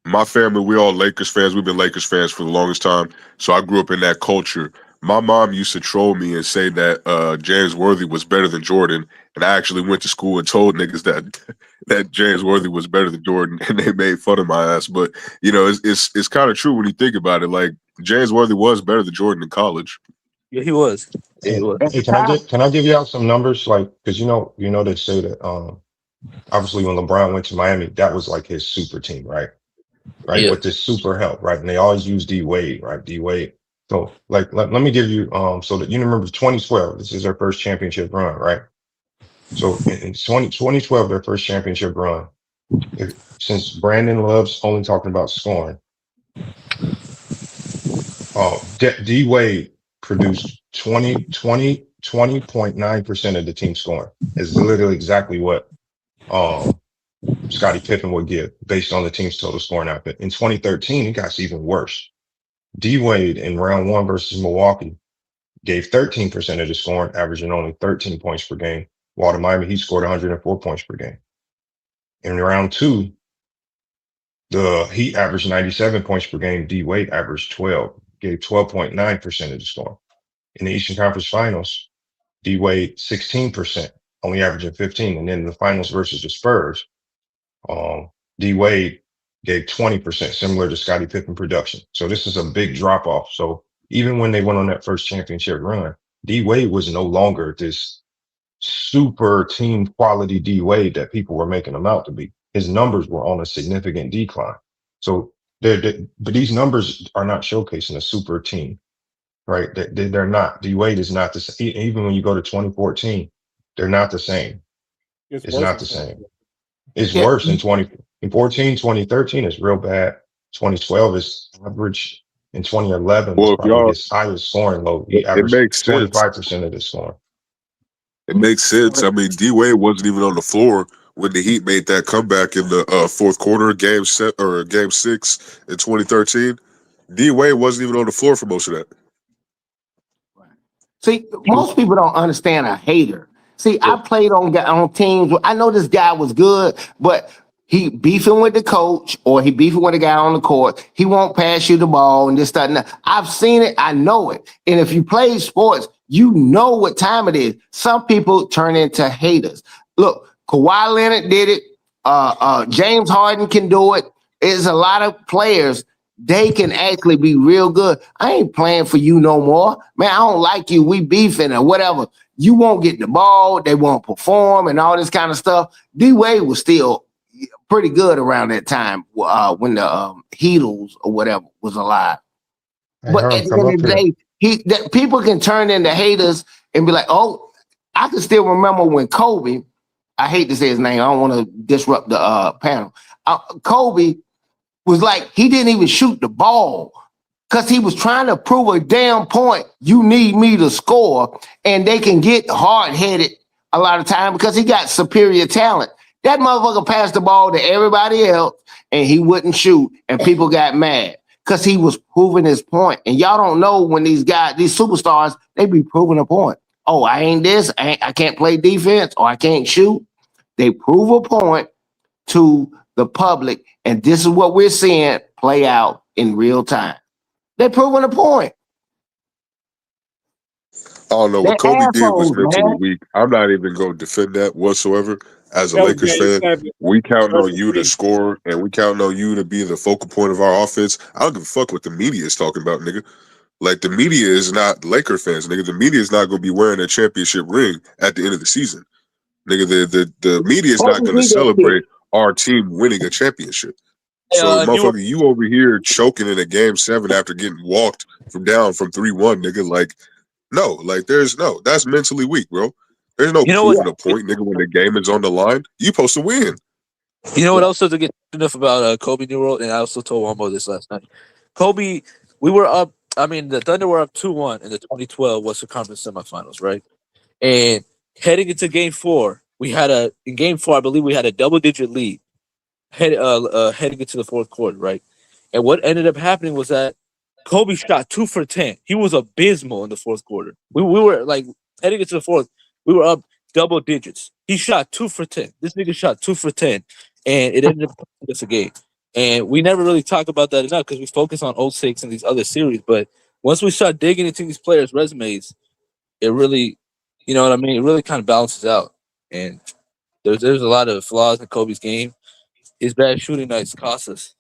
my family, we all Lakers fans. We've been Lakers fans for the longest time. So I grew up in that culture. My mom used to troll me and say that James Worthy was better than Jordan, and I actually went to school and told niggas that that James Worthy was better than Jordan, and they made fun of my ass. But it's kind of true when you think about it. Like James Worthy was better than Jordan in college. yeah, he was. Yeah, he Hey, was. At hey, the time, can I give you out some numbers? Like, because they say that obviously when LeBron went to Miami, that was like his super team, right? Right, Yeah. with this super help, right? And they always use D Wade, right? D Wade. So, like, let me give you so that you remember 2012. This is their first championship run, right? So in 2012, their first championship run. Since Brandon loves only talking about scoring, D Wade produced 20.9% of the team scoring. Is literally exactly what Scottie Pippen would give based on the team's total scoring output. In 2013, it got even worse. D Wade in round one versus Milwaukee gave 13% of the scoring, averaging only 13 points per game. While to Miami, he scored 104 points per game. In round two, the Heat averaged 97 points per game. D Wade averaged 12, gave 12.9% of the scoring. In the Eastern Conference Finals, D Wade 16%, only averaging 15. And then in the finals versus the Spurs, D Wade gave 20%, similar to Scottie Pippen production. So this is a big drop off. So even when they went on that first championship run, D Wade was no longer this super team quality D Wade that people were making him out to be. His numbers were on a significant decline. So But these numbers are not showcasing a super team, right? They're not. D-Wade is not the same. Even when you go to 2014, they're not the same. It's not the same. It's Yeah. worse in 2014, 2013 is real bad. 2012 is average. In 2011 was Well, if probably y'all, his highest scoring low. He it averaged makes sense. 25% of the scoring. It makes sense. I mean, D Wade wasn't even on the floor when the Heat made that comeback in the fourth quarter, game 6 in 2013. D Wade wasn't even on the floor for most of that. See, most people don't understand a hater. See, I played on teams. I know this guy was good, but he beefing with the coach or he beefing with a guy on the court. He won't pass you the ball and this, that, and that. I've seen it. I know it. And if you play sports, you know what time it is. Some people turn into haters. Look, Kawhi Leonard did it. James Harden can do it. There's a lot of players. They can actually be real good. I ain't playing for you no more. Man, I don't like you. We beefing or whatever. You won't get the ball. They won't perform and all this kind of stuff. D-Wade was still pretty good around that time when the Heatles or whatever was alive. Hey, But Herm, at the come end up of the here. day, people can turn into haters and be like, oh, I can still remember when Kobe, I hate to say his name. I don't want to disrupt the panel. Kobe was like, he didn't even shoot the ball because he was trying to prove a damn point. You need me to score, and they can get hard-headed a lot of time because he got superior talent. That motherfucker passed the ball to everybody else, and he wouldn't shoot, and people got mad because he was proving his point. And y'all don't know when these guys, these superstars, they be proving a point. Oh, I ain't this. I can't play defense, or I can't shoot. They prove a point to the public, and this is what we're seeing play out in real time. They're proving a point. I don't know. They're What Kobe did was assholes, mentally man. weak. I'm not even going to defend that whatsoever. As a That was Lakers Game fan, 7. we counting on Versus you to Heat. score, and we counting on you to be the focal point of our offense. I don't give a fuck what the media is talking about, nigga. Like, the media is not Laker fans, nigga. The media is not going to be wearing a championship ring at the end of the season. Nigga, the media is not Kobe going to did that shit. celebrate our team winning a championship. Hey, So, Nuance, motherfucker, you over here choking in a game 7 after getting walked from 3-1, nigga. Like, no, like that's mentally weak, bro. There's no you know what? proving a point, nigga, when the game is on the line. You supposed to win. You know what else doesn't get enough about Kobe New World? And I also told Wombo this last night. Kobe, we were up. I mean, the Thunder were up 2-1 in the 2012 Western Conference semifinals, right? And heading into Game 4, in Game 4, I believe we had a double-digit lead heading into the fourth quarter, right? And what ended up happening was that Kobe shot 2 for 10. He was abysmal in the fourth quarter. We were like heading into the fourth, we were up double digits. He shot 2 for 10. This nigga shot 2 for 10, and it ended up costing us a game. And we never really talk about that enough because we focus on 06 and these other series. But once we start digging into these players' resumes, it really, you know what I mean? It really kind of balances out. And there's a lot of flaws in Kobe's game. His bad shooting nights cost us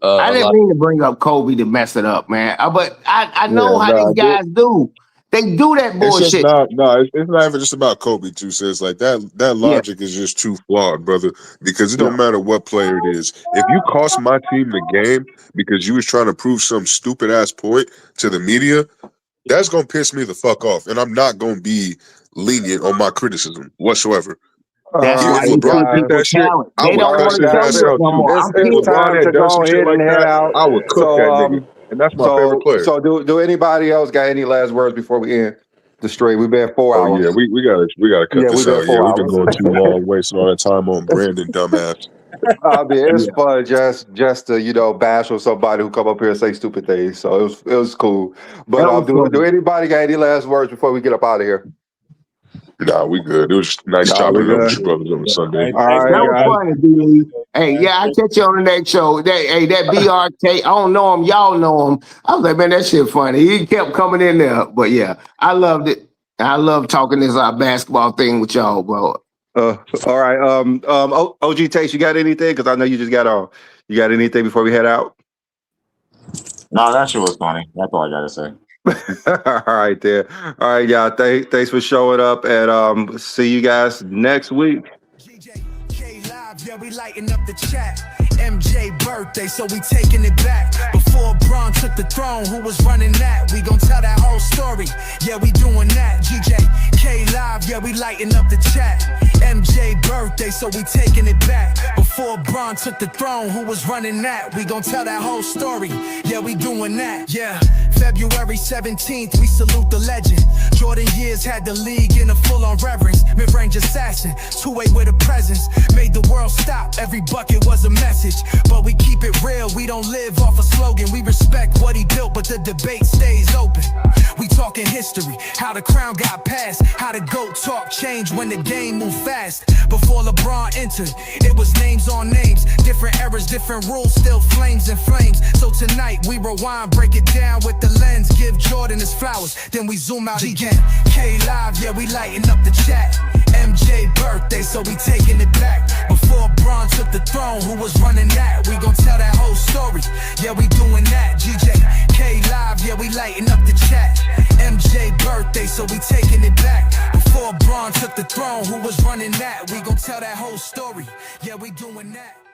I a didn't lot. mean to bring up Kobe to mess it up, man. But I Yeah, know how these guys do. They do that it's just bullshit. not. No, it's not even just about Kobe. Too says like that. That Yeah, logic is just too flawed, brother. Because it yeah. don't matter what player it is. If you cost my team the game because you was trying to prove some stupid ass point to the media, that's gonna piss me the fuck off, and I'm not gonna be lenient on my criticism whatsoever. That's If why they LeBron see did people that shit, talent. I They would don't cuss want to his show ass you it out no too. more. I'm If pissed. LeBron Time to had done some go shit ahead and like head that, out. I would cook that So, nigga, and that's my favorite so, player. so do anybody else got any last words before we end the stream? We've been 4 Oh yeah, hours. we gotta cut Yeah, we've this been out. Yeah, 4 we've been hours. going too long, wasting all that time on Brandon, dumbass. I mean, it's Yeah, fun just to bash on somebody who come up here and say stupid things. So it was cool. But that was do cool. anybody got any last words before we get up out of here? Nah, we good. It was just nice No, we chopping it up with good. you brothers on a Sunday. Hey, All thanks, right, That was guys. everybody. funny, D. Hey, Man. yeah, I'll catch you on the next show. That BRK, I don't know him. Y'all know him. I was like, man, that shit funny. He kept coming in there. But yeah, I loved it. I love talking this basketball thing with y'all, bro. All right. OG Taste, you got anything? Because I know you just got on. You got anything before we head out? No, that shit was funny. That's all I gotta say. All right, there. All right, y'all. Thanks for showing up, and see you guys next week. GJ, K Live, yeah, we lighting up the chat. MJ birthday, so we taking it back. Before Bron took the throne, who was running that? We gon' tell that whole story. Yeah, we doing that. GJ, K Live, yeah, we lighting up the chat. MJ birthday, so we taking it back. Before Bron took the throne, who was running that? We gon' tell that whole story. Yeah, we doing that. Yeah, February 17th, we salute the legend. Jordan years had the league in a full-on reverence. Mid-range assassin, two-way with a presence. Made the world stop, every bucket was a message. But we keep it real, we don't live off a slogan. We respect what he built, but the debate stays open. We talking history, how the crown got passed, how the GOAT talk changed when the game moved fast. Before LeBron entered, it was names on names. Different eras, different rules, still flames and flames. So tonight we rewind, break it down with the lens. Give Jordan his flowers, then we zoom out again. K Live, yeah, we lighting up the chat. MJ birthday, so we taking it back. Before Bron took the throne, who was running that? We gon' tell that whole story. Yeah, we doing that. GJ, K Live, yeah, we lighting up the chat. MJ birthday, so we taking it back. Before Bron took the throne, who was running that? We gon' tell that whole story. Yeah, we doing that.